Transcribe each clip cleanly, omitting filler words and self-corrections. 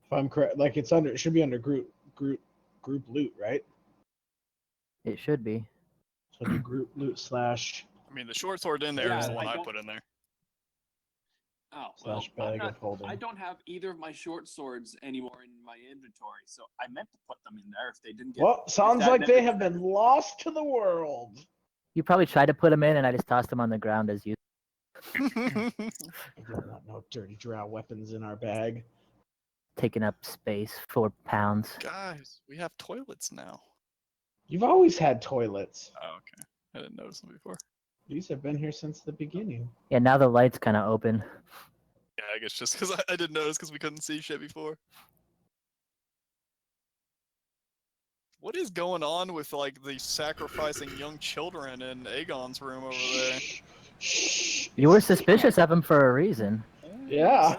If I'm correct, like it should be under group loot, right? It should be. So do group loot slash I mean, the short sword in there is the one I put in there. Oh, well, slash bag of holding. I don't have either of my short swords anymore in my inventory, so I meant to put them in there if they didn't get. Well, sounds like they have been lost to the world. You probably tried to put them in, and I just tossed them on the ground as you. We don't want no dirty drow weapons in our bag. Taking up space, 4 pounds. Guys, we have toilets now. You've always had toilets. Oh, okay. I didn't notice them before. These have been here since the beginning. Yeah, now the light's kind of open. Yeah, I guess just because I didn't notice because we couldn't see shit before. What is going on with like the sacrificing young children in Aegon's room over there? You were suspicious of him for a reason. Yeah.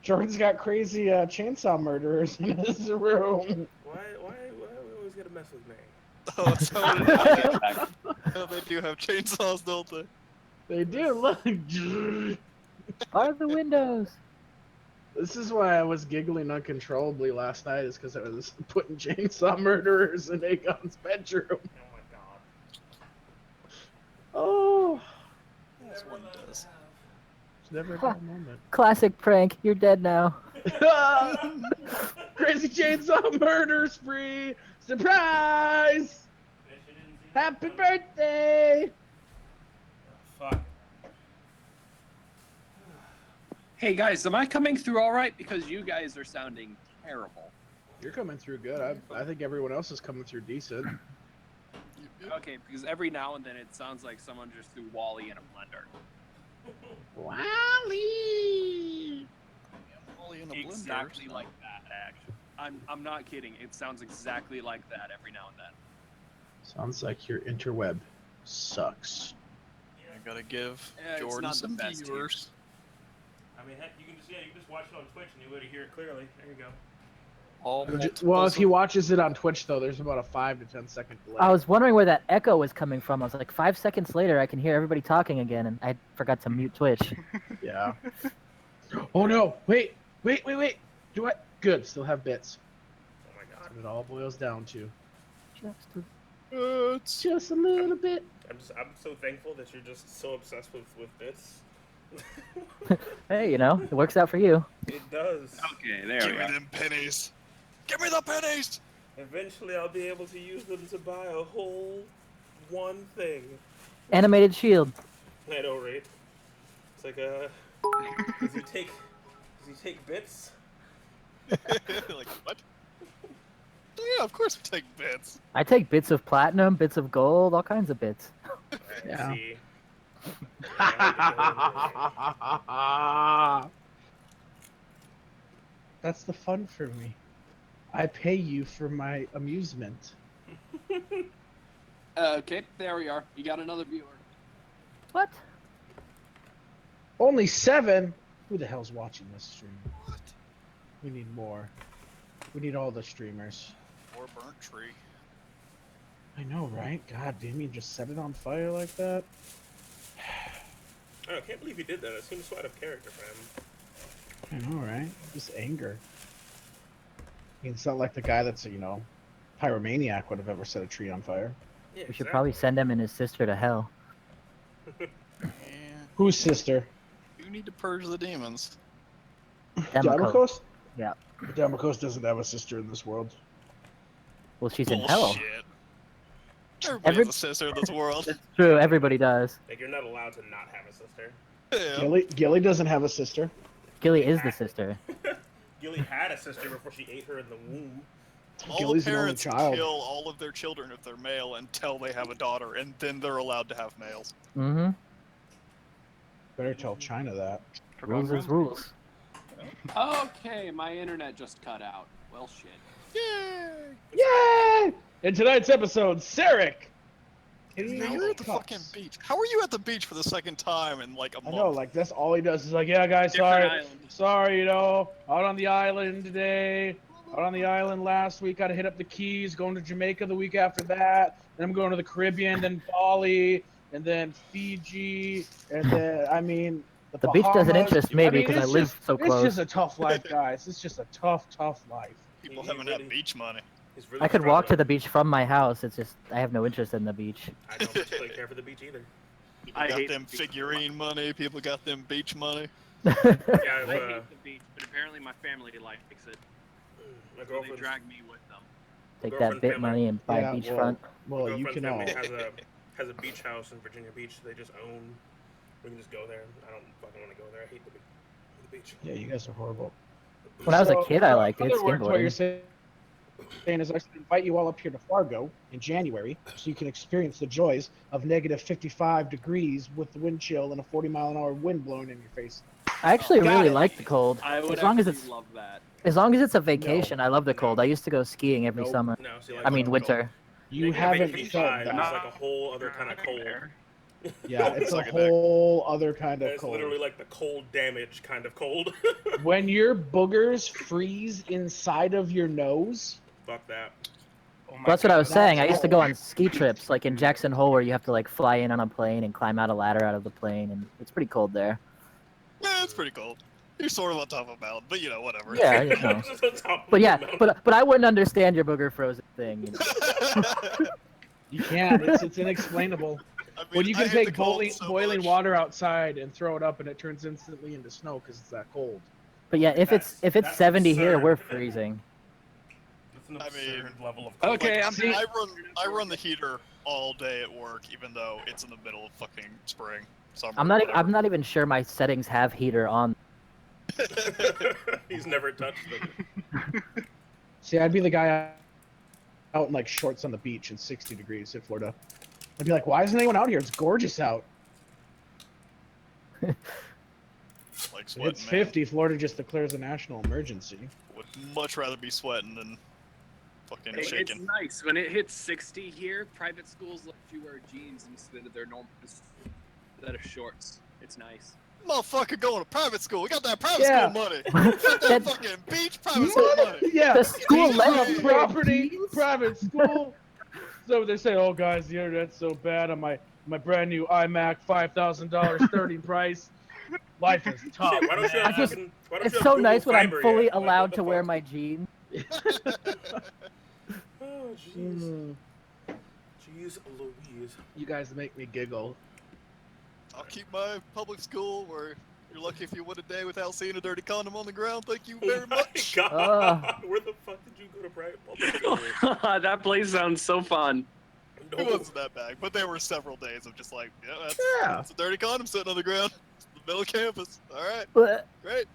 Jordan's got crazy chainsaw murderers in his room. Why we always gotta mess with me? Oh, so oh, they do have chainsaws, don't they? They do, look. Are the windows? This is why I was giggling uncontrollably last night, is because I was putting chainsaw murderers in Aegon's bedroom. Oh my god. Oh. That's what it does. It's never a dull moment. Classic prank. You're dead now. Crazy chainsaw murder spree! Surprise! Happy birthday! Fuck. Hey guys, am I coming through all right? Because you guys are sounding terrible. You're coming through good. I think everyone else is coming through decent. Okay, because every now and then it sounds like someone just threw Wally in a blender. Wally! Wally in a Exactly blender. like that, actually. I'm not kidding. It sounds exactly like that every now and then. Sounds like your interweb sucks. I gotta give Yeah, it's Jordan not the some best here. viewers. I mean, heck, you can just watch it on Twitch and you would hear it clearly. There you go. All Well, multiples if he watches it on Twitch, though, there's about a 5 to 10 second delay. I was wondering where that echo was coming from. I was like, 5 seconds later, I can hear everybody talking again, and I forgot to mute Twitch. Yeah. Oh no! Wait! Do I? Good. Still have bits. Oh my That's god. what it all boils down to. It's Just a little bit. I'm so thankful that you're just so obsessed with bits. Hey, you know, it works out for you. It does. Okay, there give we me go. them pennies. Give me the pennies. Eventually, I'll be able to use them to buy a whole one thing. Animated shield. I know, right? It's like does he take bits? Like what? Oh, yeah, of course we take bits. I take bits of platinum, bits of gold, all kinds of bits. Yeah. See. That's the fun for me. I pay you for my amusement. Okay, there we are. You got another viewer. What? Only 7? Who the hell's watching this stream? What? We need more. We need all the streamers. Or burnt tree. I know, right? God, didn't you just set it on fire like that? I can't believe he did that. It seems so out of character for him. I know, right? Just anger. I mean, it's not like the guy that's, pyromaniac would have ever set a tree on fire. Yeah, We should probably send him and his sister to hell. Yeah. Whose sister? You need to purge the demons. Damokos? Yeah. Damokos doesn't have a sister in this world. Well, she's in hell. Bullshit. Everybody has a sister in this world. It's true, everybody does. Like, you're not allowed to not have a sister. Yeah. Gilly doesn't have a sister. Gilly is the sister. Gilly had a sister before she ate her in the womb. All Gilly's an only parents child. kill all of their children if they're male until they have a daughter, and then they're allowed to have males. Mm-hmm. Better tell China that. Rules is rules. Okay, my internet just cut out. Well, shit. Yay! Yay! In tonight's episode, Sarek! You're at the fucking beach. How are you at the beach for the second time in like a I month? know, like, that's all he does. He's like, yeah, guys, Different sorry, island. out on the island today. Out on the island last week, gotta hit up the Keys, going to Jamaica the week after that. Then I'm going to the Caribbean, then Bali, and then Fiji, and then, The beach doesn't Bahamas. interest me I mean, because I it's live just- so close. It's just a tough life, guys. It's just a tough life. People He having really- that beach money. He's really I could walk to struggling. the beach from my house. It's just I have no interest in the beach. I don't particularly care for the beach either. People I got hate them the beach. figurine money. People got them beach money. Yeah, I if, hate the beach, but apparently my family likes it. my So they girlfriend's, drag me with them. Take that Girlfriend bit family. money and buy Yeah, beachfront. Well, you girlfriend's can family all. has a beach house in Virginia Beach. They just own. We can just go there. I don't fucking want to go there. I hate the beach. Yeah, you guys are horrible. When I was a So, kid, I liked it. in other words, what you're Skateboarding. saying is I should invite you all up here to Fargo in January so you can experience the joys of negative 55 degrees with the wind chill and a 40-mile-an-hour wind blowing in your face. I actually Got really it. like the cold. I would As long as actually it's love that. a vacation, I love the cold. I used to go skiing every Nope. summer. No, see, like, I mean cold. winter. You negative haven't 85 felt is that. like a whole other kind of cold. Yeah, it's a Suck it back. whole other kind of It's cold. literally like the cold damage kind of cold. When your boogers freeze inside of your nose, Fuck that. That's what I was saying. I used to go on ski trips, like in Jackson Hole, where you have to like fly in on a plane and climb out a ladder out of the plane, and it's pretty cold there. Yeah, it's pretty cold. You're sort of on top of a mountain, but you know, whatever. Yeah, you know. Just on top of But the yeah, mountain. but I wouldn't understand your booger frozen thing. You know? you can't. It's inexplainable. I mean, When you I can hate take the cold so boiling much. water outside and throw it up, and it turns instantly into snow because it's that cold. But yeah, if it's That's 70 here, absurd. we're freezing. That's an I absurd mean- level of cold. Okay, Like, I'm- I run the heater all day at work, even though it's in the middle of fucking spring, summer. I'm not whatever. even sure my settings have heater on. He's never touched them. See, I'd be the guy out in like shorts on the beach in 60 degrees in Florida. I'd be like, why isn't anyone out here? It's gorgeous out. Like sweating, It's 50. Florida just declares a national emergency. Man. Would much rather be sweating than fucking It's shaking. nice when it hits 60 here. Private schools let you wear jeans instead of their normal instead of shorts. It's nice. Motherfucker going to private school. We got that private Yeah. school money. Got that That- fucking beach private school money. Yeah, The school beach let club, us wear property, jeans? private school. So they say, "Oh, guys, the internet's so bad on my brand new iMac, $5,000 starting price. Life is tough." Shit, why don't you man." have just- fucking, why don't It's you have so Google nice when I'm Fiber fully yet? Like, allowed what the to wear fuck? my jeans. Oh, jeez. Mm, Jeez Louise. you guys make me giggle. I'll keep my public school where you're lucky if you win a day without seeing a dirty condom on the ground. Thank you Oh very my much. God. Where the fuck did you go to private public school? That place sounds so fun. It No. wasn't that bad, but there were several days of just like, yeah, Yeah. that's a dirty condom sitting on the ground. It's the middle of campus. All right, But great.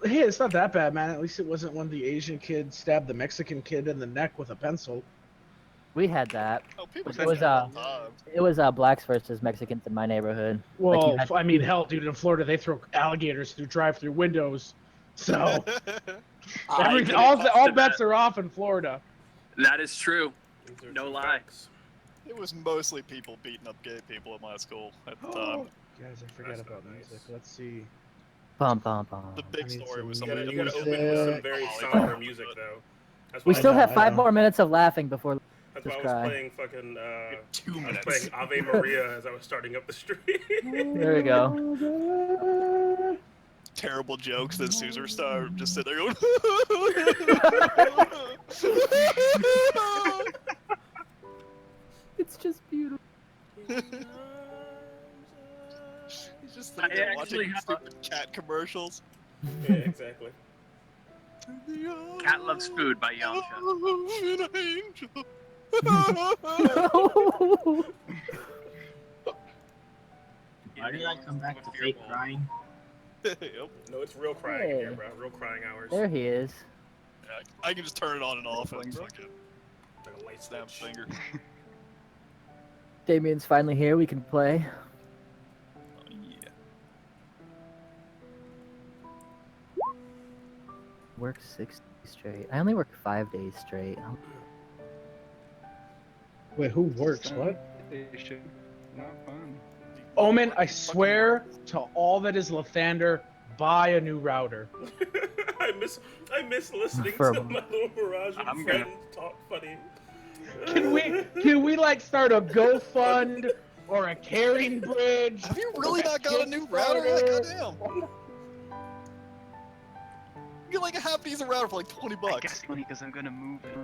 Hey, it's not that bad, man. At least it wasn't when the Asian kid stabbed the Mexican kid in the neck with a pencil. we had that. Oh, people It say was, that all the time. It was blacks versus Mexicans in my neighborhood. Well, you had- I mean, hell, dude, in Florida they throw alligators through drive-through windows. So I can all attest to bets that. are off in Florida. That is true. These are No true lie. facts. It was mostly people beating up gay people at my school at the time. Guys, I forgot That's about not nice. music. Let's see. Bum bum bum. The I big need story some was You somebody gotta that open was with some very Oh, somber music, though. That's We why still I have know, 5 I know. more minutes of laughing before. That's why I just was cry. playing fucking. 2 I was minutes. playing Ave Maria as I was starting up the street. There we go. Terrible jokes that Caesar Star just sit there going. It's just beautiful. He's just sitting I there actually watching have stupid cat commercials. Yeah, exactly. Cat Loves Food by Yamcha. An angel. Why did I come back to fake crying? Yep. No, it's real crying in here, Hey. bro. Real crying hours. There he is. Yeah, I can just turn it on and off and fucking Like a light snap switch. finger. Damien's finally here. We can play. Oh, yeah. Work 6 days straight. I only work 5 days straight. Wait, who works? What? Station. Not fun. Omen, I swear to all that is Lathander, buy a new router. I miss listening For- to my little Mirage I'm and gonna- friend talk funny. Can we like start a GoFund or a carrying bridge. Have you really or not got a new router? Like, goddamn. You get like a half decent router for like 20 I bucks. guess money because I'm gonna move it.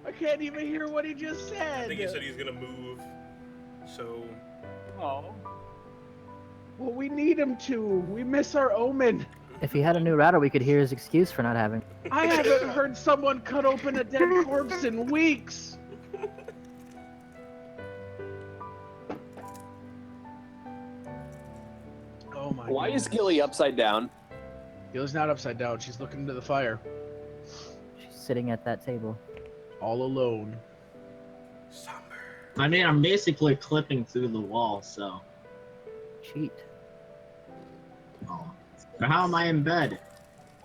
I can't even hear what he just said. I think he said he's gonna move. So Oh. Well, we need him to. We miss our omen. If he had a new router, we could hear his excuse for not having. I haven't heard someone cut open a dead corpse in weeks. Oh my. Why is goodness. Gilly upside down? Gilly's not upside down. She's looking into the fire, She's sitting at that table. all alone. somber. I mean, I'm basically clipping through the wall, so. Cheat. Oh. But how am I in bed?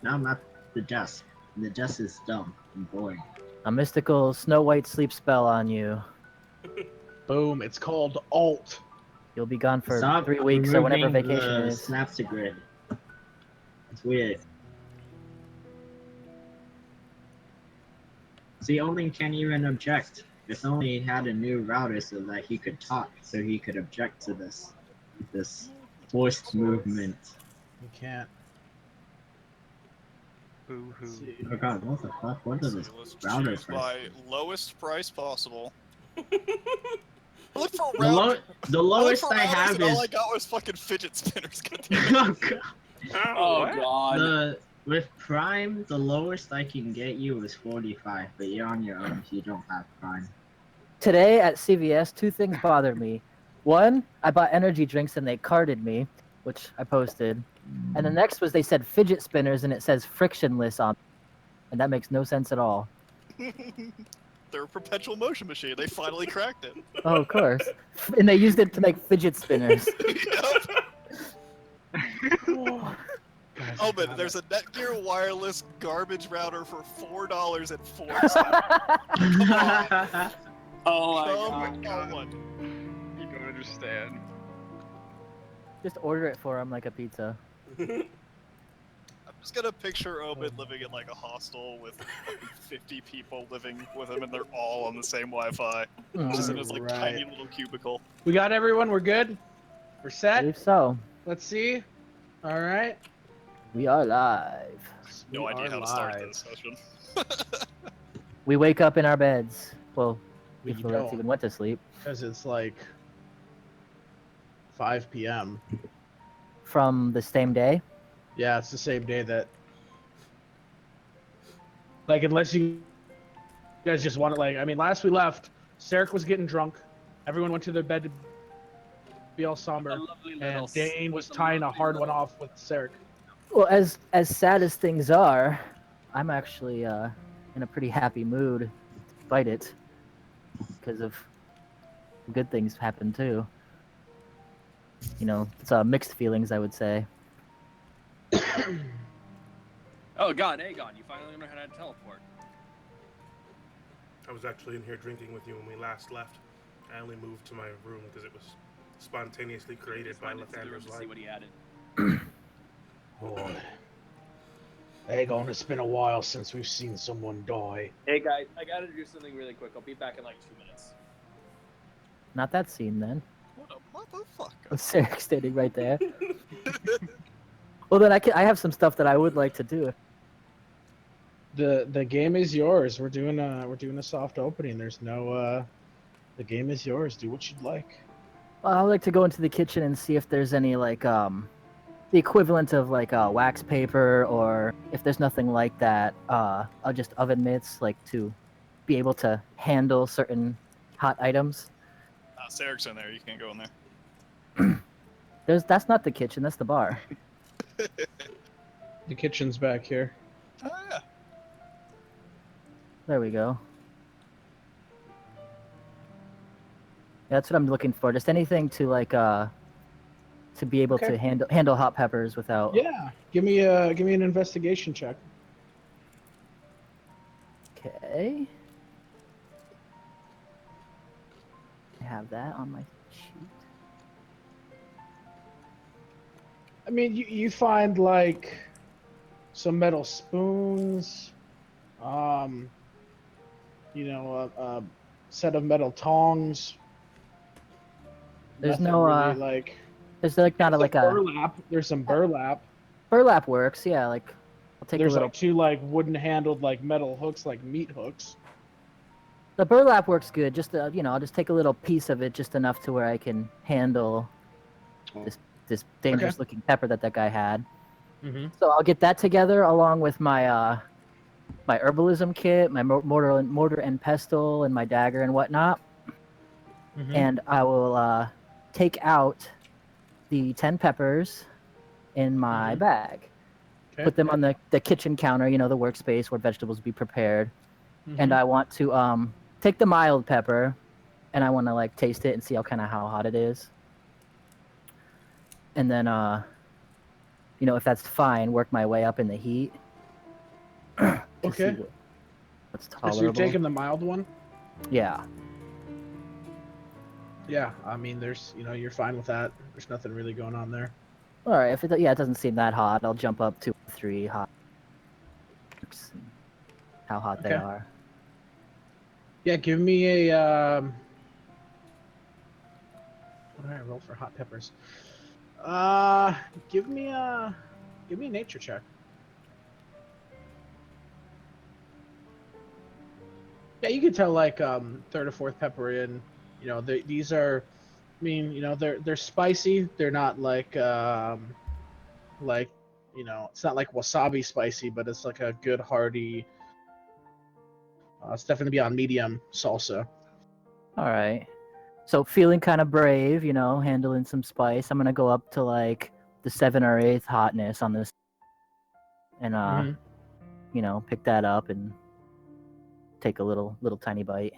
Now I'm at the desk. And the desk is dumb and boring. A mystical Snow White sleep spell on you. Boom. It's called Alt. You'll be gone for Stop 3 weeks or whenever removing vacation the is. Snapster grid. It's weird. See, Omen can't even object. If only he had a new router so that he could talk, so he could object to this forced movement. You can't. Boo hoo. See. Oh god, what the fuck? What is this So let's router choose for? by lowest price possible. I looked for The, router. the I looked lowest for I routers have and all is I got was fucking fidget spinners. oh god. Oh what? god. With Prime, the lowest I can get you is 45, but you're on your own if you don't have Prime. Today at CVS, 2 things bothered me. One, I bought energy drinks and they carded me, which I posted. And the next was they said fidget spinners and it says frictionless on, and that makes no sense at all. They're a perpetual motion machine. They finally cracked it. Oh, of course. And they used it to make fidget spinners. Yep. Oh, but there's a Netgear wireless garbage router for $4.04. Come on. Oh my Come god. on. You don't understand. Just order it for them like a pizza. I'm just gonna picture Obed living in like a hostel with fucking 50 people living with him, and they're all on the same Wi-Fi. Just in his like tiny little cubicle. We got everyone. We're good. We're I set. believe so. Let's see. All right. We are live. No We idea are how to start live. this session. We wake up in our beds. Well, We if Lawrence even went to sleep. because it's like 5 p.m. From the same day. Yeah, it's the same day that. Like, unless you guys just want to, like, I mean, last we left, Sarek was getting drunk. Everyone went to their bed to be all somber. And Dane was tying a hard one off with Sarek. Well, as sad as things are, I'm actually in a pretty happy mood, despite it, because of good things happen too. You know, it's mixed feelings, I would say. Oh god, Aegon, you finally learned how to teleport. I was actually in here drinking with you when we last left. I only moved to my room because it was spontaneously created by Lathander's See light. what he added. Boy. Aegon, it's been a while since we've seen someone die. Hey guys, I gotta do something really quick. I'll be back in like 2 minutes. Not that scene then. What a motherfucker. With Sarek standing right there. Well, then I have some stuff that I would like to do. The game is yours. We're doing a soft opening. There's no the game is yours. Do what you'd like. Well, I'd like to go into the kitchen and see if there's any like the equivalent of like wax paper, or if there's nothing like that, just oven mitts, like to be able to handle certain hot items. Sarek's in there. You can't go in there. That's not the kitchen. That's the bar. The kitchen's back here. Oh yeah. There we go. Yeah, that's what I'm looking for. Just anything to like to be able Okay. to handle hot peppers without. Yeah. Give me an investigation check. Okay. I have that on my sheet. I mean, you find like some metal spoons, you know, a set of metal tongs, There's nothing no really like. there's like not There's like some a burlap. There's some burlap. burlap works. Yeah, like I'll take There's a little. like two like wooden handled like metal hooks, like meat hooks. The burlap works good. Just I'll just take a little piece of it, just enough to where I can handle this dangerous looking pepper that guy had. Mm-hmm. So I'll get that together along with my my herbalism kit, my mortar and pestle, and my dagger and whatnot. Mm-hmm. And I will take out the 10 peppers in my bag. Okay. Put them on the kitchen counter, the workspace where vegetables will be prepared. And I want to take the mild pepper, and I want to like taste it and see how hot it is. And then if that's fine, work my way up in the heat. To Okay. see what's So tolerable. you're taking the mild one? Yeah. Yeah. I mean, there's you're fine with that. There's nothing really going on there. All right. If it doesn't seem that hot, I'll jump up 2 or 3 hot. How hot they Okay. are. Yeah. Give me a. What did I roll for hot peppers? Give me a nature check. Yeah, you can tell like third or fourth pepper in. These are, I mean, they're spicy. They're not like it's not like wasabi spicy, but it's like a good hearty. It's definitely beyond medium salsa. All right. So feeling kind of brave, handling some spice. I'm gonna go up to like the 7 or 8th hotness on this, and pick that up and take a little tiny bite.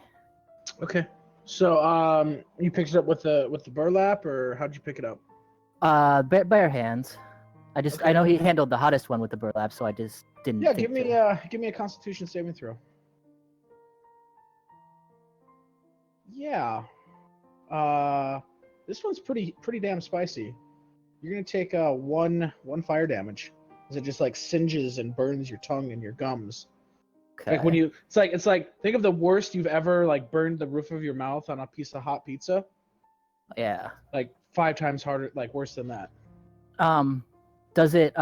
Okay. So you picked it up with the burlap, or how'd you pick it up? Bare hands. I know he handled the hottest one with the burlap, so I just didn't. Yeah, think give me a Constitution saving throw. Yeah. This one's pretty damn spicy. You're gonna take one fire damage, as it just like singes and burns your tongue and your gums. Okay. Like when it's like think of the worst you've ever like burned the roof of your mouth on a piece of hot pizza. Yeah. Like 5 times harder, like worse than that. Does it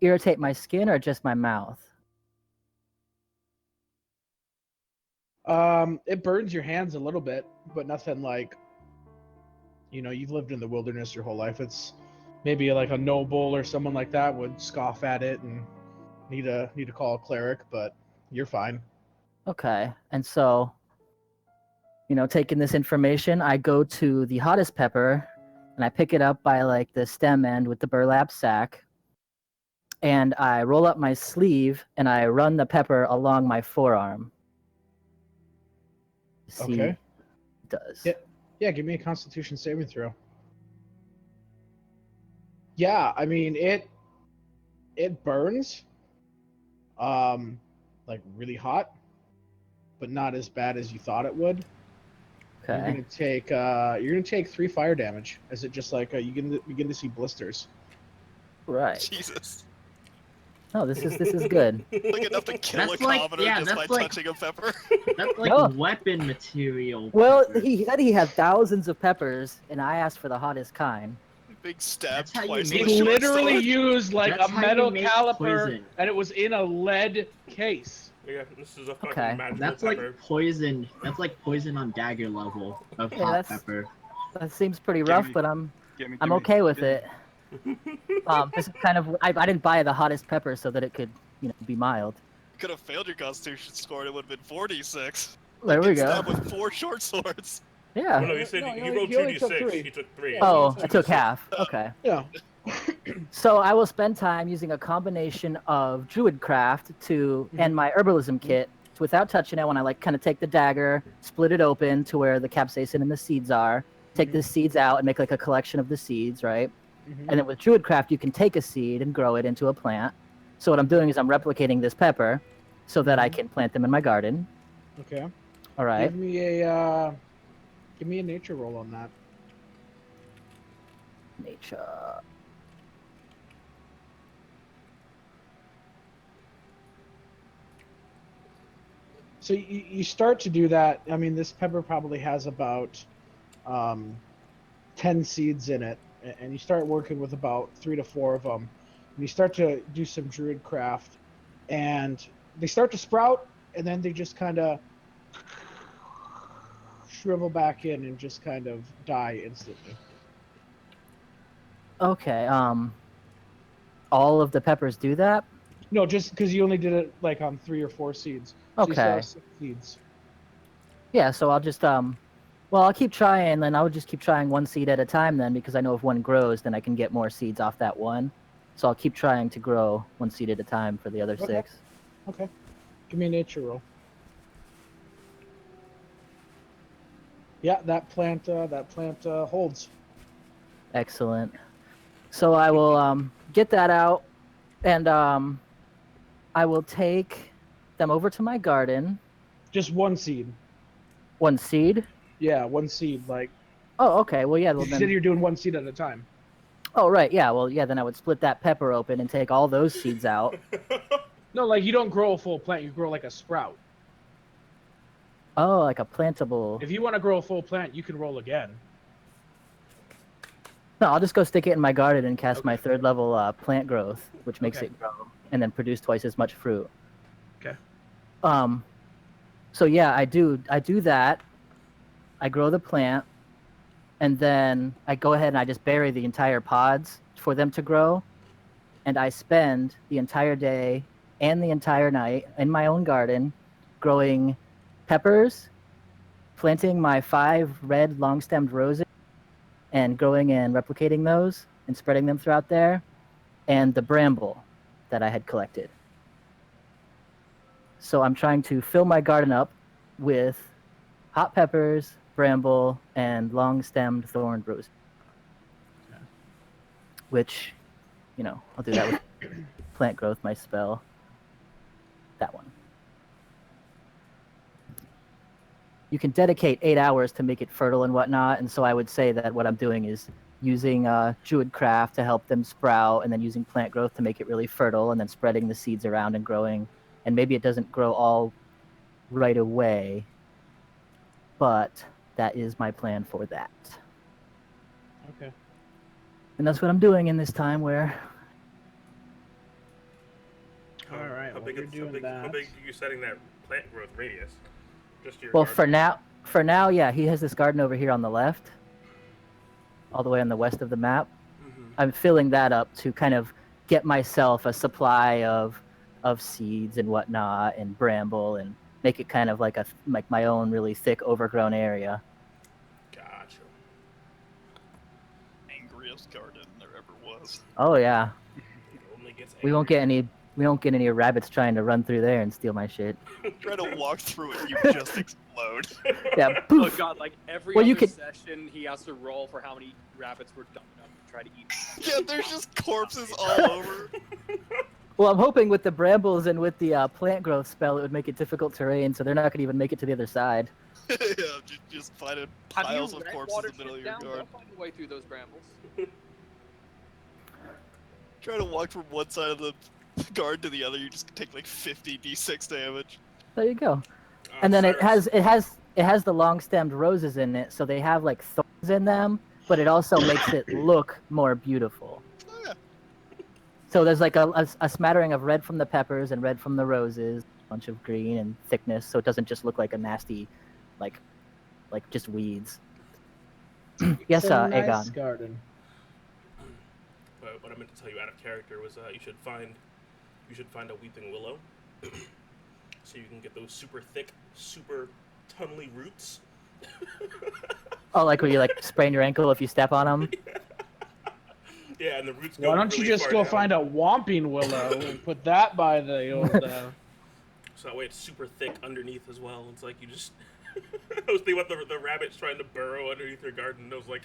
irritate my skin or just my mouth? It burns your hands a little bit, but nothing like. You've lived in the wilderness your whole life. It's maybe like a noble or someone like that would scoff at it and need to call a cleric, but you're fine. Okay. And so, taking this information, I go to the hottest pepper and I pick it up by like the stem end with the burlap sack. And I roll up my sleeve and I run the pepper along my forearm. See Okay. what it does. Yeah, give me a Constitution saving throw. Yeah, I mean it burns, like really hot, but not as bad as you thought it would. Okay. You're gonna take 3 fire damage as it just like you begin to see blisters. Right. Jesus. Oh, this is good. Like enough to kill That's a like- commoner yeah, just by that's like- touching a pepper. That's like No. weapon material. Well, pepper. he said he had thousands of peppers, and I asked for the hottest kind. Big stab That's how you twice make with He a short literally sword. used like That's a how you metal make caliper, poison. and it was in a lead case. Yeah, this is a fucking Okay. magical That's pepper. like poison. That's like poison on dagger level of Yeah, hot that's- pepper. That seems pretty Give rough, me- but I'm Gimme, I'm gimme, okay with gimme. it. This is kind of I didn't buy the hottest pepper so that it could be mild. You could have failed your constitution score and it would have been 46. There we Get go. stabbed with 4 short swords. Oh, Yeah. no, he said No, he he rolled only 2d6. took 3. He took 3. Oh, So I it's took 2d6. half. Okay. Yeah. So I will spend time using a combination of Druidcraft and my herbalism kit. So without touching it, when I like kind of take the dagger, split it open to where the capsaicin and the seeds are, take the seeds out and make like a collection of the seeds, right? And then with Druidcraft, you can take a seed and grow it into a plant. So what I'm doing is I'm replicating this pepper so that I can plant them in my garden. Okay. All right. Give me a nature roll on that. Nature. So you start to do that. I mean, this pepper probably has about 10 seeds in it, and you start working with about 3 to 4 of them. And you start to do some druid craft, and they start to sprout, and then they just kind of shrivel back in and just kind of die instantly. Okay. All of the peppers do that. No, just because you only did it like on 3 or 4 seeds. So you still Okay. have 6 seeds. Yeah. So I'll just well, I'll keep trying. Then I would just keep trying one seed at a time. Then because I know if one grows, then I can get more seeds off that one. So I'll keep trying to grow one seed at a time for the other Okay. 6. Okay. Give me a nature roll. Yeah, that plant holds. Excellent. So I will get that out, and I will take them over to my garden. Just 1 seed. 1 seed. Yeah, 1 seed. Like, Oh, okay. Well, yeah. Well, you then... said you're doing 1 seed at a time. Oh, right. Yeah. Well, yeah. Then I would split that pepper open and take all those seeds out. No, like you don't grow a full plant. You grow like a sprout. Oh, like a plantable. If you want to grow a full plant, you can roll again. No, I'll just go stick it in my garden and cast my 3rd level plant growth, which makes it grow and then produce twice as much fruit. Okay. So yeah, I do that. I grow the plant, and then I go ahead and I just bury the entire pods for them to grow, and I spend the entire day and the entire night in my own garden growing peppers, planting my 5 red long-stemmed roses, and growing and replicating those and spreading them throughout there, and the bramble that I had collected. So I'm trying to fill my garden up with hot peppers, bramble, and long-stemmed thorned roses. Okay. Which, I'll do that with plant growth, my spell. That one. You can dedicate 8 hours to make it fertile and whatnot, and so I would say that what I'm doing is using druid craft to help them sprout, and then using plant growth to make it really fertile, and then spreading the seeds around and growing. And maybe it doesn't grow all right away, but that is my plan for that. Okay. And that's what I'm doing in this time where... All right. How Well, big you're doing that. How big are you setting that plant growth radius? Just your Well, garden? for now, yeah, he has this garden over here on the left, all the way on the west of the map. Mm-hmm. I'm filling that up to kind of get myself a supply of seeds and whatnot, and bramble, and make it kind of like my own really thick, overgrown area. Gotcha. Angriest garden there ever was. Oh yeah, It only gets we won't get any rabbits trying to run through there and steal my shit. Try to walk through it, you just explode. Yeah, Oh poof. god, like every Well, you other could- session, he has to roll for how many rabbits we're dumping up to try to eat. Yeah, there's just corpses all over. Well, I'm hoping with the brambles and with the plant growth spell, it would make it difficult terrain, so they're not going to even make it to the other side. Yeah, just finding Have piles you of red corpses in water the middle of shit your down? garden. They'll find a way through those brambles. Try to walk from one side of the garden to the other, you just take like 50 d6 damage. There you go. And then it Cyrus, has the long-stemmed roses in it, so they have like thorns in them, but it also makes it look more beautiful. Oh, yeah. So there's like a smattering of red from the peppers and red from the roses, a bunch of green and thickness, so it doesn't just look like a nasty, like just weeds. Yes, It's a nice Aegon. garden. But what I meant to tell you out of character was you should find a weeping willow, so you can get those super thick, super tunnely roots. Oh, like where you like sprain your ankle if you step on them? Yeah, and the roots go Why don't you really just far go down. find a whomping willow and put that by the old... So that way it's super thick underneath as well. It's like you just... I was thinking about the rabbits trying to burrow underneath your garden, and I was like,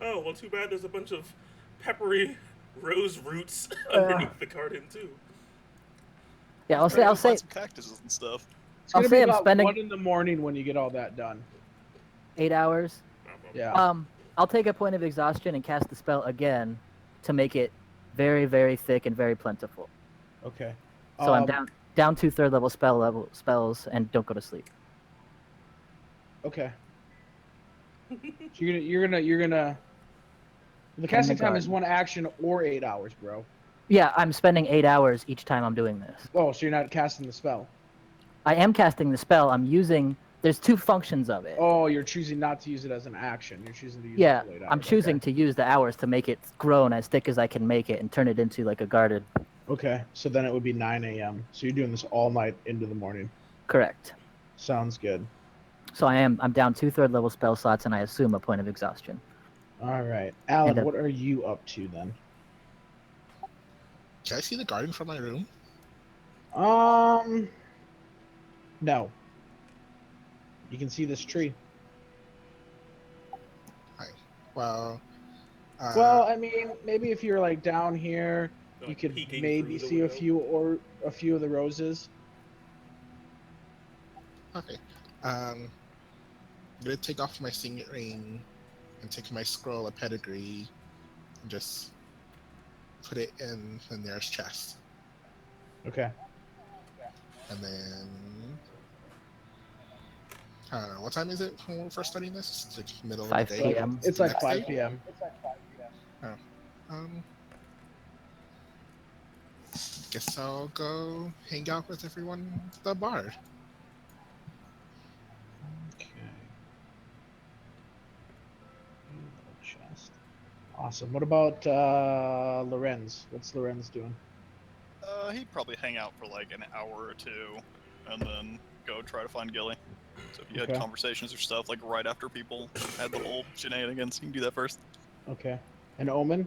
oh, well, too bad there's a bunch of peppery rose roots underneath the garden, too. Yeah, I'll Try to say find some cactuses and stuff. It's I'll gonna say be I'm about spending- 1 in the morning when you get all that done. 8 hours. Yeah. I'll take a point of exhaustion and cast the spell again to make it very, very thick and very plentiful. Okay. So I'm down 2 third level spells and don't go to sleep. Okay. So you're gonna The casting the time is garden. 1 action or 8 hours, bro. Yeah, I'm spending 8 hours each time I'm doing this. Oh, so you're not casting the spell. I am casting the spell. I'm using. There's 2 functions of it. Oh, you're choosing not to use it as an action. You're choosing to use Yeah, it for 8 hours. I'm choosing to use the hours to make it grow and as thick as I can make it and turn it into like a garden. Okay, so then it would be 9 a.m. So you're doing this all night into the morning. Correct. Sounds good. So I'm down 2 third level spell slots and I assume a point of exhaustion. All right, Alan, And a- what are you up to then? Can I see the garden from my room? No. You can see this tree. Hi. Well. Well, I mean, maybe if you're like down here, you Like could peeking maybe through the see a window. few of the roses. Okay. I'm gonna take off my signet ring and take my scroll of pedigree and just put it in the nearest chest. Okay. And then I don't know, what time is it when we're first starting this? It's like middle 5 of the day. p.m. It's The like next 5 day? p.m. Guess I'll go hang out with everyone at the bar. Okay. Chest. Awesome. What about Lorenz? What's Lorenz doing? He'd probably hang out for like an hour or 2, and then go try to find Gilly. So if you had Okay. conversations or stuff like right after people had the whole shenanigans, you can do that first. Okay. And Omen?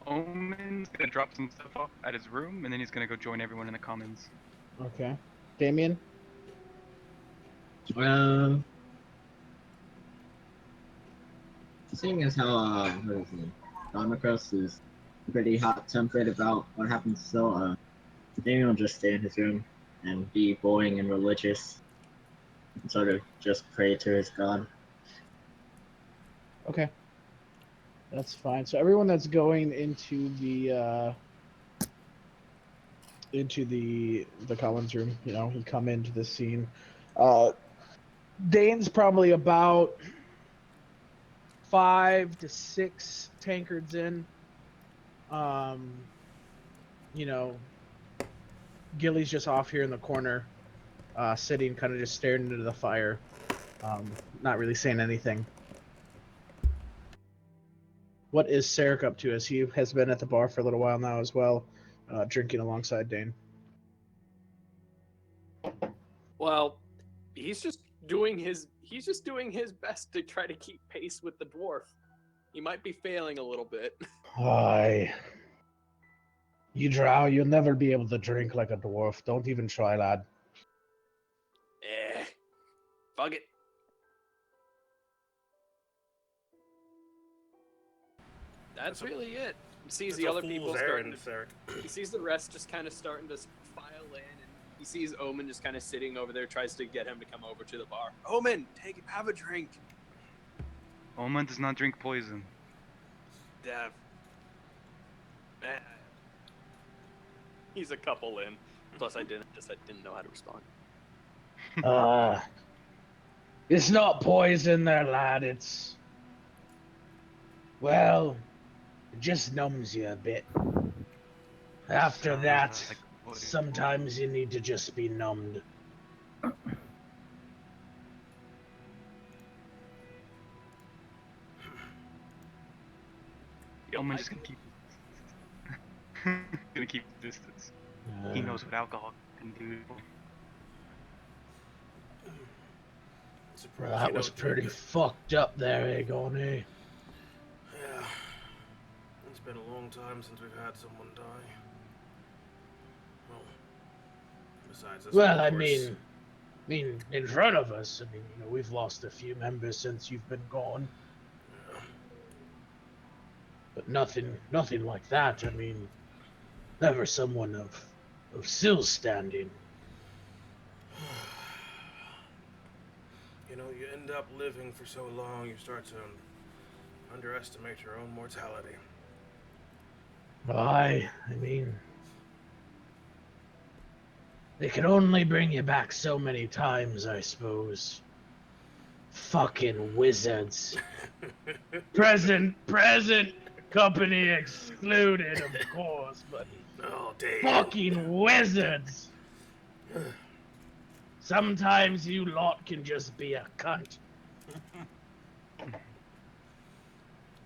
Omen's gonna drop some stuff off at his room, and then he's gonna go join everyone in the commons. Okay. Damien? Seeing as how what is it? Domicros is pretty hot-tempered about what happened, so maybe will just stay in his room and be boring and religious, and sort of just pray to his god. Okay. That's fine. So everyone that's going into the commons room, you come into this scene. Dane's probably about 5 to 6 tankards in. Gilly's just off here in the corner, sitting, kind of just staring into the fire, not really saying anything. What is Sarek up to, as he has been at the bar for a little while now as well, drinking alongside Dane? Well, he's just doing his best to try to keep pace with the dwarf. He might be failing a little bit. Aye. You drow, you'll never be able to drink like a dwarf. Don't even try, lad. Fuck it. That's really it. He sees the other people starting to... He sees the rest just kind of starting to file in, and he sees Omen just kind of sitting over there, tries to get him to come over to the bar. Omen, have a drink. Omen does not drink poison. Dev. He's a couple in. Plus, I didn't know how to respond. It's not poison there, lad. It's... Well, it just numbs you a bit. After Sounds that, like poison. sometimes you need to just be numbed. Omen's just gonna keep gonna keep distance. He knows what alcohol can do. Well, that was pretty fucked up there, eh, Goni? Yeah. It's been a long time since we've had someone die. Well, besides this. Well, one, I of course. mean, in front of us, we've lost a few members since you've been gone. Yeah. But nothing like that. Never someone of Sill's standing. You end up living for so long, you start to underestimate your own mortality. They can only bring you back so many times, I suppose. Fucking wizards. Present. Company excluded, of course, but Oh, damn. fucking wizards. Sometimes you lot can just be a cunt.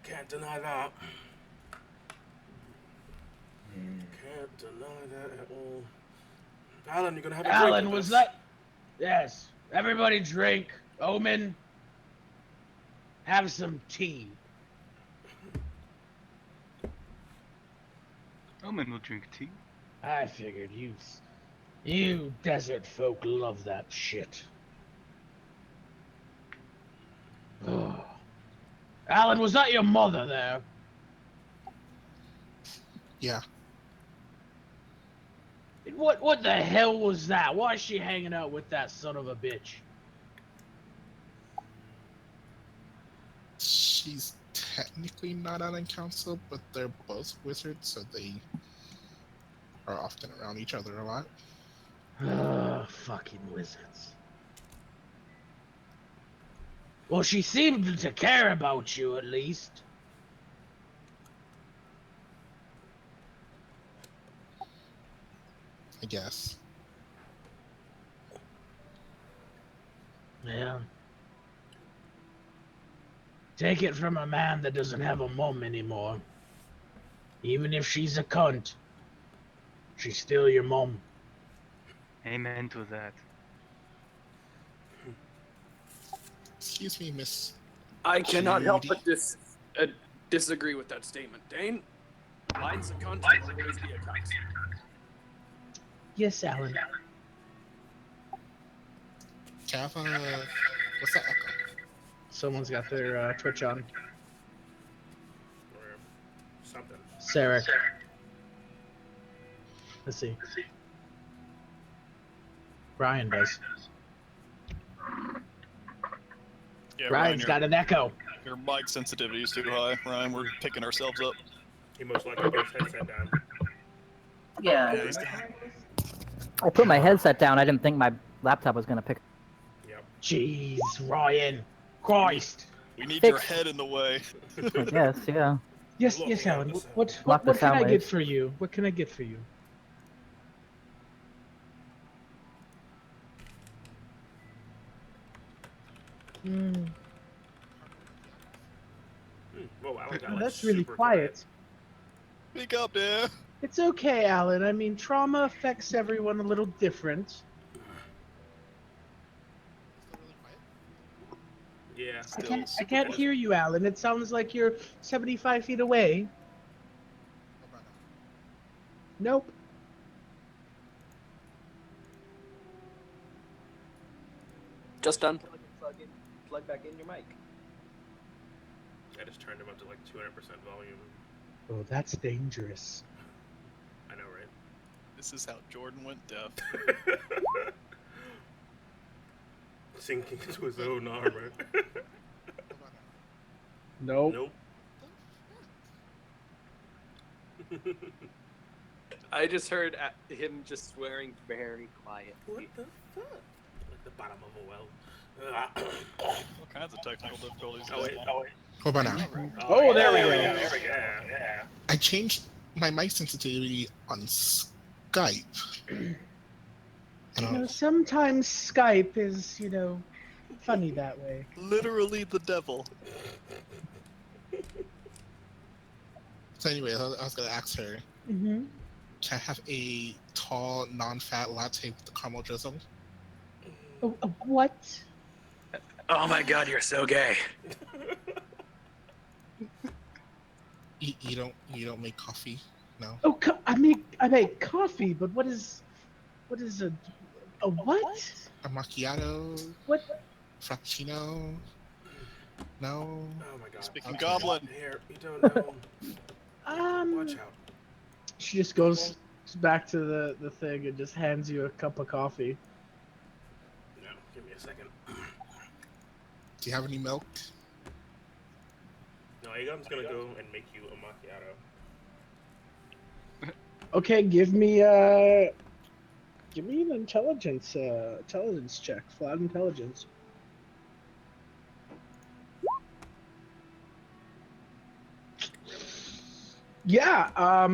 Can't deny that. Can't deny that at all. Alan, you're gonna have a drink Alan, with was us. that? Yes. Everybody drink. Omen, have some tea. Omen will drink tea. I figured you desert folk love that shit. Oh. Alan, was that your mother there? Yeah. What the hell was that? Why is she hanging out with that son of a bitch? She's technically not on council, but they're both wizards, so they are often around each other a lot. Fucking wizards. Well, she seemed to care about you, at least. I guess. Yeah. Take it from a man that doesn't have a mom anymore. Even if she's a cunt, she's still your mom. Amen to that. Excuse me, Miss. I cannot help Judy. but disagree with that statement. Dane, mine's a cunt, will always be a cunt. Yes, Alan. Can I have a... What's that echo? Someone's got their Twitch on. Or something. Sarek. Let's see. Ryan does. Yeah, Ryan's got an echo. your mic sensitivity is too high, Ryan. We're picking ourselves up. He most likely put his headset down. Yeah. Yeah, he's I put my headset down. I didn't think my laptop was gonna pick. Yep. Jeez, Ryan. Christ. We need Fix. your head in the way. I guess, yeah. Yes, Look, yes, yeah, Alan. this- What Block the can sound I get waves. for you? What can I get for you? Hmm. Whoa, Alan got Oh, like that's really super quiet. Speak up, there. It's okay, Alan. I mean, trauma affects everyone a little different. Yeah. I can't hear you, Alan. It sounds like you're 75 feet away. Nope. Just done. Plug back in your mic. I just turned him up to like 200% volume. Oh, that's dangerous. I know, right? This is how Jordan went deaf. Sinking into his own armor. Nope. Nope. I just heard him just swearing very quietly. What the fuck? Like the bottom of a well. All kinds of technical difficulties. Oh, wait. Hold on now. Oh, there we go. There we go. Yeah. I changed my mic sensitivity on Skype. You And know, sometimes Skype is, funny that way. Literally the devil. so anyway, I was gonna ask her, Mm-hmm. can I have a tall, non-fat latte with the caramel drizzle? What? Oh my god, you're so gay. You don't make coffee? No. Oh, I make coffee, but what is a what? A macchiato? What? Frappuccino? No. Oh my god. Speaking Okay. goblin. Here, you don't know. Watch out. She just goes back to the thing and just hands you a cup of coffee. No, give me a second. Do you have any milk? No, Aegon's gonna go and make you a macchiato. Okay, give me an intelligence check, flat intelligence. Yeah,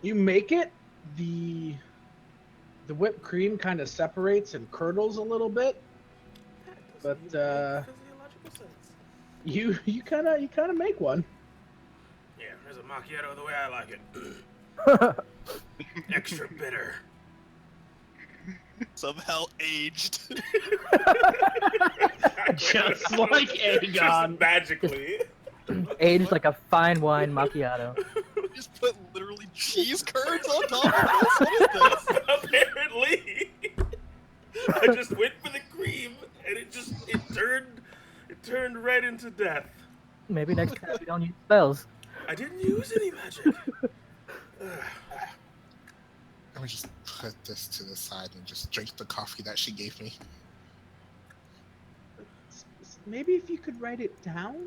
you make it. The whipped cream kind of separates and curdles a little bit, That but doesn't even make physiological sense. you kind of make one. Yeah, there's a macchiato the way I like it. Extra bitter. Somehow aged. Just like Aegon. Just magically. Aged like a fine wine macchiato. Just put literally cheese curds on top of this? What is this? Apparently. I just went for the cream and it turned right into death. Maybe next time we don't use spells. I didn't use any magic. Let me just put this to the side and just drink the coffee that she gave me. Maybe if you could write it down?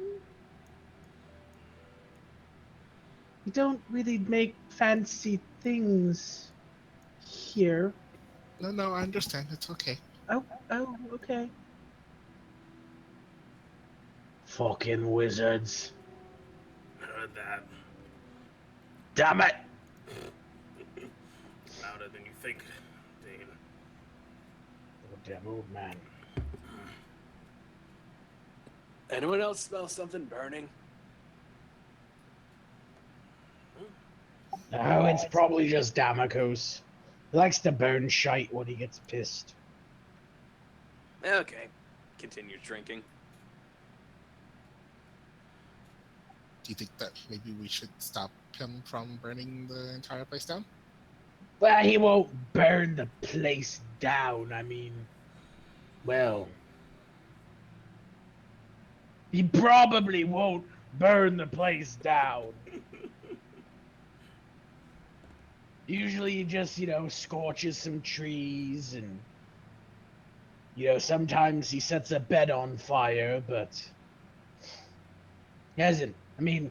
You don't really make fancy things here. No, I understand. It's okay. Oh, okay. Fucking wizards. I heard that. Damn it! Louder than you think, Dane. Oh, damn old man. Anyone else smell something burning? Oh, it's probably just Damocos. He likes to burn shite when he gets pissed. Okay. Continue drinking. Do you think that maybe we should stop him from burning the entire place down? Well, he won't burn the place down. I mean, well, he probably won't burn the place down. Usually he just, scorches some trees and, sometimes he sets a bed on fire, but he hasn't. I mean,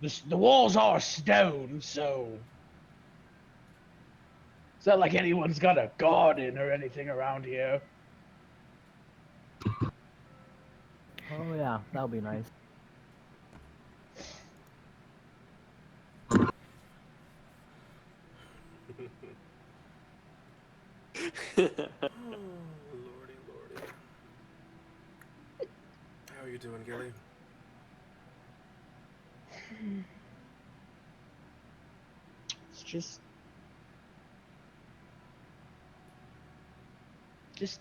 the walls are stone, so it's not like anyone's got a garden or anything around here. Oh yeah, that would be nice. Oh, lordy. How are you doing, Gilly? It's just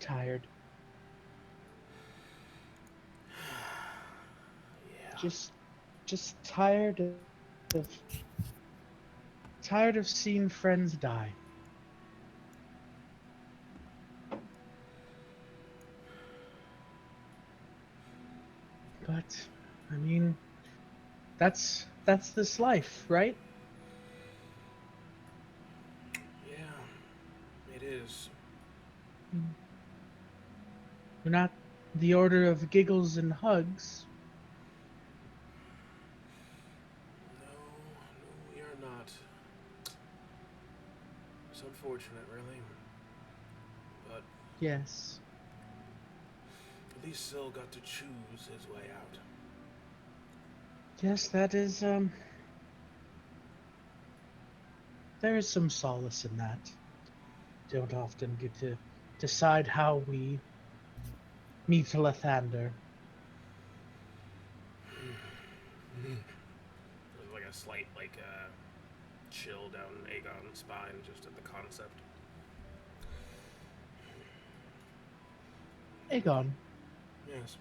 tired. Yeah. Just tired of seeing friends die. But I mean, that's this life, right? Yeah, it is. We're not the order of giggles and hugs. No, we are not. It's unfortunate, really. But Yes. at least Syl got to choose his way out. Yes, that is there is some solace in that. Don't often get to decide how we meet Lathander. There's like a slight, chill down Aegon's spine just at the concept. Aegon, Yes.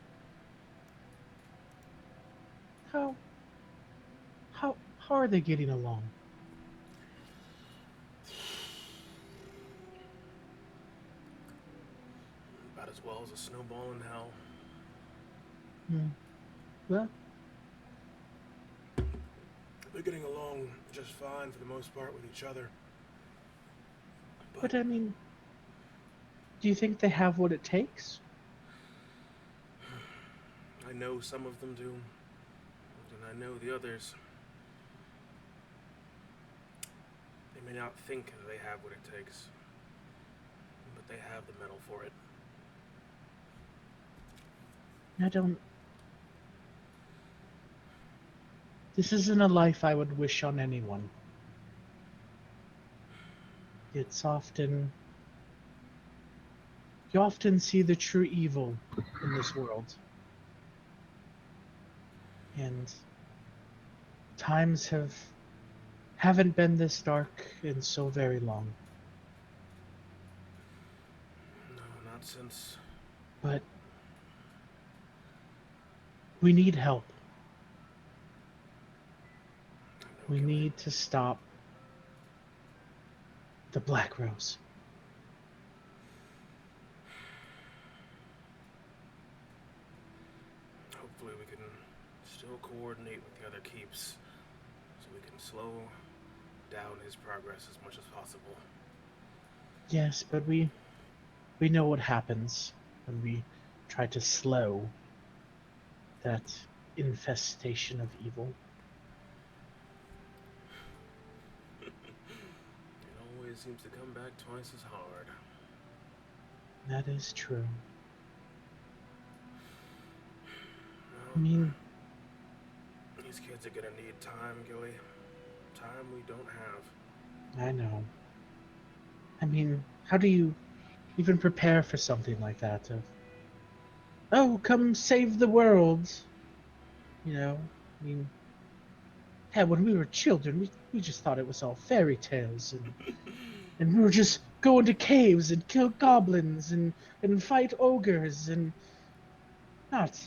how are they getting along? About as well as a snowball in hell. Well, They're getting along just fine for the most part with each other. but I mean, do you think they have what it takes? I know some of them do, and I know the others. They may not think they have what it takes, but they have the metal for it. This isn't a life I would wish on anyone. It's often... You often see the true evil in this world. And times haven't been this dark in so very long. No, not since. But we need help. We need to stop the Black Rose. Hopefully we can still coordinate with the other keeps so we can slow down his progress as much as possible. Yes, but we know what happens when we try to slow that infestation of evil. It always seems to come back twice as hard. That is true. Well, I mean, these kids are gonna need time, Gilly. Time we don't have. I know. I mean, how do you even prepare for something like that? Oh, come save the world. You know, I mean, yeah, when we were children, we just thought it was all fairy tales, and we were just going to caves and kill goblins and fight ogres and not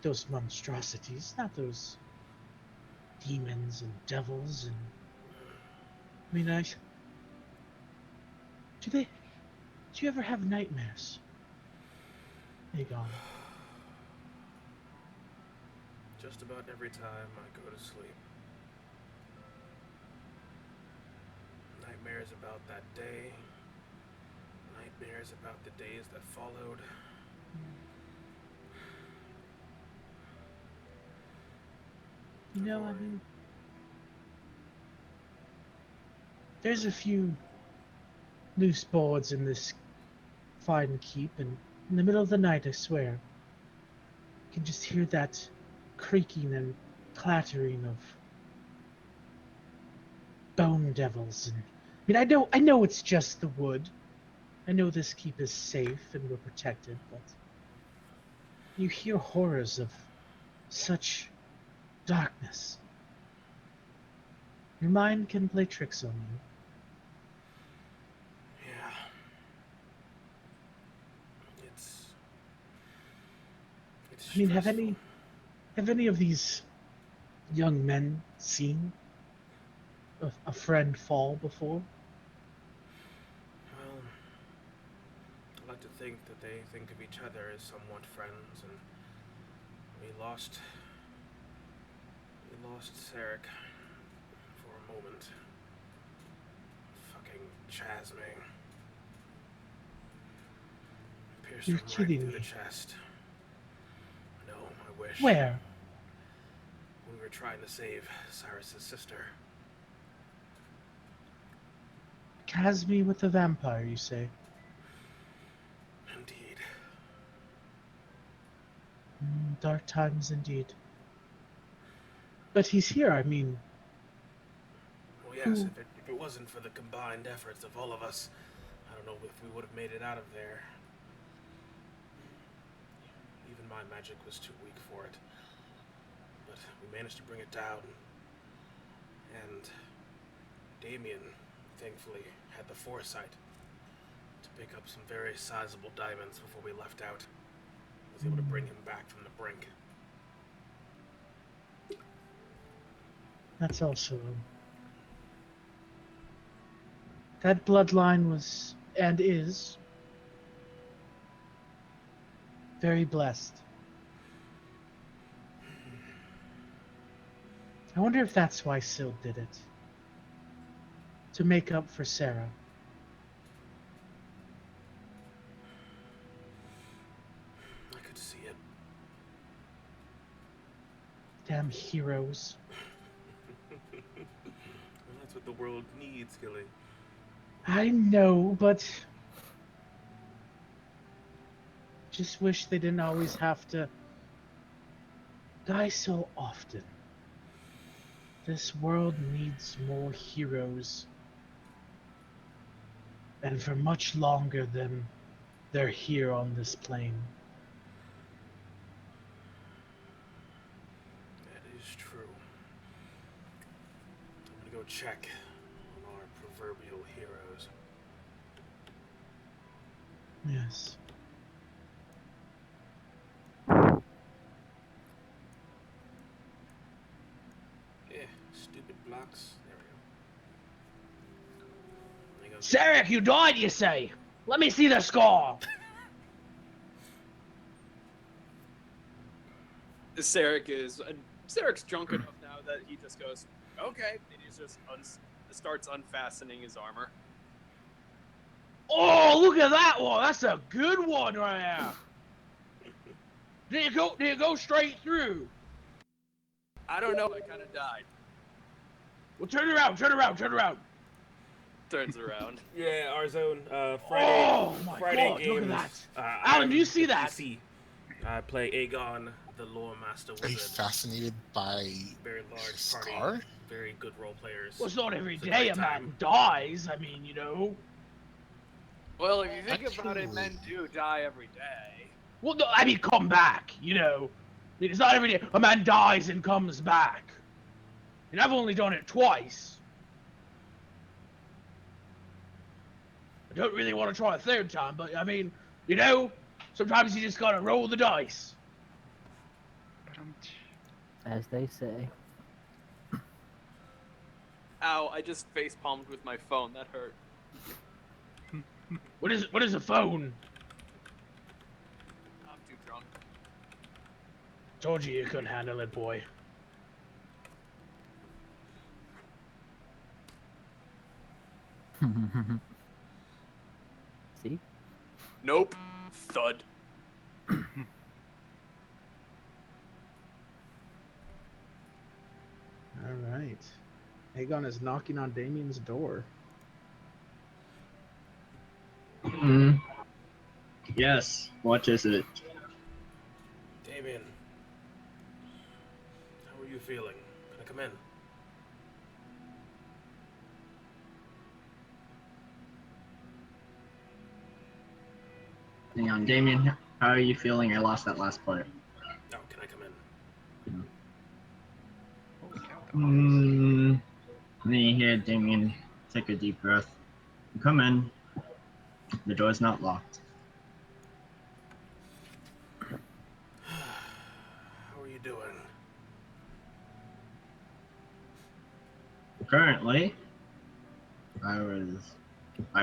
those monstrosities, not those demons and devils and I mean, do you ever have nightmares? Aegon. Just about every time I go to sleep. Nightmares about that day. Nightmares about the days that followed. You know, I mean, there's a few loose boards in this fine keep, and in the middle of the night, I swear, you can just hear that creaking and clattering of bone devils. And I mean, I know it's just the wood. I know this keep is safe and we're protected, but you hear horrors of such darkness. Your mind can play tricks on you. Yeah. It's I mean, stressful. have any of these young men seen a friend fall before? Well, I like to think that they think of each other as somewhat friends, and we lost Sarek for a moment. Fucking Chasming. Pierced You're him right kidding through me. the chest. No, I wish. Where? When we were trying to save Cyrus's sister. Casme with the vampire, you say? Indeed. Dark times indeed. But he's here, I mean... Well, yes, if it wasn't for the combined efforts of all of us, I don't know if we would have made it out of there. Even my magic was too weak for it. But we managed to bring it down. And Damien, thankfully, had the foresight to pick up some very sizable diamonds before we left out. I was able to bring him back from the brink. That's also... That bloodline was, and is, very blessed. I wonder if that's why Syl did it. To make up for Sarah. I could see it. Damn heroes. Well, that's what the world needs, Gilly. I know, but... Just wish they didn't always have to die so often. This world needs more heroes. And for much longer than they're here on this plane. That is true. I'm gonna go check on our proverbial heroes. Yes. Yeah, stupid blocks. There we go. Sarek, you died, you say? Let me see the score. Sarek's drunk enough now that he just goes, okay, and he just starts unfastening his armor. Oh, look at that one. That's a good one right there. Did it go straight through? I don't know. I kind of died. Well, turn around. Turns around. Yeah, our zone. Friday. Oh my Friday God! games. Look at that. I'm Alan, do you see the that? PC. I play Aegon, the Lore Master Are you Wizard. fascinated by Very large Scar? party. Very good role players. Well, it's not every It's a day great a man time. dies. I mean, you know. Well, if you think about it, Actually- men do die every day. Well, no, I mean, come back. You know, I mean, it's not every day a man dies and comes back. And I've only done it twice. I don't really want to try a third time, but I mean, you know, sometimes you just gotta roll the dice. As they say. Ow, I just face palmed with my phone. That hurt. What is a phone? I'm too drunk. Told you couldn't handle it, boy. See? Nope. Thud. All right. Aegon is knocking on Damien's door. Yes. What is it? Damien, how are you feeling? Can I come in? Hang on, Damien. How are you feeling? I lost that last part. No, can I come in? Then you hear Damien take a deep breath. Come in. The door's not locked. How are you doing? Currently, I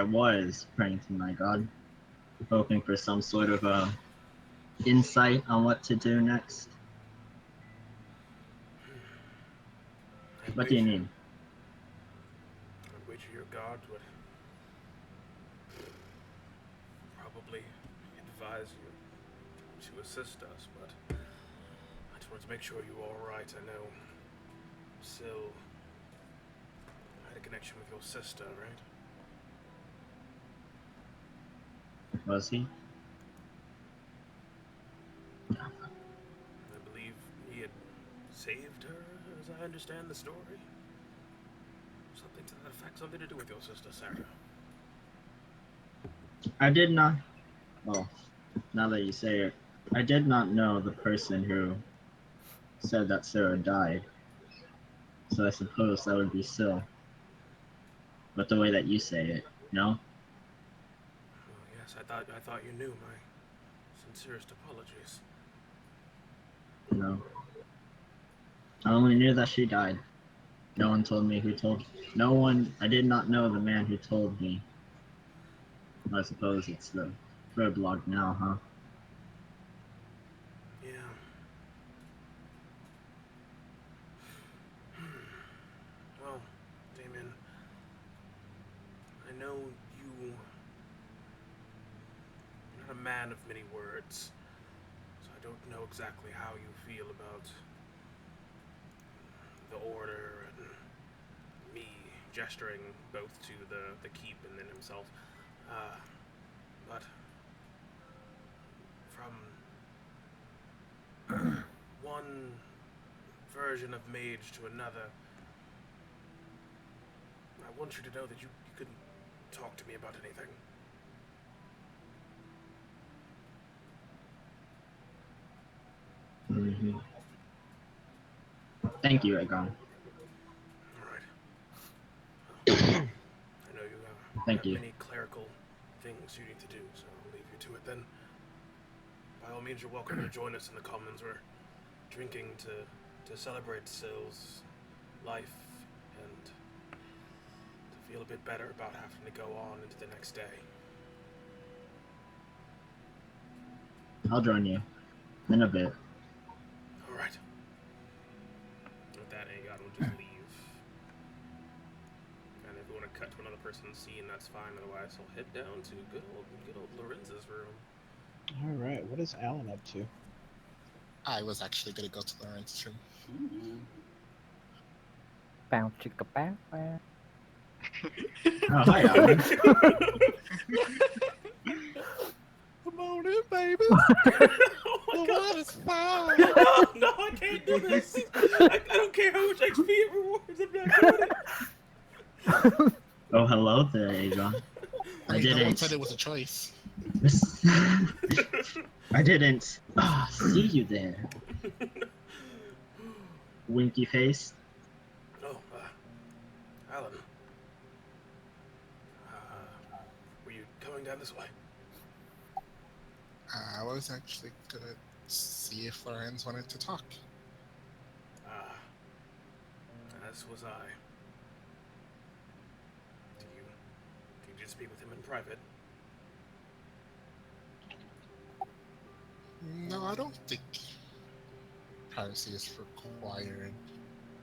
was praying to my God, hoping for some sort of insight on what to do next. What do you need? I'd wager your God would probably advise you to assist us, but I just wanted to make sure you were alright. I know Syl had a connection with your sister, right? Was he? I believe he had saved her, as I understand the story. Something to that effect, something to do with your sister, Sarah. I did not. Well, now that you say it, I did not know the person who said that Sarah died. So I suppose that would be Syl. But the way that you say it, no? Oh, yes, I thought you knew. My sincerest apologies. No. I only knew that she died. No one told me who told. No one. I did not know the man who told me. I suppose it's the blog now, huh? Yeah. Well, Damien, I know you're not a man of many words, so I don't know exactly how you feel about the order and me gesturing both to the keep and then himself. But from one version of mage to another, I want you to know that you can talk to me about anything. Mm-hmm. Thank you, Aegon. Alright. I know you Thank have you. many clerical things you need to do, so I'll leave you to it then. By all means, you're welcome to join us in the Commons. We're drinking to celebrate Syl's life and to feel a bit better about having to go on into the next day. I'll join you in a bit. Alright. With that, Aegon will just leave. And if you want to cut to another person's scene, that's fine. Otherwise, I'll head down to good old Lorenzo's room. All right, what is Alan up to? I was actually gonna go to Lawrence's room. Bow chicka bow bow. Oh, hi, Alan. Come on in, baby. Oh my God. Is fine. No, I can't do this. I don't care how much XP it rewards. I'm not doing it. Oh, hello there, Aegon. I No one didn't. said it was a choice. I didn't see you there. Winky face. Oh, Alan. Were you coming down this way? I was actually gonna see if Lorenz wanted to talk. As was I. Did you just speak with him in private? No, I don't think privacy is required.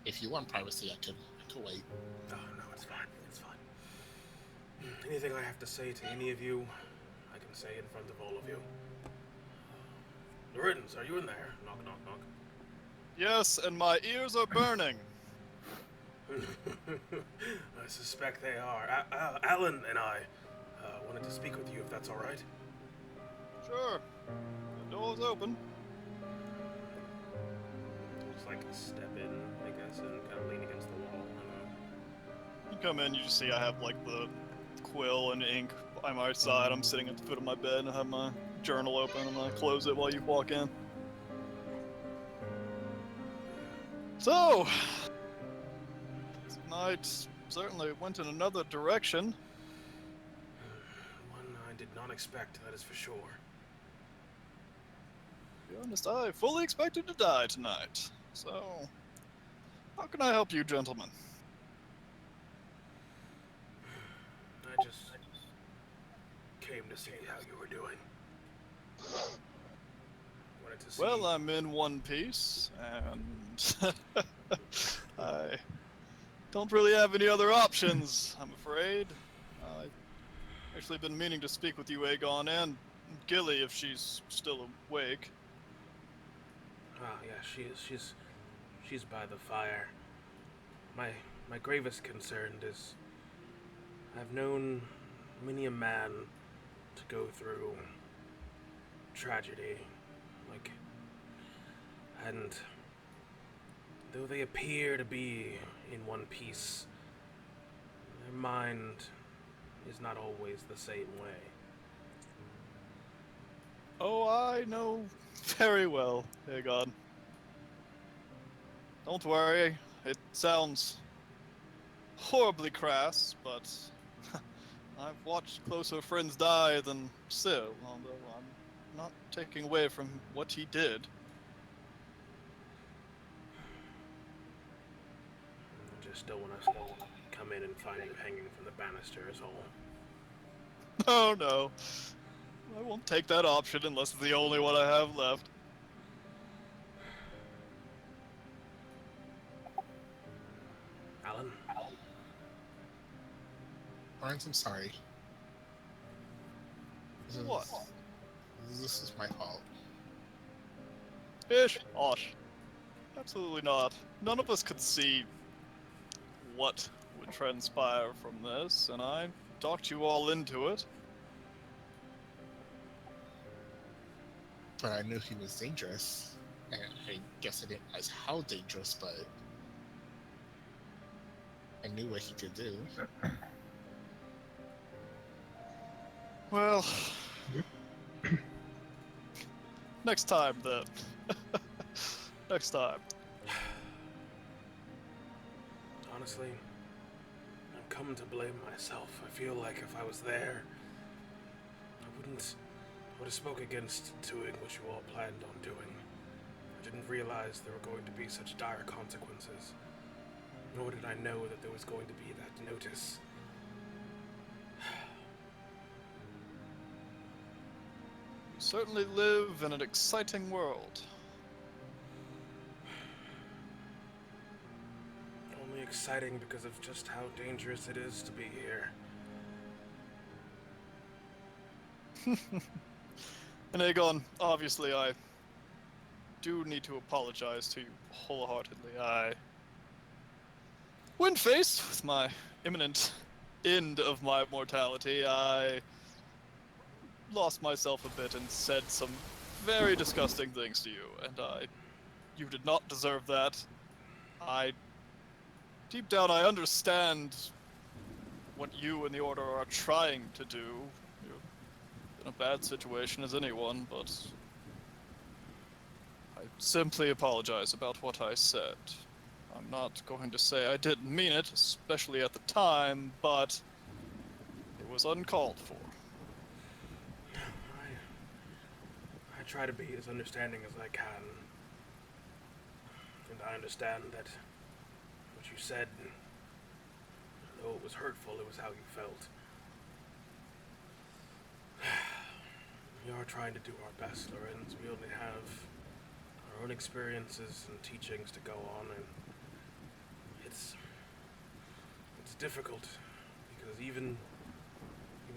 If you want privacy, I could wait. Oh, no, it's fine. It's fine. Anything I have to say to any of you, I can say in front of all of you. Lorenz, are you in there? Knock, knock, knock. Yes, and my ears are burning. I suspect they are. Alan and I wanted to speak with you, if that's all right. Sure. The door's open. Just like step in, I guess, and kind of lean against the wall. You come in, you just see I have like the quill and ink by my side. I'm sitting at the foot of my bed and I have my journal open and I close it while you walk in. So, tonight certainly went in another direction. One I did not expect, that is for sure. To be honest, I fully expected to die tonight. So, how can I help you, gentlemen? I just came to see how you were doing. Wanted to see. Well, I'm in one piece, and I don't really have any other options, I'm afraid. I've actually been meaning to speak with you, Aegon, and Gilly, if she's still awake. Ah, yeah, she is. She's by the fire. My gravest concern is I've known many a man to go through tragedy, and though they appear to be in one piece, their mind is not always the same way. Oh, I know very well, Aegon. Don't worry, it sounds horribly crass, but I've watched closer friends die than Syl, although I'm not taking away from what he did. I just don't want to come in and find you hanging from the banister is all. Oh no, I won't take that option unless it's the only one I have left. Alan? Lorenz, I'm sorry. What? This is my fault. Ish? Osh. Absolutely not. None of us could see what would transpire from this, and I talked you all into it. But I knew he was dangerous. And I guess I didn't realize how dangerous, but... I knew what he could do. Well, next time then. Next time. Honestly, I've come to blame myself. I feel like if I was there, I would have spoke against doing what you all planned on doing. I didn't realize there were going to be such dire consequences. Nor did I know that there was going to be that notice. You certainly live in an exciting world. Only exciting because of just how dangerous it is to be here. And Aegon, obviously I do need to apologize to you wholeheartedly. When faced with my imminent end of my mortality, I lost myself a bit and said some very disgusting things to you, and you did not deserve that. Deep down, I understand what you and the Order are trying to do. You're in a bad situation as anyone, but I simply apologize about what I said. I'm not going to say I didn't mean it, especially at the time, but it was uncalled for. I try to be as understanding as I can. And I understand that what you said, though it was hurtful, it was how you felt. We are trying to do our best, Lorenz. We only have our own experiences and teachings to go on, and it's difficult because even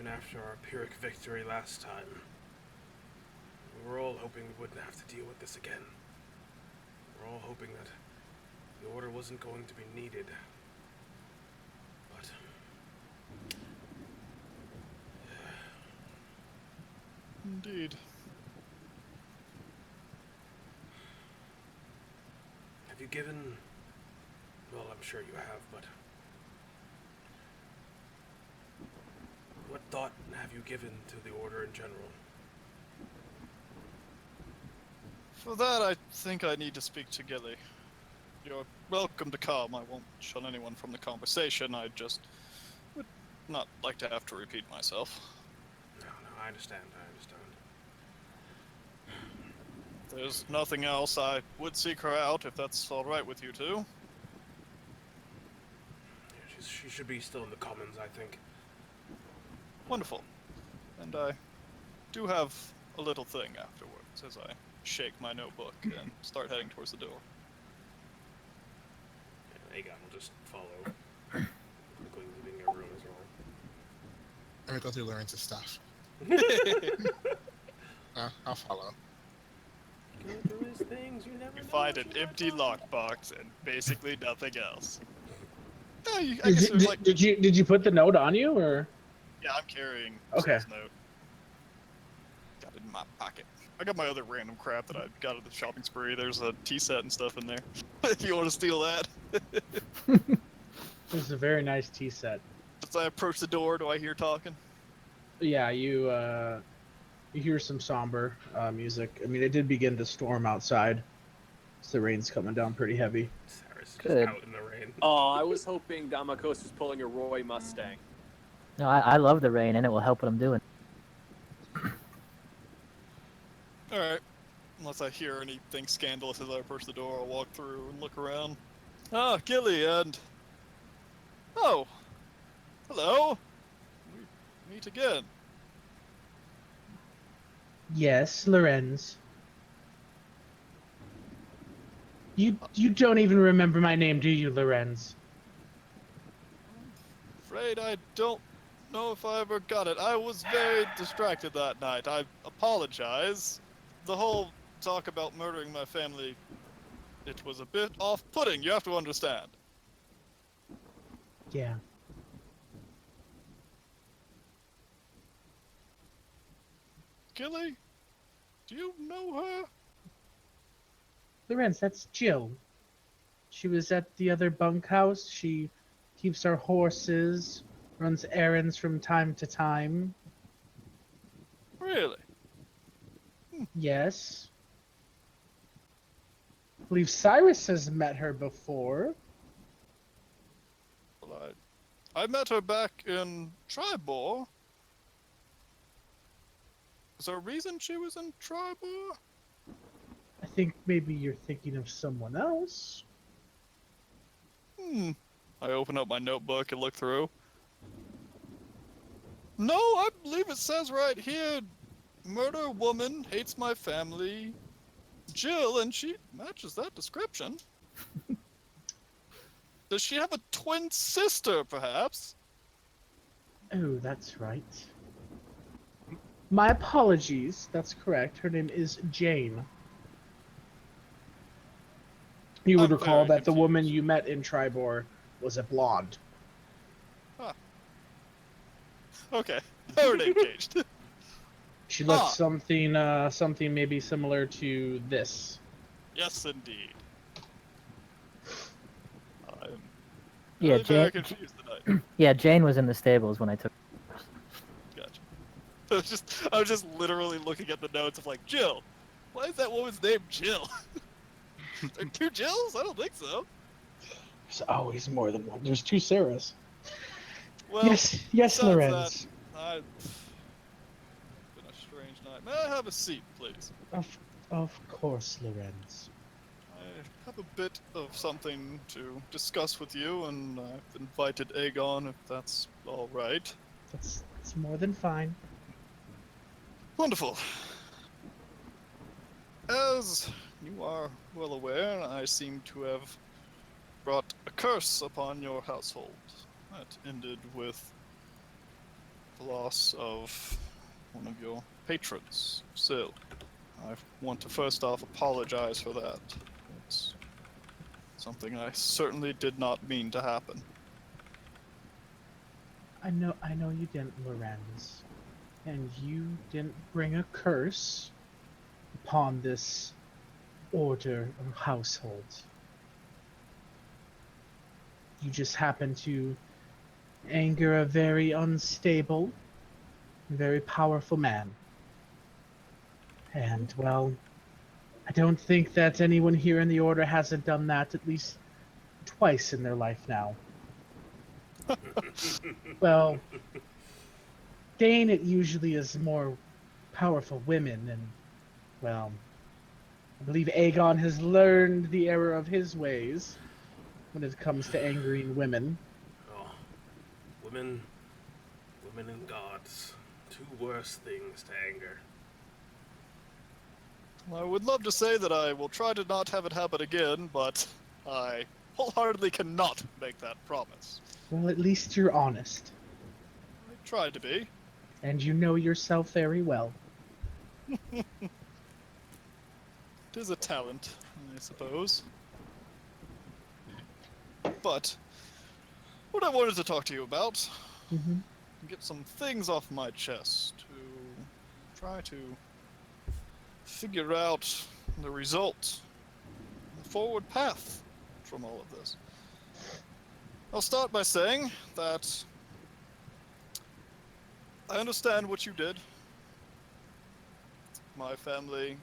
after our Pyrrhic victory last time, we were all hoping we wouldn't have to deal with this again. We're all hoping that the Order wasn't going to be needed. But Indeed. have you given... Well, I'm sure you have, but... what thought have you given to the Order in general? For that, I think I need to speak to Gilly. You're welcome to come. I won't shun anyone from the conversation. I just would not like to have to repeat myself. No, I understand. If there's nothing else, I would seek her out, if that's all right with you two. Yeah, she should be still in the Commons, I think. Wonderful. And I do have a little thing afterwards, as I shake my notebook and start heading towards the door. Yeah, Aegon will just follow. Quickly leaving your room as well. I'm gonna go through Lawrence's stuff. I'll follow. You find an empty lockbox and basically nothing else. I guess Did, there's like... did you put the note on you, or? Yeah, I'm carrying Okay. his note. Got it in my pocket. I got my other random crap that I got at the shopping spree. There's a tea set and stuff in there. If you want to steal that. This is a very nice tea set. As I approach the door, do I hear talking? Yeah, you hear some somber music. I mean, it did begin to storm outside, so the rain's coming down pretty heavy. Sarah's just Good. out in the rain. Oh, I was hoping Damakos was pulling a Roy Mustang. No, I love the rain, and it will help what I'm doing. Alright. Unless I hear anything scandalous as I approach the door, I'll walk through and look around. Ah, Gilly, and... Oh! Hello! We meet again. Yes, Lorenz. You don't even remember my name, do you, Lorenz? Afraid I don't know if I ever got it. I was very distracted that night. I apologize. The whole talk about murdering my family, it was a bit off-putting, you have to understand. Yeah. Gilly? Do you know her? Lorenz, that's Jill. She was at the other bunkhouse. She keeps our horses, runs errands from time to time. Really? Yes. I believe Cyrus has met her before. Well, I met her back in Tribor. Is there a reason she was in Tribor? I think maybe you're thinking of someone else. I open up my notebook and look through. No, I believe it says right here, murder woman, hates my family, Jill, and she matches that description. Does she have a twin sister, perhaps? Oh, that's right. My apologies. That's correct. Her name is Jane. You would I'm recall very that the woman confused. you met in Tribor was a blonde. Okay, her name changed. She looked Ah. something maybe similar to this. Yes, indeed. I'm Yeah, really very Jane. confused tonight. Yeah, Jane was in the stables when I took. Gotcha. I was just literally looking at the notes of like, Jill. Why is that woman's name Jill? Are there two Jills? I don't think so. There's always more than one. There's two Sarahs. Well, Yes, besides Lorenz. that, it's been a strange night. May I have a seat, please? Of course, Lorenz. I have a bit of something to discuss with you, and I've invited Aegon, if that's all right. That's more than fine. Wonderful. As you are well aware, I seem to have brought a curse upon your household. That ended with the loss of one of your patrons, Syl. I want to first off apologize for that. It's something I certainly did not mean to happen. I know you didn't, Lorenz. And you didn't bring a curse upon this order or household. You just happen to anger a very unstable, very powerful man. And, well, I don't think that anyone here in the Order hasn't done that at least twice in their life now. Well, Dane, it usually is more powerful women, and, well, I believe Aegon has learned the error of his ways when it comes to angering women. Oh, women and gods. Two worst things to anger. I would love to say that I will try to not have it happen again, but I wholeheartedly cannot make that promise. Well, at least you're honest. I tried to be. And you know yourself very well. It is a talent, I suppose. But what I wanted to talk to you about, Mm-hmm. get some things off my chest to try to figure out the result, the forward path from all of this. I'll start by saying that I understand what you did. My family,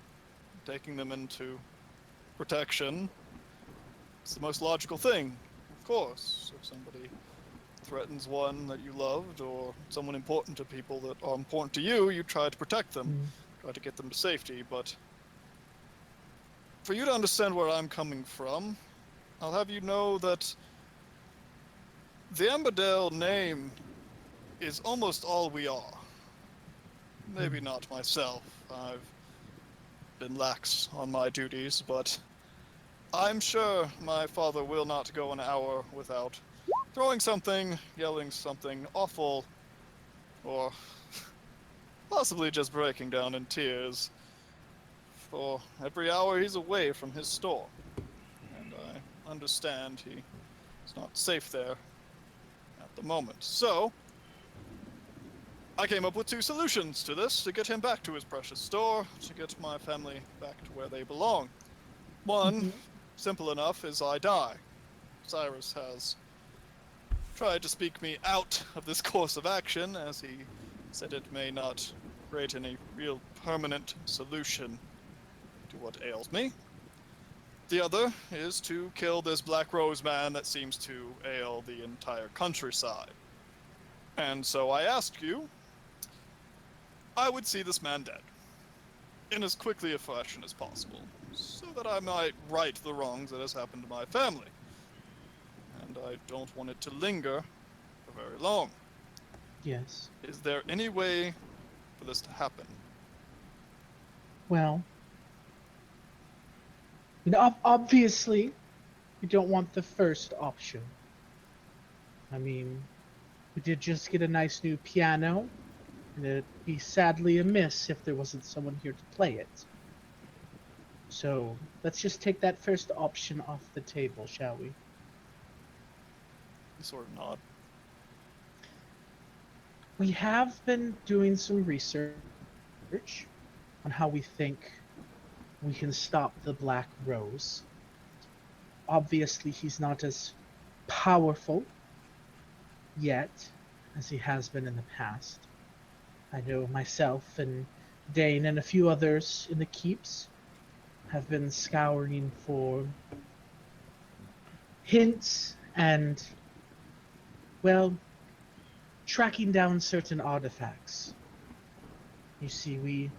taking them into protection, it's the most logical thing, of course. If somebody threatens one that you loved or someone important to people that are important to you, you try to protect them, try to get them to safety. But for you to understand where I'm coming from, I'll have you know that the Amberdale name is almost all we are. Maybe not myself. I've been lax on my duties, but I'm sure my father will not go an hour without throwing something, yelling something awful, or possibly just breaking down in tears for every hour he's away from his store. And I understand he's not safe there at the moment. So, I came up with two solutions to this to get him back to his precious store, to get my family back to where they belong. One, simple enough, is I die. Cyrus has tried to speak me out of this course of action, as he said it may not create any real permanent solution to what ails me. The other is to kill this Black Rose man that seems to ail the entire countryside. And so I asked you, I would see this man dead, in as quickly a fashion as possible, so that I might right the wrongs that has happened to my family. And I don't want it to linger for very long. Yes. Is there any way for this to happen? Well, obviously, we don't want the first option. I mean, we did just get a nice new piano, and it'd be sadly amiss if there wasn't someone here to play it. So, let's just take that first option off the table, shall we? Sort of nod. We have been doing some research on how we think we can stop the Black Rose. Obviously, he's not as powerful yet as he has been in the past. I know myself and Dane and a few others in the keeps have been scouring for hints and, well, tracking down certain artifacts. You see, we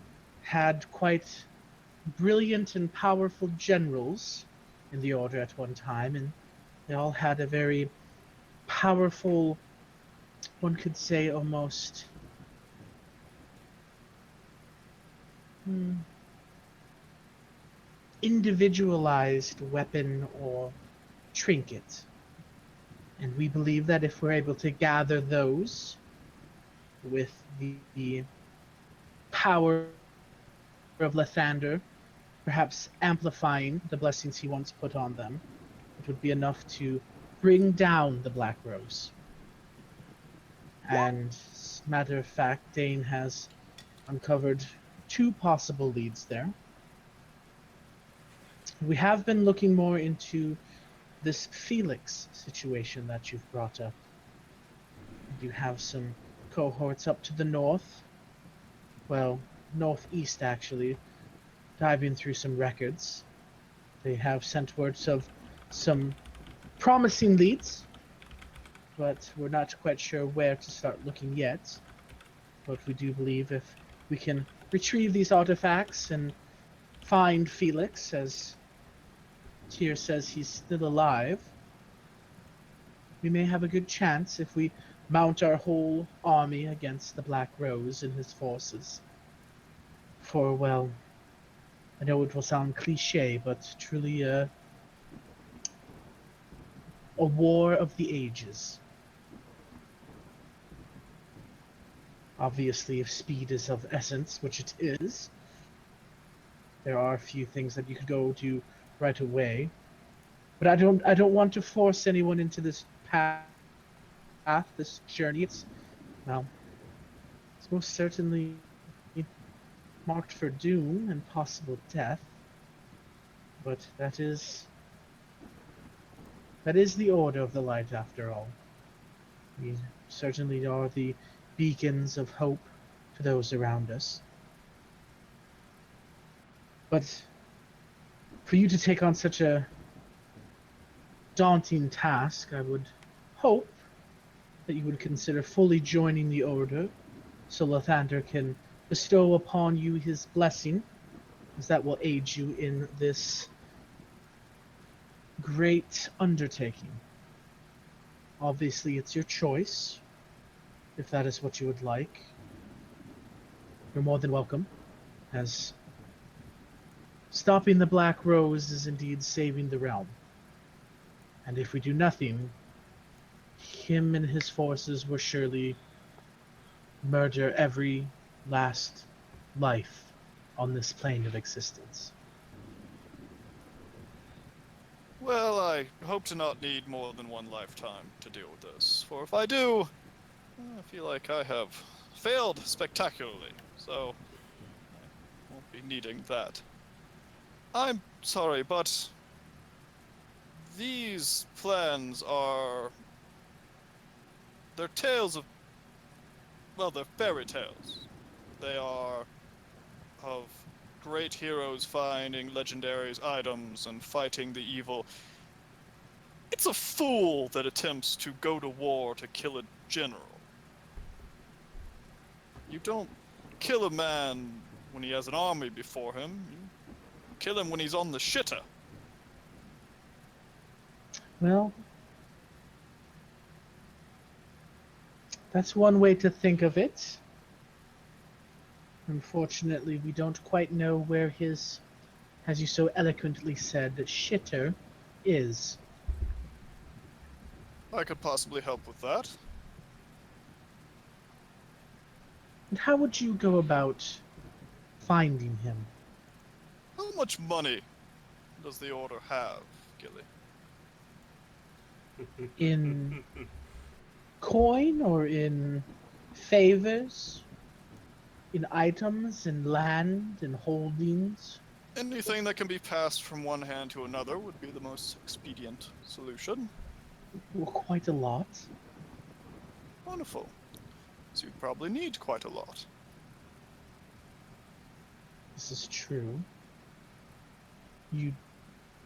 had quite brilliant and powerful generals in the Order at one time, and they all had a very powerful, one could say almost individualized weapon or trinket. And we believe that if we're able to gather those with the power of Lathander, perhaps amplifying the blessings he once put on them, it would be enough to bring down the Black Rose. And as a matter of fact, Dane has uncovered 2 possible leads there. We have been looking more into this Felix situation that you've brought up. You have some cohorts up to the north, well, northeast actually, diving through some records. They have sent words of some promising leads, but we're not quite sure where to start looking yet. But we do believe if we can retrieve these artifacts and find Felix, as Tyr says he's still alive, we may have a good chance if we mount our whole army against the Black Rose and his forces. For, well, I know it will sound cliche, but truly a war of the ages. Obviously, if speed is of essence, which it is, there are a few things that you could go do right away. But I don't want to force anyone into this path, this journey. It's most certainly marked for doom and possible death. But that is the Order of the Light after all. We certainly are the beacons of hope to those around us. But for you to take on such a daunting task, I would hope that you would consider fully joining the Order, so Lathander can bestow upon you his blessing, as that will aid you in this great undertaking. Obviously, it's your choice, if that is what you would like. You're more than welcome, as stopping the Black Rose is indeed saving the realm. And if we do nothing, him and his forces will surely murder every last life on this plane of existence. Well, I hope to not need more than one lifetime to deal with this, for if I do, I feel like I have failed spectacularly, so I won't be needing that. I'm sorry, but these plans are They're tales of, well, they're fairy tales. They are of great heroes finding legendary items and fighting the evil. It's a fool that attempts to go to war to kill a general. You don't kill a man when he has an army before him. You kill him when he's on the shitter. Well, that's one way to think of it. Unfortunately, we don't quite know where his, as you so eloquently said, shitter is. I could possibly help with that. And how would you go about finding him? How much money does the order have, Gilly? In coin or in favors? In items, in land, in holdings? Anything that can be passed from one hand to another would be the most expedient solution. Well, quite a lot. Wonderful. So you'd probably need quite a lot. This is true. You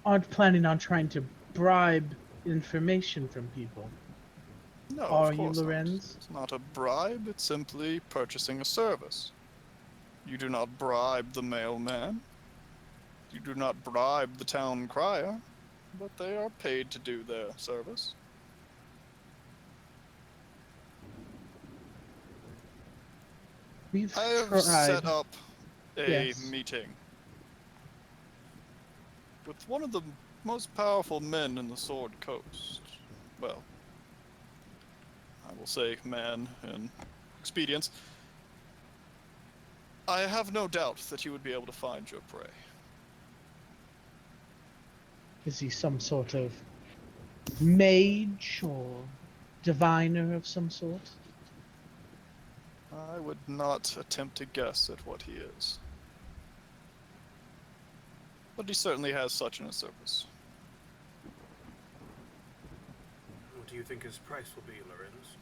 aren't planning on trying to bribe information from people, No, are of you, course not. Lorenz? It's not a bribe, it's simply purchasing a service. You do not bribe the mailman. You do not bribe the town crier, but they are paid to do their service. We've I have tried. set up a Yes. meeting with one of the most powerful men in the Sword Coast. Well, I will say man in expedience. I have no doubt that you would be able to find your prey. Is he some sort of mage or diviner of some sort? I would not attempt to guess at what he is. But he certainly has such in his service. What do you think his price will be, Lorenz?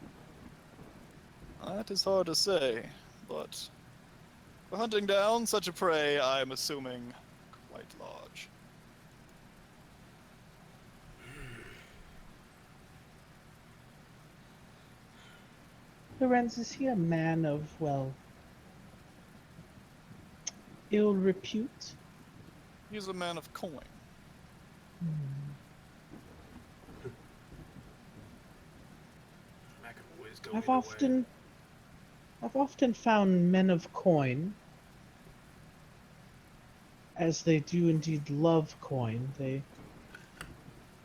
That is hard to say, but for hunting down such a prey, I'm assuming quite large. Lorenz, is he a man of, well, ill repute? He's a man of coin. That could always go I've either way. often found men of coin, as they do indeed love coin. They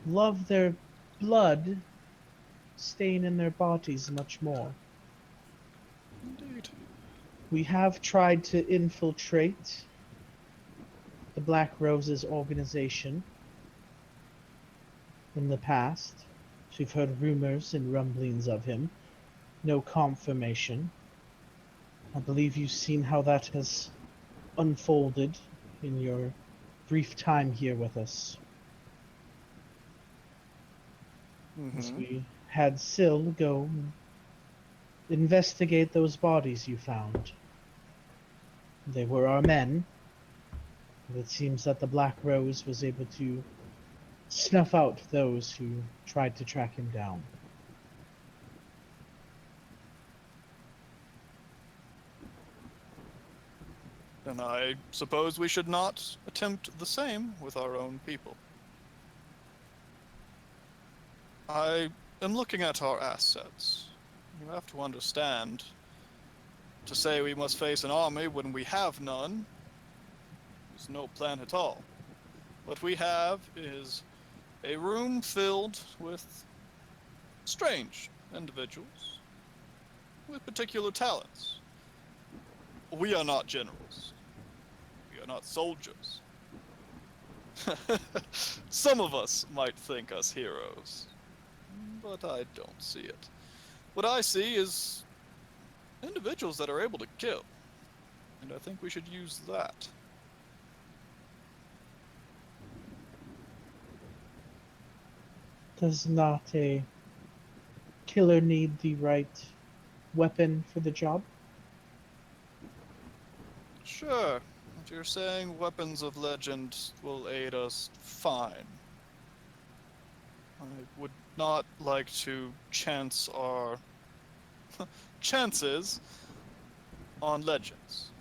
love their blood staying in their bodies much more. Indeed. We have tried to infiltrate the Black Roses organization in the past. We've heard rumors and rumblings of him. No confirmation. I believe you've seen how that has unfolded in your brief time here with us. As we had Syl go and investigate those bodies you found. They were our men. And it seems that the Black Rose was able to snuff out those who tried to track him down. Then I suppose we should not attempt the same with our own people. I am looking at our assets. You have to understand, to say we must face an army when we have none is no plan at all. What we have is a room filled with strange individuals with particular talents. We are not generals. We are not soldiers. Some of us might think us heroes, but I don't see it. What I see is individuals that are able to kill, and I think we should use that. Does not a killer need the right weapon for the job? Sure. If you're saying weapons of legend will aid us, fine. I would not like to chance our chances on legends.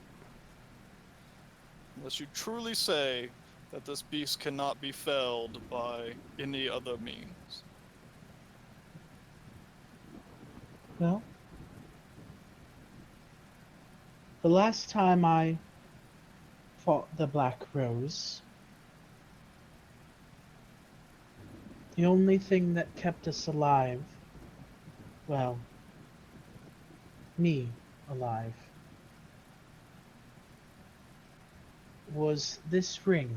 Unless you truly say that this beast cannot be felled by any other means. Well, the last time I fought the Black Rose, the only thing that kept us alive, well, me alive, was this ring.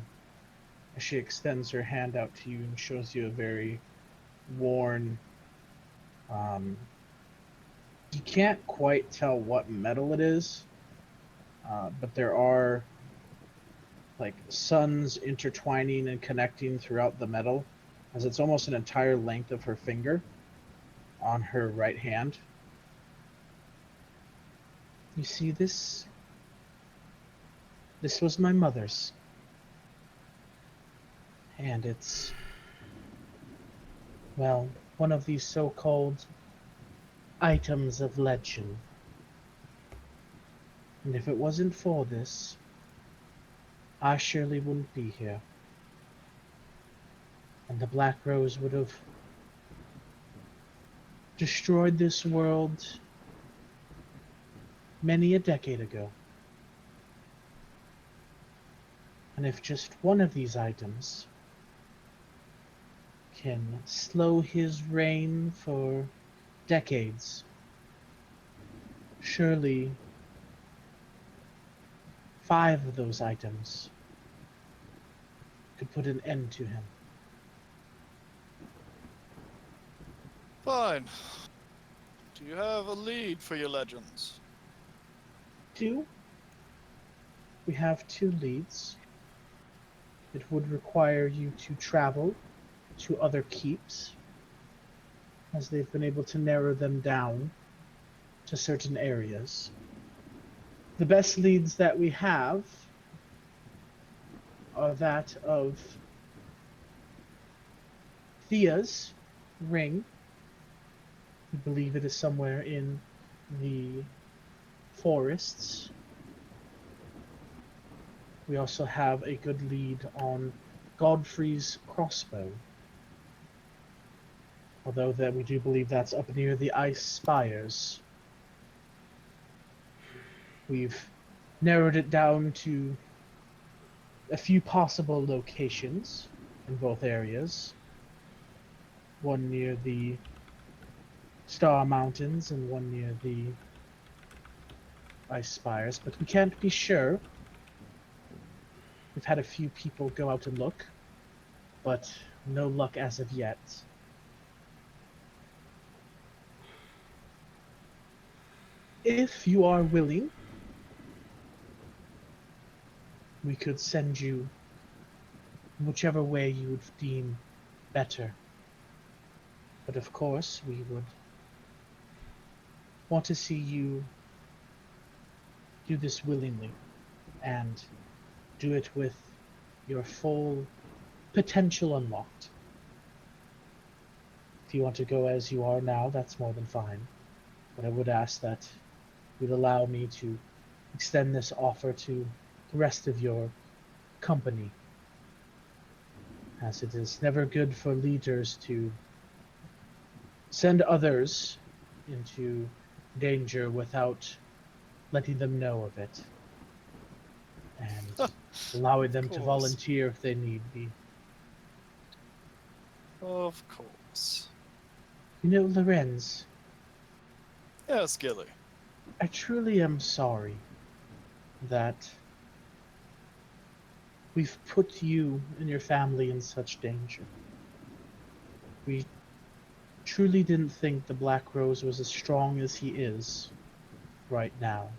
As she extends her hand out to you and shows you a very worn, you can't quite tell what metal it is, but there are like suns intertwining and connecting throughout the metal, as it's almost an entire length of her finger on her right hand. You see, this was my mother's. And it's, well, one of these so-called items of legend. And if it wasn't for this, I surely wouldn't be here. And the Black Rose would have destroyed this world many a decade ago. And if just one of these items can slow his reign for decades, surely 5 of those items could put an end to him. Fine. Do you have a lead for your legends? We have 2 leads. It would require you to travel to other keeps, as they've been able to narrow them down to certain areas. The best leads that we have are that of Thea's ring. We believe it is somewhere in the forests. We also have a good lead on Godfrey's crossbow. Although that we do believe that's up near the ice spires. We've narrowed it down to a few possible locations in both areas. One near the Star Mountains and one near the ice spires, but we can't be sure. We've had a few people go out and look, but no luck as of yet. If you are willing, we could send you whichever way you would deem better. But of course, we would want to see you do this willingly and do it with your full potential unlocked. If you want to go as you are now, that's more than fine. But I would ask that you'd allow me to extend this offer to the rest of your company, as it is never good for leaders to send others into danger without letting them know of it, and allowing them to volunteer if they need be. Of course. You know, Lorenz, Yes, Gilly. I truly am sorry that we've put you and your family in such danger. We truly didn't think the Black Rose was as strong as he is right now.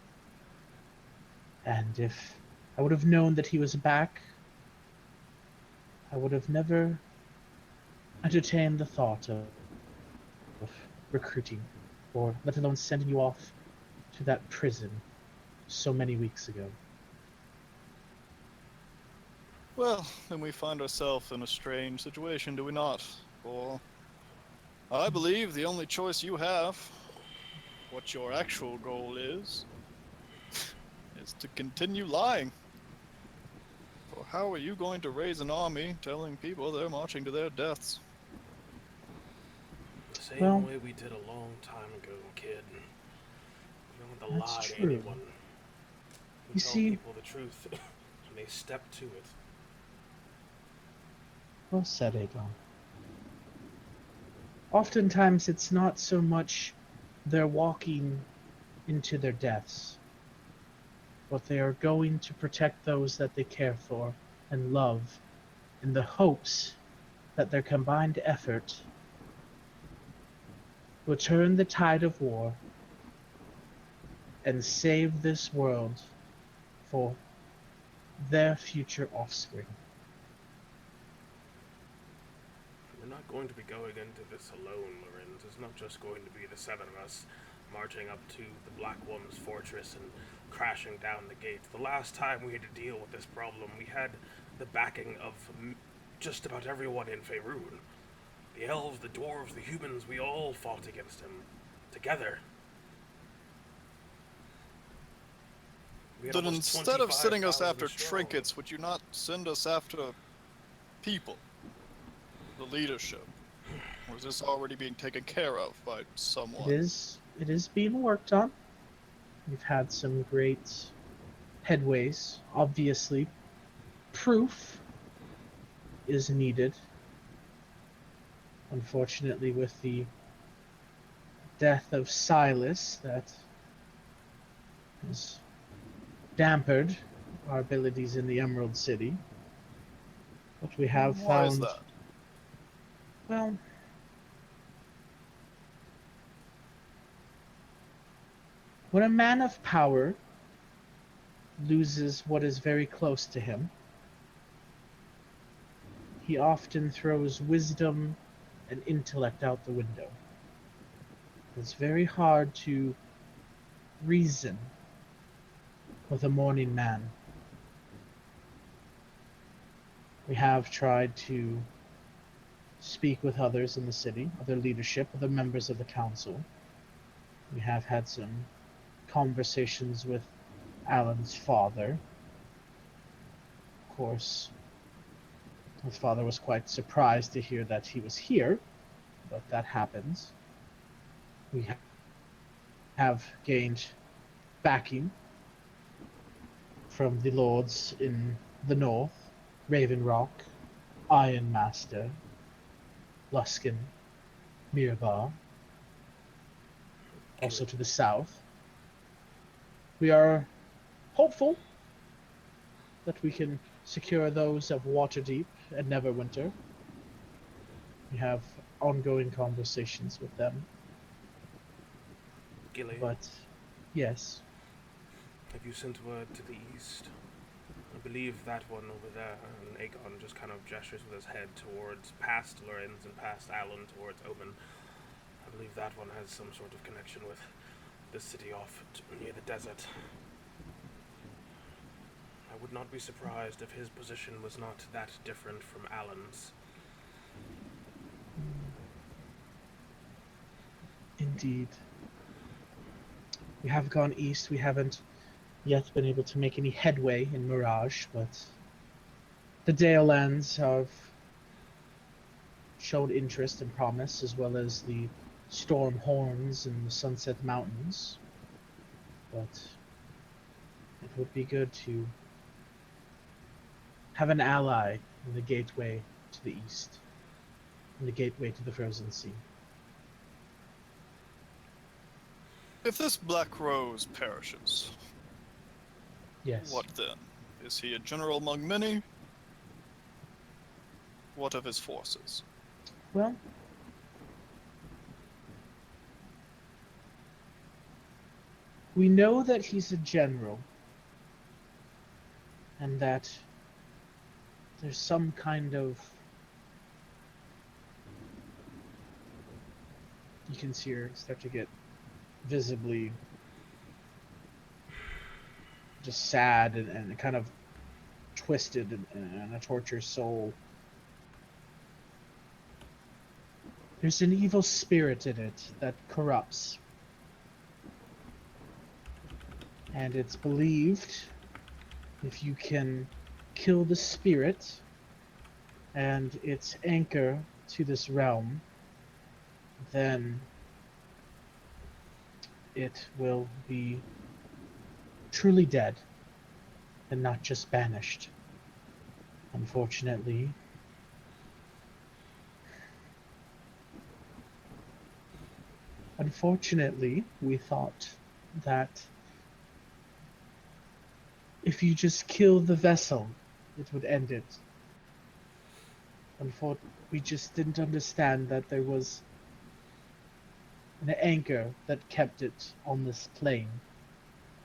And if I would have known that he was back, I would have never entertained the thought of recruiting, or let alone sending you off to that prison so many weeks ago. Well, then we find ourselves in a strange situation, do we not? For I believe the only choice you have, what your actual goal is to continue lying. For how are you going to raise an army telling people they're marching to their deaths? The same Well, way we did a long time ago, kid. We don't have to that's lie to true. anyone. We You tell see- people the truth, and they step to it. Well said, Aegon. Oftentimes, it's not so much they're walking into their deaths, but they are going to protect those that they care for and love in the hopes that their combined effort will turn the tide of war and save this world for their future offspring. We're not going to be going into this alone, Lorenz. It's not just going to be the seven of us marching up to the Black Woman's fortress and crashing down the gates. The last time we had to deal with this problem, we had the backing of just about everyone in Faerun. The elves, the dwarves, the humans, we all fought against him. Together. We had Then almost instead of sending us 25,000 after strong. trinkets, would you not send us after people? The leadership? Or is this already being taken care of by someone? It is being worked on. We've had some great headways. Obviously, proof is needed. Unfortunately, with the death of Silas, that has dampened our abilities in the Emerald City. But we have Why found. is that? Well, when a man of power loses what is very close to him, he often throws wisdom and intellect out the window. It's very hard to reason with a morning man. We have tried to speak with others in the city, other leadership, other members of the council. We have had some conversations with Alan's father. Of course, his father was quite surprised to hear that he was here, but that happens. We have gained backing from the lords in the north, Raven Rock, Iron Master, Luskin, Mirbar. Also to the south. We are hopeful that we can secure those of Waterdeep and Neverwinter. We have ongoing conversations with them. Gilly, But yes, have you sent word to the east? I believe that one over there, and Aegon just kind of gestures with his head towards past Lorenz and past Alan towards Omen. I believe that one has some sort of connection with the city off near the desert. I would not be surprised if his position was not that different from Alan's. indeed. We have gone east. We haven't yet been able to make any headway in Mirage, but the Dalelands have shown interest and promise, as well as the Storm Horns and the Sunset Mountains. But it would be good to have an ally in the gateway to the east, in the gateway to the Frozen Sea. If this Black Rose perishes, Yes. what then? Is he a general among many? What of his forces? Well, we know that he's a general, and that there's some kind of You can see her start to get visibly just sad and kind of twisted and a tortured soul. There's an evil spirit in it that corrupts. And it's believed if you can kill the spirit and its anchor to this realm, then it will be truly dead and not just banished. Unfortunately, we thought that if you just kill the vessel, it would end it. We just didn't understand that there was an anchor that kept it on this plane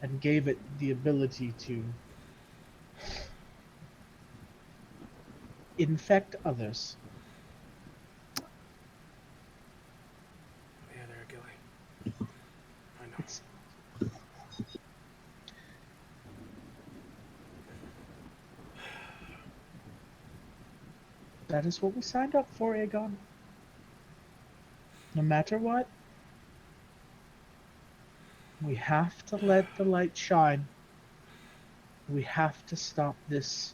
and gave it the ability to infect others. Yeah, there, Gilly. I know. It's That is what we signed up for, Aegon. No matter what, we have to let the light shine. We have to stop this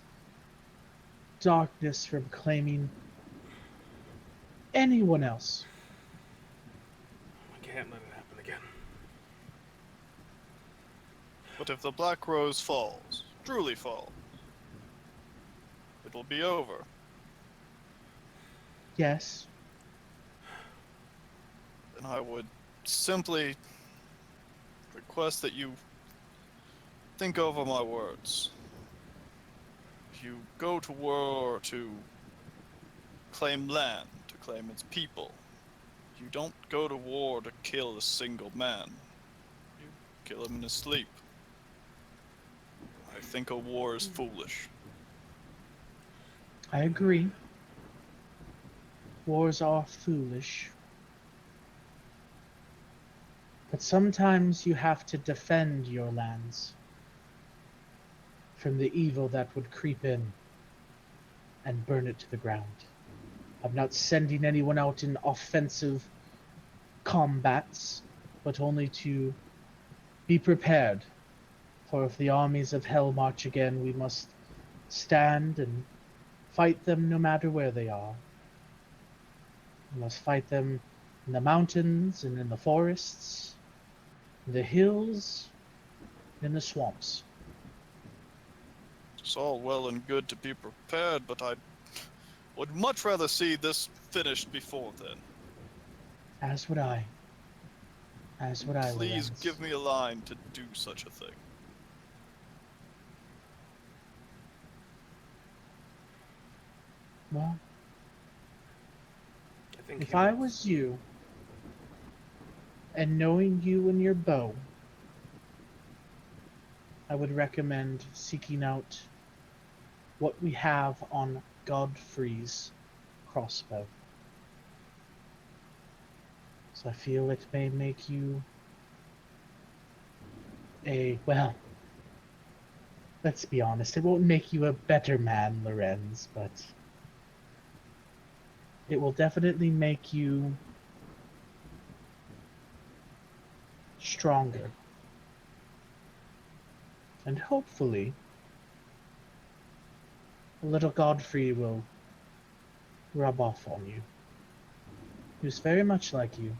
darkness from claiming anyone else. I can't let it happen again. But if the Black Rose falls, truly falls, it'll be over. Yes. Then I would simply request that you think over my words. If you go to war to claim land, to claim its people, you don't go to war to kill a single man. You kill him in his sleep. I think a war is foolish. I agree. Wars are foolish. But sometimes you have to defend your lands from the evil that would creep in and burn it to the ground. I'm not sending anyone out in offensive combats, but only to be prepared. For if the armies of hell march again, we must stand and fight them no matter where they are. We must fight them in the mountains and in the forests, in the hills, and in the swamps. It's all well and good to be prepared, but I would much rather see this finished before then. As would I. As would I, Please Lorenz. give me a line to do such a thing. Well, I think if I was you, and knowing you and your bow, I would recommend seeking out what we have on Godfrey's crossbow. So I feel it may make you well, let's be honest, it won't make you a better man, Lorenz, but it will definitely make you stronger. And hopefully, a little Godfrey will rub off on you. He was very much like you.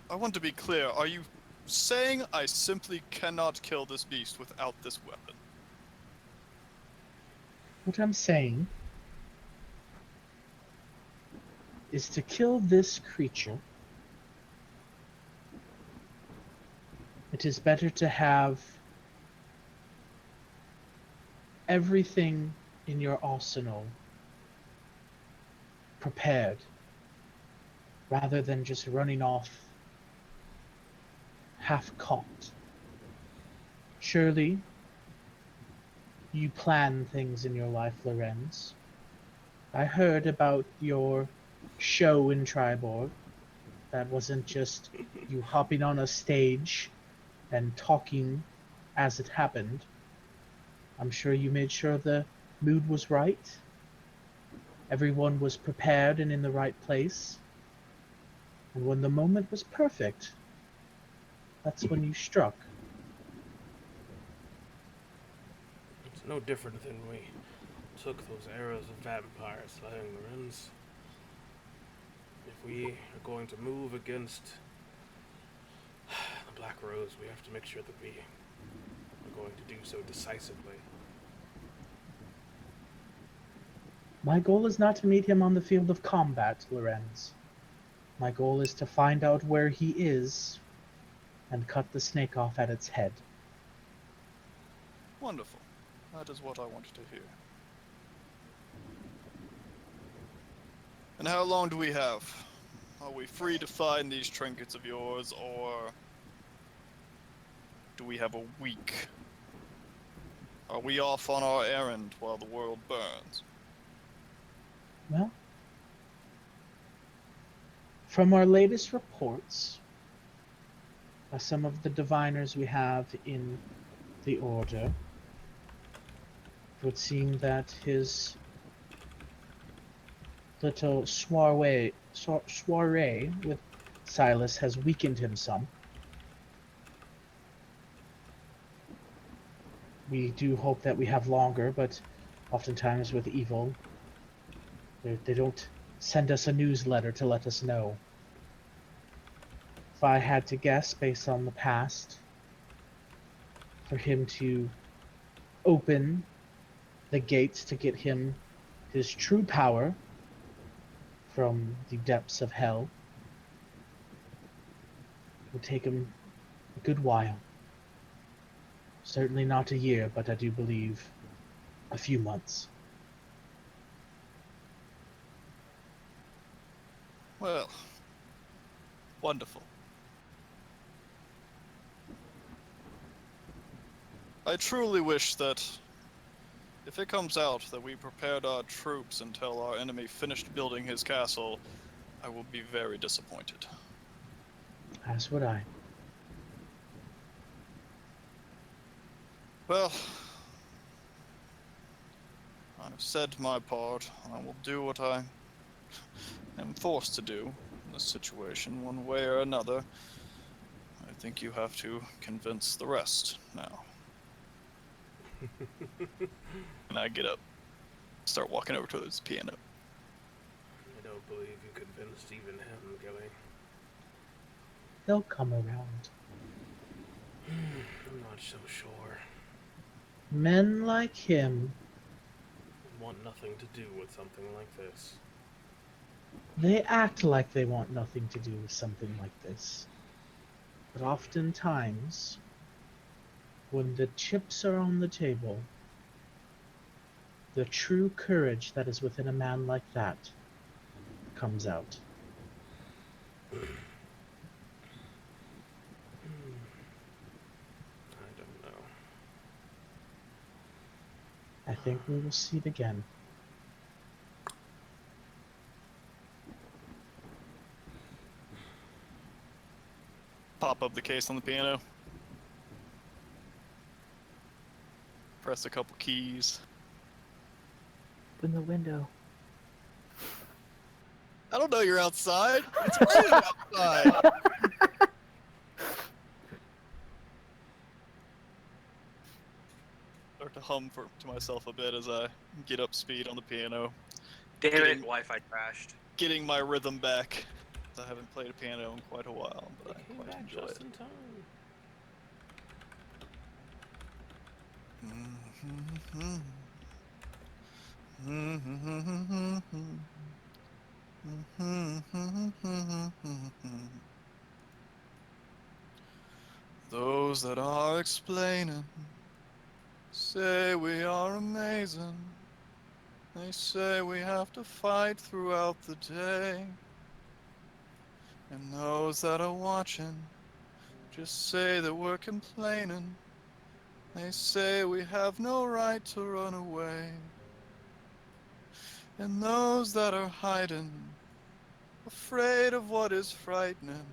I want to be clear, are you saying I simply cannot kill this beast without this weapon? What I'm saying is to kill this creature, it is better to have everything in your arsenal prepared rather than just running off half-cocked. Surely you plan things in your life, Lorenz. I heard about your show in Triborg. That wasn't just you hopping on a stage and talking as it happened. I'm sure you made sure the mood was right. Everyone was prepared and in the right place. And when the moment was perfect, that's when you struck. It's no different than we took those arrows of vampires slaying the Wrens. If we are going to move against the Black Rose, we have to make sure that we are going to do so decisively. My goal is not to meet him on the field of combat, Lorenz. My goal is to find out where he is and cut the snake off at its head. Wonderful. That is what I wanted to hear. And how long do we have? Are we free to find these trinkets of yours, or do we have a week? Are we off on our errand while the world burns? Well, from our latest reports, by some of the diviners we have in the Order, it would seem that his little soiree with Silas has weakened him some. We do hope that we have longer, but oftentimes with evil, they don't send us a newsletter to let us know. If I had to guess, based on the past, for him to open the gates to get him his true power from the depths of hell would take him a good while. Certainly not a year, but I do believe a few months. Well, wonderful. I truly wish that if it comes out that we prepared our troops until our enemy finished building his castle, I will be very disappointed. As would I. Well, I've said my part. I will do what I am forced to do in this situation, one way or another. I think you have to convince the rest now. And I get up, start walking over to his piano. I don't believe you convinced even him, Gilly. They'll come around. I'm not so sure. Men like him, Want nothing to do with something like this. they act like they want nothing to do with something like this. But oftentimes, when the chips are on the table, the true courage that is within a man like that comes out. I don't know. I think we will see it again. Pop up the case on the piano. Press a couple keys. Open the window. I don't know you're outside. It's raining outside. Start to hum to myself a bit as I get up speed on the piano. Damn Getting- it, Wi-Fi crashed. Getting my rhythm back. I haven't played a piano in quite a while, but I Came quite back enjoy just it. in time. Those that are explaining say we are amazing. They say we have to fight throughout the day. And those that are watching just say that we're complaining. They say we have no right to run away. And those that are hiding afraid of what is frightening.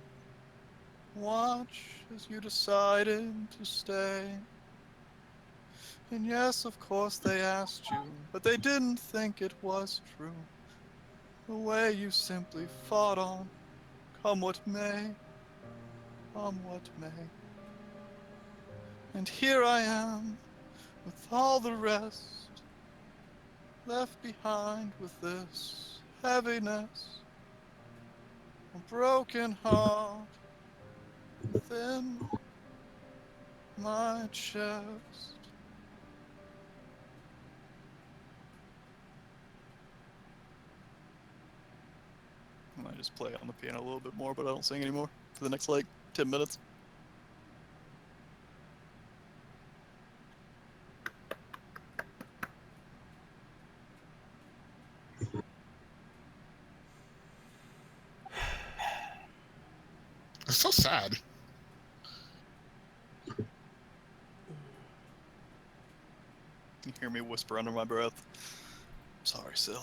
Watch as you decided to stay. And yes, of course they asked you, but they didn't think it was true. The way you simply fought on, come what may, come what may. And here I am, with all the rest, left behind with this heaviness, a broken heart within my chest. I might just play on the piano a little bit more, but I don't sing anymore for the next, like, 10 minutes. It's so sad. You hear me whisper under my breath. Sorry, Syl.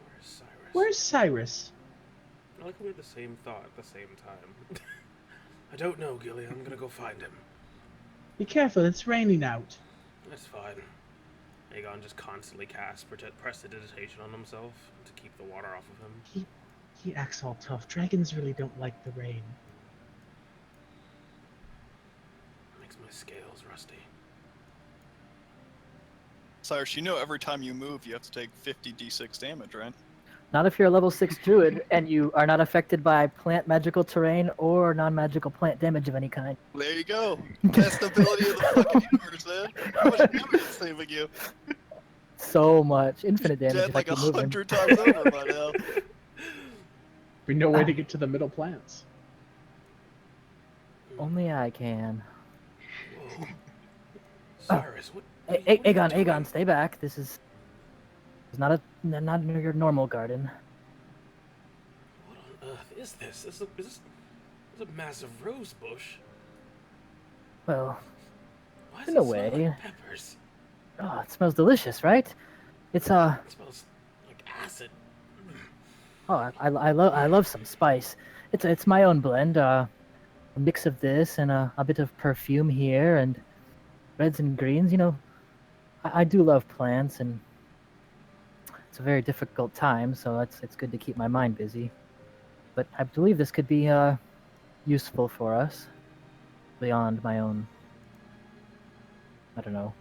Where's Cyrus? Where's Cyrus? I like we had the same thought at the same time. I don't know, Gilly. I'm gonna go find him. Be careful, it's raining out. That's fine. Aegon just constantly casts prestidigitation on himself to keep the water off of him. He acts all tough. Dragons really don't like the rain. Makes my scales rusty. Cyrus, you know every time you move, you have to take 50 d6 damage, right? Not if you're a level 6 druid and you are not affected by plant magical terrain or non-magical plant damage of any kind. There you go. Best ability of the fucking universe, man. How much damage is saving you? So much. Infinite damage. Dead if I like keep moving. 100 times over by now. We know way to get to the middle plants. Only I can. Whoa. Cyrus, what? Aegon, stay back. This is not your normal garden. What on earth is this? Is this a massive rose bush? Well, Why does in it a smell way. like peppers? Oh, it smells delicious, right? It's It smells like acid. Oh, I love some spice. It's my own blend. A mix of this and a bit of perfume here and reds and greens. You know, I do love plants, and it's a very difficult time, so it's good to keep my mind busy. But I believe this could be useful for us beyond my own. I don't know.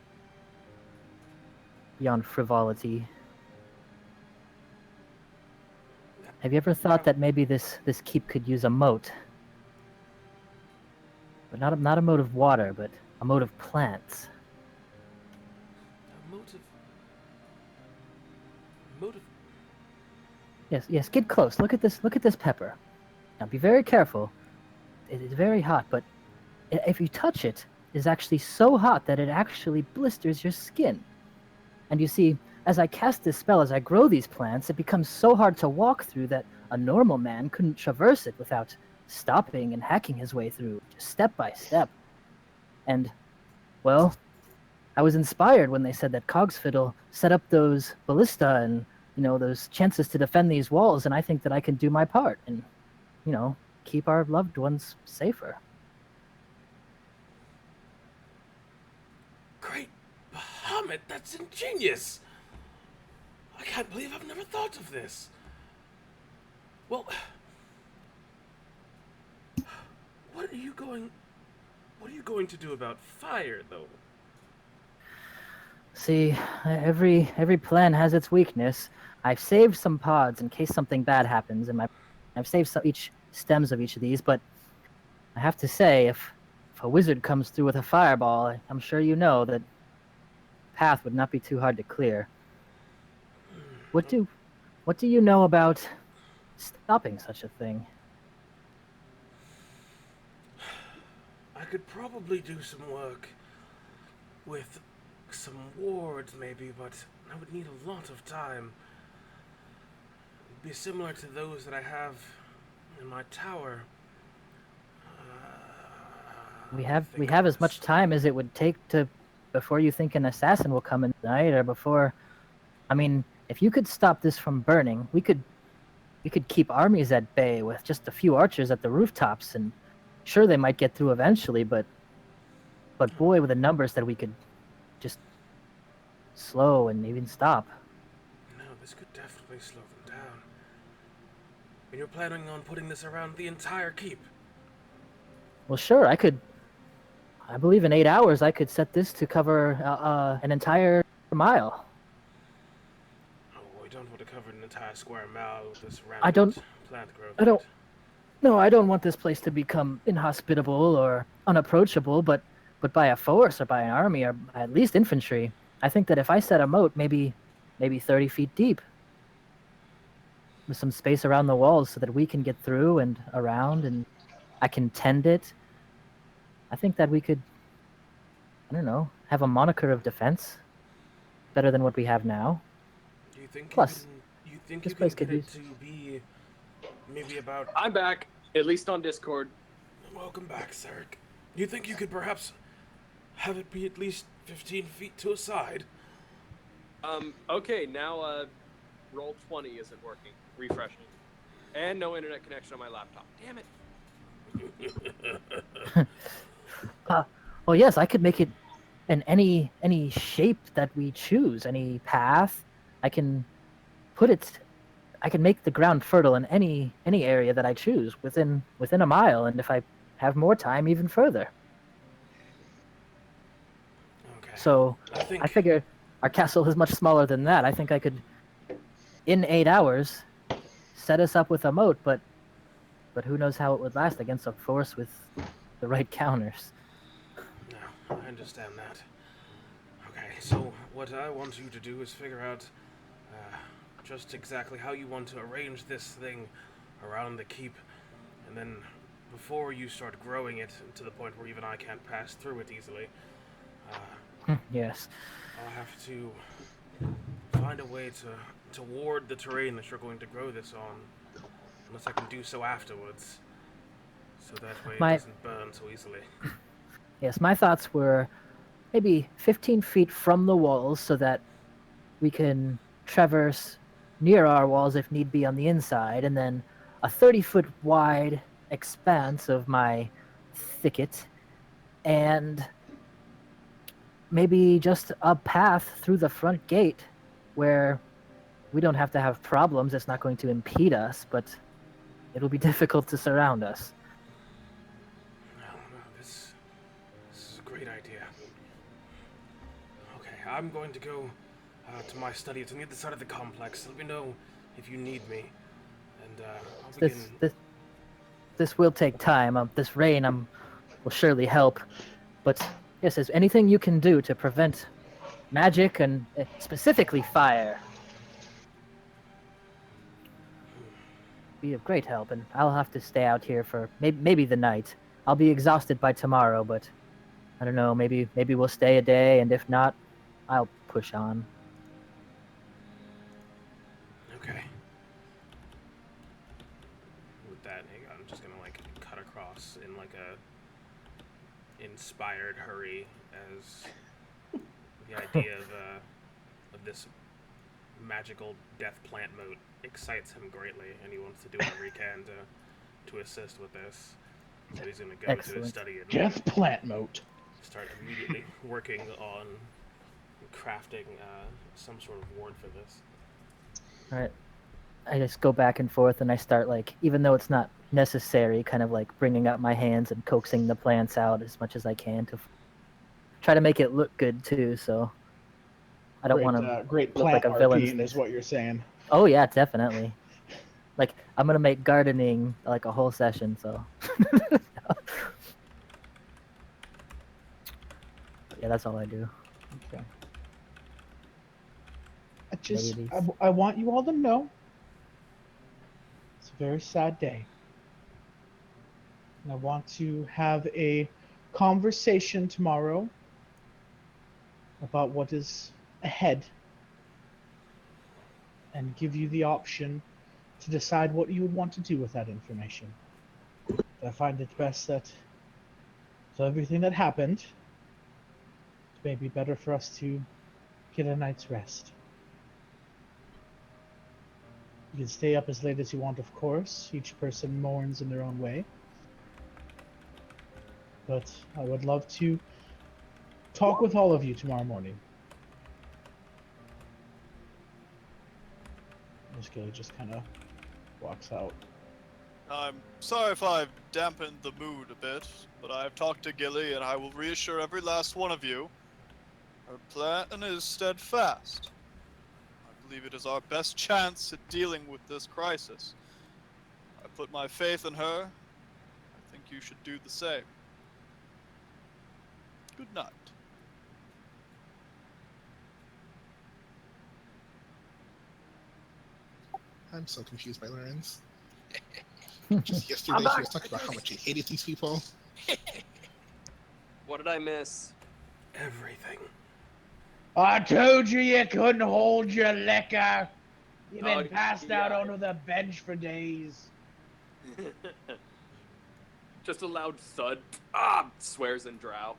Beyond frivolity. Have you ever thought that maybe this keep could use a moat? But not a moat of water, but a moat of plants. A motive. Yes, get close. Look at this pepper. Now be very careful. It is very hot, but if you touch it, it is actually so hot that it actually blisters your skin. And you see, as I cast this spell, as I grow these plants, it becomes so hard to walk through that a normal man couldn't traverse it without stopping and hacking his way through, just step by step. And, well, I was inspired when they said that Cogsfiddle set up those ballista and, you know, those chances to defend these walls, and I think that I can do my part and, you know, keep our loved ones safer. Great Bahamut, that's ingenious! I can't believe I've never thought of this. Well, what are you going to do about fire, though? See, every plan has its weakness. I've saved some pods in case something bad happens, and I've saved each stems of each of these. But I have to say, if a wizard comes through with a fireball, I'm sure you know that path would not be too hard to clear. What do you know about stopping such a thing? I could probably do some work with some wards, maybe, but I would need a lot of time. It'd be similar to those that I have in my tower. We Let me have think of as this. much time as it would take to before you think an assassin will come in tonight, or before. I mean, if you could stop this from burning, we could keep armies at bay with just a few archers at the rooftops, and sure they might get through eventually, but boy, with the numbers that we could just slow and even stop. No, this could definitely slow them down. And you're planning on putting this around the entire keep? Well, sure, I could. I believe in 8 hours I could set this to cover an entire mile. Oh, we don't want to cover an entire square mile with this I don't- rampant plant growth. I don't- right? No, I don't want this place to become inhospitable or unapproachable, but by a force or by an army or at least infantry. I think that if I set a moat, maybe 30 feet deep, with some space around the walls so that we can get through and around, and I can tend it. I think that we could, I don't know, have a moniker of defense, better than what we have now. Do you think Plus, you think this you can place get could it use- to be maybe about... I'm back, at least on Discord. Welcome back, Sarek. You think you could perhaps have it be at least 15 feet to a side? Okay, now, roll 20 isn't working. Refreshing. And no internet connection on my laptop. Damn it. Well, yes, I could make it in any shape that we choose, any path. I can make the ground fertile in any area that I choose within a mile, and if I have more time, even further. Okay. So I figure our castle is much smaller than that. I think I could, in 8 hours, set us up with a moat, but who knows how it would last against a force with the right counters. No, I understand that. Okay, so what I want you to do is figure out just exactly how you want to arrange this thing around the keep, and then before you start growing it to the point where even I can't pass through it easily, Yes. I'll have to find a way to ward the terrain that you're going to grow this on, unless I can do so afterwards, so that way it doesn't burn so easily. Yes, my thoughts were maybe 15 feet from the walls so that we can traverse near our walls if need be on the inside, and then a 30-foot wide expanse of my thicket, and maybe just a path through the front gate where we don't have to have problems. It's not going to impede us, but it'll be difficult to surround us. No, this is a great idea. Okay, I'm going to go to my study. It's on the other side of the complex. Let me know if you need me, and I'll begin. This will take time. This rain will surely help, but yes, is anything you can do to prevent magic and specifically fire? Be of great help, and I'll have to stay out here for maybe the night. I'll be exhausted by tomorrow, but I don't know. Maybe we'll stay a day, and if not, I'll push on. Okay. With that, I'm just gonna cut across in a inspired hurry as the idea of this magical death plant moat excites him greatly, and he wants to do whatever he can to assist with this. So he's gonna go to his study and death plant moat. Start immediately working on crafting some sort of ward for this. All right. I just go back and forth, and I start even though it's not necessary, kind of bringing up my hands and coaxing the plants out as much as I can to try to make it look good too. So I don't want to great look plant like a villain. is what you're saying. Oh yeah, definitely. I'm gonna make gardening a whole session. So yeah, that's all I do. Okay. I want you all to know it's a very sad day. And I want to have a conversation tomorrow about what is ahead and give you the option to decide what you would want to do with that information. But I find it best that, so everything that happened, it may be better for us to get a night's rest. You can stay up as late as you want, of course. Each person mourns in their own way. But I would love to talk with all of you tomorrow morning. Miss Gilly just kind of walks out. I'm sorry if I've dampened the mood a bit, but I've talked to Gilly and I will reassure every last one of you. Her plan is steadfast. I believe it is our best chance at dealing with this crisis. I put my faith in her. I think you should do the same. Good night. I'm so confused by Lorenz. Just yesterday, he was talking about how much he hated these people. What did I miss? Everything. I told you you couldn't hold your liquor. You've been Oh, passed yeah. out onto the bench for days. Just a loud thud. Swears in drow.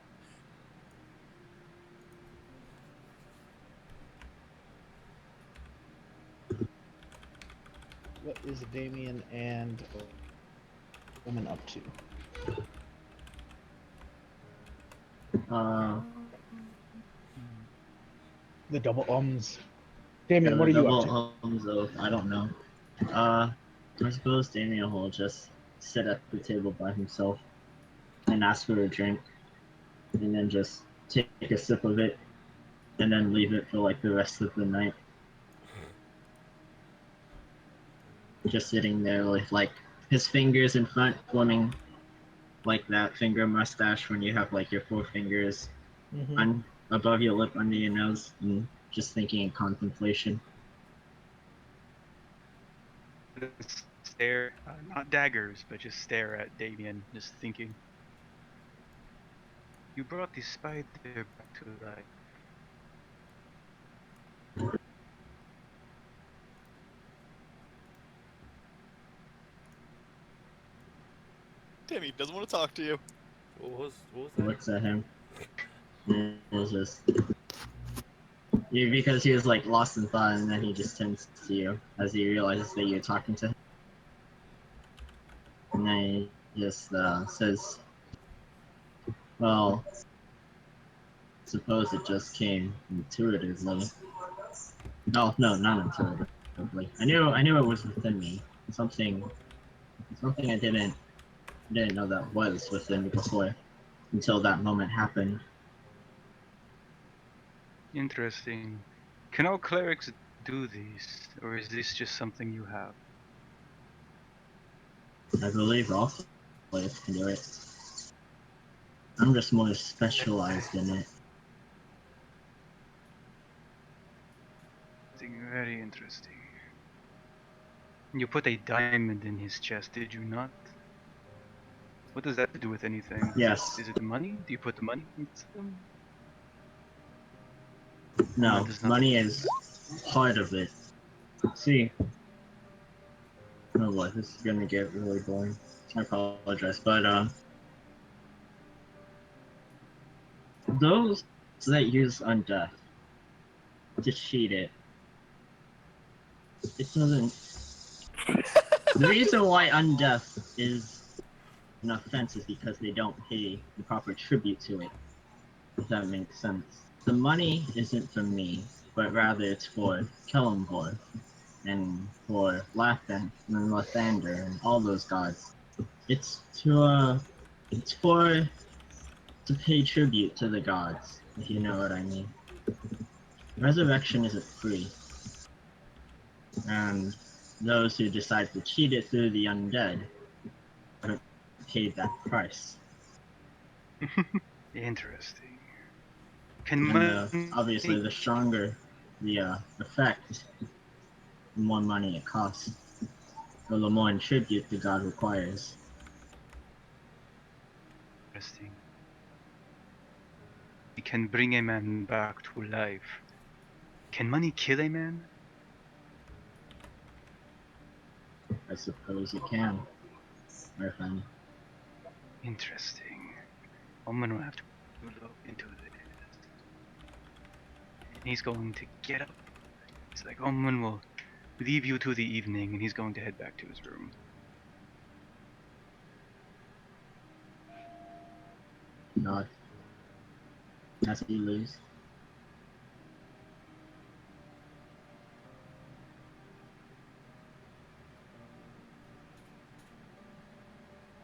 What is Damien and Omen up to? The double ums. Damien, what are you up to? I don't know. I suppose Damien will just sit at the table by himself and ask for a drink, and then just take a sip of it, and then leave it for like the rest of the night. Just sitting there with like his fingers in front, forming like that finger mustache when you have like your four fingers above your lip, under your nose, and just thinking in contemplation. Stare, not daggers, but just stare at Damien, just thinking. You brought this spider back to life. Damn, he doesn't want to talk to you. What was He that? looks at him. And it's just because he was like lost in thought, and then he just turns to you as he realizes that you're talking to him. And then he just says, "Well, suppose it just came intuitively. No, not intuitively. I knew it was within me. Something I didn't know that was within me before, until that moment happened." Interesting. Can all clerics do this, or is this just something you have? I believe all players can do it. I'm just more specialized in it. Very interesting. You put a diamond in his chest, did you not? What does that do with anything? Yes. Is it money? Do you put the money into them? No, does not money make is part of it. See. Oh boy, this is gonna get really boring. I apologize, but those that use undeath to cheat it doesn't. The reason why undeath is an offense is because they don't pay the proper tribute to it. If that makes sense. The money isn't for me, but rather it's for Kellenborg and for Lathan and Lathander and all those gods. It's for to pay tribute to the gods, if you know what I mean. Resurrection isn't free. And those who decide to cheat it through the undead haven't paid that price. Interesting. Can And obviously, the stronger the effect, the more money it costs, or the more in tribute the god requires. Interesting. It can bring a man back to life. Can money kill a man? I suppose you can. Marathon. Interesting. Omen will have to look into this. He's going to get up. It's like Omen will leave you to the evening, and he's going to head back to his room. Nod. As he leaves.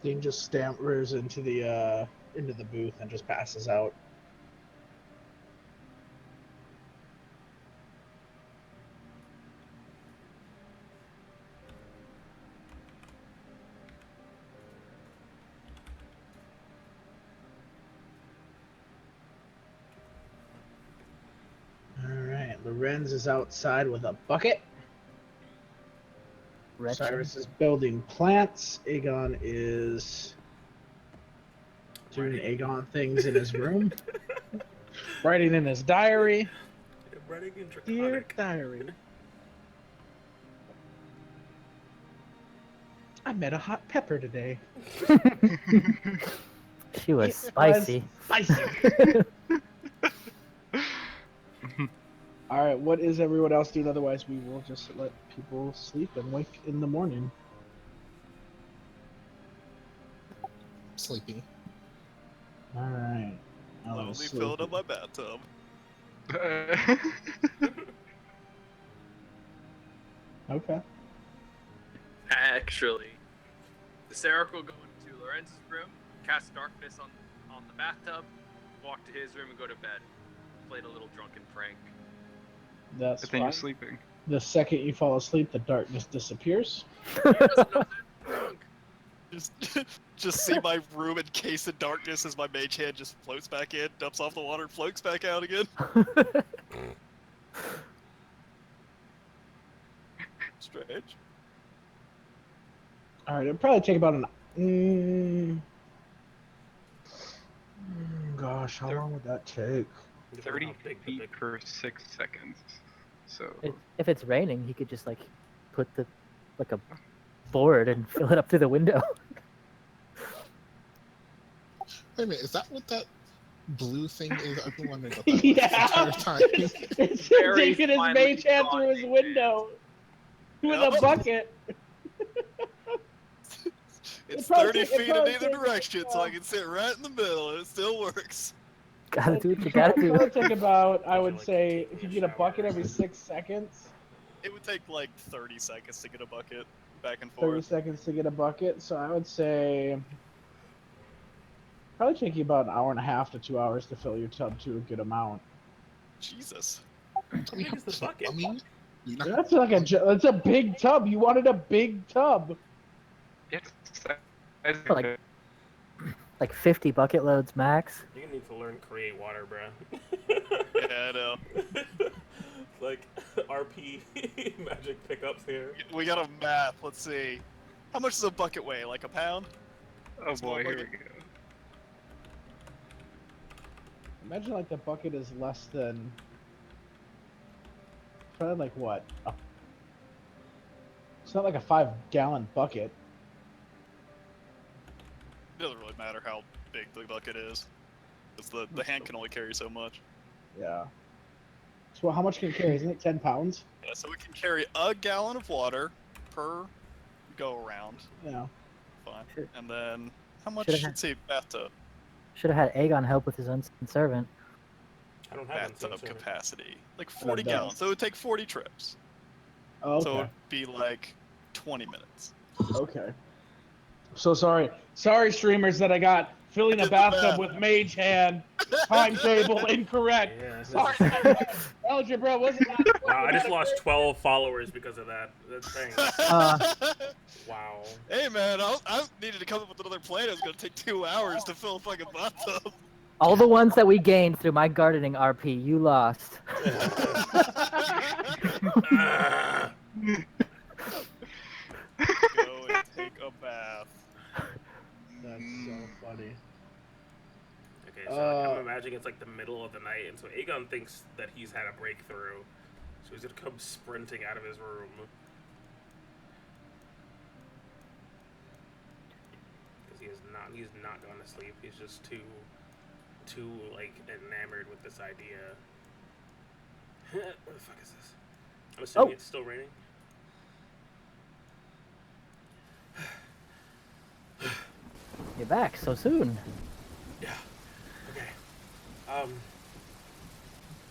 Dean just stammers into the booth and just passes out. Alright, Lorenz is outside with a bucket. Wretched. Cyrus is building plants. Aegon is doing Aegon things in his room. Writing in his diary. Writing in Dear Draconic. diary. I met a hot pepper today. She was It spicy. Spicy. All right, what is everyone else doing? Otherwise, we will just let people sleep and wake in the morning. Sleeping. All right. Slowly filled up my bathtub. Okay. Actually, the Sarek will go into Lorenz's room, cast darkness on the bathtub, walk to his room and go to bed. Played a little drunken prank. That's But then fine. you're sleeping. The second you fall asleep, the darkness disappears. He doesn't know that drunk. Just see my room encased in darkness as my mage hand just floats back in, dumps off the water, floats back out again. Strange. All right, it'll probably take about gosh, how long would that take? 30 feet per 6 seconds. So If it's raining, he could just like put a board and fill it up through the window. Wait a minute, is that what that blue thing is? I've been wondering about that Yeah. the entire time. It's Very taking his finely mage hand drawn through his mage window with Yep. a bucket. It's probably 30 take- it feet in probably either take- direction, so I can sit right in the middle, and it still works. Gotta do what you gotta It'll do. take about, I Would you would like to say, take if me you a get a shower bucket or every something? 6 seconds, It would take like 30 seconds to get a bucket back and 30 forth. seconds to get a bucket. So I would say probably take you about an hour and a half to 2 hours to fill your tub to a good amount. Jesus. Tell me big how is the bucket? I mean, you're not- That's like that's a big tub. You wanted a big tub. it's Like 50 bucket loads max. You need to learn create water, bro. Yeah, I know. Like RP magic pickups here. We got a math. Let's see. How much does a bucket weigh? Like a pound? Oh Small boy, here we bucket. go. Imagine like the bucket is less than probably like what? It's not like a 5-gallon bucket. It doesn't really matter how big the bucket is. Because the hand can only carry so much. Yeah. So how much can it carry? Isn't it 10 pounds? Yeah, so we can carry a gallon of water per go around. Yeah. Fine. Sure. And then how much? Should've had- Let's see, bathtub. Should have had Aegon help with his unseen servant. I don't have Bathtub unseen service. capacity. Like 40 don't. gallons. So it would take 40 trips. Oh, So it okay. would be like 20 minutes. Okay. So sorry. Sorry, streamers, that I got filling a Did the math. bathtub with mage hand. Timetable incorrect. Yeah, Sorry. Algebra wasn't that. Wow, I just lost 12 followers because of that. That's thing. Wow. Hey man, I needed to come up with another plan. It was gonna take 2 hours to fill a fucking bathtub. All the ones that we gained through my gardening RP, you lost. Ah. Go and take a bath. That's so funny. Okay, so I'm imagining it's like the middle of the night, and so Aegon thinks that he's had a breakthrough, so he's gonna come sprinting out of his room. He is not. He's not going to sleep. He's just too like enamored with this idea. What the fuck is this? I'm assuming it's still raining. You're back so soon. Yeah. Okay.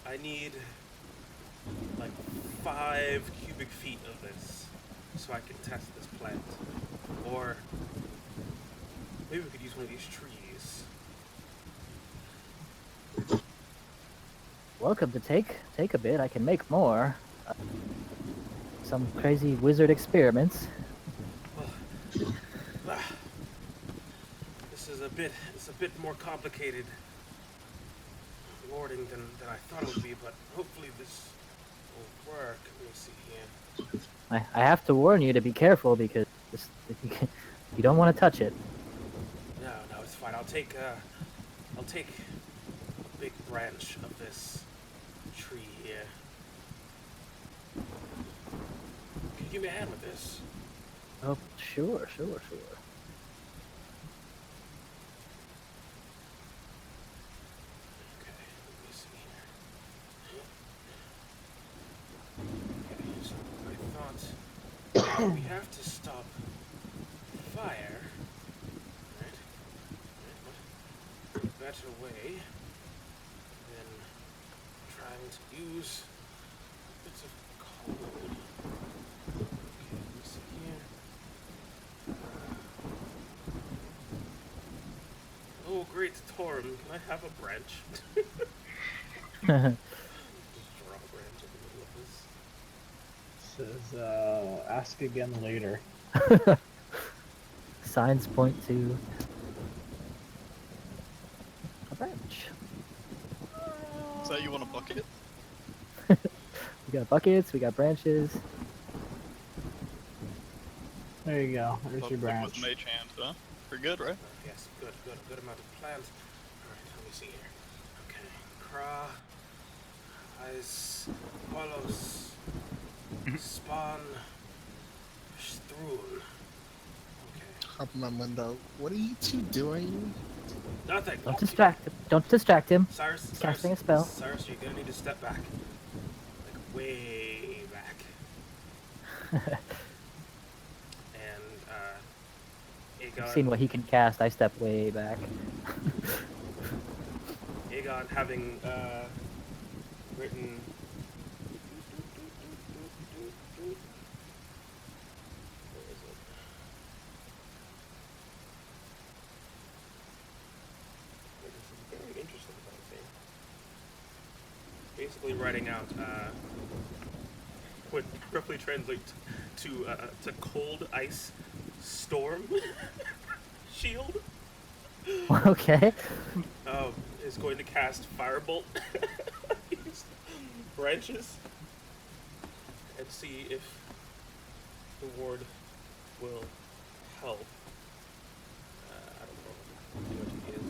I need like 5 cubic feet of this so I can test this plant. Or maybe we could use one of these trees. Welcome to take a bit. I can make more. Some crazy wizard experiments. This is a bit more complicated warding than I thought it would be, but hopefully this will work. Let me see here. I have to warn you to be careful because you don't want to touch it. No, it's fine. I'll take a big branch of this tree here. Can you give me a hand with this? Oh, sure. We have to stop fire, right? What better way than trying to use bits of coal? Okay, let me see here. Oh, great storm! Can I have a branch? Just drop a branch in the middle of this. Says, ask again later. Signs point to a branch. Is that you want a bucket? We got buckets, we got branches. There you go. There's Bucket your branch. with mage hand, huh? Pretty good, right? Yes, good amount of plant. Alright, let me see here. Okay, Kra, Ice, Polos, Spawn, Strun. Okay. Hop in my window. What are you two doing? Nothing. Don't distract him. Cyrus, He's casting a spell. Cyrus, you're gonna need to step back. Like, way back. And, Aegon... I've seen what he can cast. I step way back. Aegon having, written... Where is it? This is very interesting about it. Basically writing out, would roughly translate to cold ice storm shield. Okay. Is going to cast firebolt these branches and see if the ward will help. I don't know what it is.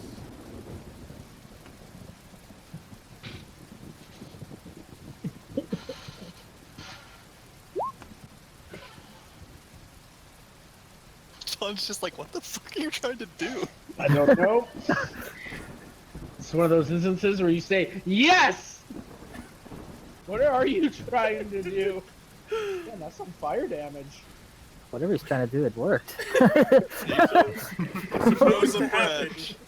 John's just like, what the fuck are you trying to do? I don't know. It's one of those instances where you say, yes! What are you trying to do? Man, that's some fire damage. Whatever he's trying to do, it worked.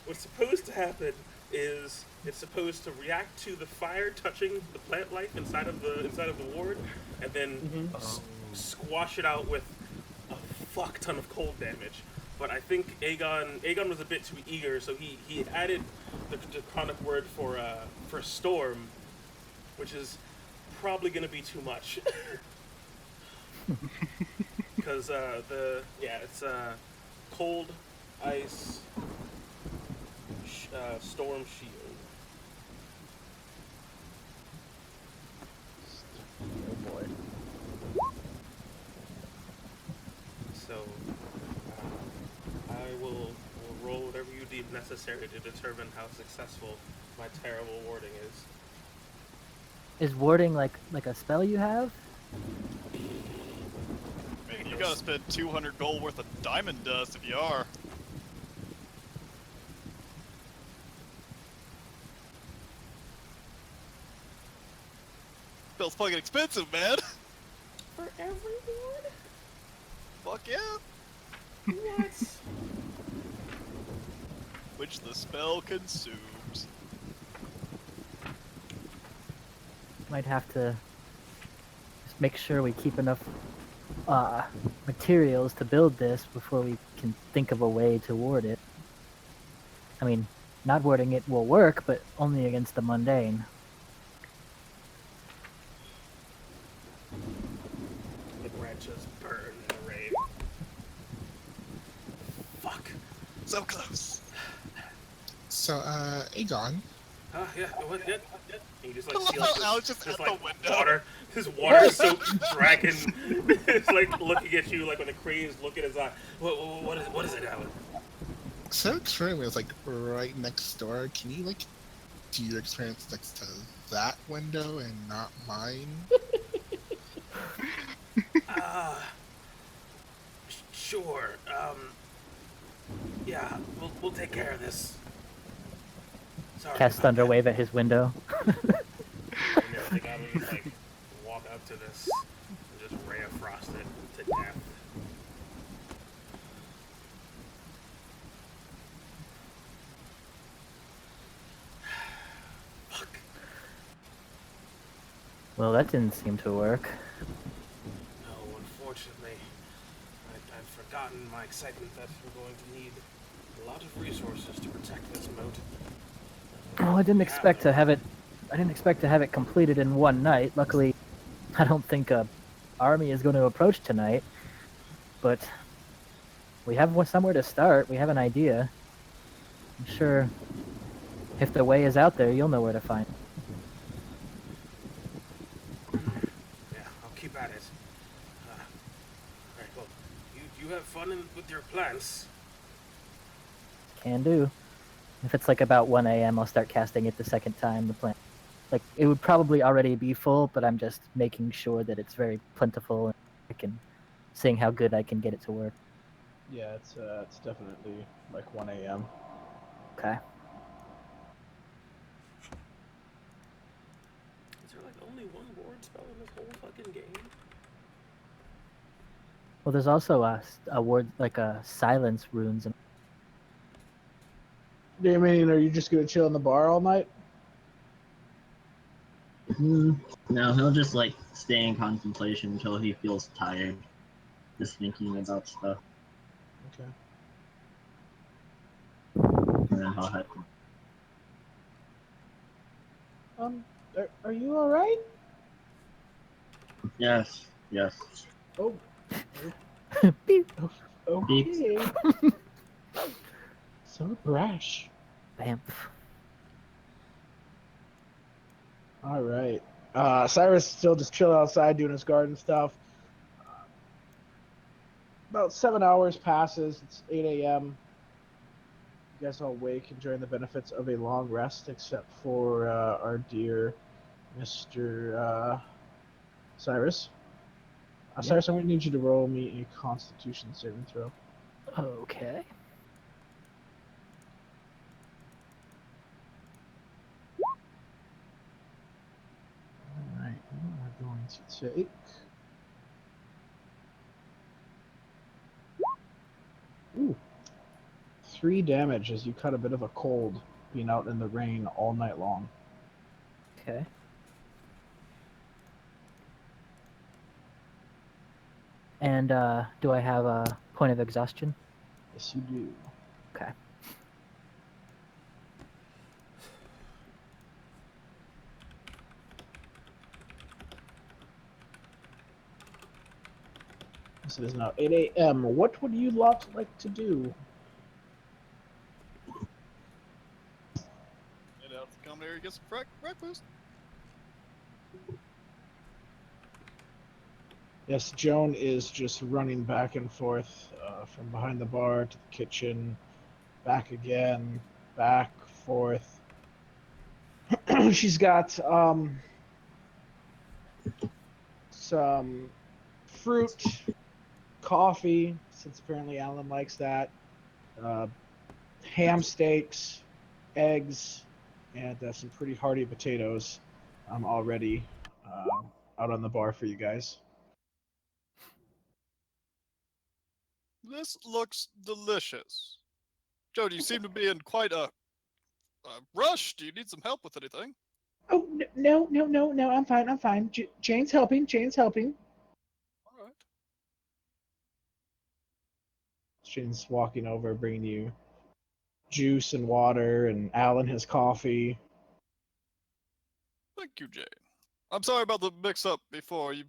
What's supposed to happen is it's supposed to react to the fire touching the plant life inside of the ward, and then squash it out with a fuck ton of cold damage. But I think Aegon was a bit too eager, so he added the chronic word for storm, which is probably going to be too much. Because it's cold ice storm shield. Oh boy. So I will roll whatever you deem necessary to determine how successful my terrible warding is. Is warding like a spell you have? Man, you gotta spend 200 gold worth of diamond dust if you are. spell's fucking expensive, man. For everyone? Fuck yeah. What? Which the spell consumes. Might have to just make sure we keep enough materials to build this before we can think of a way to ward it. I mean, not warding it will work, but only against the mundane. The branches burn in the rain. Fuck. So close. So, Aegon, Yeah, what? Yeah. He just like I love seals how Alex just his at the like window. water. His water-soaked dragon is like looking at you like with a crazed look in his eye. What is it, Alan? Sarah's room is like right next door. Can you like do your experience next to that window and not mine? Sure. Yeah, we'll take care of this. Sorry. Cast about that. Thunderwave at his window. And they gotta just like walk up to this and just ray of frost it to death. Fuck. Well, that didn't seem to work. No, unfortunately, I'd forgotten my excitement that we're going to need a lot of resources to protect this moat. Oh, I didn't expect to have it. I didn't expect to have it completed in one night. Luckily, I don't think a army is going to approach tonight. But we have somewhere to start. We have an idea. I'm sure if the way is out there, you'll know where to find it. Yeah, I'll keep at it. Alright, well, you have fun with your plants. Can do. If it's like about 1 a.m., I'll start casting it the second time. The plant, like it would probably already be full, but I'm just making sure that it's very plentiful and I can seeing how good I can get it to work. Yeah, it's definitely like 1 a.m. Okay. Is there like only one ward spell in this whole fucking game? Well, there's also a word like a silence runes. And I mean, are you just gonna chill in the bar all night? No, he'll just like stay in contemplation until he feels tired, just thinking about stuff, Okay. and then he'll head. Are you all right? Yes, yes. Oh. Beep. Okay. So brash. Bam. All right. Cyrus still just chilling outside doing his garden stuff. About 7 hours passes. It's 8 a.m. You guys all wake, enjoying the benefits of a long rest, except for our dear Mr. Cyrus. Cyrus, I'm going to need you to roll me a Constitution saving throw. Okay. All right. We're going to take. Ooh. 3 damage as you cut a bit of a cold being out in the rain all night long. Okay. And do I have a point of exhaustion? Yes, you do. Okay. So it is now 8 a.m. What would you lot like to do? Head out to the common area, get some breakfast. Yes, Joan is just running back and forth from behind the bar to the kitchen, back again, back, forth. She's got some fruit, coffee, since apparently Alan likes that, ham steaks, eggs, and some pretty hearty potatoes already out on the bar for you guys. This looks delicious. Joe, you seem to be in quite a rush. Do you need some help with anything? Oh no! I'm fine. I'm fine. Jane's helping. Jane's helping. All right. Jane's walking over, bringing you juice and water, and Alan his coffee. Thank you, Jane. I'm sorry about the mix-up before. You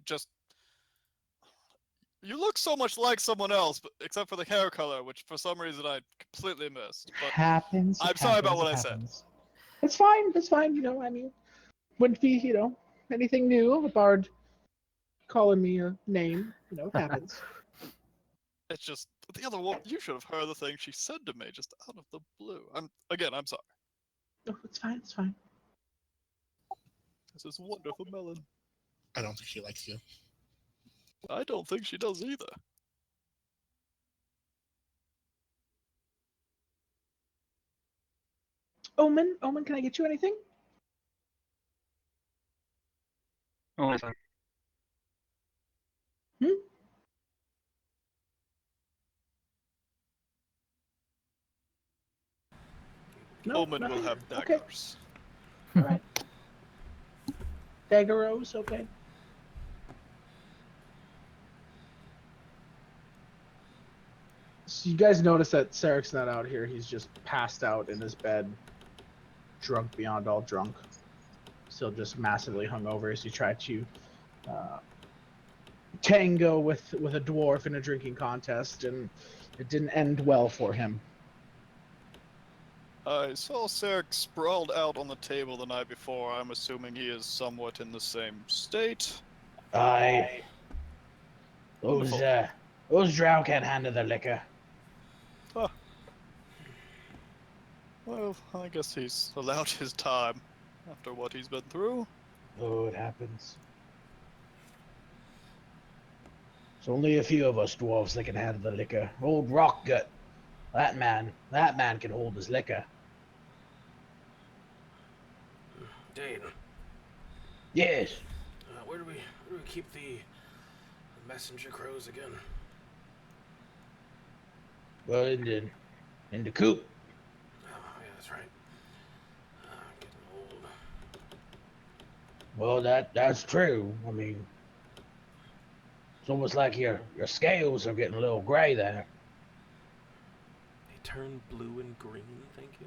look so much like someone else, but except for the hair color, which for some reason I completely missed. But Happens. I'm sorry about what I said. It's fine. It's fine. I mean, wouldn't be, anything new. A bard calling me a name. It happens. It's just the other one. You should have heard the thing she said to me just out of the blue. I'm sorry. Oh, it's fine. It's fine. This is wonderful, Melon. I don't think she likes you. I don't think she does either. Omen, can I get you anything? Oh, sorry. No, Omen will have Okay. daggers. All right. Daggeros, okay. So you guys notice that Sarek's not out here. He's just passed out in his bed, drunk beyond all drunk. Still just massively hungover as you try to tango with a dwarf in a drinking contest, and it didn't end well for him. I saw Sarek sprawled out on the table the night before. I'm assuming he is somewhat in the same state. Aye. Wonderful. Those drow can't handle the liquor. Well, I guess he's allowed his time after what he's been through. Oh, it happens. There's only a few of us dwarves that can handle the liquor. Old Rockgut, that man can hold his liquor. Dane, Yes. where do we keep the messenger crows again? Well, in the coop. Oh, yeah, that's right. Getting old. Well, that's true. I mean, it's almost like your scales are getting a little gray there. They turn blue and green, thank you.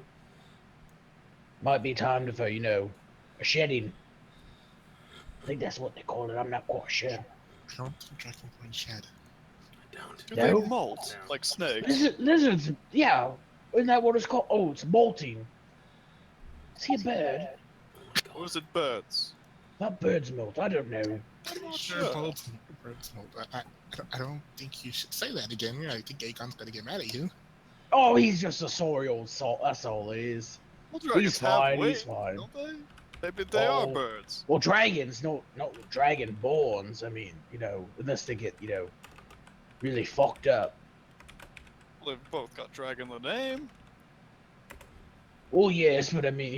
Might be time for a shedding. I think that's what they call it. I'm not quite sure. I don't think Dragonborn shed. I don't. Do No. they molt like snakes? Lizards, yeah. Isn't that what it's called? Oh, it's molting. Is he a bird? Or is it birds? That bird's molt. I don't know. I'm not Sure, sure. birds molt. I don't think you should say that again. I think Aegon's gonna get mad at you. Oh, he's just a sorry old salt. That's all he is. Well, dragons He's have fine. wings, He's fine. don't they? Maybe they are Oh. birds. Well, dragons, not dragonborns. I mean, unless they get, really fucked up. Well, they've both got dragon the name. Oh yes, but I mean,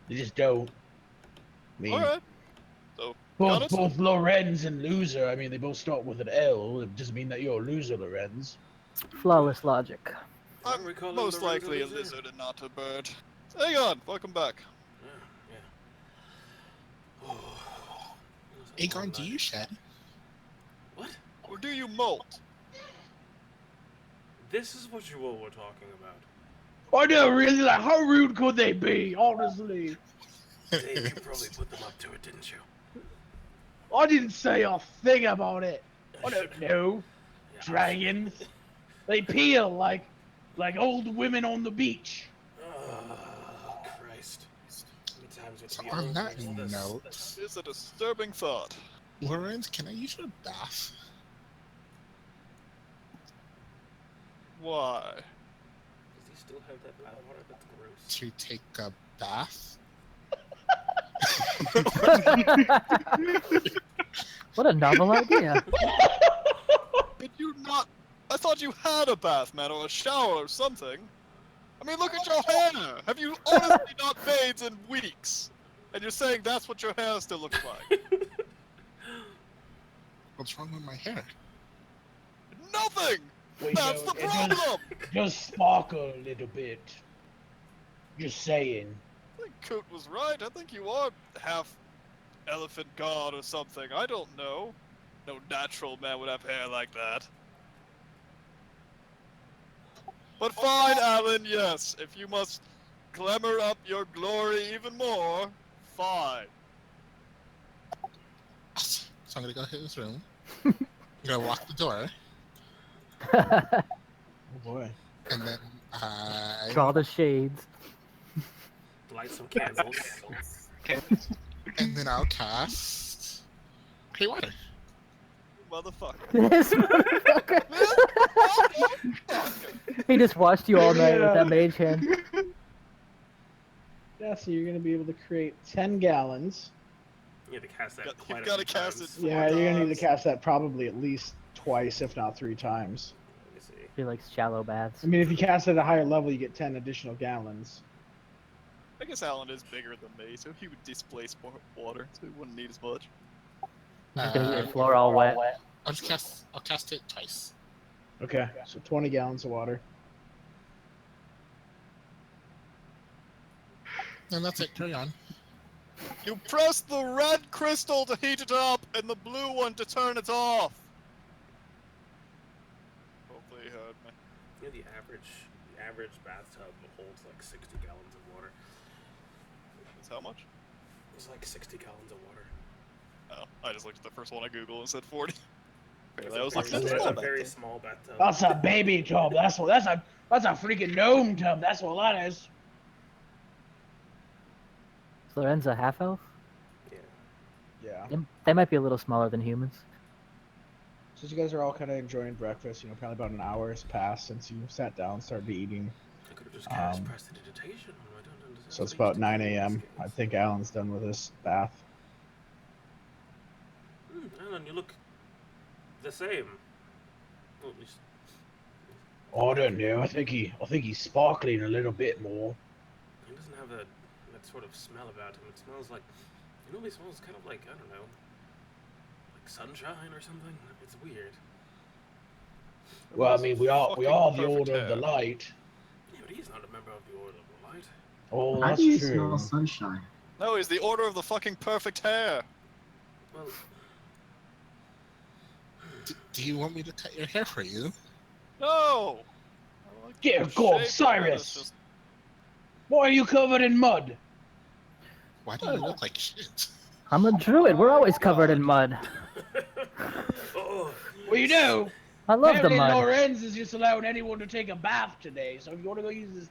they just don't. I mean, Alright. So, got it? both Lorenz and Loser. I mean, they both start with an L. It doesn't mean that you're a loser, Lorenz. Flawless logic. I'm We call him most the likely a lizard. lizard and not a bird. Hang on, welcome back. Yeah. Aegon, do you shed? What? Or do you molt? This is what you all were talking about. I know, really. Like, how rude could they be? Honestly, Dave, you probably put them up to it, didn't you? I didn't say a thing about it. I don't know. Yeah, Dragons, they peel like old women on the beach. Oh, Christ. How many times would So you on that all this? note, It's a disturbing thought. Lorenz, can I use your bath? Why? Does he still have that bad water? That's gross. To take a bath? What a novel idea. Did you not? I thought you had a bath, man, or a shower or something. I mean, look at your hair. Have you honestly not bathed in weeks? And you're saying that's what your hair still looks like? What's wrong with my hair? Nothing! Well, That's the problem! Just sparkle a little bit. Just saying. I think Coot was right. I think you are half elephant god or something. I don't know. No natural man would have hair like that. But fine, Alan, yes. If you must glamour up your glory even more, fine. So I'm gonna go hit his room. I'm gonna lock the door, Oh boy. and then I. Draw the shades. Light some candles. And then I'll cast. Clear water. Motherfucker. This motherfucker. He just watched you all night with that mage hand. Yeah, so you're gonna be able to create 10 gallons. You have to cast that quite You've a got to few cast times. it 4 Yeah, you're gonna need times. to cast that probably at least twice, if not 3 times. Let me see. He likes shallow baths. I mean, if you cast it at a higher level, you get 10 additional gallons. I guess Alan is bigger than me, so he would displace more water, so he wouldn't need as much. He's gonna get your floor all wet. I'll cast it twice. Okay, so 20 gallons of water. And that's it. Carry on. You press the red crystal to heat it up, and the blue one to turn it off. Hopefully you heard me. You know, the average bathtub holds like 60 gallons of water. That's how much? It's like 60 gallons of water. Oh, I just looked at the first one on Google and said 40. It's Apparently I a was like, very- that's a it's small a very bathtub. small bathtub. That's a baby tub. That's a freaking gnome tub. That's what that is. So Lorenza half elf? Yeah. Yeah. They might be a little smaller than humans. Since you guys are all kind of enjoying breakfast, you know, probably about an hour has passed since you sat down and started eating. I could have just cast Um, prestidigitation. I don't understand. So it's what I about used to 9 do in a.m. these I games. think Alan's done with his bath. Alan, you look the same. Well, at least. Oh, I don't know. I think he's sparkling a little bit more. He doesn't have that sort of smell about him. It smells like, you know, he smells kind of like, I don't know, like sunshine or something. It's weird. Well, I mean, we are Fucking the perfect Order of the hair. Light. Yeah, but he's not a member of the Order of the Light. Oh, How that's do you true. smell sunshine? No, he's the order of the fucking perfect hair. Well, Do you want me to cut your hair for you? No! I like Dear the God, shape of it, Cyrus! it's just- Why are you covered in mud? Why do you look like shit? I'm a druid. We're always covered in mud. oh, Well, you know, I love the apparently mud. Lorenz is just allowing anyone to take a bath today. So if you want to go use this,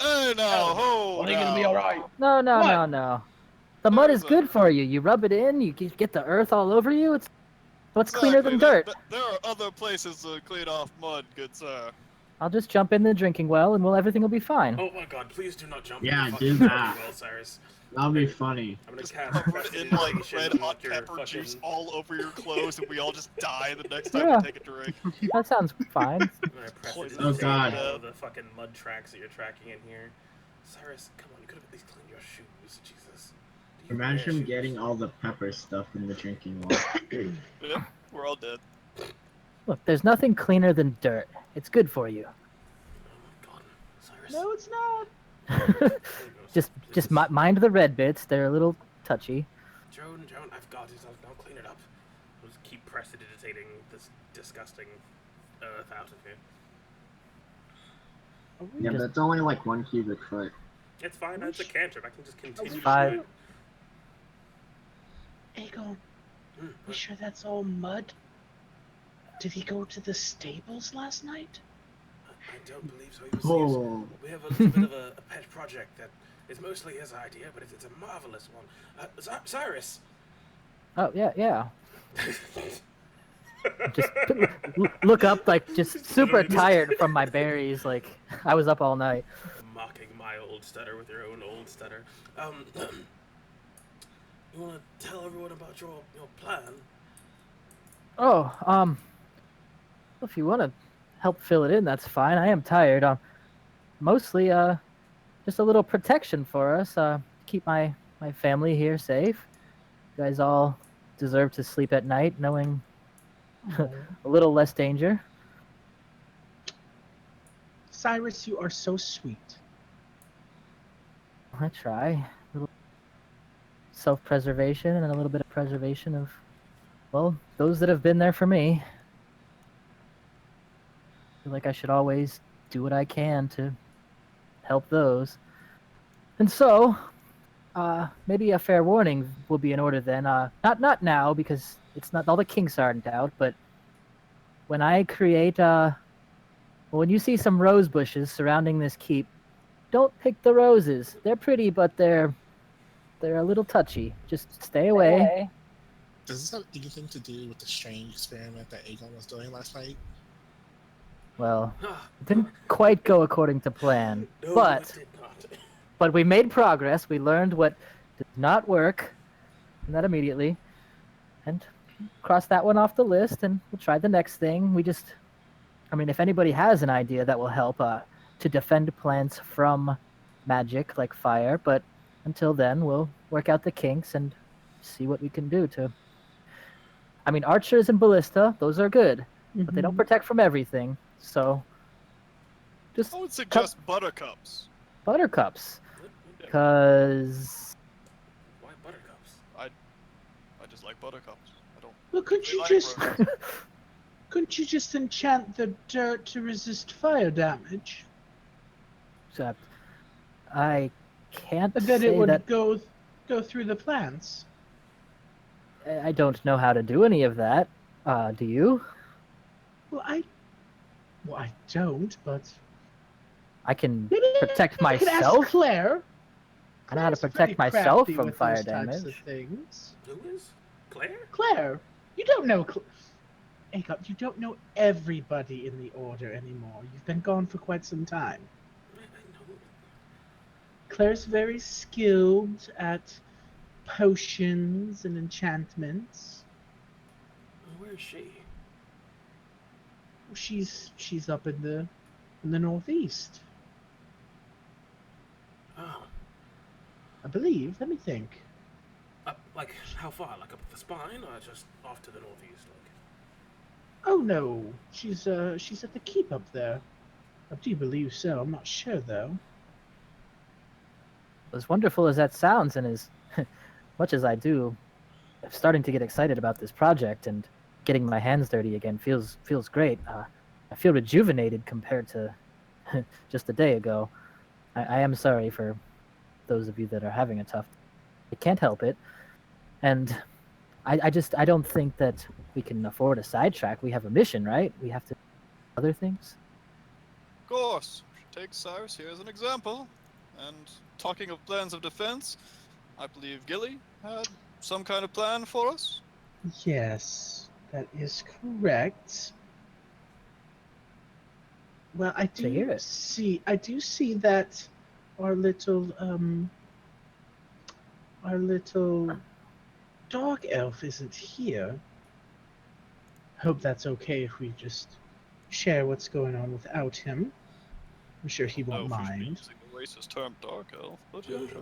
Hey now, hold I think it'll be now. all right. No, no, What? no, no. The mud is There's a- good for you. You rub it in, you get the earth all over you. It's what's cleaner than Exactly, dirt. There are other places to clean off mud, good sir. I'll just jump in the drinking well, and everything will be fine. oh my God! Please do not jump. Yeah, in the do fucking that. well, Cyrus. That'll be funny. I'm gonna Just cast covered in like prestidigitation red on, hot your pepper fucking- juice all over your clothes, and we all just die the next time Yeah. we take a drink. That sounds fine. I'm gonna prestidigitate Oh, God. all of the fucking mud tracks that you're tracking in here. Cyrus, come on! You could have at least cleaned your shoes. Jesus. Do you wear Imagine shoes? getting all the pepper stuff in the drinking water. Yep, we're all dead. Look, there's nothing cleaner than dirt. It's good for you. Oh my God, Cyrus. No, it's not. just mind the red bits. They're a little touchy. Joan, I've got it. I'll clean it up. I'll just keep prestidigitating this disgusting earth out of here. Yeah, but it's only like 1 cubic foot. It's fine. It's a cantrip. I can just continue. to fine. do it. Aegon, Hmm, you what? sure that's all mud? Did he go to the stables last night? I don't believe so. He was, Oh, we have a little bit of a pet project that is mostly his idea, but it's a marvelous one. Cyrus. Oh yeah. Just look up, like just super tired from my berries. Like I was up all night. Mocking my old stutter with your own old stutter. You want to tell everyone about your plan? Oh, if you want to help fill it in, that's fine. I am tired. Mostly, just a little protection for us. Keep my my family here safe. You guys all deserve to sleep at night knowing a little less danger. Cyrus, you are so sweet. I try. A little self-preservation and a little bit of preservation of, well, those that have been there for me. I feel like I should always do what I can to help those. And so, maybe a fair warning will be in order then. Not now, because it's not, all the kinks aren't out, but when I create, when you see some rose bushes surrounding this keep, don't pick the roses. They're pretty, but they're a little touchy. Just stay away. Does this have anything to do with the strange experiment that Aegon was doing last night? Well, it didn't quite go according to plan, No, but it did not. but we made progress. We learned what did not work, and that immediately, and cross that one off the list, and we'll try the next thing. I mean, if anybody has an idea that will help to defend plants from magic like fire, but until then, we'll work out the kinks and see what we can do to. I mean, archers and ballista, those are good, but they don't protect from everything. So, just I would suggest buttercups. buttercups, because Why buttercups? I just like buttercups. I don't. Well, couldn't you just enchant the dirt to resist fire damage? except I can't And then say it would that go through the plants. I don't know how to do any of that. Do you? Well, I don't, but I can maybe protect I could myself. ask Claire. I know how to Claire's protect pretty myself crafty from with fire those types damage. of things. Who is? Claire? Claire, you don't know. Aegon, you don't know everybody in the Order anymore. You've been gone for quite some time. I know. Claire's very skilled at potions and enchantments. Where is she? She's up in the northeast, Oh. I believe. Let me think. Up, like, how far? Like up the spine, or just off to the northeast? Like. Oh no, she's at the keep up there. I do believe so. I'm not sure though. As wonderful as that sounds, and as much as I do, I'm starting to get excited about this project and getting my hands dirty again feels great. I feel rejuvenated compared to just a day ago. I am sorry for those of you that are having a tough. I can't help it, and I don't think that we can afford a sidetrack. We have a mission, right? We have to do other things. Of course. Take Cyrus here as an example. And talking of plans of defense, I believe Gilly had some kind of plan for us. Yes, that is correct. Well, I do see that our little dog elf isn't here. Hope that's okay if we just share what's going on without him. I'm sure he won't No, if we should be mind. using the racist term dark elf, but yeah, sure.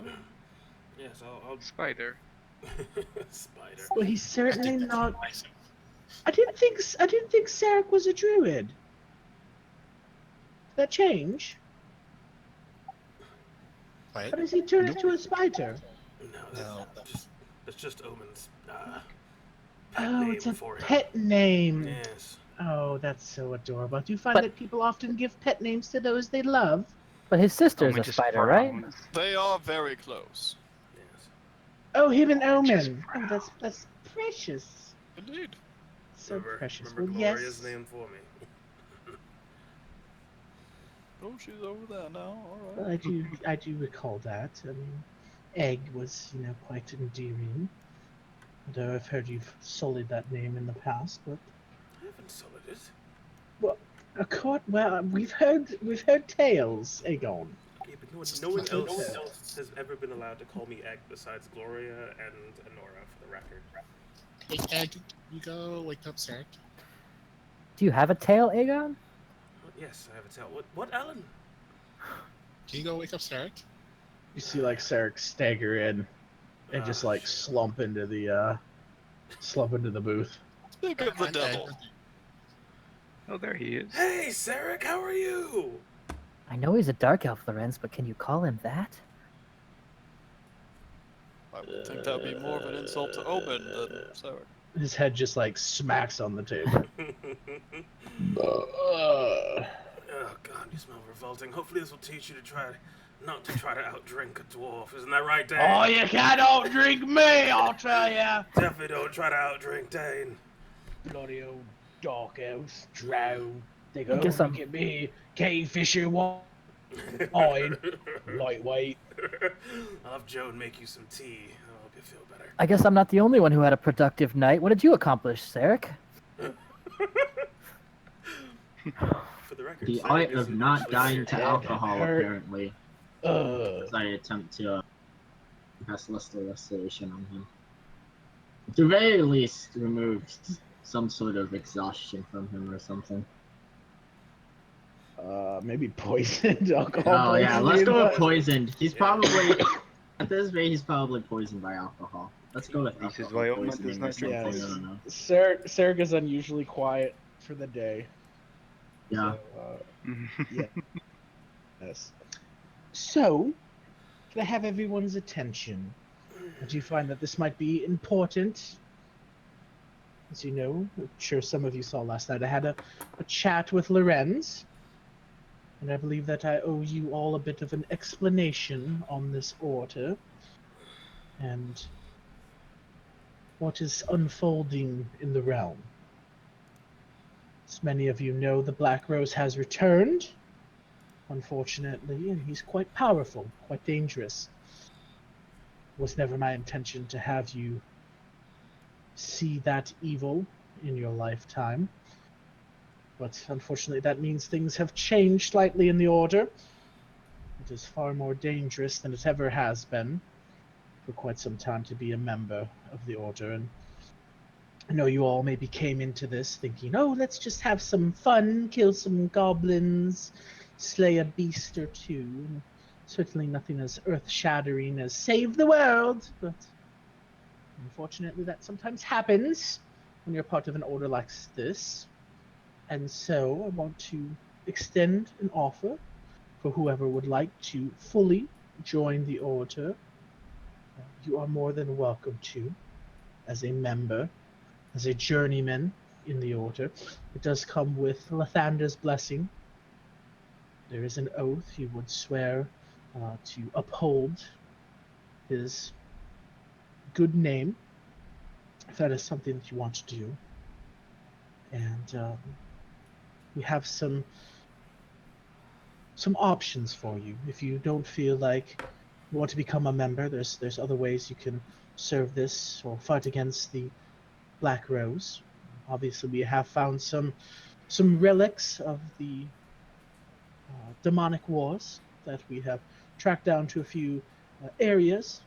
Yes, I'll Spider. Spider. Well, he's certainly That's not. nice. I didn't think Sarek was a druid. Did that change? What? How does he turn into a spider? No, That's just Omen's pet Oh, name it's a for him. pet name. Yes. Oh, that's so adorable. Do you find But- that people often give pet names to those they love? But his sister's Omen a just spider, right? frowns. They are very close. Yes. Oh, him and Just Omen. Oh, that's precious. Indeed. So remember, precious. Remember Well, Gloria's yes. name for me. Oh, she's over there now. All Well, right. I do recall that. I mean, Egg was, quite endearing. Although I've heard you've sullied that name in the past, but I haven't sullied it. we've heard tales, Aegon. Okay, but Just no one nothing else else. has ever been allowed to call me Egg besides Gloria and Honora, for the record. Hey, Egg, you go wake up Sarek. Do you have a tail, Aegon? Yes, I have a tail. What, Alan? Can you go wake up Sarek? You see, like, Sarek stagger in. and just like slump into the booth. Think of the devil. Oh, there he is. Hey, Sarek, how are you? I know he's a dark elf, Lorenz, but can you call him that? I would think that would be more of an insult to Omen than Sarek. His head just like smacks on the table. Oh God, you smell revolting. Hopefully this will teach you to not to try to outdrink a dwarf. Isn't that right, Dane? Oh, you can't outdrink me, I'll tell ya. Definitely don't try to outdrink Dane. Bloody old dark elves, drow. They I go, guess look at me, cave fisher wine, lightweight. I'll have Joan make you some tea. That'll help you feel better. I guess I'm not the only one who had a productive night. What did you accomplish, Sarek? For the record, The Sarek art is of not actually dying to Sarek. alcohol, apparently. Ugh. As I attempt to cast Luster Restoration on him. At the very least, remove some sort of exhaustion from him or something. Maybe poisoned alcohol. Oh yeah, let's poisoning, go with but- poisoned. He's probably, at this rate, he's probably poisoned by alcohol. Let's go with This is alcohol why Omen poisoning does or not drink something, I Yes. don't know. Sarek is unusually quiet for the day. Yeah. So, yeah. Yes. So, can I have everyone's attention? I do find that this might be important. As you know, I'm sure some of you saw last night, I had a chat with Lorenz. And I believe that I owe you all a bit of an explanation on this order. And what is unfolding in the realm. As many of you know, the Black Rose has returned, unfortunately, and he's quite powerful, quite dangerous. It was never my intention to have you see that evil in your lifetime. But unfortunately, that means things have changed slightly in the Order. It is far more dangerous than it ever has been for quite some time to be a member of the Order. And I know you all maybe came into this thinking, oh, let's just have some fun, kill some goblins, slay a beast or two. And certainly nothing as earth-shattering as save the world, but unfortunately that sometimes happens when you're part of an order like this. And so I want to extend an offer for whoever would like to fully join the order. You are more than welcome to, as a member, as a journeyman in the order. It does come with Lathander's blessing. There is an oath he would swear to uphold his good name, if that is something that you want to do. And we have some options for you. If you don't feel like you want to become a member, there's other ways you can serve this or fight against the Black Rose. Obviously, we have found some relics of the demonic wars that we have tracked down to a few areas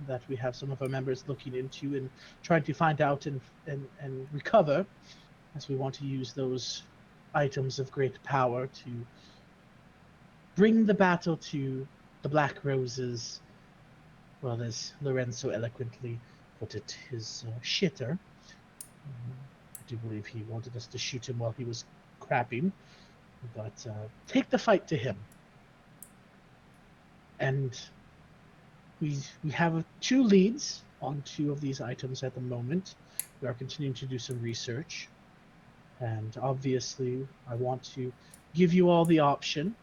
that we have some of our members looking into and trying to find out and recover, as we want to use those items of great power to bring the battle to the Black Rose's, well, as Lorenz so eloquently put it, his shitter. I do believe he wanted us to shoot him while he was crapping, but take the fight to him. And we have 2 leads on 2 of these items at the moment. We are continuing to do some research. And obviously, I want to give you all the option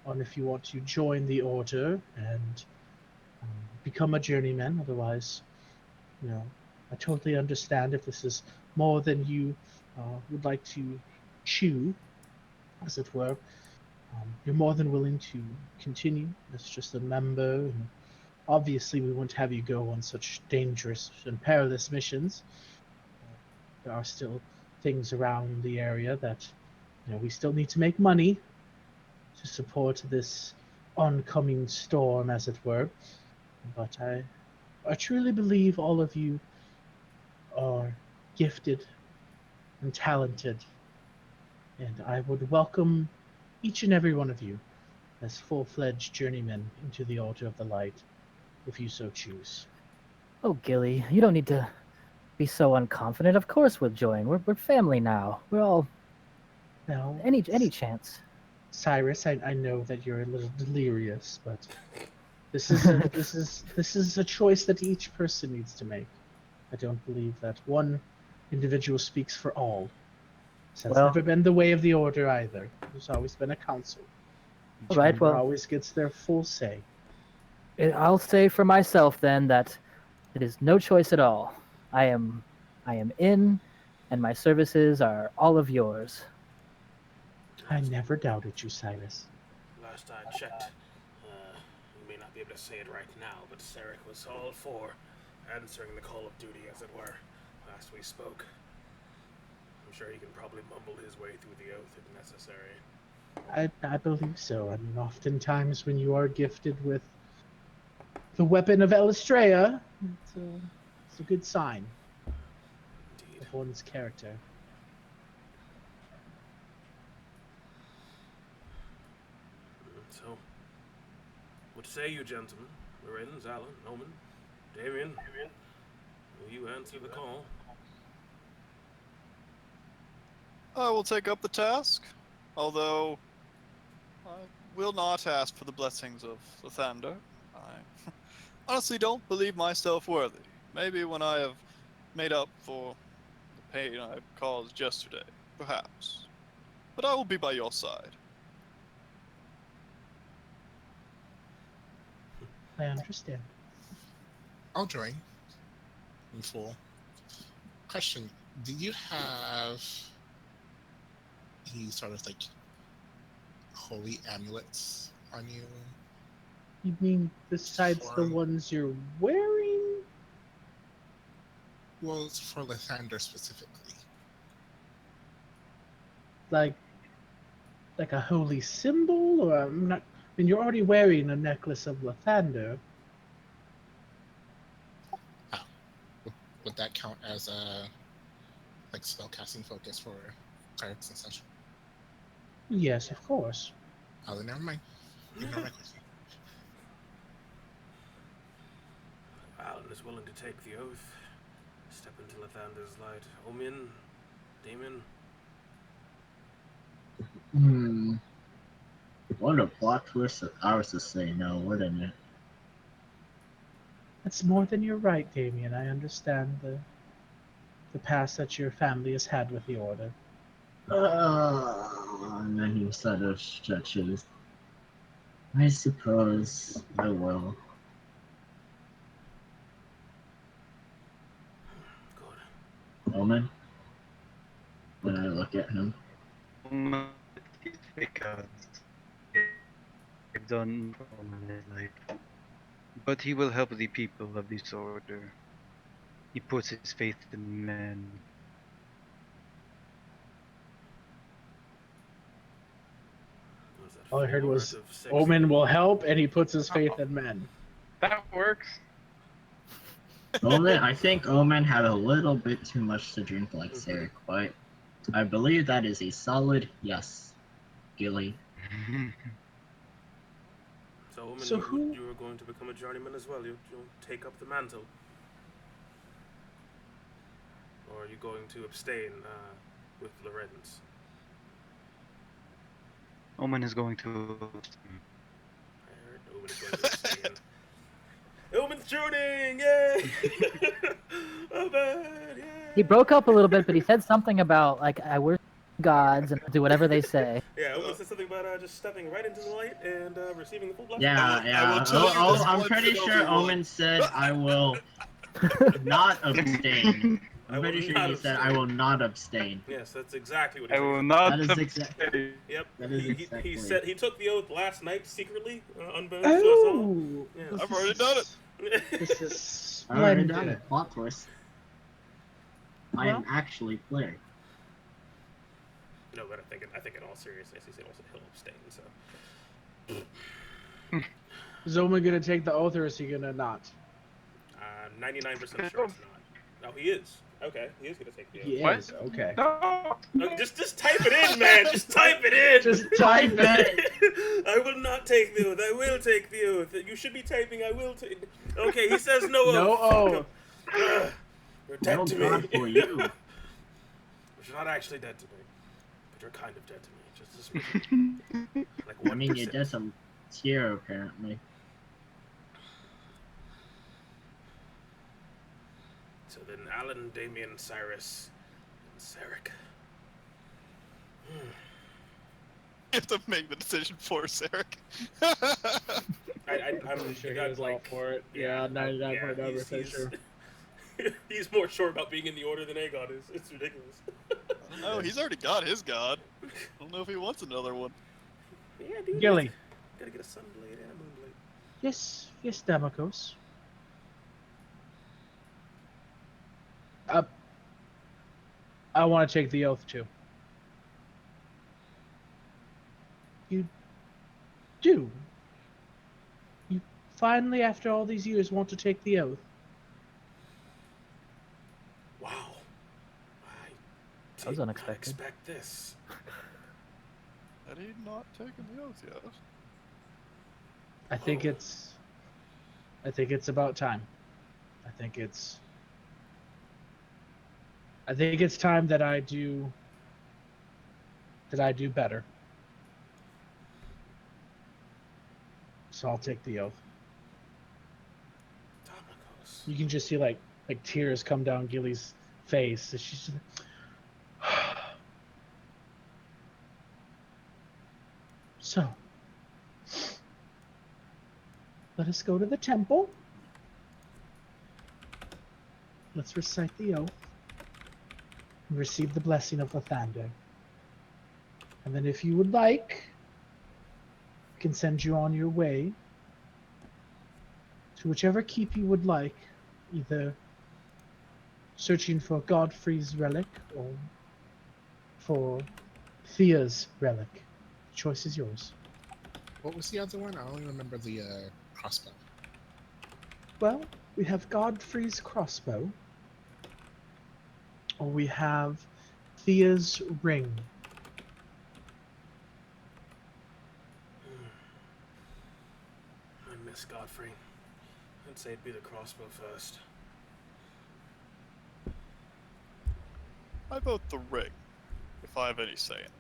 on if you want to join the order and become a journeyman. Otherwise, you know, I totally understand if this is more than you would like to chew, as it were. You're more than willing to continue as just a member. And obviously, we wouldn't have you go on such dangerous and perilous missions. There are still things around the area that, you know, we still need to make money to support this oncoming storm, as it were. But I truly believe all of you are gifted and talented, and I would welcome each and every one of you as full-fledged journeymen into the Altar of the Light, if you so choose. Oh, Gilly, you don't need to be so unconfident. Of course we'll join. We're family now. We're all No, any chance. Cyrus, I know that you're a little delirious, but this is a choice that each person needs to make. I don't believe that one individual speaks for all. That's Well- never been the way of the Order either. There's always been a council. Each All right, member well- always gets their full say. I'll say for myself then that it is no choice at all. I am in, and my services are all of yours. I never doubted you, Cyrus. Last I checked, you may not be able to say it right now, but Sarek was all for answering the call of duty, as it were, last we spoke. I'm sure he can probably mumble his way through the oath if necessary. I believe so. I mean, oftentimes when you are gifted with the weapon of Elistrea, it's a good sign Indeed. of one's character. So, what say you, gentlemen? Loren, Zala, Noman, Damien? Will you answer the call? I will take up the task, although I will not ask for the blessings of Lathander. I honestly don't believe myself worthy. Maybe when I have made up for the pain I caused yesterday, perhaps. But I will be by your side. I understand. I'll join in full. Question: do you have any sort of like holy amulets on you? You mean besides the Form. ones you're wearing? Well, it's for Lathander specifically. Like a holy symbol, or I'm not. I mean, you're already wearing a necklace of Lathander. Would that count as a like spellcasting focus for clerics and such? Yes, of course. Oh, then never mind. Ignore my question. Alan is willing to take the oath, step into Lathander's light. Omin, Damon, What a plot twist if I was to say no, wouldn't it? That's more than you're right, Damien. I understand the past that your family has had with the Order. And then he sort of stretches. I suppose I will. good. Omen? When I look at him. Because I've done all my life. But he will help the people of this order. He puts his faith in men. What was that, All I heard 4 was worth of 6? Omen will help, and he puts his faith in men. That works. Omen, I think Omen had a little bit too much to drink like Sarek, but I believe that is a solid yes, Gilly. So, Omin, So who- you are going to become a journeyman as well. You'll take up the mantle. Or are you going to abstain with Lorenz? Omen is going to. I heard Omin is going to abstain. Omin's joining! Yay! Oh, man! Yay! He broke up a little bit, but he said something about like I worship gods and do whatever they say. Yeah, Omin said something about just stepping right into the light and receiving the full blessing. Yeah, yeah. I'm pretty sure Omen said I will not abstain. I'm pretty sure he said I will not abstain. Yes, that's exactly what he I said. will not That is abstain. Yep. That is He exactly. said he took the oath last night secretly, unbeknownst to us all. Oh, Yeah. this I've already is- done it. This is I already done splendid. it. Plot twist. I am actually clear. No, but I think in all seriousness, he said also he'll abstain. So Is Omen gonna take the oath, or is he gonna not? 99% sure it's not. No, he is. Okay, he is gonna take the oath. Yes. Okay. No. Just type it in, man. Just type it in. Just type it. I will not take the oath. I will take the oath. You should be typing. I will take. Okay, he says no oath. No oath. You're dead No to God me. for you. But you're not actually dead to me. But you're kind of dead to me. Just this like 1%. I mean, you're dead to Tier, apparently. So then Alan, Damien, Cyrus, and Sarek. You have to make the decision for Sarek. I'm pretty sure he got, was all for it. Yeah, 99.9% sure. He's more sure about being in the order than Aegon is. It's ridiculous. I don't know, he's already got his god. I don't know if he wants another one. Yeah, dude. Gilly. Gotta get a sunblade and a moonblade. Yes, Damocos. I want to take the oath too. You do. You finally, after all these years, want to take the oath. Wow. That was unexpected. Expect this. Had he not taken the oath yet? I think it's about time. I think it's time that I do better. So I'll take the oath. Domicos. You can just see like tears come down Gilly's face. And she's just So, let us go to the temple. Let's recite the oath and receive the blessing of Lathander. And then if you would like, I can send you on your way to whichever keep you would like, either searching for Godfrey's relic or for Thea's relic. The choice is yours. What was the other one? I only remember the crossbow. Well, we have Godfrey's crossbow, or we have Thea's ring. I miss Godfrey. I'd say it'd be the crossbow first. I vote the ring, if I have any say in it.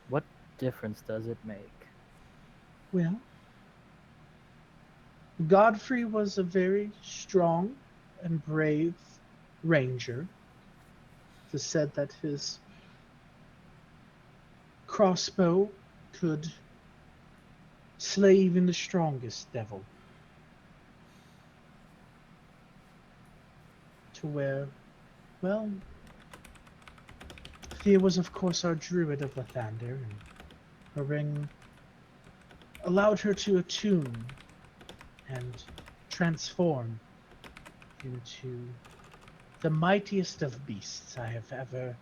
What difference does it make? Well, Godfrey was a very strong and brave ranger. It is said that his crossbow could slay even the strongest devil. To where, well, Thea was of course our druid of Lathander, and her ring allowed her to attune and transform into the mightiest of beasts I have ever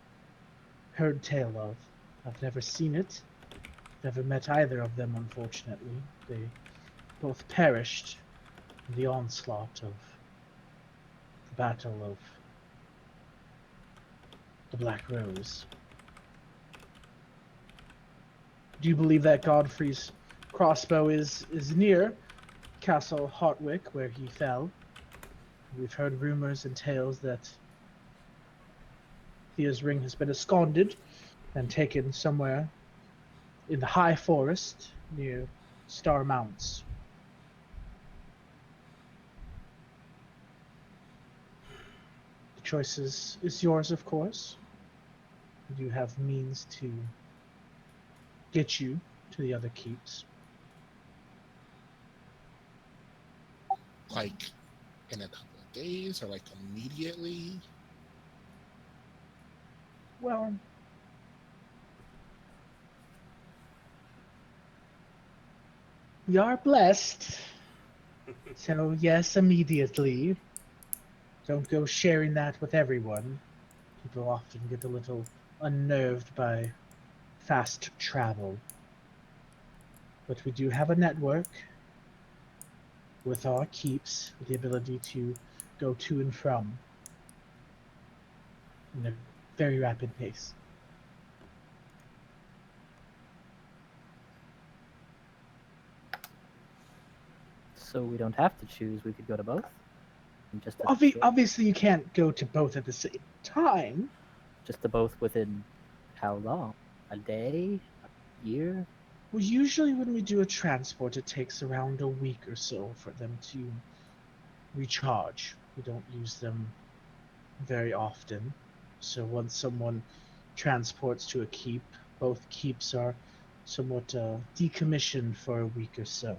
heard tale of. I've never seen it, never met either of them, unfortunately. They both perished in the onslaught of the Battle of the Black Rose. Do you believe that Godfrey's crossbow is near Castle Hartwick, where he fell? We've heard rumors and tales that Thea's ring has been absconded and taken somewhere in the high forest near Star Mounts. The choice is yours, of course. You have means to get you to the other keeps. Like in a couple of days or like immediately? Well, we are blessed. So yes, immediately. Don't go sharing that with everyone. People often get a little unnerved by fast travel. But we do have a network with our keeps, with the ability to go to and from. in a very rapid pace. So we don't have to choose. We could go to both. And just to Obviously, you can't go to both at the same time. just to both within how long? A day? A year? Well, usually when we do a transport, it takes around a week or so for them to recharge. We don't use them very often. So once someone transports to a keep, both keeps are somewhat decommissioned for a week or so.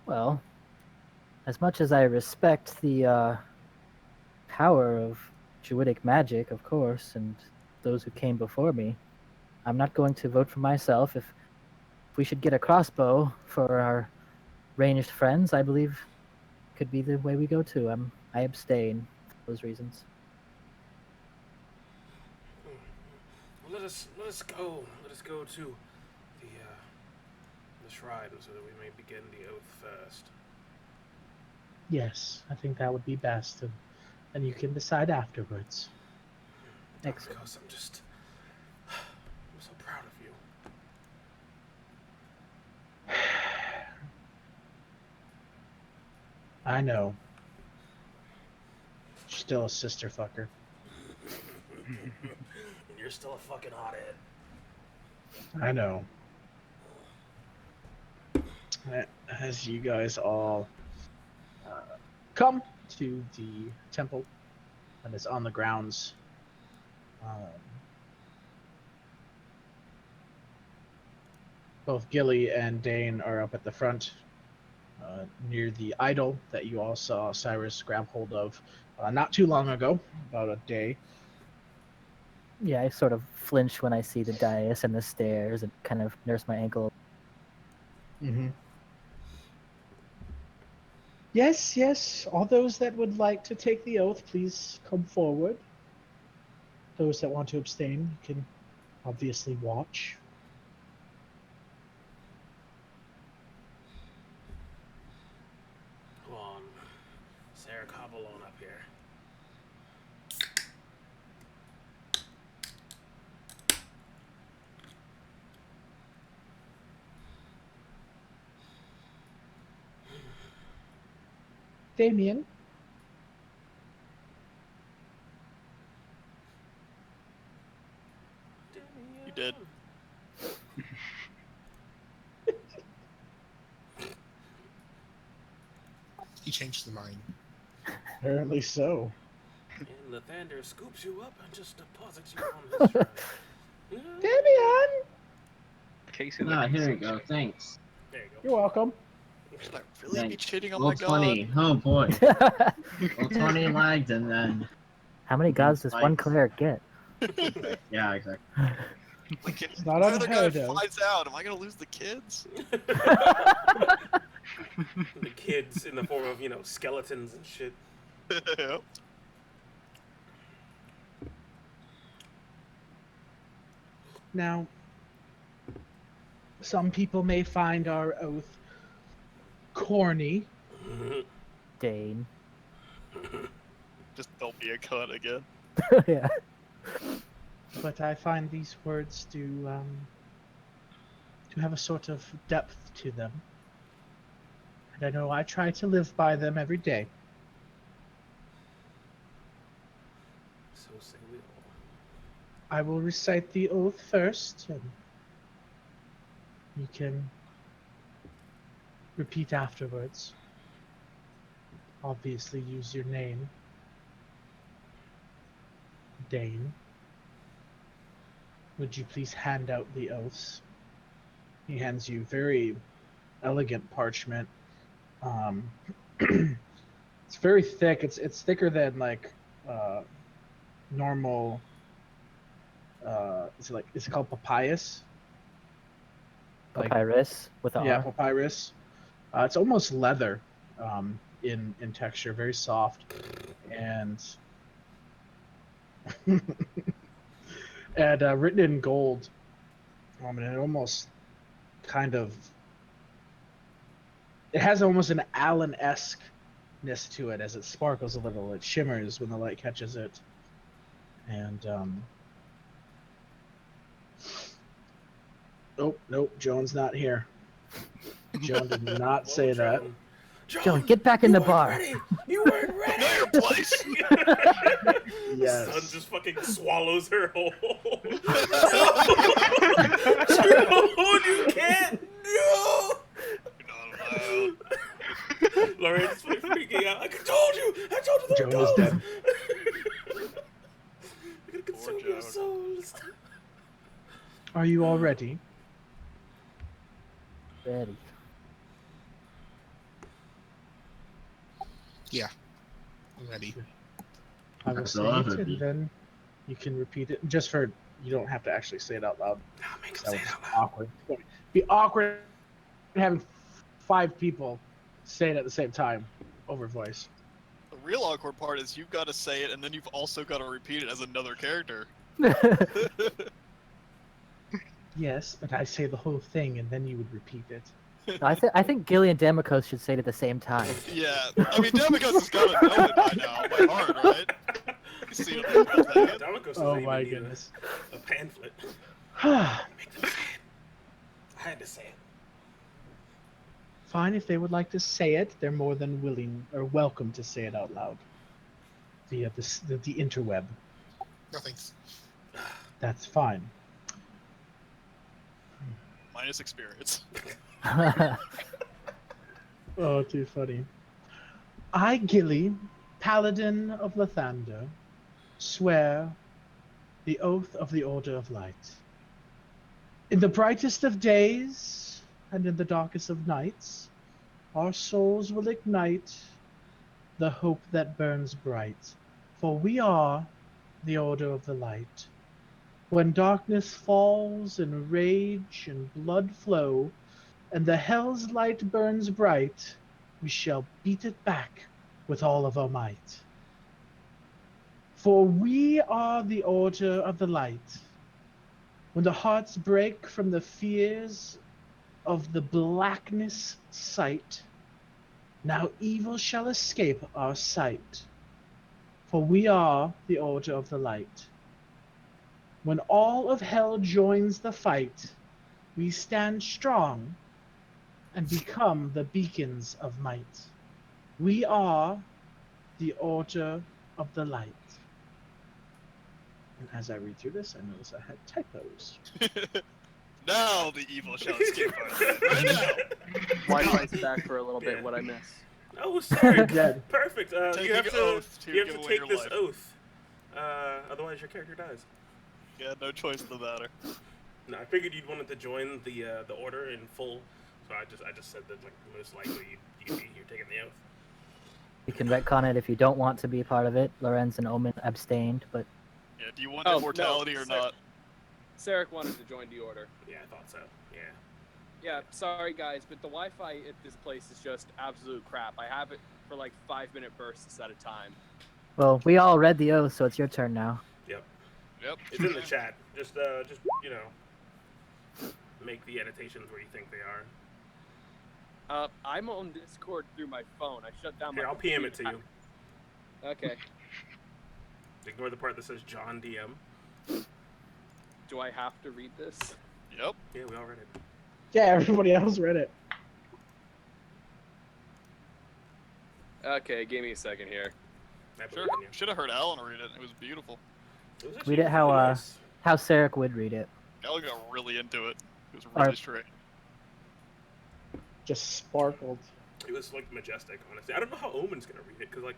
Well, as much as I respect the power of druidic magic, of course, and those who came before me, I'm not going to vote for myself. If we should get a crossbow for our ranged friends, I believe could be the way we go too. I abstain for those reasons. Well, let us go. Let us go to the shrine so that we may begin the oath first. Yes, I think that would be best, and you can decide afterwards. Excellent. Because I'm so proud of you. I know. Still a sister fucker. And you're still a fucking hothead. I know. As you guys all come to the temple, and it's on the grounds. Both Gilly and Dane are up at the front, near the idol that you all saw Cyrus grab hold of not too long ago, about a day. Yeah, I sort of flinch when I see the dais and the stairs and kind of nurse my ankle. Mm-hmm. Yes, yes. All those that would like to take the oath, please come forward. Those that want to abstain, you can obviously watch. Come on. Sarah, hobble on up here. Damien. You did. He changed his mind. Apparently so. And Lathander scoops you up and just deposits you on his shrine. Damien! Case in Ah, the here we go. Thanks. There you go. You're welcome. Should I really be Thanks. cheating on Well, my god? 20. Oh boy. Well, 20 lagged and then. How many gods does one Spikes. cleric get? Yeah, exactly. Like, if not the other guy unheard of. flies out, am I gonna lose the kids? The kids in the form of, skeletons and shit. Yep. Now, some people may find our oath corny. Dane. Just don't be a cunt again. Yeah. But I find these words to have a sort of depth to them. And I know I try to live by them every day. So say we all. I will recite the oath first, and you can repeat afterwards. Obviously, use your name, Dane. Would you please hand out the oaths? He hands you very elegant parchment. It's very thick. It's thicker than like normal. Is it called papyrus? Papyrus with a Yeah, R. papyrus. It's almost leather in texture, very soft, and and written in gold. And it almost kind of it has almost an Allen-esque blackness to it as it sparkles a little. It shimmers when the light catches it. And oh nope, Joan's not here. Joan did not say that. Joan, get back in the bar. Ready. You weren't ready. Know your place. Yes. Sun just fucking swallows her whole. Joan, you can't. No. You're not allowed. Lorraine's freaking out. I told you the Joan is dead. We're gonna consume your souls. Are you all ready? Ready. Yeah. I'm ready. I will say it, and then you can repeat it. Just for you don't have to actually say it out loud. No, make him That say was it out loud. awkward. It'd be awkward having 5 people say it at the same time over voice. The real awkward part is you've got to say it, and then you've also got to repeat it as another character. Yes, but I say the whole thing, and then you would repeat it. I think Gilly and Demikos should say it at the same time. Yeah, I mean, Demikos has got to know it by now, by heart, right? You see it on the thing. Damikos Oh doesn't my even need goodness. a pamphlet. Make them say it. I had to say it. Fine, if they would like to say it, they're more than willing or welcome to say it out loud via the interweb. No thanks. That's fine. Minus experience. Oh, too funny. I, Gilly, Paladin of Lathander, swear the oath of the Order of Light. In the brightest of days and in the darkest of nights, our souls will ignite the hope that burns bright, for we are the Order of the Light. When darkness falls and rage and blood flow, and the hell's light burns bright, we shall beat it back with all of our might. For we are the Order of the Light. When the hearts break from the fears of the blackness sight, now evil shall escape our sight. For we are the Order of the Light. When all of hell joins the fight, we stand strong and become the beacons of might. We are the Order of the Light. And as I read through this, I notice I had typos. Now the evil shall escape our sight. Right now. Wi-Fi's back for a little bit. What I miss? Oh, sorry. Dead. Perfect. Take You have an to, oath to you have give to away take your this life. oath. Otherwise, your character dies. Yeah, no choice in the matter. No, I figured you'd wanted to join the order in full, so I just said that like most likely you're taking the oath. You can retcon it if you don't want to be part of it. Lorenz and Omen abstained, but Yeah, do you want Oh, immortality no, or sorry. not? Sarek wanted to join the order. Yeah, I thought so. Yeah. Yeah, sorry guys, but the Wi-Fi at this place is just absolute crap. I have it for like 5-minute bursts at a time. well, we all read the oath, so it's your turn now. Yep. Yep. It's in the chat. Just you know, make the annotations where you think they are. I'm on Discord through my phone. I shut down Here, my I'll PM it to computer. you. Okay. Ignore the part that says John DM. Do I have to read this? Yep. Yeah, we all read it. Yeah, everybody else read it. Okay, give me a second here. I Sure. believe in you. Should have heard Alan read it. It was beautiful. It was actually Read it how really nice. how Sarek would read it. Alan got really into it. It was Alright. really straight. Just sparkled. It was like majestic, honestly. I don't know how Omen's gonna read it, cause like,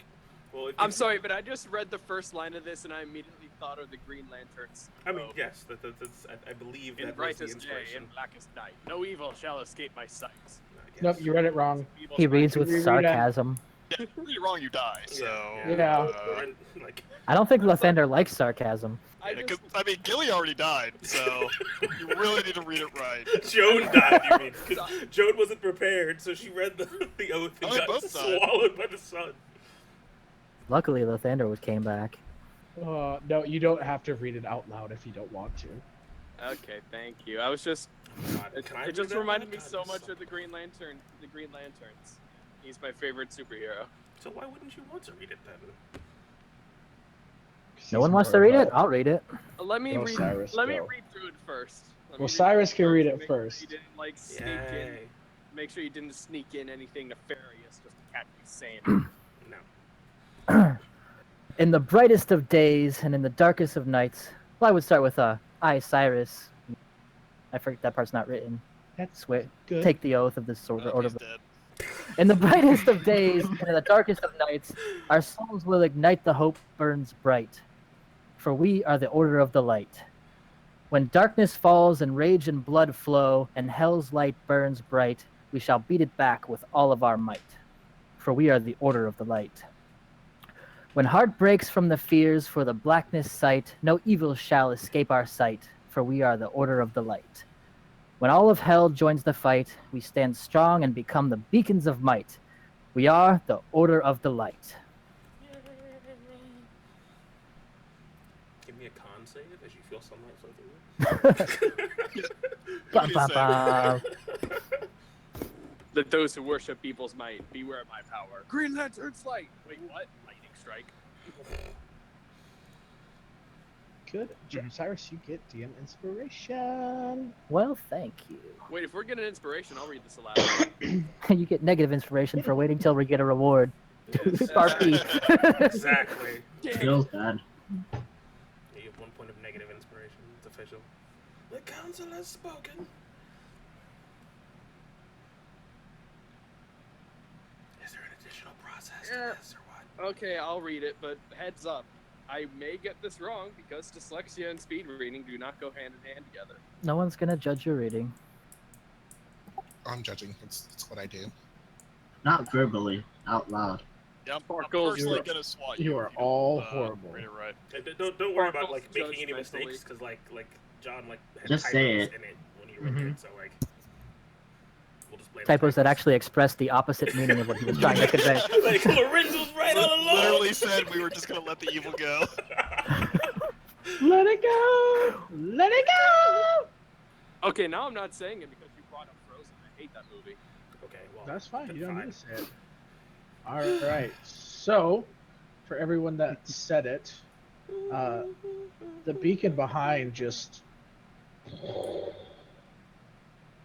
well, if I'm sorry, but I just read the first line of this and I immediately thought of the Green Lanterns. I mean, yes, that's I believe In that was the brightest day, inspiration. in blackest night, no evil shall escape my sight. I guess. Nope, you read it wrong. Evil He shall reads with Reread it. sarcasm. Yeah, if you read it wrong, you die. So. Yeah. And, like, I don't think Lathander likes sarcasm. I Yeah, just, 'cause, I mean, Gilly already died, so you really need to read it right. Joan died, you mean? Because Joan wasn't prepared, so she read the oath and Oh, they got both died. swallowed by the sun. Luckily, Lathander came back. No, you don't have to read it out loud if you don't want to. okay, thank you. I was just, God, can I it read just that? reminded me God, so this much sucks. of the Green Lanterns. He's my favorite superhero. So why wouldn't you want to read it then? No one wants to read it? I'll read it. Let me Go, read. Cyrus, let me go. read through it first. Let Well, me read Cyrus through can read and it make sure first. you didn't like sneak in. Yay. Make sure you didn't sneak in anything nefarious just to catch me saying it. No. In the brightest of days and in the darkest of nights. Well, I would start with I, Cyrus. I forget that part's not written. That's Swear. good. Take the oath of the sword. Nope, Order he's of dead. In the brightest of days and in the darkest of nights, our souls will ignite the hope burns bright. For we are the order of the light. When darkness falls and rage and blood flow, and hell's light burns bright, we shall beat it back with all of our might. For we are the order of the light. When heart breaks from the fears for the blackness sight, no evil shall escape our sight, for we are the order of the light. When all of hell joins the fight, we stand strong and become the beacons of might. We are the order of the light. Give me a con save as you feel sunlight flow through you. Ba, ba, ba. Let those who worship evil's might beware my power. Green Lantern's light. Wait, what? Lightning strike. Good. Cyrus, you get DM inspiration. Well, thank you. Wait, if we're getting inspiration, I'll read this aloud. You get negative inspiration for waiting till we get a reward. RP. Exactly. Feels bad. You have 1 point of negative inspiration. It's official. The council has spoken. Is there an additional process to this or what? Okay, I'll read it, but heads up. I may get this wrong because dyslexia and speed reading do not go hand in hand together. No one's gonna judge your reading. I'm judging. It's what I do. Not verbally, out loud. Yeah, I'm Sparkles, personally you are- gonna swat you. You are if don't, all horrible. Read it right. And don't worry about Sparkles like making any judgmentally. mistakes because like John like had Just say typos it. in it when he wrote Mhm. it, so like we'll just blame Typos the that actually express the opposite meaning of what he was trying to convey. like Lorenzo's right all along. Literally said we were just gonna let the evil go. Let it go! Let it go! Okay, now I'm not saying it because you brought up Frozen. I hate that movie. Okay, well That's fine. then You don't fine. need to say it. All right. So, for everyone that said it, the beacon behind just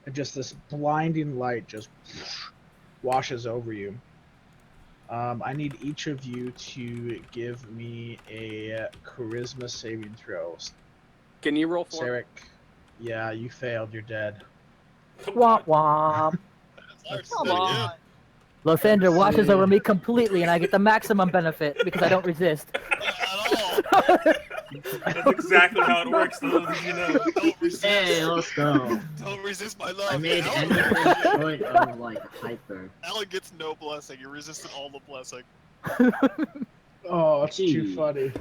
this blinding light just washes over you. I need each of you to give me a charisma saving throw. Can you roll for Sarek, yeah, you failed. You're dead. Womp womp. Cyrus Come said it on. Lothander washes over me completely, and I get the maximum benefit because I don't resist. again. At all. That's exactly how it works. Little did you know. Don't resist. Hey, let's go. Don't resist my love. I made Alan, anything short of like hyper. Alan gets no blessing. He resisted all the blessing. Oh, it's too Gee. funny.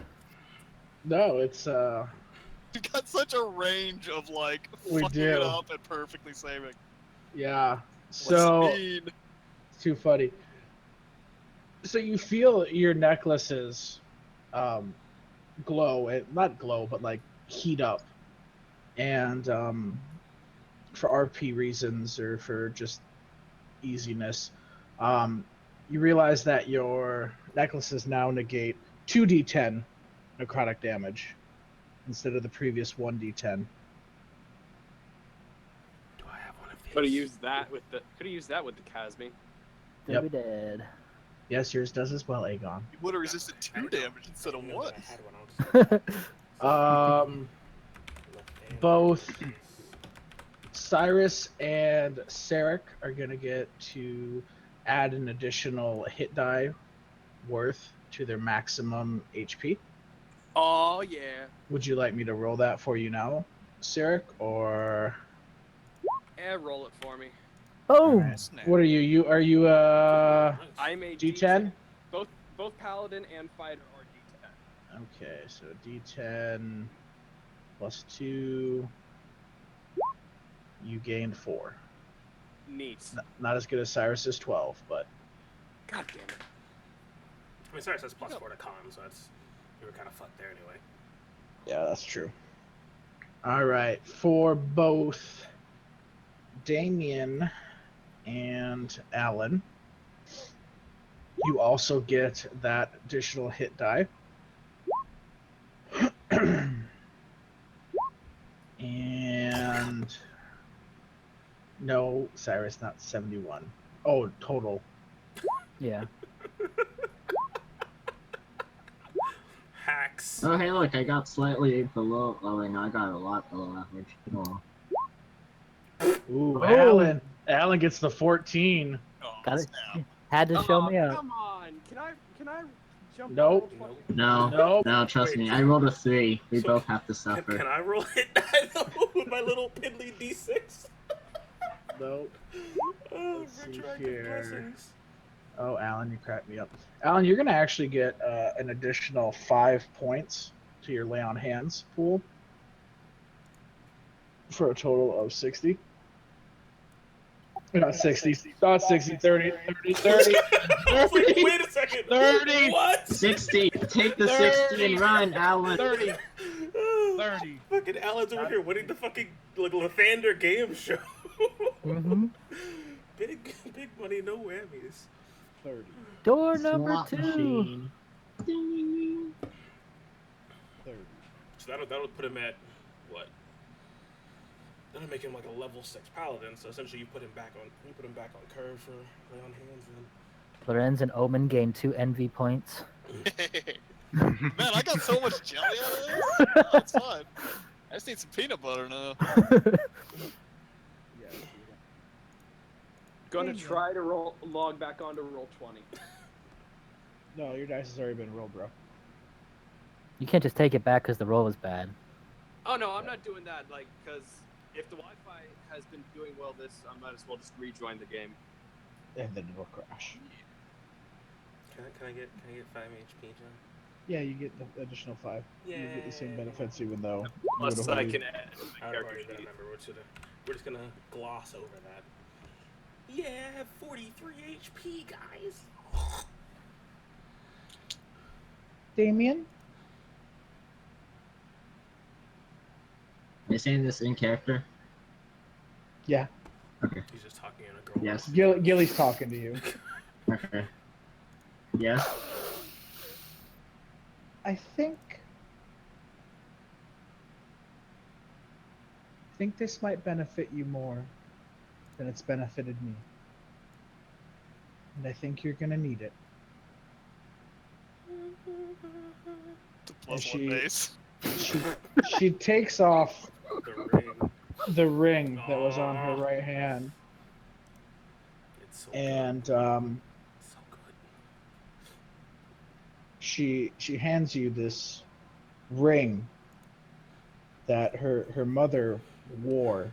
No, it's You got such a range of like We fucking do. it up and perfectly saving. yeah. What's So it mean? it's too funny. So you feel your necklaces glow, not glow, but like heat up. And for RP reasons or for just easiness, you realize that your necklaces now negate 2d10 necrotic damage instead of the previous 1d10. Do I have one of these? Could have used that with the. Could have used that with the Casmi. Yep. We did. Yes, yours does as well, Aegon. You would have resisted I 2 didn't know- damage instead I of didn't know 1. that I had one. I'll just Both Cyrus and Sarek are gonna get to add an additional hit die worth to their maximum HP. Oh yeah. Would you like me to roll that for you now, Sarek, or Roll it for me. Oh, Snap. what are you? Are you I'm a D10? Both Paladin and Fighter are D10. Okay, so D10 plus 2. You gained 4. Neat. Not as good as Cyrus's 12, but God damn it. I mean, sorry, it says plus 4 to con, so that's you were kind of fucked there anyway. yeah, that's true. All right, for both Damien and Alan, You also get that additional hit die. And no, Cyrus, not 71. Oh, total. Yeah. Hacks. Oh, hey, look, I got slightly below. Oh, wait, no, I got a lot below average. Oh. Ooh, Oh. Alan gets the 14. Oh, Got it. snap. Had to show Oh, me up. come on. Can I jump Nope. on roll 20? No, Nope. no, trust Wait, me. so- I rolled a 3. We so both have to Can, suffer. can I roll it with my little piddly D6? Nope. Oh, Let's see retroactive here. blessings. Oh, Alan, you cracked me up. Alan, you're going to actually get an additional 5 points to your lay on hands pool for a total of 60. Not 60. Not 60. 30. 30. 30. I was like, wait a second. 30. What? 60! Take the 60 and run, Alan! 30. Oh, 30. fucking Alan's over here winning the fucking like Lathander game show. Mm-hmm. Big money, no whammies. 30. Door number Slot 2. machine. Ding. 30. So that'll put him at what? That'll make him like a level 6 paladin. So essentially, you put him back on curve for lay on hands. And Lorenz and Omen gain 2 envy points. Man, I got so much jelly out of this. Oh, it's fun. I just need some peanut butter now. Yeah. Gonna try to log back on to roll 20. No, your dice has already been rolled, bro. You can't just take it back because the roll was bad. Oh no, I'm not doing that. Like, because if the Wi-Fi has been doing well, I might as well just rejoin the game. And then it'll crash. can I get 5 HP, John? Yeah, you get the additional 5. You get the same benefits, even though. Plus, I can add I my would have character already been a sheet. member. We're just gonna gloss over that. Yeah, I have 43 HP, guys. Damien? Are you saying this in character? Yeah. Okay. He's just talking in a girl. Yes. Gilly's talking to you. Okay. Yes? I think this might benefit you more than it's benefited me. And I think you're gonna need it. The plus And 1 base. She takes off The ring. the ring that was on her right hand, It's so and good. So good. she hands you this ring that her mother wore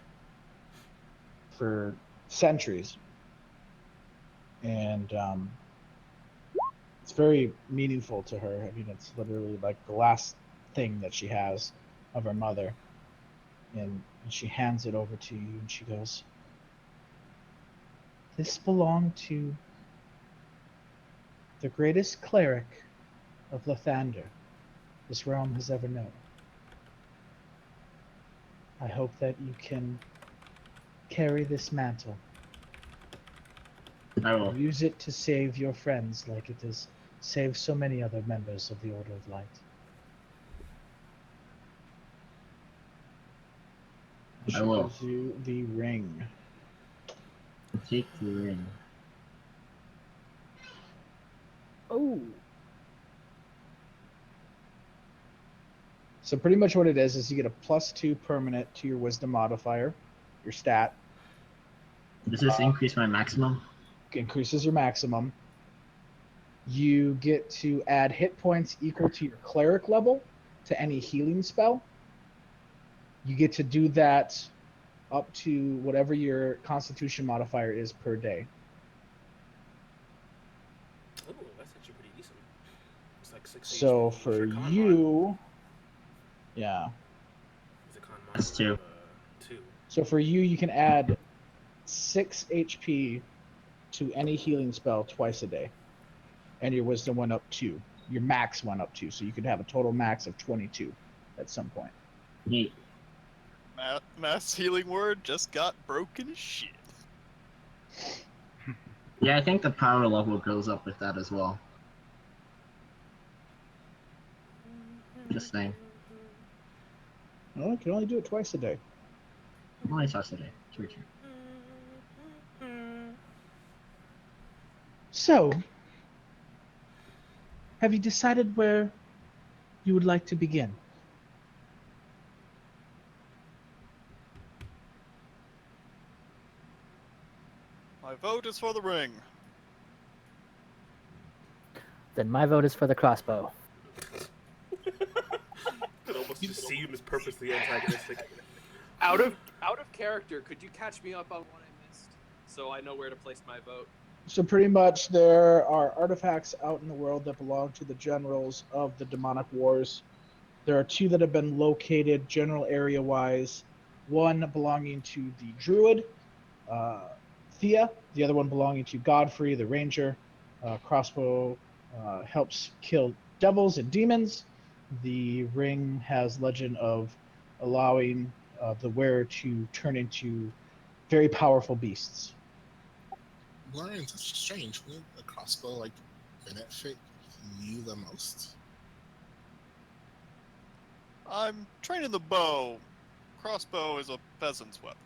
for centuries, and it's very meaningful to her. I mean, it's literally like the last thing that she has of her mother, and she hands it over to you, and she goes, "This belonged to the greatest cleric of Lathander this realm has ever known. I hope that you can carry this mantle I will. and use it to save your friends like it has saved so many other members of the Order of Light." She I will. gives you the ring. Take the ring. Oh. So pretty much what it is you get a +2 permanent to your wisdom modifier, your stat. Does this increase my maximum? Increases your maximum. You get to add hit points equal to your cleric level to any healing spell. You get to do that up to whatever your constitution modifier is per day. Oh, that's actually pretty decent. It's like 6 So HP. for Con mod. you, yeah. Is it con mod? That's 2. 2. So for you, you can add 6 HP to any healing spell twice a day. And your wisdom went up 2. Your max went up 2. So you could have a total max of 22 at some point. Neat. Mass healing word just got broken as shit. Yeah, I think the power level goes up with that as well. Just saying. Well, you can only do it twice a day. Only twice a day. It's your turn. So, have you decided where you would like to begin? My vote is for the ring. Then my vote is for the crossbow. It almost just seems purposely antagonistic. Out of character, could you catch me up on what I missed, so I know where to place my vote? So pretty much there are artifacts out in the world that belong to the generals of the demonic wars. There are 2 that have been located general area-wise. One belonging to the druid, Thea. The other one belonging to Godfrey, the ranger. Crossbow helps kill devils and demons. The ring has legend of allowing the wearer to turn into very powerful beasts. Lawrence, that's strange. Wouldn't a crossbow like benefit you the most? I'm training the bow. Crossbow is a peasant's weapon.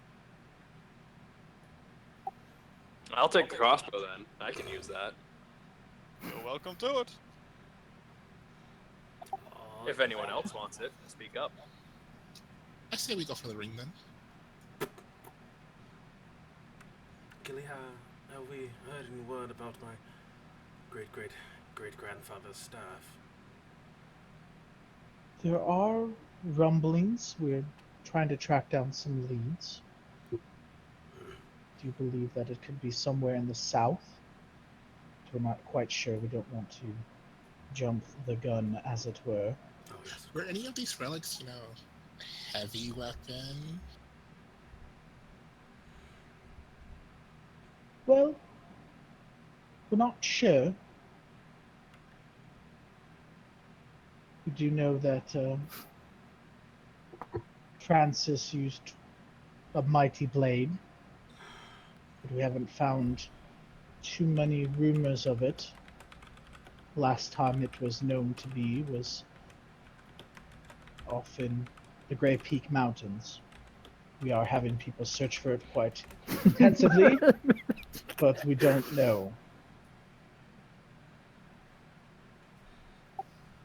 I'll take the crossbow then. I can use that. You're welcome to it. If anyone else wants it, speak up. I say we go for the ring then. Gilly, have we heard any word about my great-great-great-grandfather's staff? There are rumblings. We're trying to track down some leads. Do you believe that it could be somewhere in the south? We're not quite sure. We don't want to jump the gun, as it were. Oh, yes. Were any of these relics, a heavy weapon? Well, we're not sure. We do know that Francis used a mighty blade, but we haven't found too many rumors of it. Last time it was known to be was off in the Grey Peak Mountains. We are having people search for it quite intensively, but we don't know.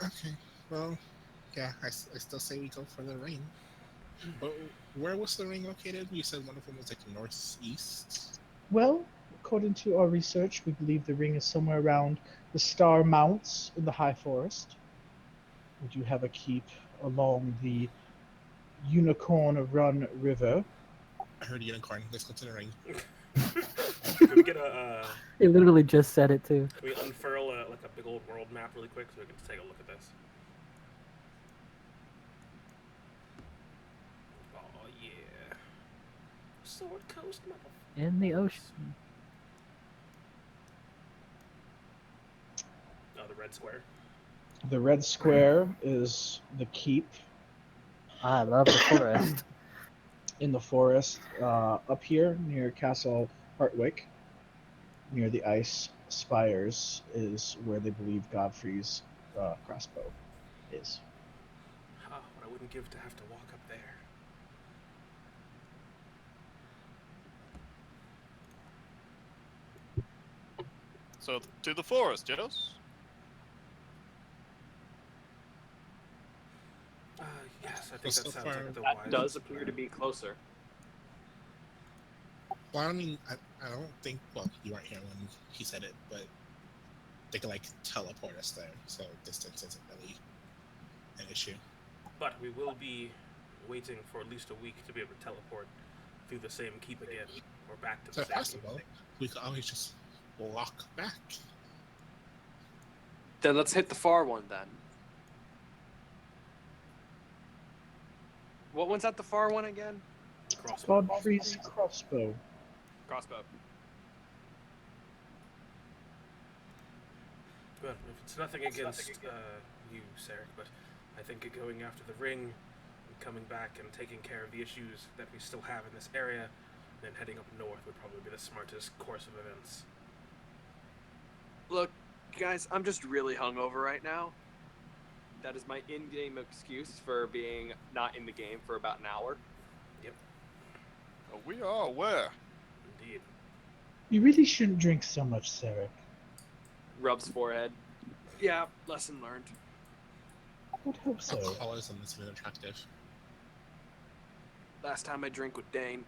Okay, well, yeah, I still say we go for the ring. But where was the ring located? You said one of them was like northeast? Well, according to our research, we believe the ring is somewhere around the Star Mounts in the High Forest. We do have a keep along the Unicorn Run River. I heard unicorn. Let's go to the ring. Can we get a? He literally just said it too. Can we unfurl a big old world map really quick so we can just take a look at this? Oh yeah. Sword Coast, motherfucker. In the ocean. Oh, the red square. The red square is the keep I love the forest. in the forest up here near Castle Hartwick, near the ice spires, is where they believe Godfrey's crossbow is. Oh, what I wouldn't give to have to walk up there. So, to the forest, yes? Yes, I think Well, that so sounds far- like the That wisest does appear plan. to be closer. Well, I mean, I don't think, well, you weren't here when he said it, but they could, like, teleport us there, so distance isn't really an issue. But we will be waiting for at least a week to be able to teleport through the same keep again, or back to So the if same possible, keep. we could always just walk back. Then let's hit the far one then. What one's at the far one again? Crossbow. Godfrey's crossbow. Crossbow. Well, if it's nothing against you, Sarek, but I think going after the ring and coming back and taking care of the issues that we still have in this area, and then heading up north would probably be the smartest course of events. Look, guys, I'm just really hungover right now. That is my in-game excuse for being not in the game for about an hour. Yep, Oh, we are aware. indeed. You really shouldn't drink so much, Sarek. Rubs forehead. Yeah, lesson learned. I would hope so. Alcoholism is really attractive. Last time I drank with Dane.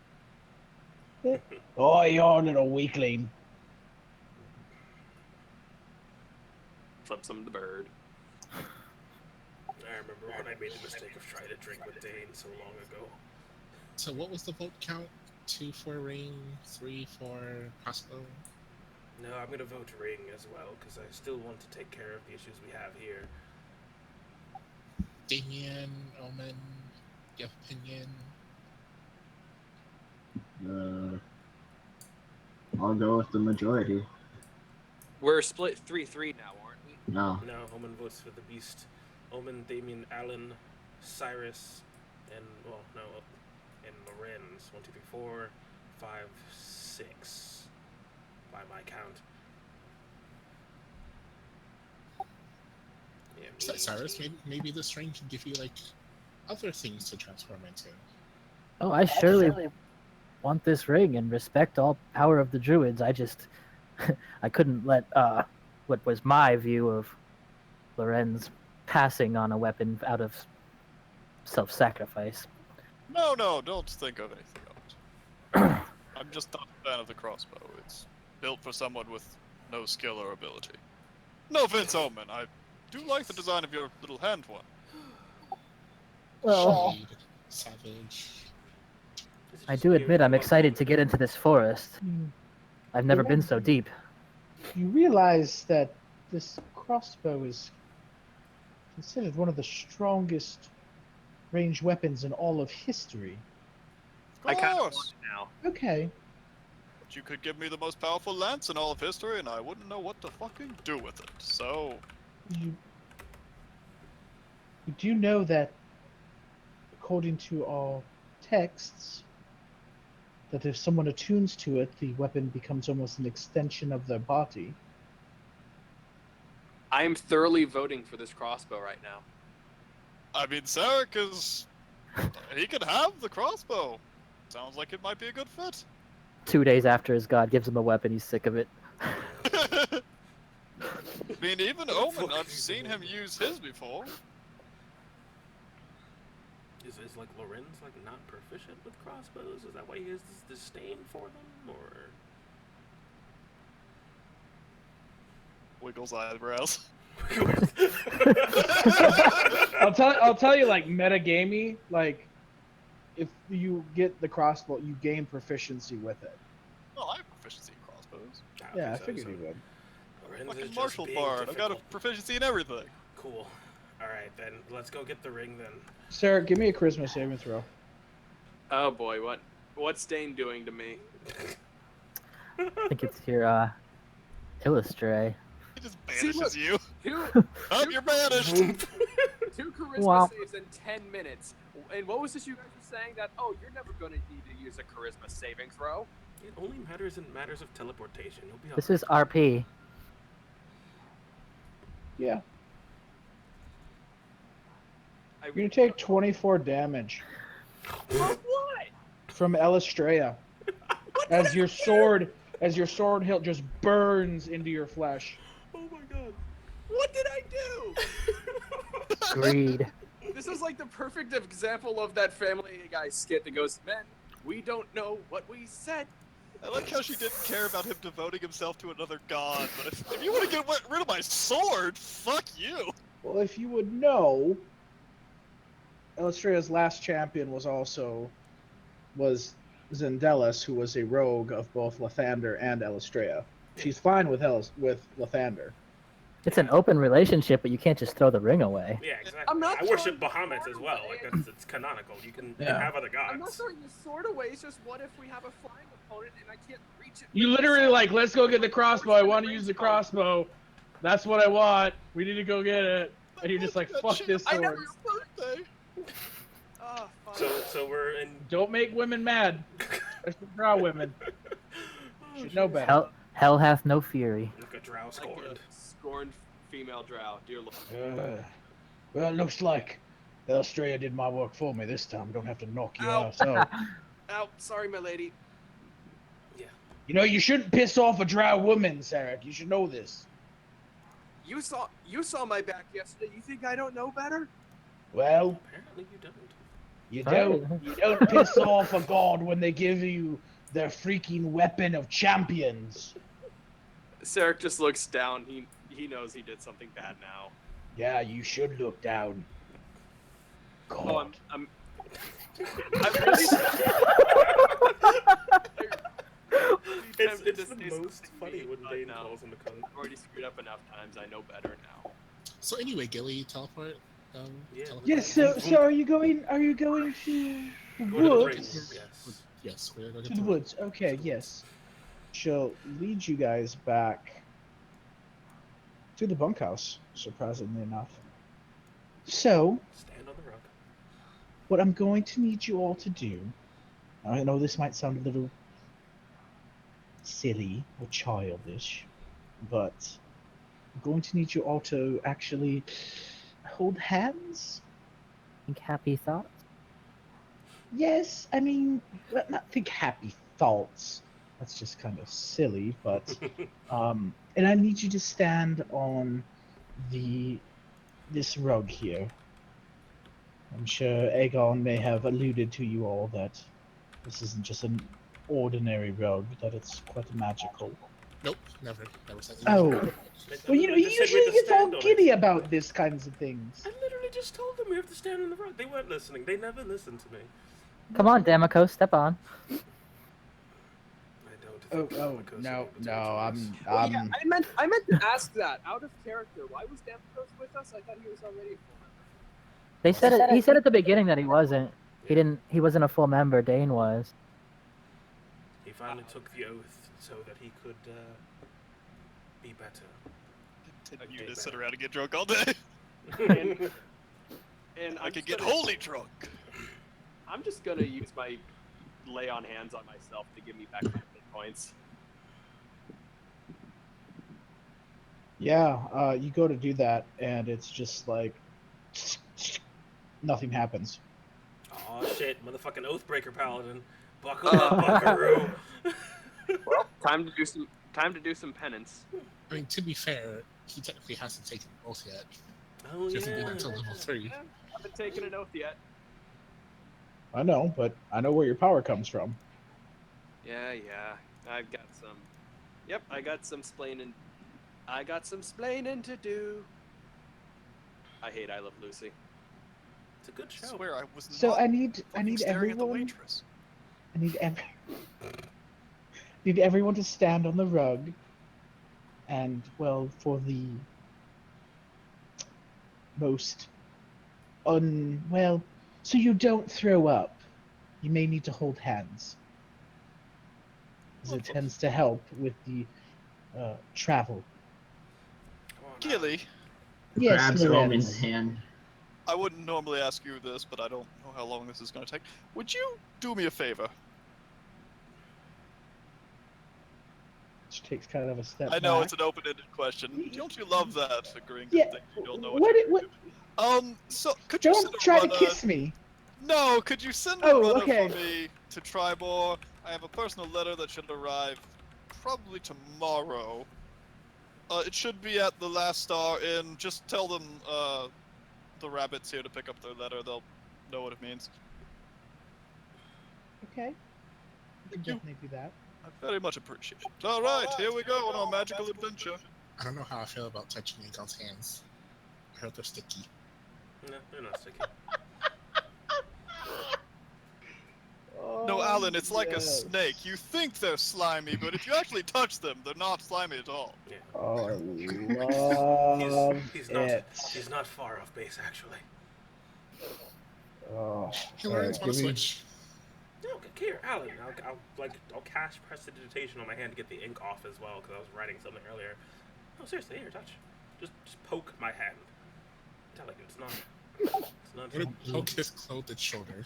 Oh, you're a little weakling. Flips him the bird. I remember when I made the mistake of trying to drink with Dane so long ago. So what was the vote count? 2 for ring, 3 for crossbow. No, I'm gonna vote ring as well because I still want to take care of the issues we have here. Damien, Omen, do you have opinion? I'll go with the majority. We're split 3-3 now, aren't we? No. No, Omen votes for the beast. Omen, Damien, Allen, Cyrus, and and Lorenz. 1, 2, 3, 4, 5, 6. By my count. Yeah, Cyrus, maybe this ring can give you like other things to transform into. Oh, I surely want this ring and respect all power of the druids. I just, I couldn't let what was my view of Lorenz passing on a weapon out of self-sacrifice. No, don't think of anything else. I'm just not a fan of the crossbow. It's built for someone with no skill or ability. No offense, Omen. I do like the design of your little hand one. Well, Shade, savage. I do admit I'm excited to get into this forest. I've never been so deep. You realize that this crossbow is considered one of the strongest ranged weapons in all of history. Of I kind of course. want it now. Okay. But you could give me the most powerful lance in all of history, and I wouldn't know what to fucking do with it. So, You do know that, according to our texts, that if someone attunes to it, the weapon becomes almost an extension of their body. I am thoroughly voting for this crossbow right now. I mean, Sarek is... he could have the crossbow. Sounds like it might be a good fit. 2 days after his god gives him a weapon, he's sick of it. I mean, even Omen, I've seen him use his before. Is like Lorenz like not proficient with crossbows? Is that why he has this disdain for them, or? Wiggles eyebrows. I'll tell you, like, metagamey, like, if you get the crossbow, you gain proficiency with it. Well, I have proficiency in crossbows. Yeah, I figured you would. Lorenz Fucking is just martial being bard. I've got a difficult. proficiency in everything. Cool. All right, then let's go get the ring then. Sarah, give me a charisma saving throw. Oh boy, what's Dane doing to me? I think it's your illustre. He just See, banishes look. you. Two Oh, you're banished. 2 charisma Wow. saves in 10 minutes. And what was this you guys were saying? That, oh, you're never going to need to use a charisma saving throw? It only matters in matters of teleportation. You'll be This is RP. Yeah. I You're gonna take 24 damage From what? from Elistrea as your sword hilt just burns into your flesh. Oh my god. What did I do? Greed. This is like the perfect example of that Family Guy skit that goes, men, we don't know what we said. I like how she didn't care about him devoting himself to another god, but if you want to get rid of my sword, fuck you. Well, if you would know, Elistrea's last champion was Zendelis, who was a rogue of both Lathander and Elistrea. She's fine with Lathander. It's an open relationship, but you can't just throw the ring away. Yeah, exactly. I'm not I worship throwing Bahamut the as well. sword Like away. it's canonical. You can Yeah. have other I'm not gods. throwing the sword away, it's just what if we have a flying opponent and I can't reach it? You with my literally sword? like, let's go get the crossbow. I want to Range use the opponent. crossbow. That's what I want. We need to go get it. And you're just like, That fuck shit this on I never- sword. your birthday. Oh, fuck. So we're in. Don't make women mad. Especially brow women. Oh, Should know better. Hell hath no fury. Okay, drow Like scorned. a scorned female drow, dear lord. Well, it looks like Elstria did my work for me this time. Don't have to knock your Ow. ass out. Ow, sorry, my lady. Yeah. You know, you shouldn't piss off a drow woman, Sarek. You should know this. You saw my back yesterday. You think I don't know better? Well, Apparently you don't. you don't piss off a god when they give you their freaking weapon of champions. Sarek just looks down. He knows he did something bad now. Yeah, you should look down. God. Oh, I'm really It's tempted to the say most something funny mean, when but Dane no. calls him a cunt. I've already screwed up enough times. I know better now. So anyway, Gilly, teleport. Yeah. Teleport. Yes. So are you going? Are you going to the Go to the ring. woods? Yes. Yes, we're going To the woods. Okay. Yes. She'll lead you guys back to the bunkhouse. Surprisingly enough. So Stand on the rock. what I'm going to need you all to do. I know this might sound a little silly or childish, but I'm going to need you all to actually hold hands. Think happy thoughts. Yes, I mean, not think happy thoughts. That's just kind of silly, but and I need you to stand on this rug here. I'm sure Aegon may have alluded to you all that this isn't just an ordinary rug, that it's quite magical. Nope, never said Oh. anything. Well, you know, Just said we usually had to you stand all on giddy it. about these kinds of things. I literally just told them we have to stand on the rock. They weren't listening. They never listened to me. Come on, Damaco, step on. I don't. think Oh, Damaco's no, able to no, answer this. Oh, yeah, I meant to ask that out of character. Why was Damphos with us? I thought he was already a full member. They said it. He said at the beginning that he wasn't. He wasn't a full member. Dane was. He finally took the oath so that he could be better. Continue to sit around and get drunk all day. And I I'm could just get gonna- wholly drunk. I'm just gonna use my lay on hands on myself to give me back my hit points. Yeah, you go to do that, and it's just like nothing happens. Oh shit, motherfucking Oathbreaker Paladin. Buckle up, buckaroo. Well, time to do some penance. I mean, to be fair, he technically hasn't taken an oath yet. Oh He hasn't yeah. been until level 3. Yeah, I haven't taken an oath yet. I know, but I know where your power comes from. Yeah, I've got some. Yep, I got some splaining. I got some splaining to do. I hate I Love Lucy. It's a good I show. swear I was So not I need fucking staring at the everyone. waitress. I need everyone to stand on the rug, and well, for the most so you don't throw up, you may need to hold hands, as it tends to help with the travel. Gilly, Yes, Grabs Lorenz. Roman's hand. I wouldn't normally ask you this, but I don't know how long this is going to take. Would you do me a favor? Which takes kind of a step I know back. it's an open-ended question. Don't you love that? Agreeing Yeah, to things you don't know what what, it- you're doing? So could you Don't send a try to runner- kiss me. No, could you send a Oh, runner okay. for me to Tribor? I have a personal letter that should arrive probably tomorrow. It should be at the Last Star Inn. Just tell them the rabbit's here to pick up their letter. They'll know what it means. Okay. We can Thank you. definitely do that. I very much appreciate it. All right, here we go on our magical adventure. I don't know how I feel about touching Aegon's hands. I heard they're sticky. No, they're not sticky. No, Alan, it's like a yes. snake. You think they're slimy, but if you actually touch them, they're not slimy at all. Yeah. Oh, I love He's not. it. He's not far off base actually. Oh, Hey, all Lorenz, right, want to give me- switch? No, here, Alan. I'll cast prestidigitation on my hand to get the ink off as well because I was writing something earlier. No, seriously, here, touch. Just poke my hand. I'm telling you, it's not. It's not. I'm gonna poke his clothed shoulder.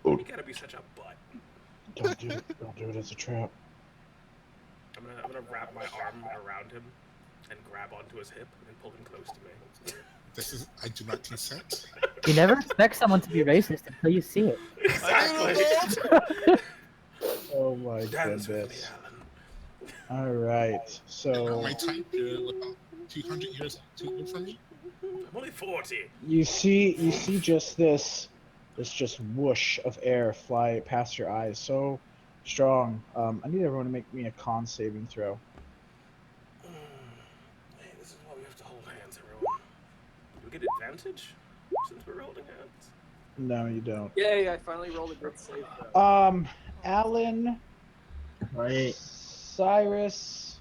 You gotta be such a butt. Don't do it. Don't do it as a trap. I'm gonna wrap my arm around him and grab onto his hip and pull him close to me. I do not consent. You never expect someone to be racist until you see it. Exactly. Oh my Dance with me, goodness. Alan. All right, At so my time period, about 200 years too old for me. I'm only 40. you see just this just whoosh of air fly past your eyes, so strong. I need everyone to make me a con saving throw. Hey, this is why we have to hold hands, everyone. Do we get advantage since we're holding hands? No, you don't. Yay! I finally rolled a good save throw. Alan, Right. Cyrus,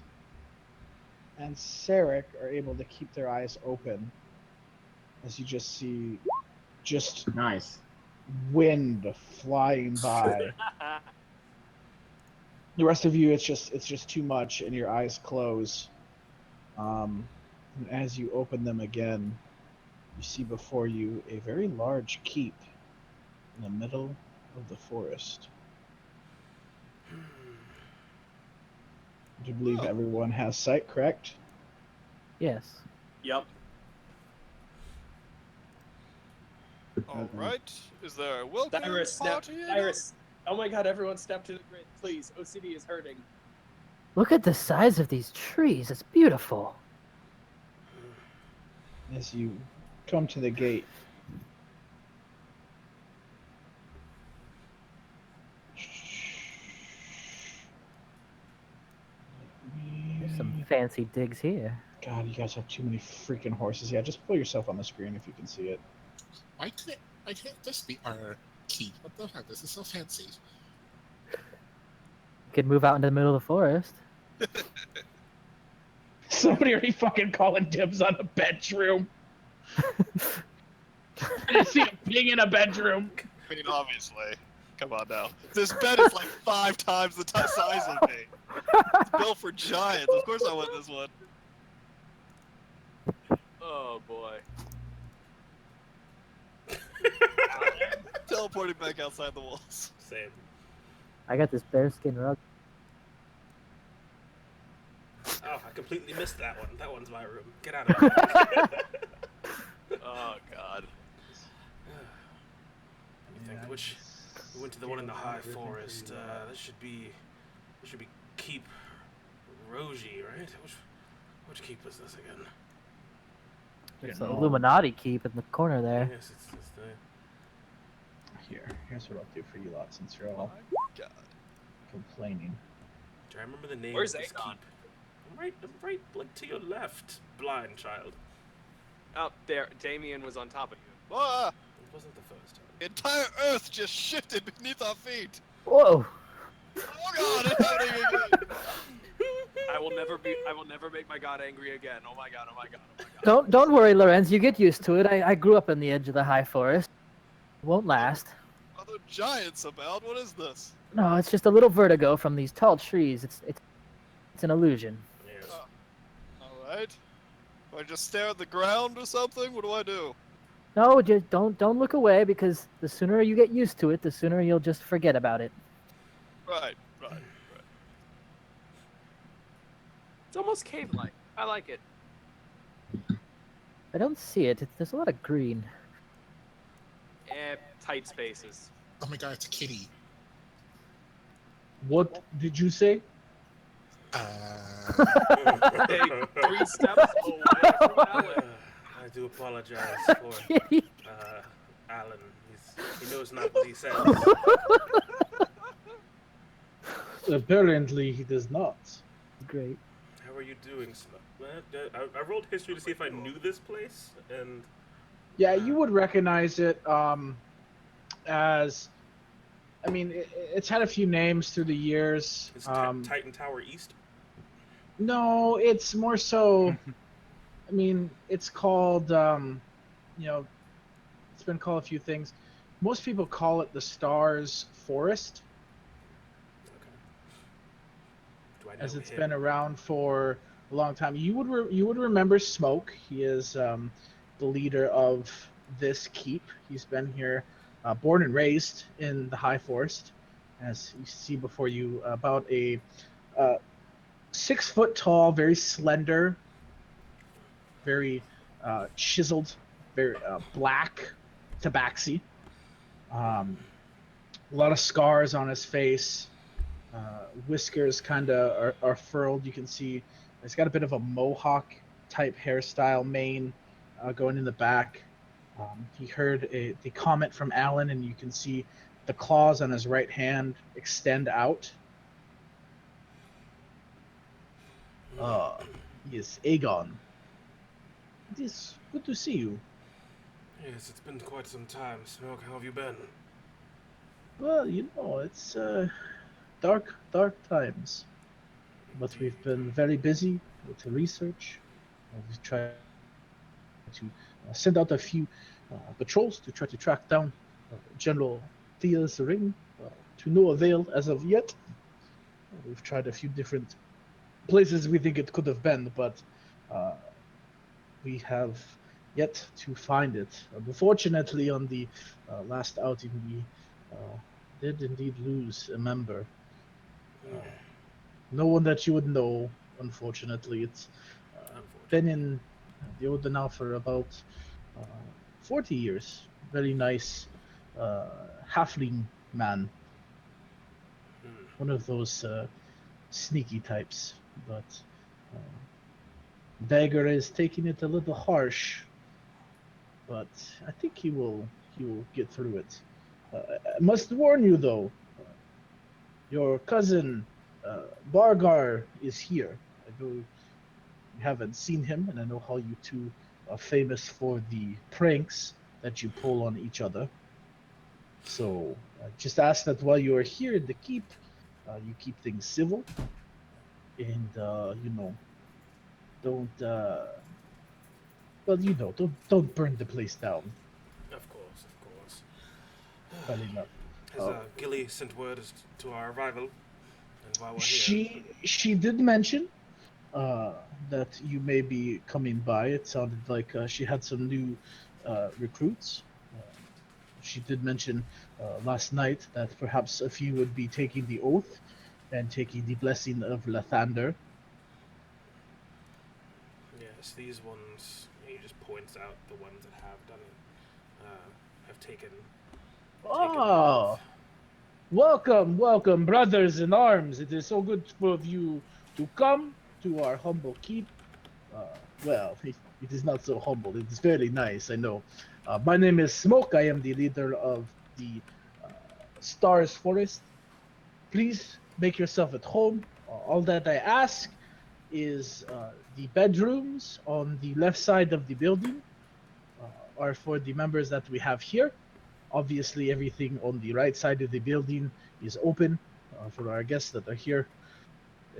and Sarek are able to keep their eyes open as you just see just Nice. wind flying by. The rest of you, it's just too much, and your eyes close. And as you open them again, you see before you a very large keep in the middle of the forest. Do you believe everyone has sight, correct? Yes. Yep. All right. Is there a welcome Cyrus, snap. party? Cyrus. Oh my god, everyone step to the grid, please. OCD is hurting. Look at the size of these trees. It's beautiful. As you come to the gate, There's some fancy digs here. God, you guys have too many freaking horses. Yeah, just pull yourself on the screen if you can see it. Why can't this be our key? What the heck? This is so fancy. You could move out into the middle of the forest. Somebody already fucking calling dibs on a bedroom. I just see a pig in a bedroom. I mean, obviously. Come on now. This bed is like 5 times the size of me. It's built for giants. Of course I want this one. Oh boy. Teleporting back outside the walls. Same. I got this bearskin rug. Oh, I completely missed that one. That one's my room. Get out of here. Oh god. Let me think. Which we went to the one in the high forest. This should be Keep Roji, right? Which keep is this again? There's the Illuminati keep in the corner there. Yes, it's the. Here's what I'll do for you lot since you're all God. complaining. Do I remember the name Where's of this Aegon? keep? I'm right, like to your left, blind child. Oh, there. Damien was on top of you. Ah! It wasn't the first time. The entire Earth just shifted beneath our feet. Whoa! Oh god, it's happening again. I will never make my god angry again. Oh my god, oh my god, oh my god. Don't worry, Lorenz. You get used to it. I grew up on the edge of the high forest. It won't last. Are there giants about? What is this? No, it's just a little vertigo from these tall trees. It's an illusion. Yes. Alright. Do I just stare at the ground or something? What do I do? No, just don't look away, because the sooner you get used to it, the sooner you'll just forget about it. Right. It's almost cave-like. I like it. I don't see it. There's a lot of green. Tight spaces. Oh my god, it's a kitty. What did you say? Hey, 3 steps away from Alan. I do apologize for Kitty. Alan. He knows not what he says. Apparently, he does not. Great. How are you doing, Snow? I rolled history to see if I knew this place, and Yeah, you would recognize it as. I mean, it's had a few names through the years. it's Titan Tower East. No, it's more so. I mean, it's called. It's been called a few things. Most people call it the Stars Forest, Do I know as it's him? been around for a long time. You would remember Smoke. He is the leader of this keep. He's been here, born and raised in the High Forest, as you see before you, about a 6 foot tall, very slender, very chiseled, very black tabaxi. A lot of scars on his face. Whiskers kind of are furled. You can see he's got a bit of a mohawk type hairstyle, mane going in the back. He heard the comment from Alan, and you can see the claws on his right hand extend out. Yes, Aegon. It is good to see you. Yes, it's been quite some time. Smoke, how have you been? Well, it's dark times, but we've been very busy with the research. We've tried to send out a few patrols to try to track down General Thea's ring, to no avail as of yet. We've tried a few different places we think it could have been, but we have yet to find it. Unfortunately, on the last outing, we did indeed lose a member. No one that you would know, unfortunately. It's been in the Oda now for about 40 years. Very nice halfling man. One of those sneaky types, but Dagger is taking it a little harsh, but I think he will get through it. I must warn you though, your cousin Bargar is here. I know you haven't seen him, and I know how you two are famous for the pranks that you pull on each other. So just ask that while you are here in the keep, you keep things civil, and don't don't burn the place down. Of course. Well enough. Has Gilly sent word as to our arrival? And while we're here? She did mention that you may be coming by. It sounded like she had some new recruits. She did mention last night that perhaps a few would be taking the oath and taking the blessing of Lathander. Yes, these ones, he just points out the ones that have done it, have taken. Oh, welcome, brothers in arms. It is so good for you to come to our humble keep. Well, it is not so humble. It is very nice, I know. My name is Smoke. I am the leader of the Stars Forest. Please make yourself at home. All that I ask is the bedrooms on the left side of the building are for the members that we have here. Obviously, everything on the right side of the building is open for our guests that are here,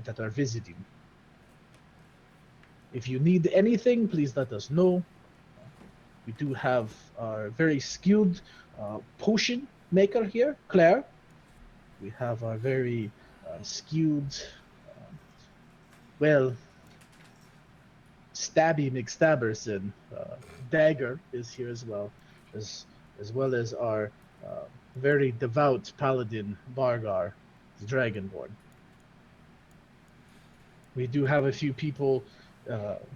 that are visiting. If you need anything, please let us know. We do have our very skilled potion maker here, Claire. We have our very skilled, Stabby McStabberson. Dagger is here as well as our very devout paladin, Bargar, the Dragonborn. We do have a few people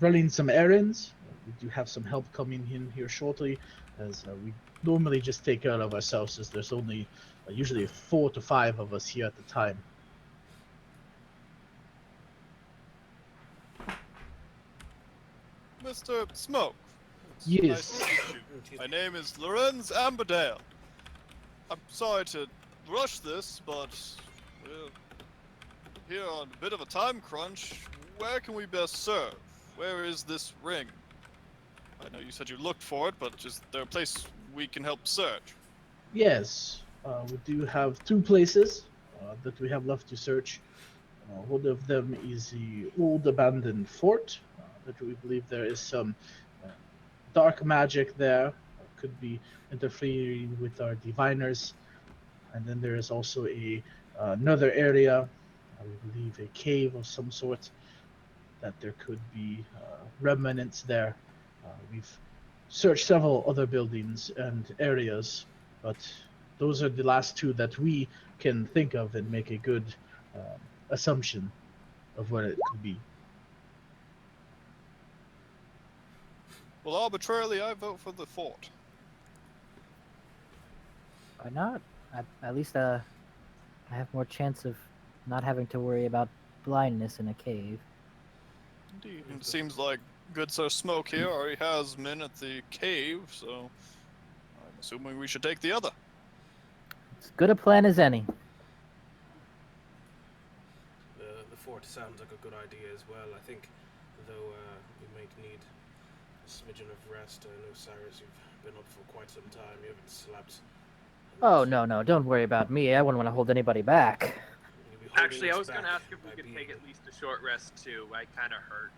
running some errands. We do have some help coming in here shortly, as we normally just take care of ourselves, as there's only usually 4 to 5 of us here at the time. Mr. Smoke. Yes. Nice to meet you. My name is Lorenz Amberdale. I'm sorry to rush this, but we're here on a bit of a time crunch. Where can we best serve? Where is this ring? I know you said you looked for it, but is there a place we can help search? Yes, we do have 2 places that we have left to search. One of them is the old abandoned fort, that we believe there is some dark magic there, could be interfering with our diviners. And then there is also another area, we believe a cave of some sort, that there could be remnants there. We've searched several other buildings and areas, but those are the last 2 that we can think of and make a good assumption. of what it could be. Well, arbitrarily, I vote for the fort. Why not? At least I have more chance of not having to worry about blindness in a cave. Indeed. It seems like good Sir Smoke here already has men at the cave, so I'm assuming we should take the other. As good a plan as any. The fort sounds like a good idea as well. I think, though, we might need a smidgen of rest. I know, Cyrus, you've been up for quite some time. You haven't slept. Oh, no, don't worry about me. I wouldn't want to hold anybody back. Actually, I was going to ask if we could take at least a short rest, too. I kind of hurt.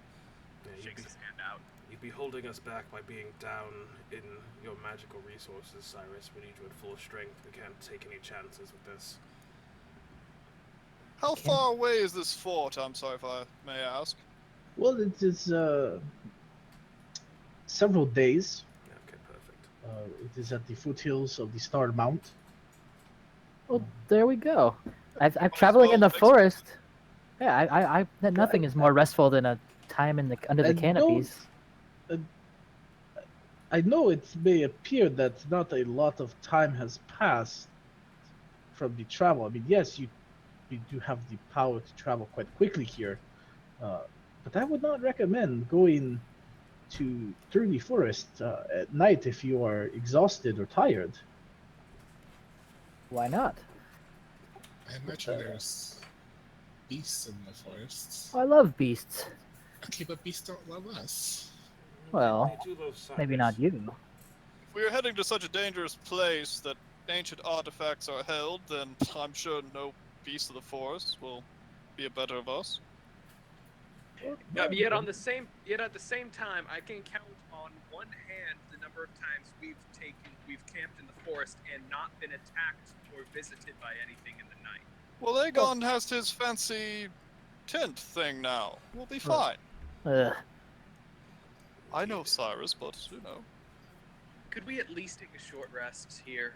Shakes his hand out. You'd be holding us back by being down in your magical resources, Cyrus. We need you at full strength. We can't take any chances with this. How far away is this fort? I'm sorry if I may ask. Well, it is several days. Okay, perfect. It is at the foothills of the Star Mount. Well, there we go. I'm traveling in the forest. Yeah, nothing is more restful than a time in the under the canopies. I know it may appear that not a lot of time has passed from the travel. I mean, yes, you do have the power to travel quite quickly here, but I would not recommend going through the forest at night if you are exhausted or tired. Why not? I imagine there's beasts in the forests. Oh, I love beasts. Okay, but beasts don't love us. Well, maybe not you. If we are heading to such a dangerous place that ancient artifacts are held, then I'm sure no beast of the forest will be a better of us. Yet at the same time, I can count on one hand the number of times we've camped in the forest and not been attacked or visited by anything in the night. Well, Aegon has his fancy tent thing now. We'll be fine. I know Cyrus, but you know. Could we at least take a short rest here?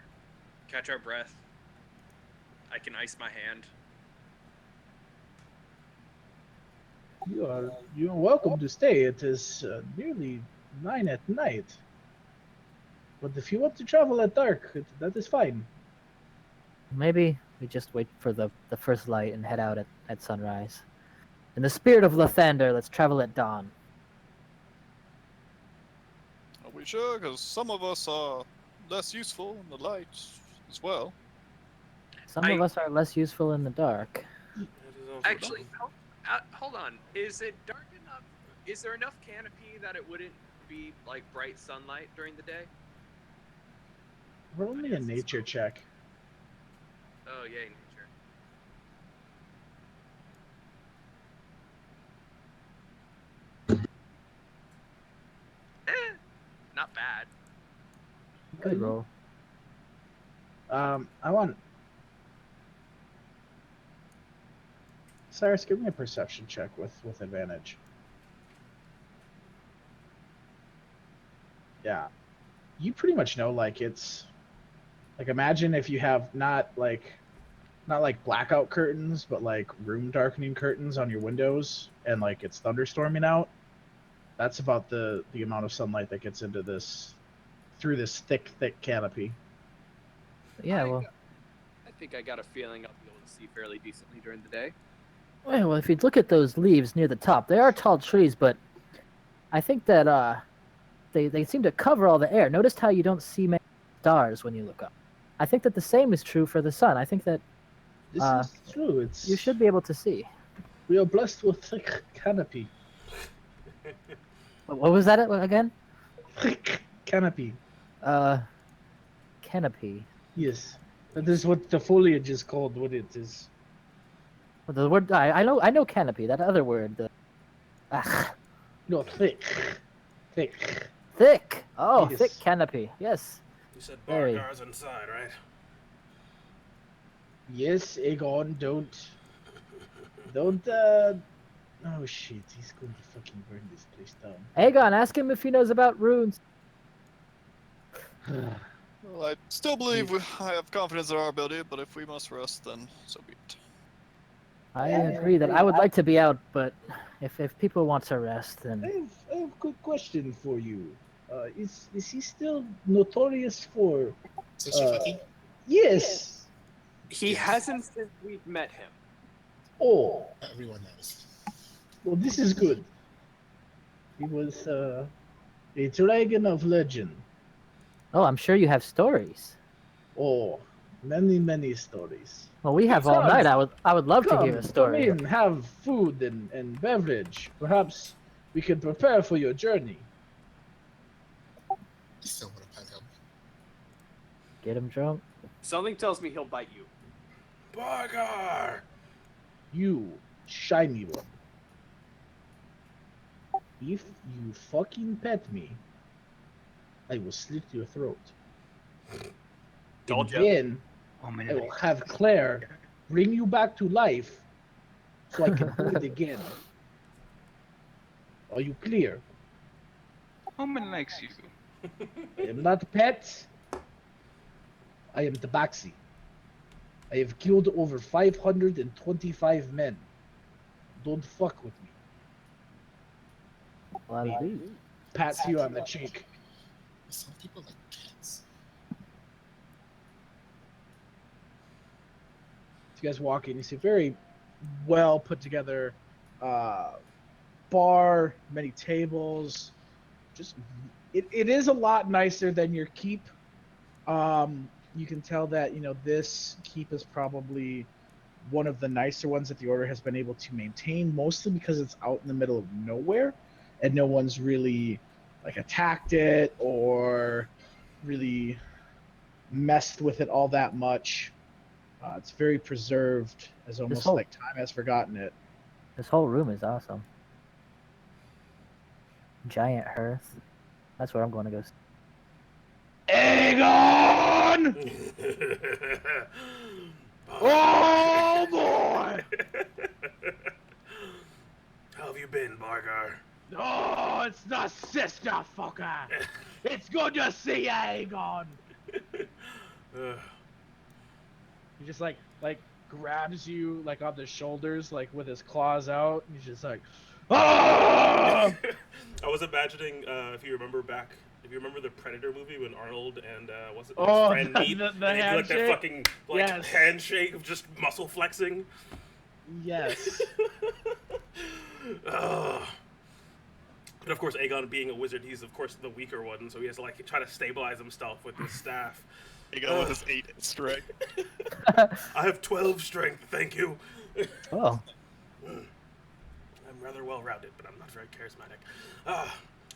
Catch our breath? I can ice my hand. You are welcome to stay. It is nearly 9 at night. But if you want to travel at dark, that is fine. Maybe we just wait for the first light and head out at sunrise. In the spirit of Lathander, let's travel at dawn. Are we sure? Because some of us are less useful in the light as well. Some of us are less useful in the dark. Actually, hold on. Is it dark enough? Is there enough canopy that it wouldn't be like bright sunlight during the day? Roll me a nature check. Oh, yay, nature. Not bad. Good roll. I want Cyrus, give me a perception check with advantage. Yeah. You pretty much know, like, it's like, imagine if you have not like blackout curtains, but like room darkening curtains on your windows, and like it's thunderstorming out. That's about the amount of sunlight that gets into this through this thick canopy. Yeah, well, I think I got a feeling I'll be able to see fairly decently during the day. well, if you look at those leaves near the top, they are tall trees, but I think that they seem to cover all the air. Notice how you don't see many stars when you look up. I think that the same is true for the sun. I think that This is true. You should be able to see. We are blessed with thick canopy. What was that again? Thick canopy. Canopy. Yes, that is what the foliage is called. What it is. Well, the word I know canopy. That other word. No, thick. Thick. Oh, Yes. thick canopy. Yes. You said Very. Bargar's inside, right? Yes, Aegon, don't. Oh shit, he's going to fucking burn this place down. Aegon, ask him if he knows about runes. Well, I still believe I have confidence in our ability, but if we must rest, then so be it. I agree that I would like to be out, but if people want to rest, I then have a good question for you. Is he still notorious for? Sister fucking? Yes. He Yes. hasn't since we've met him. Oh, Everyone knows. well, this is good. He was a dragon of legend. oh, I'm sure you have stories. Oh, many stories. Well, we have all Come, night. I would love to hear a come story. in, have food and beverage. Perhaps we can prepare for your journey. I still want to pet him. Get him drunk. Something tells me he'll bite you. Bargar! You shiny one. If you fucking pet me, I will slit your throat. Told And ya. then Oh man. I will have Claire bring you back to life so I can do it again. Are you clear? Omen likes you. I am not pet. I am Tabaxi. I have killed over 525 men. Don't fuck with me. Well, He pats you on the cheek. Some people like pets. You guys walk in, you see a very well put together bar, many tables. Just it is a lot nicer than your keep. You can tell that this keep is probably one of the nicer ones that the order has been able to maintain, mostly because it's out in the middle of nowhere, and no one's really like attacked it or really messed with it all that much. It's very preserved, as almost whole- like time has forgotten it. This whole room is awesome. Giant hearth. That's where I'm going to go. Aegon! Oh boy! How have you been, Bargar? Oh, it's the sister fucker! It's good to see you, Aegon! He just like grabs you like on the shoulders, like with his claws out. And he's just like, ah! I was imagining if you remember the Predator movie when Arnold and his Oh, friend the- meet, the and they do like that handshake? fucking Yes. handshake of just muscle flexing. Yes. Ugh. And of course, Aegon being a wizard, he's of course the weaker one, so he has to like try to stabilize himself with his staff. Aegon with his 8 strength. I have 12 strength, thank you. Oh, I'm rather well rounded, but I'm not very charismatic.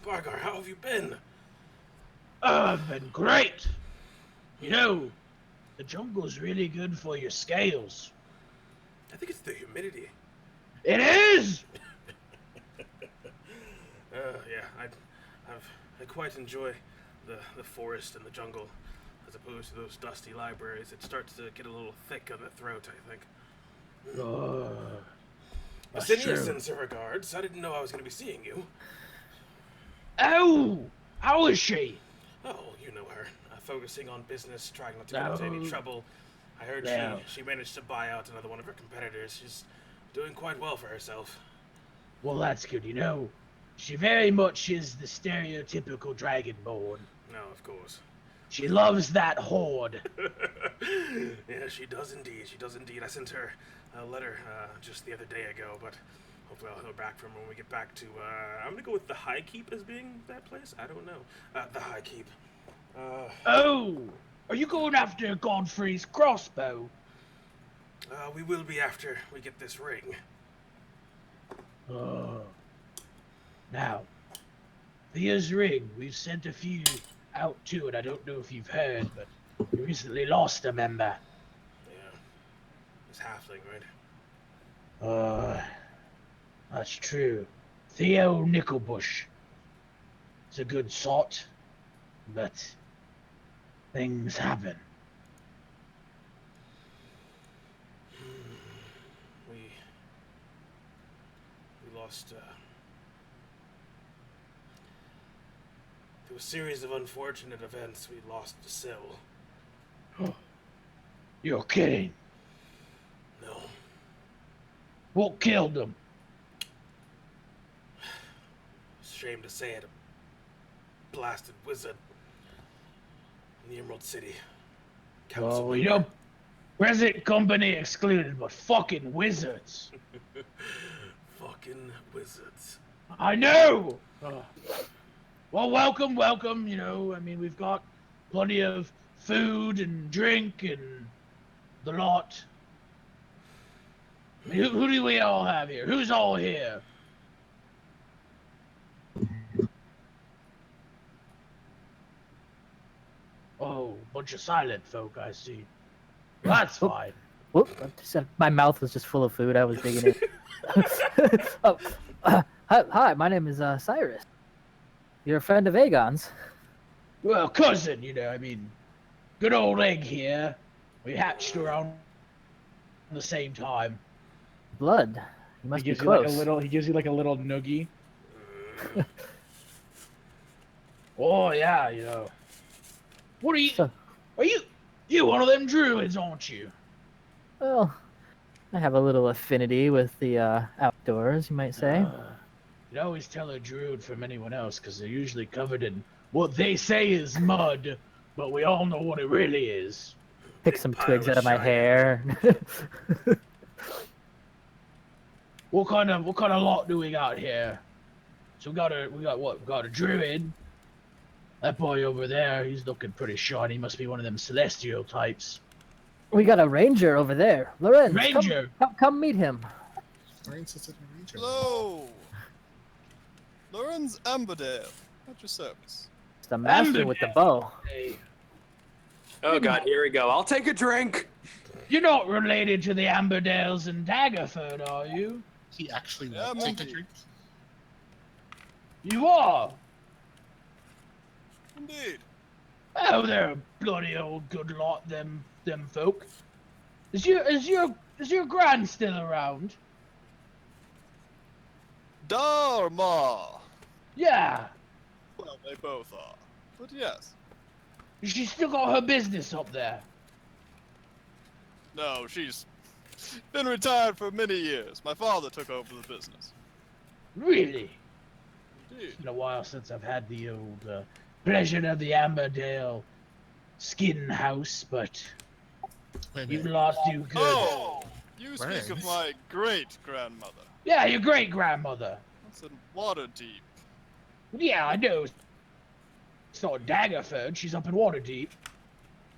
Bargar, how have you been? I've been great. The jungle's really good for your scales. I think it's the humidity. It is. Yeah, I quite enjoy the forest and the jungle, as opposed to those dusty libraries. It starts to get a little thick on the throat, I think. That's Visinius true. sends her regards. I didn't know I was going to be seeing you. Oh, how is she? Oh, you know her. Focusing on business, trying not to get into any No. trouble. I heard No. she managed to buy out another one of her competitors. She's doing quite well for herself. Well, that's good. She very much is the stereotypical dragonborn. No, of course. She loves that horde. Yeah, she does indeed. She does indeed. I sent her a letter just the other day ago, but hopefully I'll hear back from her when we get back to. I'm gonna go with the High Keep as being that place. I don't know. The High Keep. Oh, are you going after Godfrey's crossbow? We will be after we get this ring. Now, Thea's ring, we've sent a few out to it. I don't know if you've heard, but we recently lost a member. Yeah, it's halfling, right? That's true. Theo Nickelbush. He's a good sort, but things happen. We lost. Through a series of unfortunate events, we lost Syl. You're kidding. No. What killed them? Shame to say it, a blasted wizard in the Emerald City. Council Oh, you know, present company excluded, but fucking wizards. Fucking wizards. I know! Well, welcome, welcome, you know, I mean, we've got plenty of food and drink and the lot. I mean, who do we all have here? Who's all here? Oh, bunch of silent folk, I see. Well, that's fine. Whoop! My mouth was just full of food. I was digging in. Oh, hi, my name is Cyrus. You're a friend of Aegon's. Well, cousin, you know, I mean, good old egg here. We hatched around the same time. Blood. You must He be gives you like close. a little. He gives you like a little noogie. Oh yeah, you know. What are you? So- Are you one of them druids, aren't you? Well, I have a little affinity with the outdoors, you might say. You'd always tell a druid from anyone else because they're usually covered in what they say is mud, but we all know what it really is. Pick some twigs out of my hair. What kind of lot do we got here? So we got a druid. That boy over there, he's looking pretty shiny. He must be one of them celestial types. We got a ranger over there. Lorenz, Ranger? come meet him. Hello! Lorenz Amberdale, at your service. It's the master with the bow. Hey, Oh god, here we go. I'll take a drink. you're not related to the Amberdales and Daggerford, are you? He actually Yeah, won't take a monkey. drink. You are? Indeed. Oh, they're a bloody old good lot, them folk. Is your gran still around? Dharma! Yeah. Well, they both are. But yes. She's still got her business up there. No, she's been retired for many years. My father took over the business. Really? Indeed. It's been a while since I've had the old pleasure of the Amberdale skin house, but Wait a you minute. lot do good. Oh! You speak Friends? of my great-grandmother. Yeah, your great grandmother. That's in Waterdeep. Yeah, I know. It's not Daggerford. She's up in Waterdeep.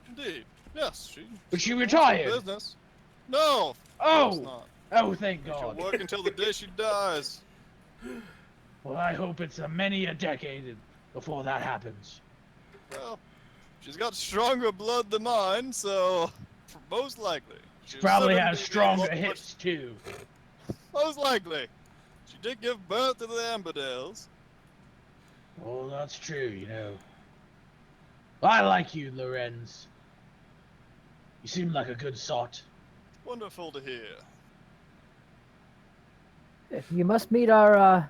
Indeed. Yes, she... But she runs her retired. Business. No! Of Oh! course not. Oh, thank She'll God. work until the day she dies. Well, I hope it's many a decade before that happens. Well, she's got stronger blood than mine, so most likely. She She'll probably certainly has be a stronger lot much- hips, too. Most likely. She did give birth to the Amberdales. Oh, that's true, you know. I like you, Lorenz. You seem like a good sort. Wonderful to hear. You must meet our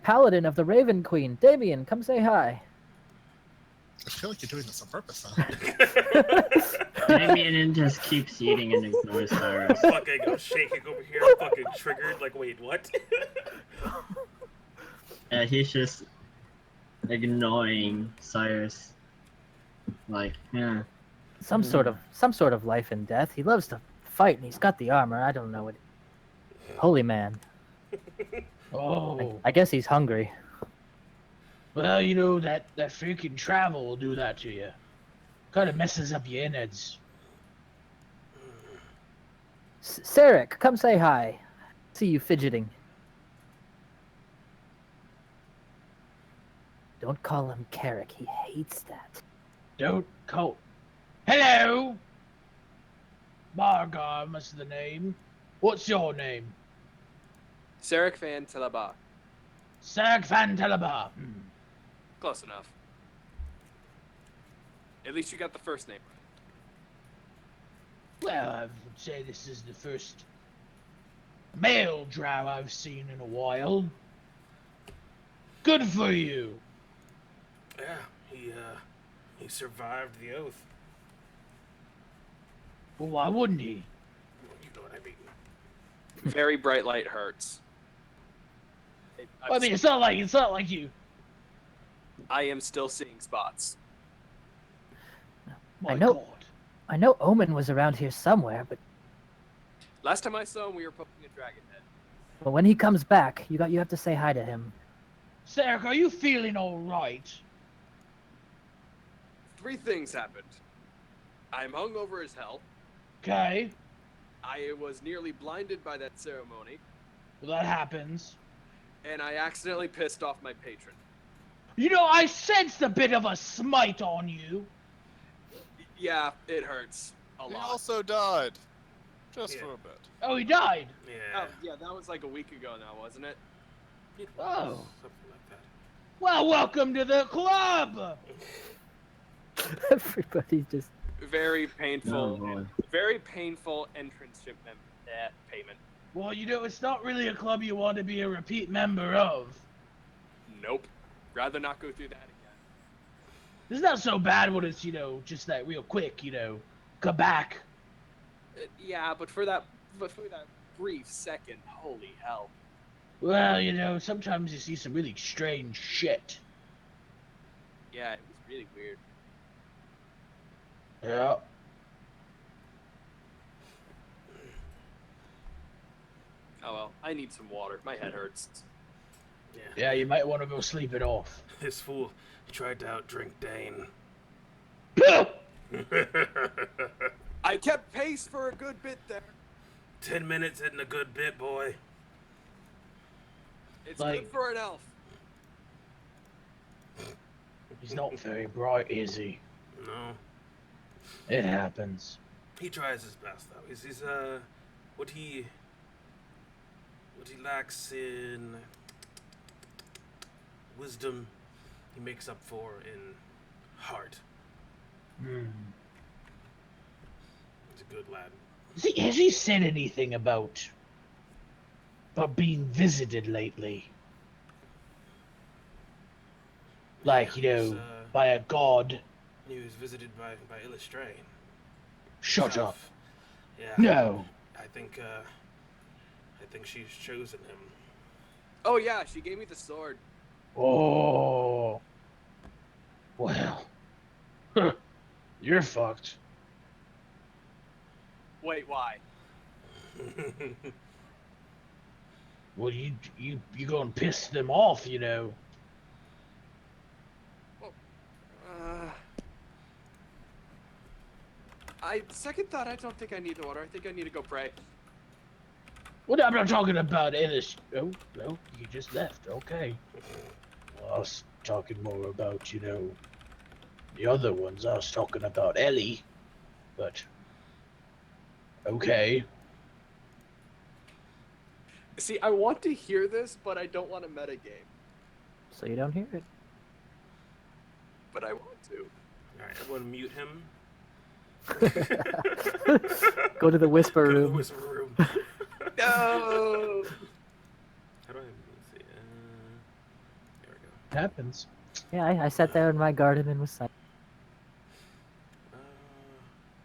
paladin of the Raven Queen. Damien, come say hi. I feel like you're doing this on purpose, huh? Damien just keeps eating and ignores Cyrus. Fucking, I'm shaking over here. I'm fucking triggered. Like, wait, what? Yeah, he's just ignoring Cyrus. Like, yeah. Some sort of life and death. He loves to fight, and he's got the armor. I don't know what. Holy man. Oh. I guess he's hungry. Well, you know, that freaking travel will do that to you. Kind of messes up your innards. Sarek, come say hi. See you fidgeting. Don't call him Carrick. He hates that. Don't call. Hello! Margar is the name. What's your name? Sarek Van Telaba. Sark Van Telaba. Close enough. At least you got the first name right. Well, I would say this is the first male drow I've seen in a while. Good for you. Yeah, he survived the oath. Well, why wouldn't he? You know what I mean. Very bright light hurts. I mean, it's not like you. I am still seeing spots. My I know. God. I know Omen was around here somewhere, but Last time I saw him, we were poking a dragon head. when he comes back, you have to say hi to him. Sarek, are you feeling all right? 3 things happened. I'm hungover as hell. Okay. I was nearly blinded by that ceremony. Well, that happens. And I accidentally pissed off my patron. You know, I sensed a bit of a smite on you. Yeah, it hurts a He lot. also died. Just for a bit. Oh, he died. Yeah. Oh, yeah, that was like a week ago now, wasn't it? Oh. Something like that. Well, welcome to the club. Everybody's just. Very painful. Oh, boy. Very painful entrance payment. Well, you know, it's not really a club you want to be a repeat member of. Nope. Rather not go through that again. It's not so bad when it's, you know, just that real quick, you know, come back. Yeah, but for that brief second, holy hell. Well, you know, sometimes you see some really strange shit. Yeah, it was really weird. Yeah. Oh well, I need some water. My head hurts. Yeah, you might want to go sleep it off. This fool tried to outdrink Dane. I kept pace for a good bit there. 10 minutes isn't a good bit, boy. It's Like- good for an elf. He's not very bright, is he? No. It happens. He tries his best, though. He's what he lacks in wisdom, he makes up for in heart. Hmm. He's a good lad. Has he said anything about being visited lately? Like, you know, by a god? He was visited by Illustrain. Shut up. Yeah. No. I think she's chosen him. Oh yeah, she gave me the sword. Oh. Well. You're fucked. Wait, why? Well, you go and piss them off, you know. Second thought, I don't think I need the water. I think I need to go pray. Well, I'm not talking about Ellis. Oh, no, you just left. Okay. Well, I was talking more about, you know, the other ones. I was talking about Ellie. But, okay. See, I want to hear this, but I don't want to metagame. So you don't hear it. But I want to. Alright, everyone mute him. Go to the whisper Go to the room. whisper room. No. How do I let's see? There we go. It happens. Yeah, I sat there in my garden and was silent.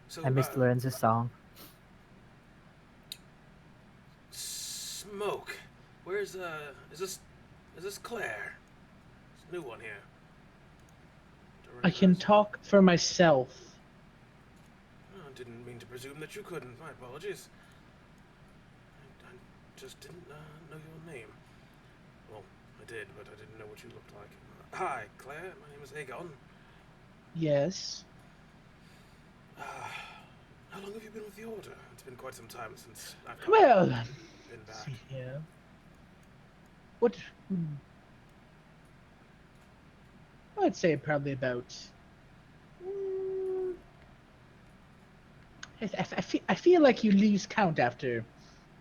So, I missed Lorenz's song. Smoke. Where's is this Claire? It's a new one here. Don't I can recognize- talk for myself. Oh, didn't mean to presume that you couldn't. My apologies. I just didn't know your name. Well, I did, but I didn't know what you looked like. Hi, Claire. My name is Aegon. Yes. How long have you been with the Order? It's been quite some time since I've Well, been back. see here. What? I'd say probably about. I feel like you lose count after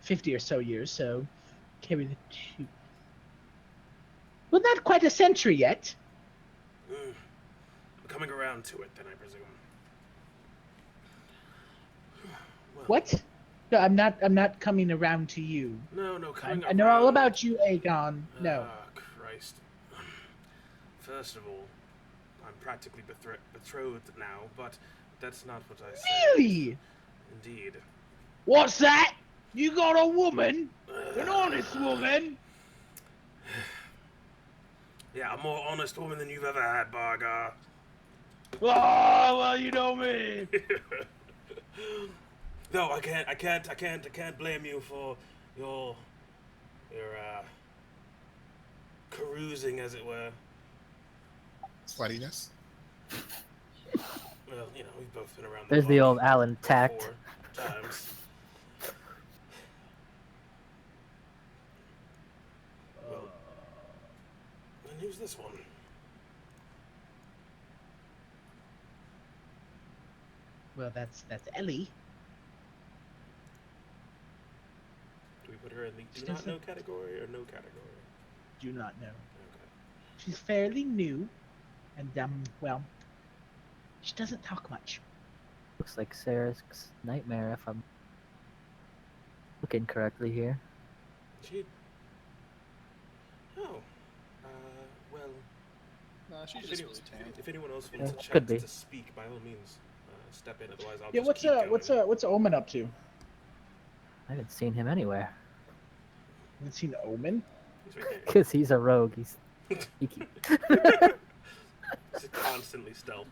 50 or so years, so carry the two. Well, not quite a century yet. I'm coming around to it, then, I presume. Well, What? No, I'm not coming around to you. No, coming I know all around. about you, Aegon. No. Ah, Christ. First of all, I'm practically betrothed now, but that's not what I said. Really? Indeed. What's that? You got a woman? An honest woman? Yeah, a more honest woman than you've ever had, Bargar. Oh, well, you know me. No, I can't blame you for your carousing, as it were. Sluttiness. Well, you know, we've both been around. There's the old Alan tact. 4 times. Well, and who's this one? Well, that's Ellie. Do we put her in the She do not doesn't- know category or no category? Do not know. Okay. She's fairly new, and well, she doesn't talk much. Looks like Sarah's nightmare, if I'm looking correctly here. She. Oh. Well. Nah, she's If, just any, really tan. if anyone else wants a could chance be. to speak, by all means, step in. Otherwise, I'll Yeah, just keep going. what's Omen up to? I haven't seen him anywhere. Haven't seen Omen? He's right there. Because he's a rogue. He's sneaky. He's constantly stealth.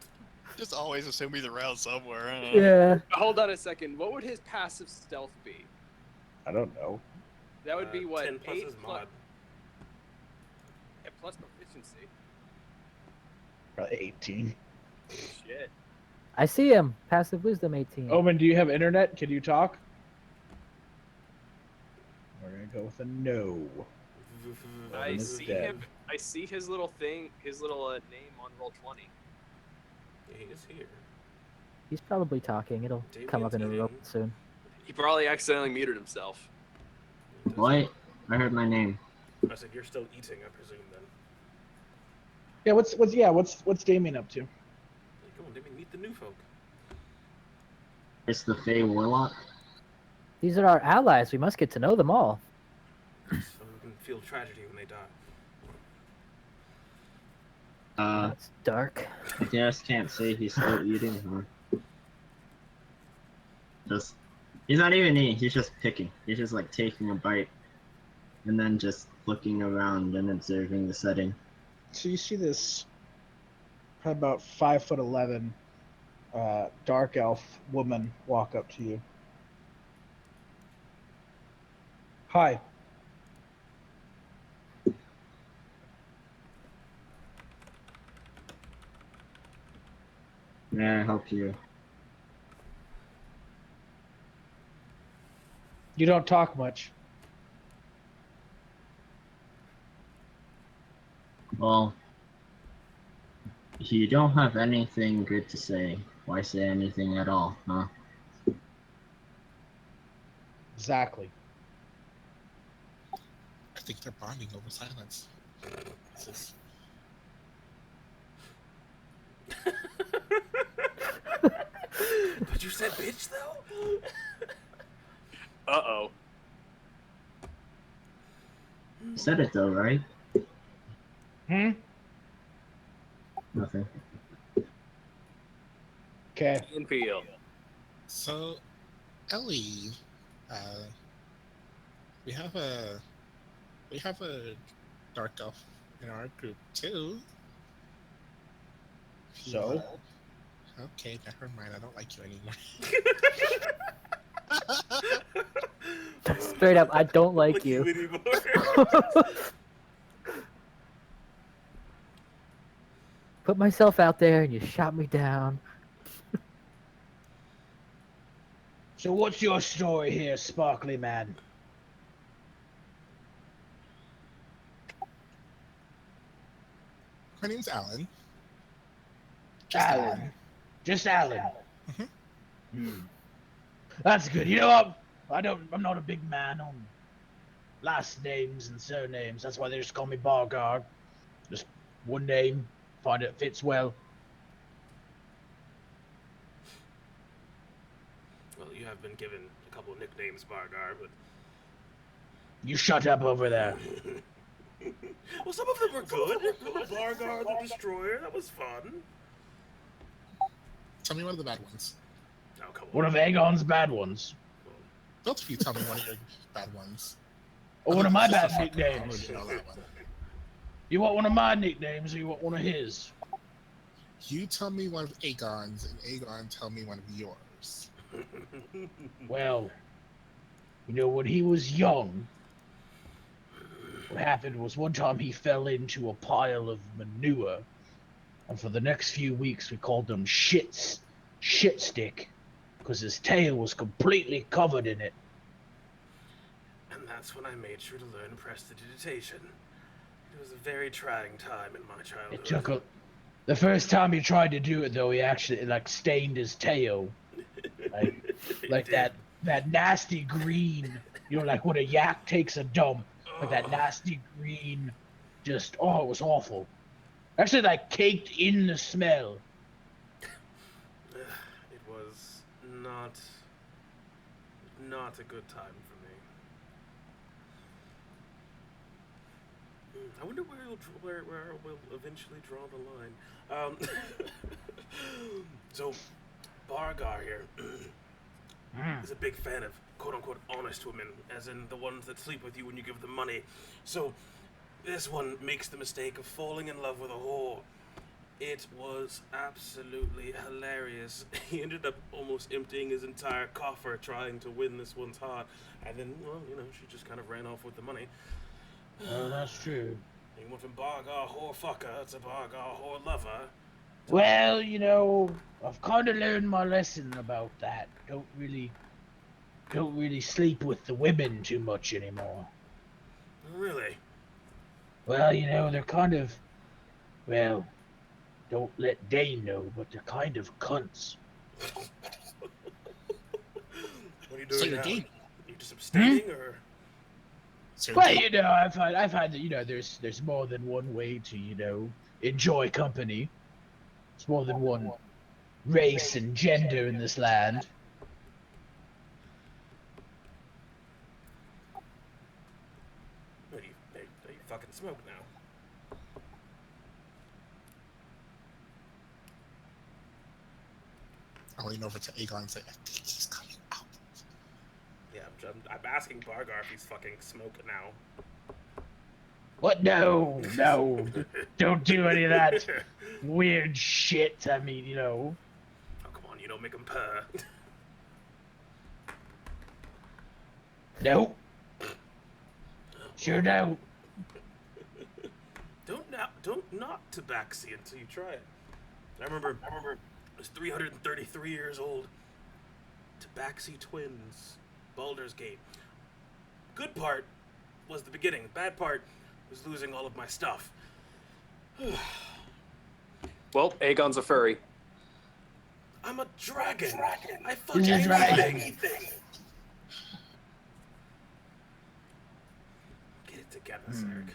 Just always assume he's around somewhere. I don't know. Yeah. Hold on a second. What would his passive stealth be? I don't know. That would be what? 10 plus 8 his plus, mod. yeah, plus proficiency. Probably 18. Shit. I see him. Passive wisdom 18. Omen, do you have internet? Can you talk? We're gonna go with a no. I Omen is see dead. him. I see his little thing, his little name on Roll20. Yeah, he is here. He's probably talking. It'll come up in a rope soon. He probably accidentally muted himself. What? I heard my name. I said you're still eating, I presume. Then. Yeah, what's Damien up to? Hey, come on, let me meet the new folk. It's the Fey Warlock. These are our allies. We must get to know them all. So we can feel tragedy when they die. It's dark. I just can't say he's still eating, huh? Just, he's not even eating, he's just picking. He's just like taking a bite and then just looking around and observing the setting. So you see this probably about 5'11" dark elf woman walk up to you. Hi. May I help you? You don't talk much. Well, if you don't have anything good to say, why say anything at all, huh? Exactly. I think they're bonding over silence. This is... But you said bitch, though? Uh-oh. You said it though, right? Nothing. Okay. NPL. So, Ellie, we have a dark elf in our group too. If you So? wanna- Okay, never mind. I don't like you anymore. Straight up, I don't like you. Anymore. Put myself out there and you shot me down. So what's your story here, sparkly man? My name's Alan. Alan. Just Alan. Mhm. That's good. You know what? I'm not a big man on last names and surnames. That's why they just call me Bargard. Just one name. Find it fits well. Well, you have been given a couple of nicknames, Bargar, but... You shut up over there. Well, some of them were good. Bargar the Destroyer, that was fun. Tell me one of the bad ones. Oh, come on. One of Aegon's bad ones. Both of you tell me one of your bad ones. Or one of my bad I nicknames. already know that one. You want one of my nicknames or you want one of his? You tell me one of Aegon's, and Aegon tell me one of yours. Well, you know, when he was young, what happened was one time he fell into a pile of manure, and for the next few weeks we called him shit stick, because his tail was completely covered in it. And that's when I made sure to learn prestidigitation. It was a very trying time in my childhood. It took the first time he tried to do it, though, he actually like stained his tail, like that nasty green. You know, like when a yak takes a dump, like that nasty green. Just it was awful. Actually, like caked in the smell. It was not a good time for me. I wonder where we'll eventually draw the line. So, Bargar here is a big fan of quote-unquote honest women, as in the ones that sleep with you when you give them money. So, this one makes the mistake of falling in love with a whore. It was absolutely hilarious. He ended up almost emptying his entire coffer trying to win this one's heart, and then, well, you know, she just kind of ran off with the money. Oh, that's true. You went from Bargar whore fucker to Bargar whore lover. Well, you know, I've kind of learned my lesson about that. Don't really sleep with the women too much anymore. Really? Well, you know, they're kind of, well, don't let Dane know, but they're kind of cunts. What are you doing So you're now? gay? Are you just abstaining, or? So Well, you know, I've had that, you know, there's more than one way to, you know, enjoy company. There's more than one race and gender in this land. Are you fucking smoke now? I lean over to Aegon and say, I think he's coming out. Yeah, I'm asking Bargar if he's fucking smoke now. What? No, don't do any of that weird shit. I mean, you know. Oh, come on, you don't make him purr. Nope. Sure don't. Don't not tabaxi until you try it. I remember I was 333 years old. Tabaxi twins. Baldur's Gate. Good part was the beginning. The bad part was losing all of my stuff. Well, Aegon's a furry. I'm a dragon. I fucking He's a dragon. anything. Get it together, Sarek.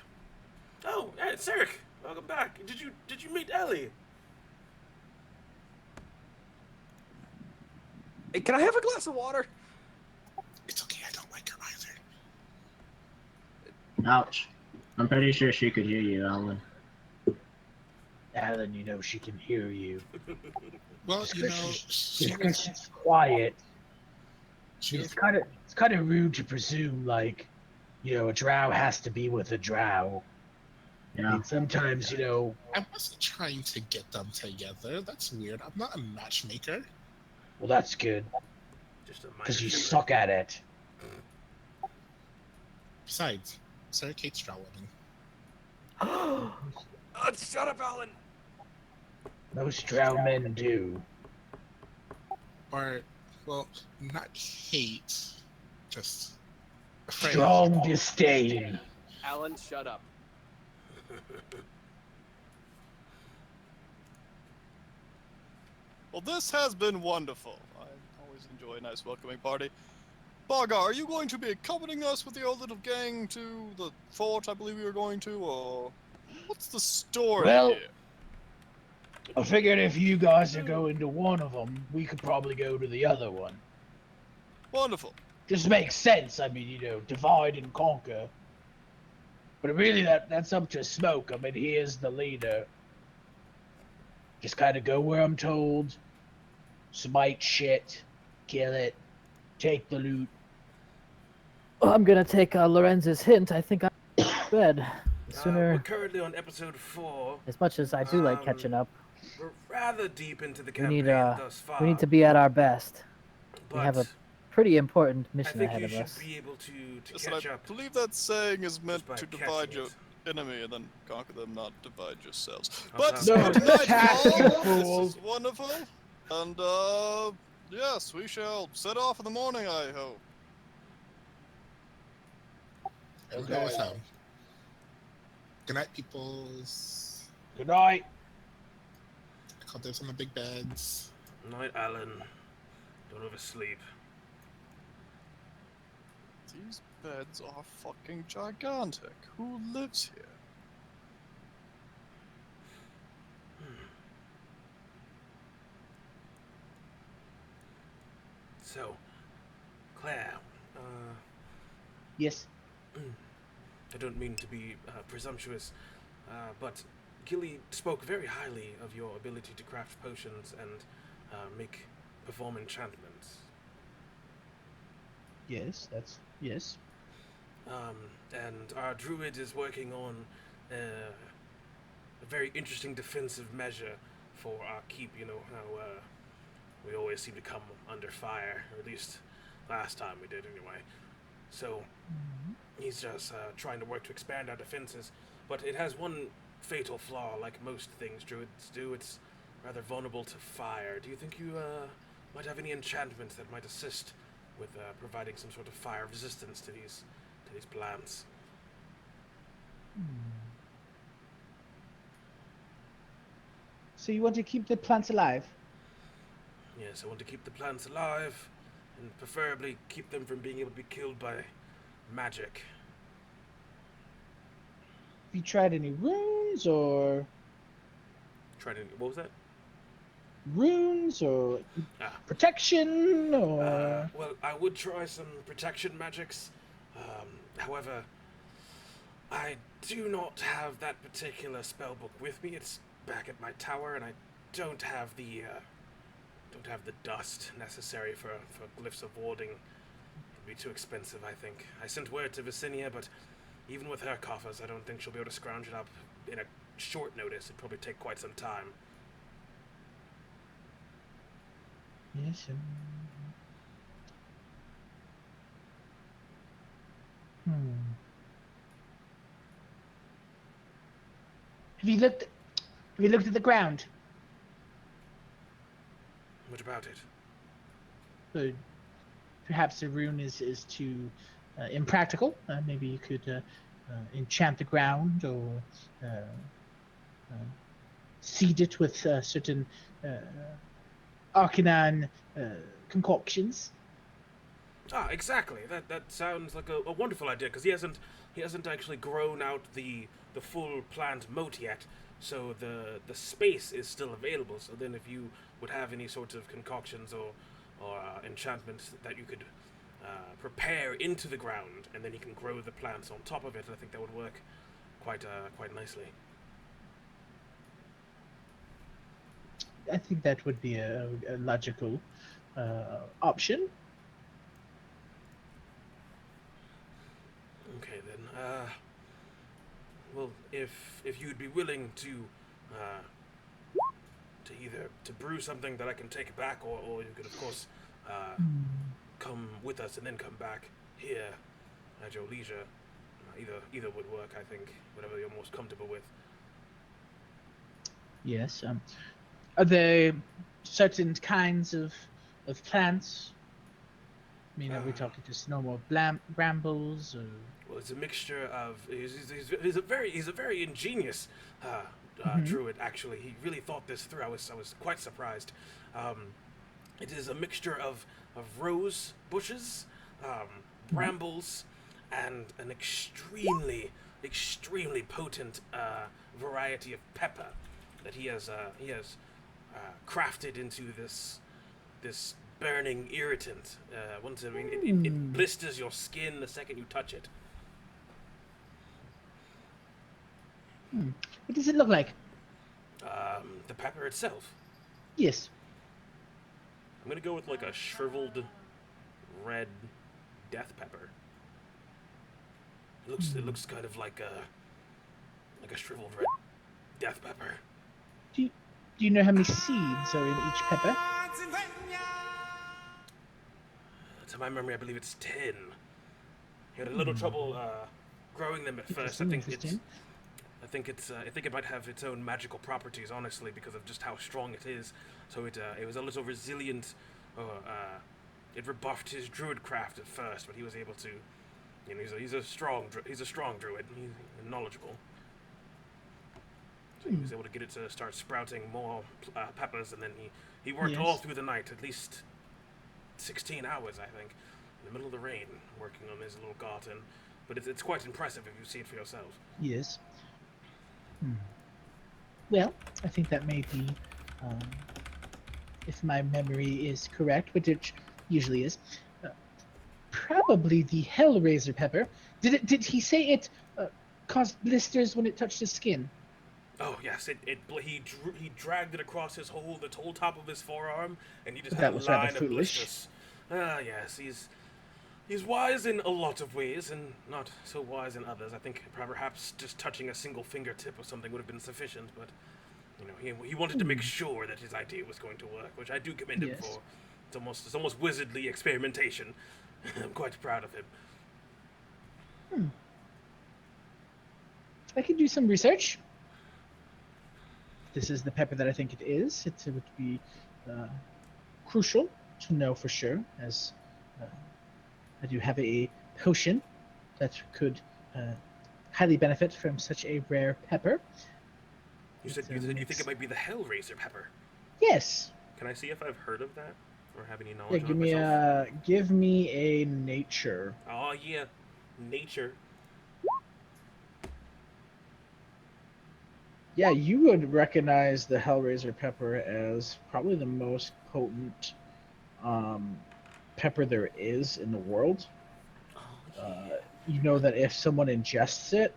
Oh, hey, Sarek, welcome back. Did you meet Ellie? Hey, can I have a glass of water? It's okay, I don't like her either. Ouch. I'm pretty sure she could hear you, Alan. Alan, you know she can hear you. Well, you know, She's quiet. It's kind of rude to presume, like, you know, a drow has to be with a drow. I Yeah. mean, sometimes, you know. I wasn't trying to get them together. That's weird. I'm not a matchmaker. Well, that's good, Just a because you minor suck at it. Besides, Sarah Kate's drow woman. Shut up, Alan. Most drow men do. Or, well, not hate, just afraid. Strong disdain. Alan, shut up. Well, this has been wonderful. I always enjoy a nice welcoming party. Bargar, are you going to be accompanying us with your little gang to the fort I believe we were going to, or what's the story Well, here? I figured if you guys are going to one of them, we could probably go to the other one. Wonderful. Just makes sense. I mean, you know, divide and conquer. But really, that's up to Smoke. I mean, he is the leader. Just kind of go where I'm told. Smite shit. Kill it. Take the loot. Well, I'm gonna take Lorenz's hint. I think I'm in bed. The We're sooner, currently on episode 4. as much as I do like catching up, We're rather deep into the we campaign need thus far. we need to be at our best. but We have a pretty important I mission think ahead you of should us. be able to Listen, catch I up. believe that saying is meant by to catching divide your it. enemy and then conquer them, not divide yourselves. Oh, But sorry. No, good night, catch all. you, This fool. is wonderful. And, yes, we shall set off in the morning, I hope. Okay, so. Good night, peoples. Good night. I call those on the big beds. Night, Alan. Don't oversleep. These beds are fucking gigantic. Who lives here? So, Claire, Yes. I don't mean to be presumptuous, but Gilly spoke very highly of your ability to craft potions and perform enchantments. Yes, that's yes. And our druid is working on a very interesting defensive measure for our keep. You know how we always seem to come under fire, or at least last time we did anyway. So he's just trying to work to expand our defenses, but it has one fatal flaw, like most things druids do. It's rather vulnerable to fire. Do you think you might have any enchantments that might assist with providing some sort of fire resistance to these plants? So you want to keep the plants alive? Yes, I want to keep the plants alive, and preferably keep them from being able to be killed by magic. Have you tried any runes or What was that? protection or? Well, I would try some protection magics. However, I do not have that particular spellbook with me. It's back at my tower, and I don't have the dust necessary for glyphs of warding. It'd be too expensive, I think. I sent word to Vicinia, but even with her coffers, I don't think she'll be able to scrounge it up in a short notice. It'd probably take quite some time. Yes. Have you looked at the ground? What about it? So perhaps a rune is too impractical. Maybe you could enchant the ground or seed it with certain Arcanan concoctions. Ah, exactly. That sounds like a wonderful idea, because he hasn't actually grown out the full plant moat yet, so the space is still available. So then, if you would have any sort of concoctions or enchantments that you could prepare into the ground, and then you can grow the plants on top of it, I think that would work quite nicely. I think that would be a logical option. Okay then. Well, if you'd be willing to either to brew something that I can take back, or you could of course come with us and then come back here at your leisure. Either would work, I think. Whatever you're most comfortable with. Yes. Are there certain kinds of plants? I mean, are we talking just normal brambles or? Well, it's a mixture of. He's a very ingenious druid. Actually, he really thought this through. I was quite surprised. It is a mixture of rose bushes, brambles, and an extremely potent variety of pepper that he has crafted into this burning irritant. It blisters your skin the second you touch it. What does it look like? The pepper itself. Yes. I'm gonna go with like a shriveled red death pepper. It looks kind of like a shriveled red death pepper. Do you know how many seeds are in each pepper? To my memory, I believe it's 10. He had a little trouble growing them at first. I think it might have its own magical properties, honestly, because of just how strong it is. So it was a little resilient. It rebuffed his druid craft at first, but he was able to. You know, he's a strong druid. He's knowledgeable. So he was able to get it to start sprouting more peppers, and then he worked all through the night, at least 16 hours, I think, in the middle of the rain, working on his little garden. But it's quite impressive if you see it for yourself. Yes. Well, I think that may be, if my memory is correct, which it usually is, probably the Hellraiser pepper. Did he say it caused blisters when it touched his skin? Oh yes, he dragged it across the whole top of his forearm, and he just had a line of blisters. Yes, he's wise in a lot of ways, and not so wise in others. I think perhaps just touching a single fingertip or something would have been sufficient, but you know, he wanted to make sure that his idea was going to work, which I do commend him for. It's almost wizardly experimentation. I'm quite proud of him. I could do some research. This is the pepper that I think it is. It would be crucial to know for sure, as I do have a potion that could highly benefit from such a rare pepper. You said you think it might be the Hellraiser pepper? Yes. Can I see if I've heard of that or have any knowledge? Yeah, give me a nature. Oh yeah, nature. Yeah, you would recognize the Hellraiser pepper as probably the most potent pepper there is in the world. You know that if someone ingests it,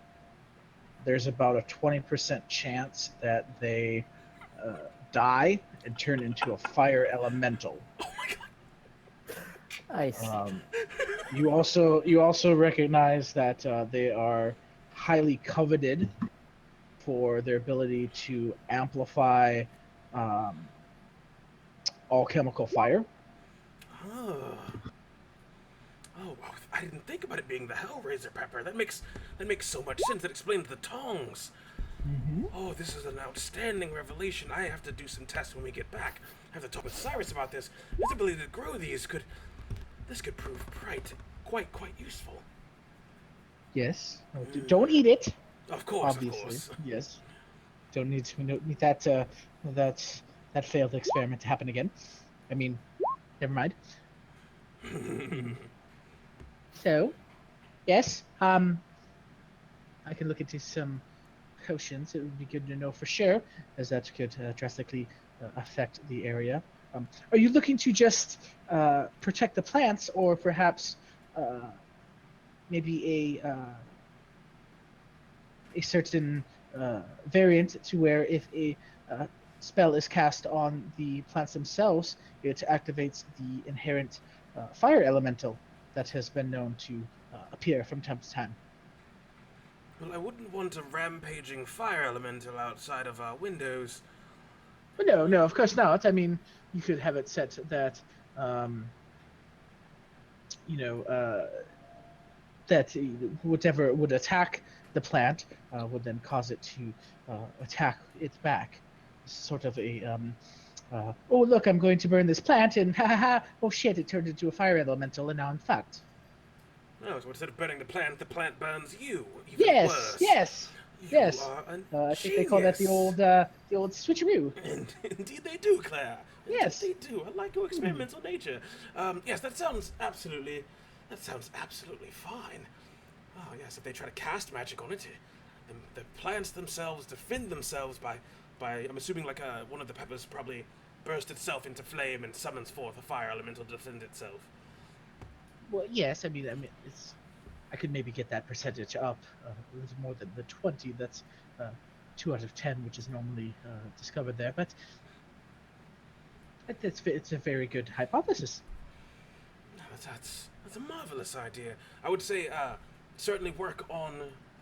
there's about a 20% chance that they die and turn into a fire elemental. Oh my god! I see. You also recognize that they are highly coveted for their ability to amplify alchemical fire. Oh, I didn't think about it being the Hellraiser pepper. That makes so much sense. That explains the tongs. Oh, this is an outstanding revelation. I have to do some tests when we get back. I have to talk with Cyrus about this. His ability to grow these could prove quite useful. Yes. Don't eat it. Of course, obviously. Of course. Yes. Don't need that that failed experiment to happen again. I mean, never mind. So, yes, I can look into some potions. It would be good to know for sure, as that could drastically affect the area. Are you looking to just protect the plants, or perhaps maybe a certain variant to where if a spell is cast on the plants themselves, it activates the inherent fire elemental that has been known to appear from time to time? Well, I wouldn't want a rampaging fire elemental outside of our windows. But no, of course not. I mean, you could have it set that, that whatever would attack the plant would then cause it to attack it back. Sort of a, oh look, I'm going to burn this plant, and ha ha ha, oh shit, it turned into a fire elemental, and now I'm fucked. No, so instead of burning the plant burns you. Even Yes, worse. yes. You Yes, are a I think they call that the old switcheroo. And indeed they do, Claire. Indeed Yes, they do. I like your experimental nature. Yes, that sounds absolutely fine. Oh yes, if they try to cast magic on it, the plants themselves defend themselves by I'm assuming like one of the peppers probably burst itself into flame and summons forth a fire elemental to defend itself. Well, yes. I mean, I could maybe get that percentage up a little more than the 20. That's 2 out of 10, which is normally discovered there. But it's a very good hypothesis. That's a marvelous idea. I would say certainly work on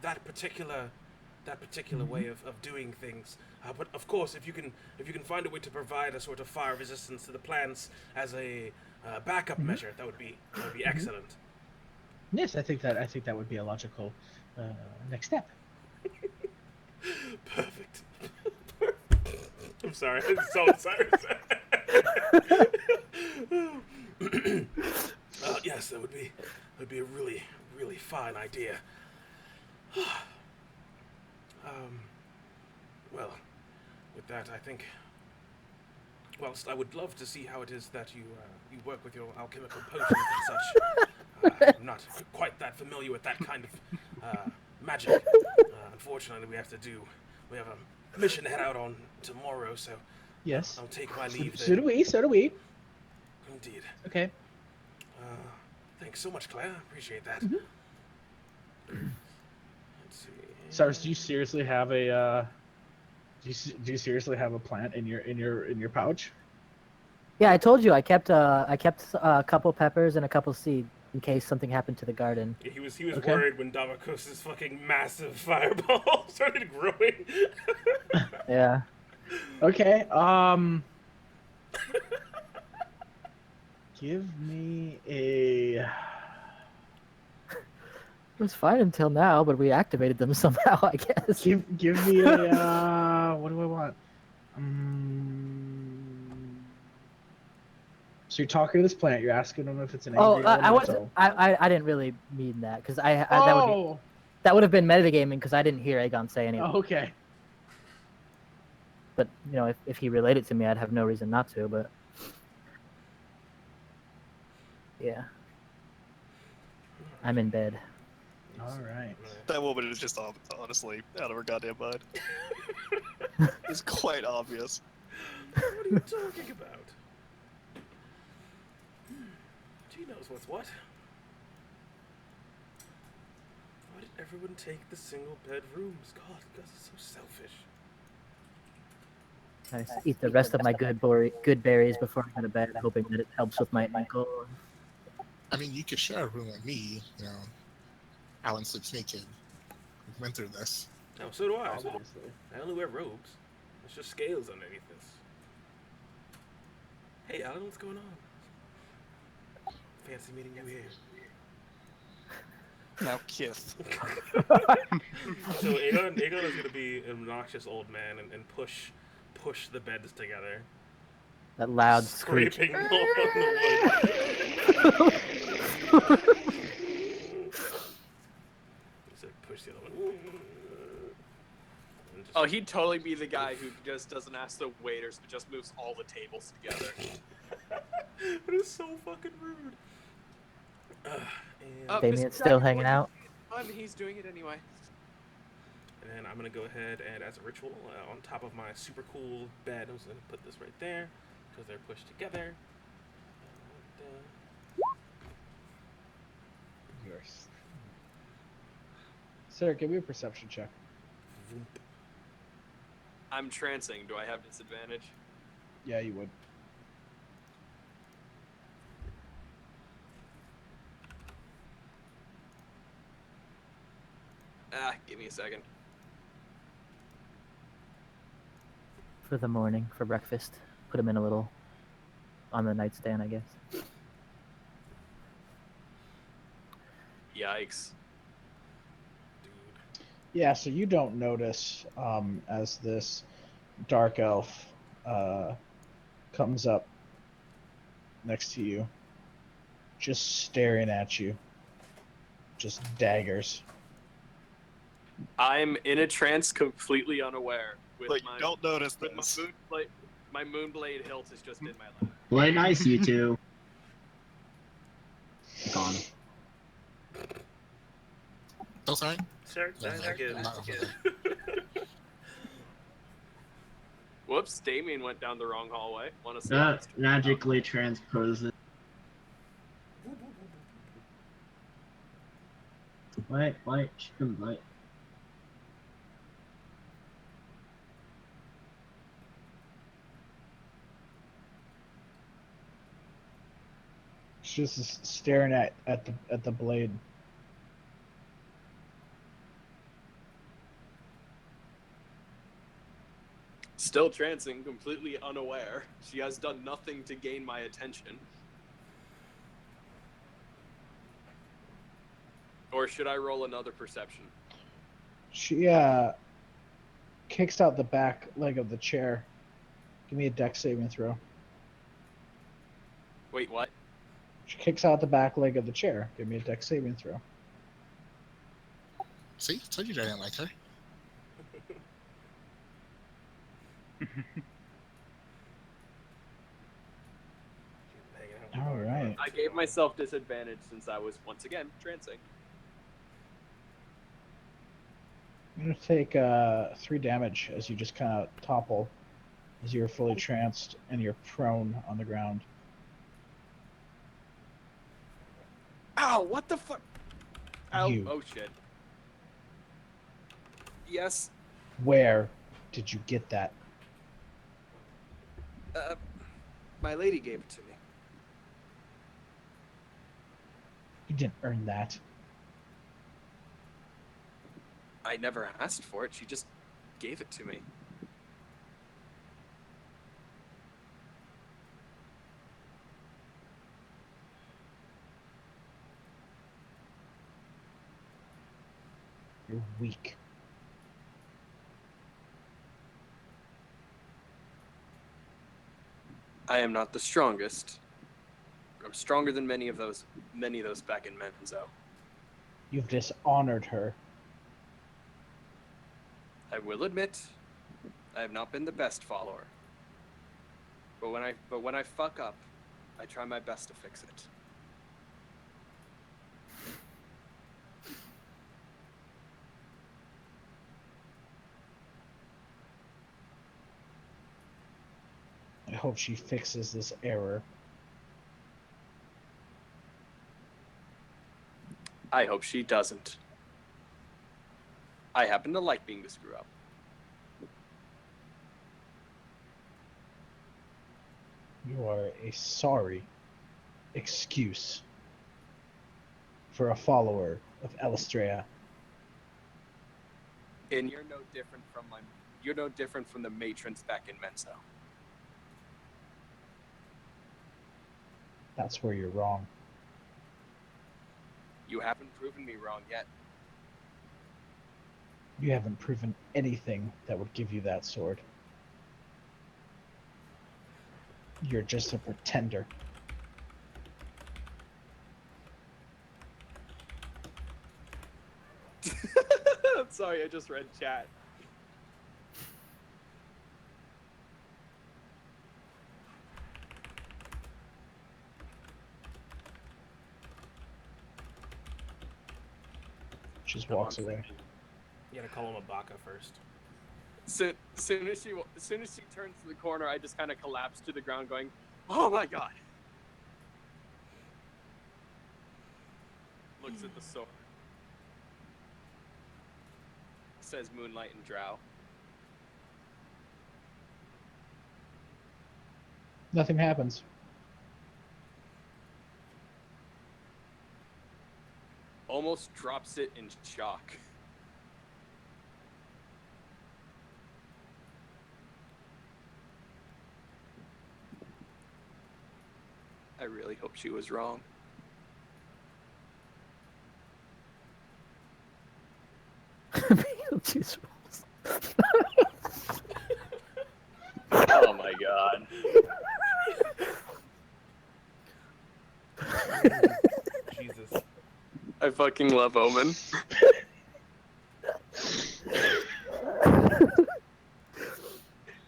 that particular way of doing things. But of course, if you can find a way to provide a sort of fire resistance to the plants as a backup measure, that would be excellent. Yes, I think that would be a logical next step. Perfect. I'm sorry, I'm so excited. Yes, that would be a really, really fine idea. Well, with that, I think. Whilst I would love to see how it is that you work with your alchemical potions and such, I'm not quite that familiar with that kind of magic. Unfortunately, we have a mission to head out on tomorrow, so Yes. I'll take my leave So then. do we. So do we. Indeed. Okay. Thanks so much, Claire. Appreciate that. Mm-hmm. Let's see. Cyrus, do you seriously have a do you seriously have a plant in your pouch? Yeah, I told you I kept a couple peppers and a couple seeds in case something happened to the garden. Yeah, he was Okay. worried when Damakos' fucking massive fireball started growing. Yeah. Okay. Give me a. It was fine until now, but we activated them somehow, I guess. Give me a. What do I want? So you're talking to this plant. You're asking them if it's an angry I was elemental. I didn't really mean that because Oh. that would have been metagaming because I didn't hear Aegon say anything. Oh, okay. But you know, if he related to me, I'd have no reason not to. But yeah, I'm in bed. All right. That woman is just honestly out of her goddamn mind. It's quite obvious. What are you talking about? She knows what's what. Why did everyone take the single bedrooms? God, you guys are so selfish. I eat the rest of my good berries before I go to bed, hoping that it helps with my ankle. I mean, you could share a room with me. You know, Alan sleeps naked. We've been through this. No, so do I. Obviously. I only wear robes. There's just scales underneath this. Hey, Alan, what's going on? Fancy meeting you here. Now kiss. So Aegon is going to be an obnoxious old man and push the beds together. That loud screech. Scraping on the wood. So push the other one. And just- Oh, he'd totally be the guy who just doesn't ask the waiters, but just moves all the tables together. But it's so fucking rude. And Damien's Mr. still Dragon, hanging out. He's doing it anyway. then I'm gonna go ahead and, as a ritual, on top of my super cool bed, I'm just gonna put this right there because they're pushed together. Yours. Sarah, give me a perception check. I'm trancing. Do I have disadvantage? Yeah, you would. Give me a second. For the morning, for breakfast. Put him in a little on the nightstand, I guess. Yikes. Yeah, so you don't notice as this dark elf comes up next to you, just staring at you, just daggers. I'm in a trance, completely unaware. With Like, my, don't notice with this. my moonblade hilt is just in my lap. Play nice, you two. Gone. Oh, sorry? Sure, Yeah, I get not over it. there. Whoops, Damien went down the wrong hallway. Want to see? That magically transposes. Wait, chicken bite. She's just staring at the blade. Still trancing, completely unaware. She has done nothing to gain my attention. Or should I roll another perception? She kicks out the back leg of the chair. Give me a dex saving throw. Wait, what? She kicks out the back leg of the chair. Give me a dex saving throw. See, told you I didn't like her. All right. I gave myself disadvantage since I was once again trancing. I'm gonna take 3 damage as you just kind of topple, as you're fully tranced and you're prone on the ground. Ow! What the fuck? Ow! You. Oh shit. Yes. Where did you get that? My lady gave it to me. You didn't earn that. I never asked for it. She just gave it to me. You're weak. I am not the strongest. I'm stronger than many of those back in Menzo. You've dishonored her. I will admit, I have not been the best follower. But when I fuck up, I try my best to fix it. I hope she fixes this error. I hope she doesn't. I happen to like being the screw up. You are a sorry excuse for a follower of Elistrea. And you're no different from the matrons back in Menzo. That's where you're wrong. You haven't proven me wrong yet. You haven't proven anything that would give you that sword. You're just a pretender. I'm sorry, I just read chat. Just walks away. You gotta call him a baka first. Soon as she turns to the corner, I just kind of collapse to the ground, going, "Oh my god!" Looks at the sword. Says Moonlight and Drow. Nothing happens. Almost drops it in shock. I really hope she was wrong. Oh my god. Jesus. I fucking love Omen.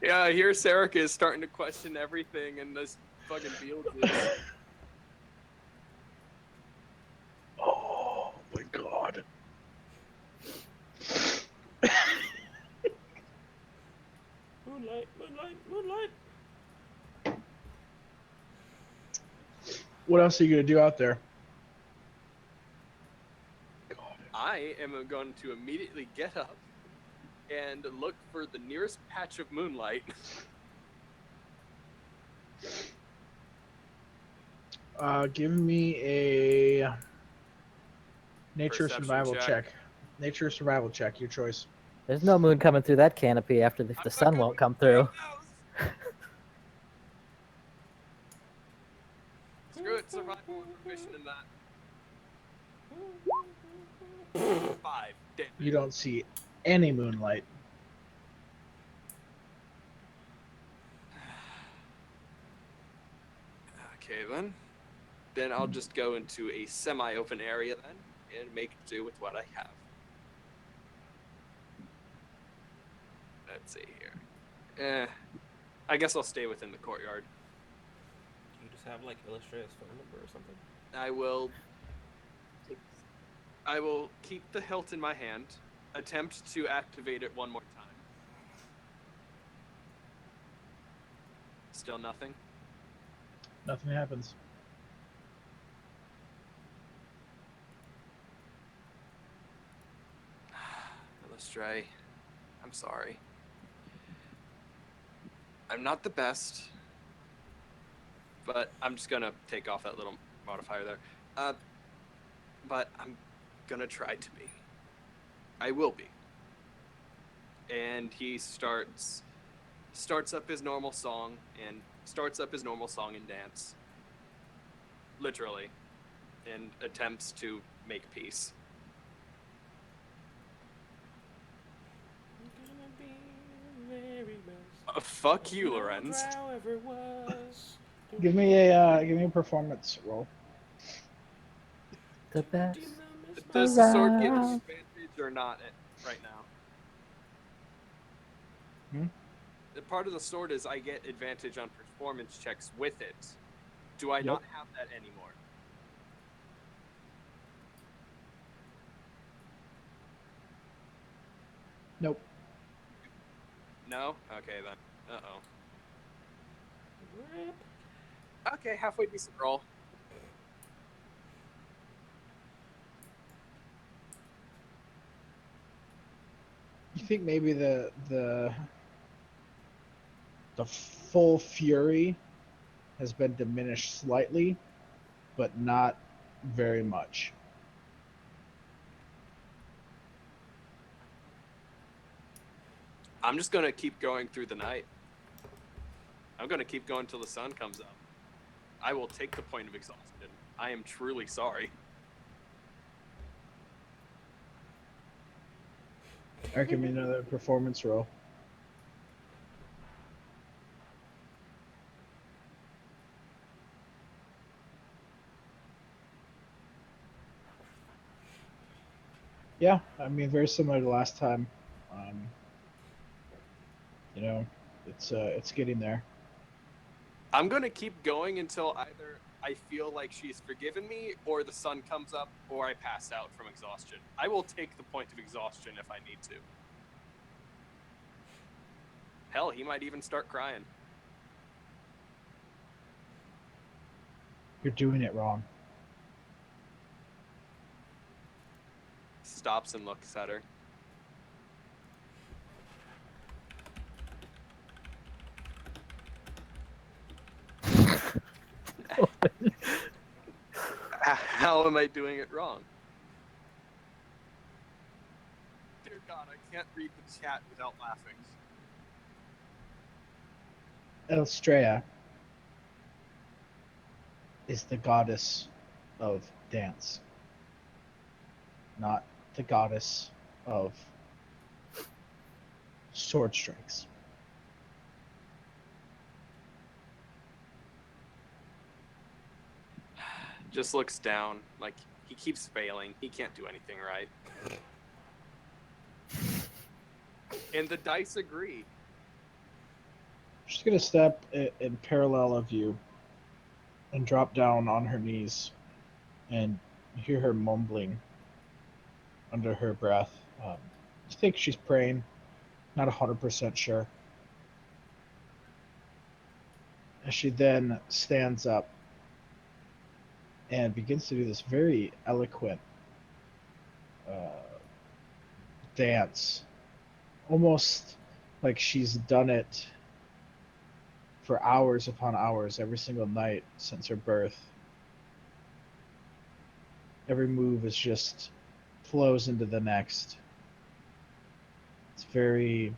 Yeah, I hear Sarek is starting to question everything and this fucking Beetlejuice. Oh my god. Moonlight, moonlight, moonlight. What else are you gonna do out there? I am going to immediately get up and look for the nearest patch of moonlight. Give me a nature Perception survival check. check. Nature survival check, your choice. There's no moon coming through that canopy after the sun won't come through. Screw it, survival and proficient in that. 5. Damn. You don't see any moonlight. Okay then. Then I'll just go into a semi-open area then and make do with what I have. Let's see here. I guess I'll stay within the courtyard. You just have like Illustrator's phone number or something. I will keep the hilt in my hand, attempt to activate it one more time. Still nothing? Nothing happens. Illustray, I'm sorry. I'm not the best, but I'm just gonna take off that little modifier there. But I'm gonna try to be. I will be. And he starts up his normal song and dance. Literally. And attempts to make peace. Fuck you, Lorenz. Give me a performance roll. The best. Does the sword give you advantage or not right now? The part of the sword is I get advantage on performance checks with it. Do I not have that anymore? Nope. No? Okay then. Uh-oh. Okay, halfway decent roll. You think maybe the full fury has been diminished slightly, but not very much. I'm just gonna keep going through the night. I'm gonna keep going till the sun comes up. I will take the point of exhaustion. I am truly sorry. Alright, give me another performance roll. Yeah, I mean, very similar to last time. It's getting there. I'm gonna keep going until either I feel like she's forgiven me, or the sun comes up, or I pass out from exhaustion. I will take the point of exhaustion if I need to. Hell, he might even start crying. You're doing it wrong. Stops and looks at her. How am I doing it wrong? Dear God, I can't read the chat without laughing. Elstrea is the goddess of dance, not the goddess of sword strikes. Just looks down, like he keeps failing. He can't do anything right. And the dice agree. She's gonna step in parallel of you and drop down on her knees, and you hear her mumbling under her breath. I think she's praying, not 100% sure. As she then stands up and begins to do this very eloquent dance, almost like she's done it for hours upon hours every single night since her birth. Every move is just flows into the next. It's It's very.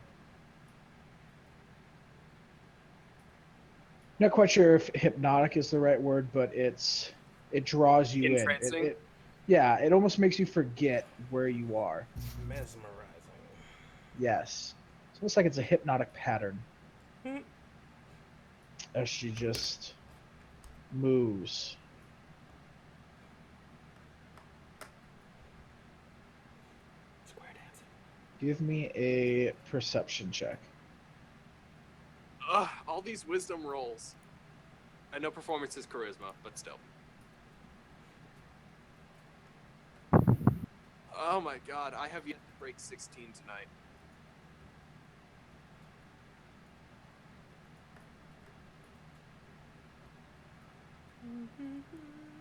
Not quite sure if hypnotic is the right word, but it draws you in. Entrancing? Yeah, it almost makes you forget where you are. Mesmerizing. Yes. It's almost like it's a hypnotic pattern. Hmm. As she just moves. Square dancing. Give me a perception check. Ugh, all these wisdom rolls. I know performance is charisma, but still. Oh my god, I have yet to break 16 tonight.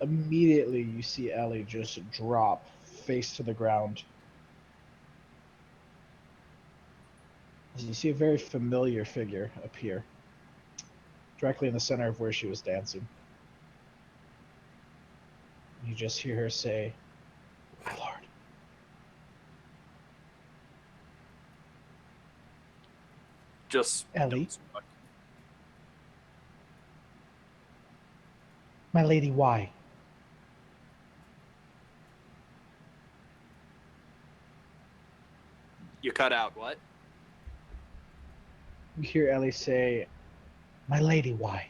Immediately, you see Ellie just drop face to the ground. As you see a very familiar figure appear directly in the center of where she was dancing. You just hear her say, "My lord." Just Ellie? My lady, why? You cut out, what? You hear Ellie say, "My lady, why?"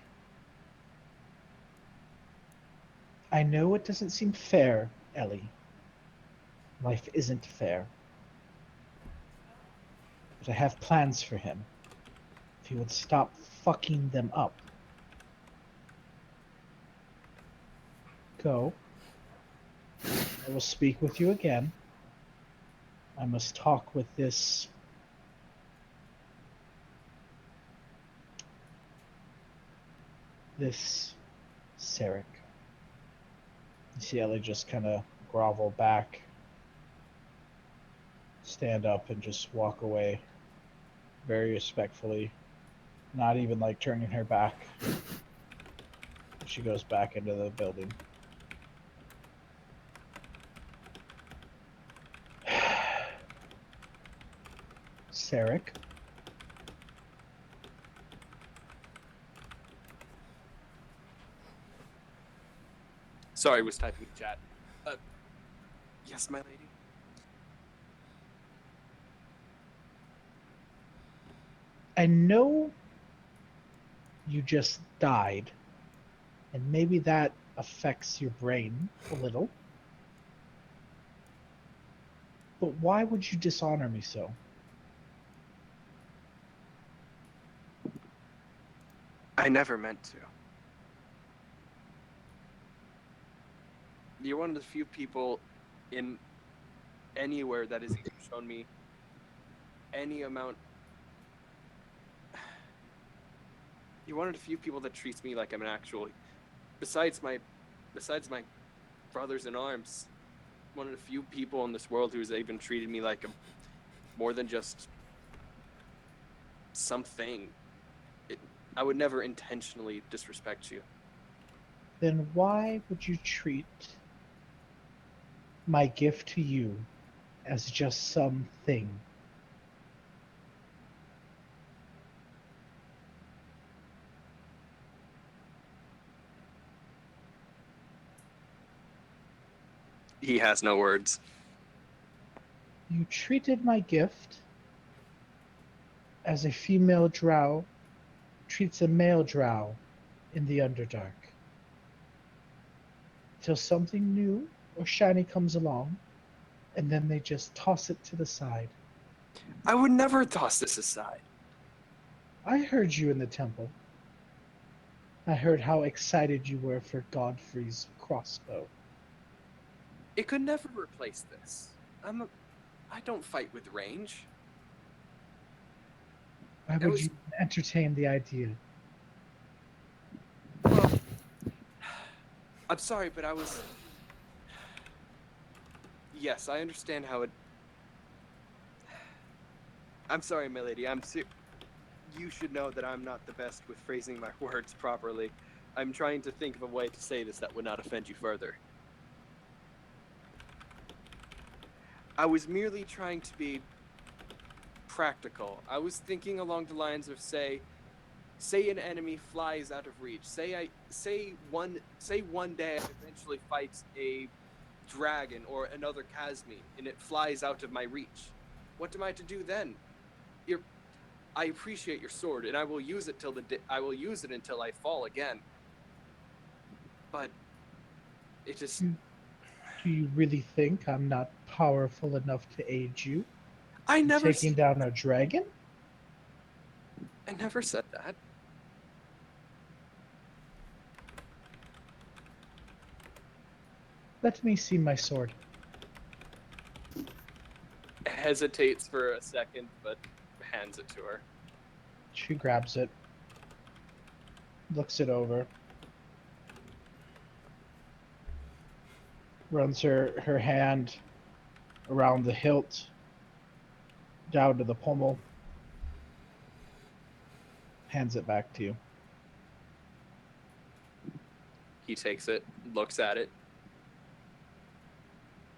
I know it doesn't seem fair, Ellie. Life isn't fair. But I have plans for him. If he would stop fucking them up. Go. I will speak with you again. I must talk with this Sarek. You see Ellie just kind of grovel back, stand up, and just walk away very respectfully, not even like turning her back. She goes back into the building. Sarek. Sorry, was typing in chat. Yes, my lady? I know you just died, and maybe that affects your brain a little. But why would you dishonor me so? I never meant to. You're one of the few people in anywhere that has even shown me any amount. You're one of the few people that treats me like I'm an actual. Besides my brothers in arms, one of the few people in this world who's even treated me like more than just something. I would never intentionally disrespect you. Then why would you treat my gift to you as just something? He has no words. You treated my gift as a female drow treats a male drow in the Underdark. Till something new or shiny comes along, and then they just toss it to the side. I would never toss this aside. I heard you in the temple. I heard how excited you were for Godfrey's crossbow. It could never replace this. I don't fight with range. Why would you entertain the idea? Well, I'm sorry, but I was... Yes, I understand how it... I'm sorry, my lady. You should know that I'm not the best with phrasing my words properly. I'm trying to think of a way to say this that would not offend you further. I was merely trying to be practical. I was thinking along the lines of say an enemy flies out of reach. Say one day I eventually fights a dragon or another Kazmi and it flies out of my reach. What am I to do then? I appreciate your sword and I will use it until I fall again. But it just. Do you really think I'm not powerful enough to aid you I in never taking down a dragon? I never said that. Let me see my sword. Hesitates for a second, but hands it to her. She grabs it, looks it over, runs her hand around the hilt, down to the pommel, hands it back to you. He takes it, looks at it,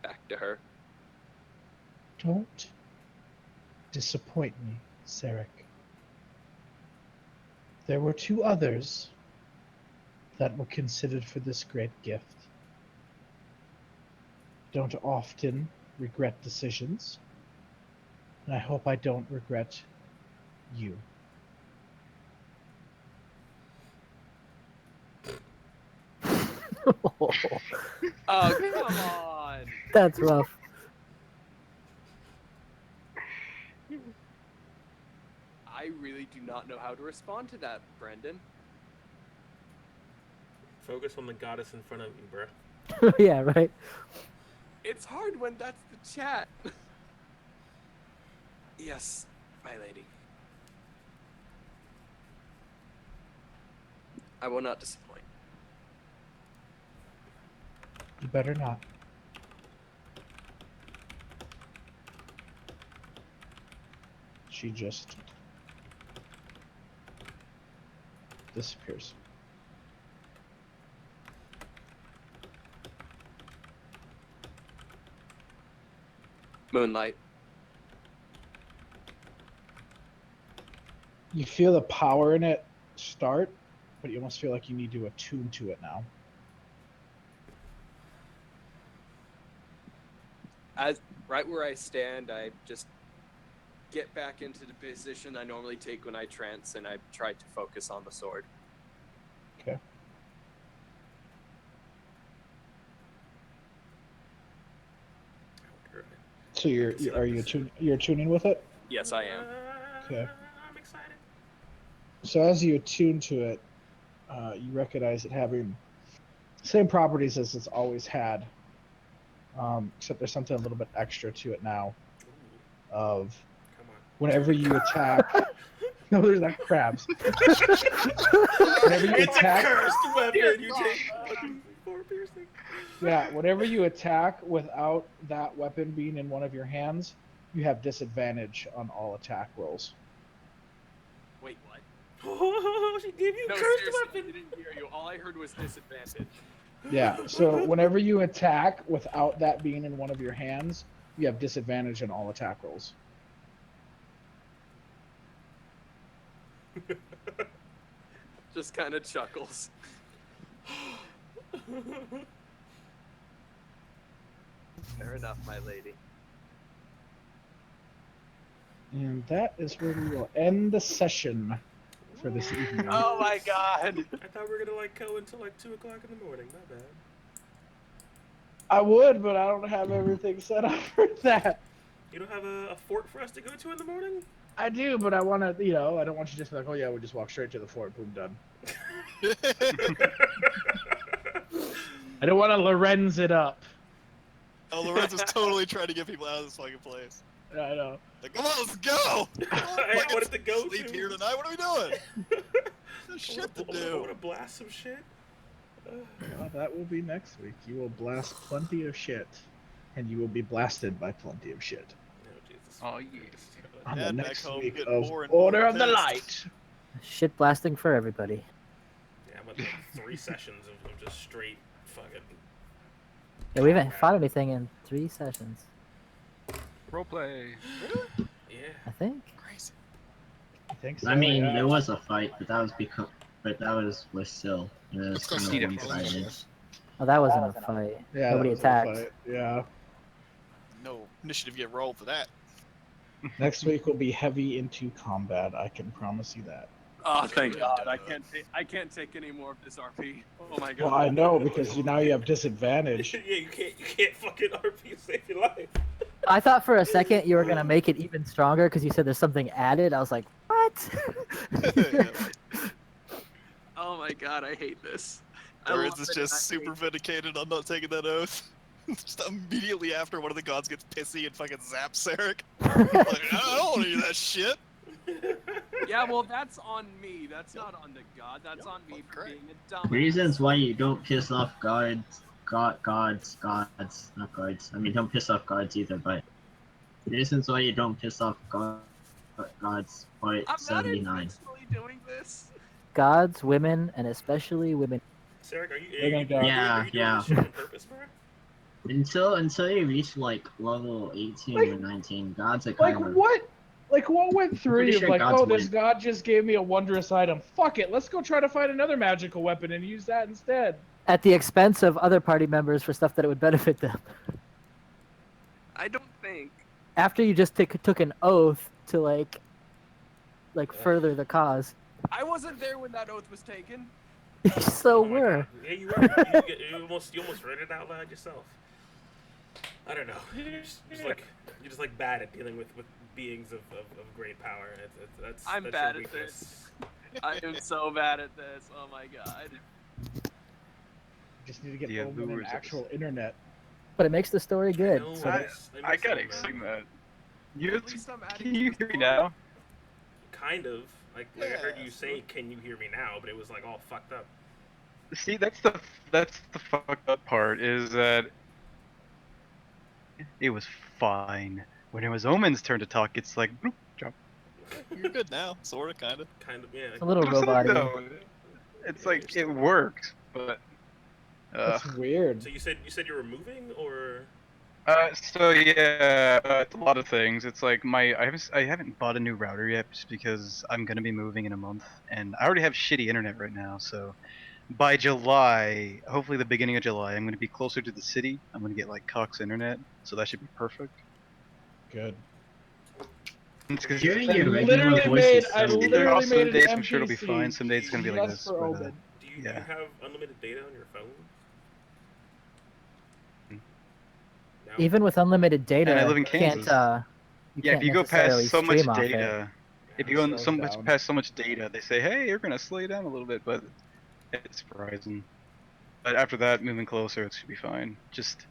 back to her. Don't disappoint me, Sarek. There were 2 others that were considered for this great gift. Don't often regret decisions, and I hope I don't regret you. Oh, come on! That's rough. I really do not know how to respond to that, Brendan. Focus on the goddess in front of you, bro. Yeah, right. It's hard when that's the chat. Yes, my lady. I will not disappoint. You better not. She just disappears. Moonlight. You feel the power in it start, but you almost feel like you need to attune to it now. As right where I stand, I just get back into the position I normally take when I trance, and I try to focus on the sword. Okay. So you're tuning with it? Yes, I am. Okay. I'm excited. So as you attune to it, you recognize it having same properties as it's always had, except there's something a little bit extra to it now. Of whenever you attack, no, there's not crabs. Whenever you It's attack, a cursed weapon. You take 4 piercing. yeah, whenever you attack without that weapon being in one of your hands, you have disadvantage on all attack rolls. Wait, what? Oh, she gave you No, cursed seriously, weapon. I didn't hear you. All I heard was disadvantage. Yeah, so whenever you attack without that being in one of your hands, you have disadvantage on all attack rolls. Just kind of chuckles. Fair enough, my lady. And that is where we will end the session for this evening. Oh my god! I thought we were gonna go until 2 o'clock in the morning. My bad. I would, but I don't have everything set up for that. You don't have a fort for us to go to in the morning? I do, but I want to, I don't want you to just be like, oh yeah, we just walk straight to the fort, boom, done. I don't want to Lorenz it up. Oh, Lorenz is totally trying to get people out of this fucking place. Yeah, I know. Like, come on, let's go! I wanted to go sleep to. here tonight. What are we doing? There's shit to I do. want to blast some shit. Well, that will be next week. You will blast plenty of shit, and you will be blasted by plenty of shit. Oh, Jesus. Oh, yes. On the Dad back next home week getting of more and Order more of the pissed. Light. Shit blasting for everybody. Yeah, I'm at 3 sessions of just straight fucking. Yeah, we haven't fought anything in 3 sessions. Roleplay. Yeah, I think. Crazy. I think so. I mean, yeah. there was a fight, but that was with Sil. It was Let's go kind see of the one-sided. Oh, that wasn't a fight. Yeah, Nobody that was a attacked. fight. Yeah. No initiative get rolled for that. Next week will be heavy into combat. I can promise you that. Oh, thank God! I can't take any more of this RP. Oh my God. Well, I know because now you have disadvantage. Yeah, you can't fucking RP save your life. I thought for a second you were gonna make it even stronger because you said there's something added. I was like, what? Oh my God, I hate this. Or is this just super vindicated on not taking that oath? Just immediately after one of the gods gets pissy and fucking zaps Sarek. Like, I don't want to do that shit. Yeah, well, that's on me. That's not on the god. That's on me for being a dumbass. Reasons why you don't piss off gods, not guards. I mean, don't piss off guards either, but reasons why you don't piss off gods, part I'm not 79. intentionally doing this. Gods, women, and especially women. Sarek, are you They're gonna go. Yeah, doing yeah. this shit on purpose, bro? Until you reach like level 18 Like- or 19, gods are Like kind of. what? Like what went through pretty you? sure Like, gods oh, this win. god just gave me a wondrous item. Fuck it, let's go try to find another magical weapon and use that instead. At the expense of other party members for stuff that it would benefit them. I don't think. After you just took an oath to like further the cause. I wasn't there when that oath was taken. So Oh my were. God. Yeah, you were. You almost read it out loud yourself. I don't know. You're just like bad at dealing with beings of great power. That's I'm that's bad your at weakness. this. I am so bad at this. Oh my God. Just need to get The Omen an allures of actual internet. But it makes the story good. No, So I miss gotta it, explain man. that. You, At least I'm adding can to you the hear me story. now? Kind of. Like I heard Yeah, you say, "Can you hear me now?" But it was like all fucked up. See, that's the fucked up part is that it was fine. When it was Omen's turn to talk, it's like bloop, drop. You're good now, sorta, kinda. Kind of, yeah. it's a little But I'm saying, robot-y. though, it's like it worked, but That's weird. So you said you were moving, or so yeah, it's a lot of things. It's like I haven't bought a new router yet just because I'm gonna be moving in a month, and I already have shitty internet right now. So by July, hopefully the beginning of July, I'm gonna be closer to the city. I'm gonna get like Cox internet, so that should be perfect. Good. It's 'cause Hearing I your regular literally voice made- is I so literally weird. some made an days I'm sure it'll be NPC fine. Some days it's gonna be like just this. for But, Omen. do you yeah. have unlimited data on your phone? No? Even with unlimited data, And I live in you can't, Kansas. you Yeah, can't if you go necessarily past so much stream off it. data, if you It go slows so much down. past so much data, they say, hey, you're gonna slow you down a little bit, but it's Verizon. But after that, moving closer, it should be fine. Just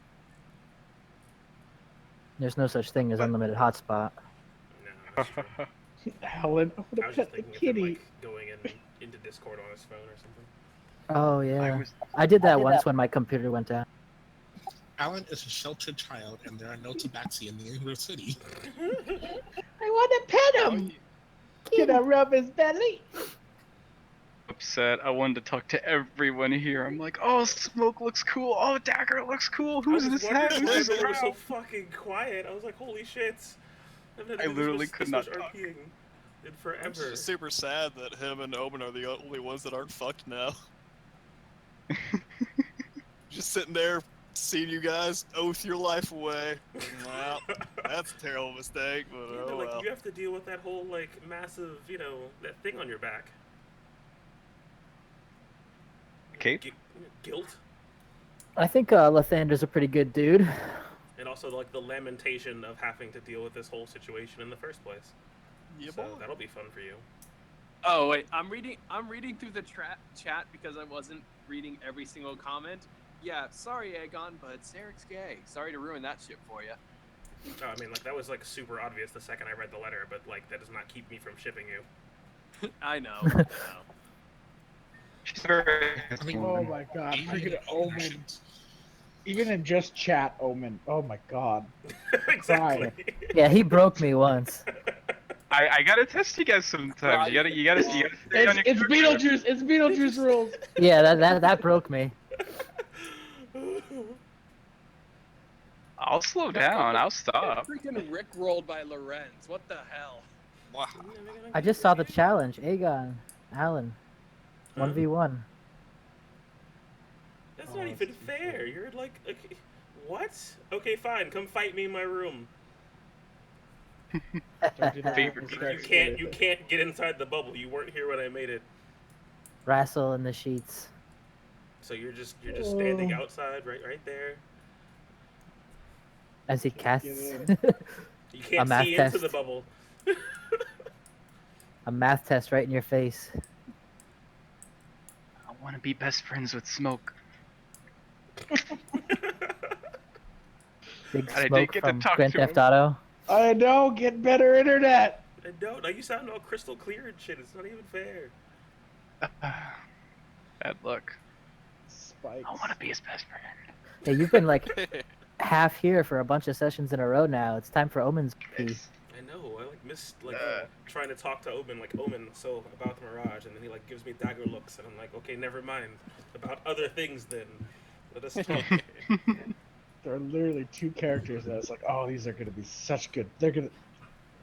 There's no such thing as unlimited hotspot. No, that's true. Helen, I I want was to just pet the thinking of him, kitty. like going into Discord on his phone or something. Oh yeah, was I did that once when my computer went down. Alan is a sheltered child, and there are no tabaxi in the English city. I want to pet him. Can I rub his belly? upset. I wanted to talk to everyone here. I'm like, oh, Smoke looks cool. Oh, Dagger looks cool. Who's I was this just hat? wondering why Who's this everyone was so brow? fucking quiet. I was like, holy shit. I've never I literally could not talk. RPing in I'm forever. just super sad that him and Omen are the only ones that aren't fucked now. Just sitting there, seeing you guys oath your life away. Well, that's a terrible mistake, but Yeah, oh but, like, well. you have to deal with that whole, like, massive, you know, that thing on your back. Cape? Guilt. I think Lathander's a pretty good dude. And also, like, the lamentation of having to deal with this whole situation in the first place. Yeah, So boy. that'll be fun for you. Oh wait, I'm reading through the chat because I wasn't reading every single comment. Yeah, sorry Aegon, but Sarek's gay. Sorry to ruin that shit for you. Oh, I mean, like, that was, like, super obvious the second I read the letter, but, like, that does not keep me from shipping you. I know. I know. She's very I mean, Oh my god, Angry freaking at Omen. actions. Even in just chat, Omen. Oh my god. Exactly. Yeah, he broke me once. I gotta test you guys sometimes. You gotta stay on your It's character. Beetlejuice. It's Beetlejuice rules. Yeah, that broke me. I'll slow down. I'll stop. Freaking rickrolled by Lorenz. What the hell? Wow. I just saw the challenge. Aegon, Alan, Huh? 1v1. That's not even fair. You're like, okay, what? Okay, fine. Come fight me in my room. Don't do that. You can't get inside the bubble. You weren't here when I made it. Wrestle in the sheets. So you're just standing outside, right there. As he casts You can't math see into test. the bubble. a math test right in your face. I want to be best friends with Smoke. Big I did Smoke get to from talk Grand to Theft him. Auto. I know. Get better internet. I don't. Now you sound all crystal clear and shit. It's not even fair. Bad luck. Spikes. I want to be his best friend. Hey, you've been like half here for a bunch of sessions in a row now. It's time for Omen's piece. I know. I like missed trying to talk to Omen, like Omen. So about the Mirage, and then he like gives me dagger looks, and I'm like, okay, never mind. About other things then. Let us talk. There are literally two characters that it's like, oh, these are gonna be such good.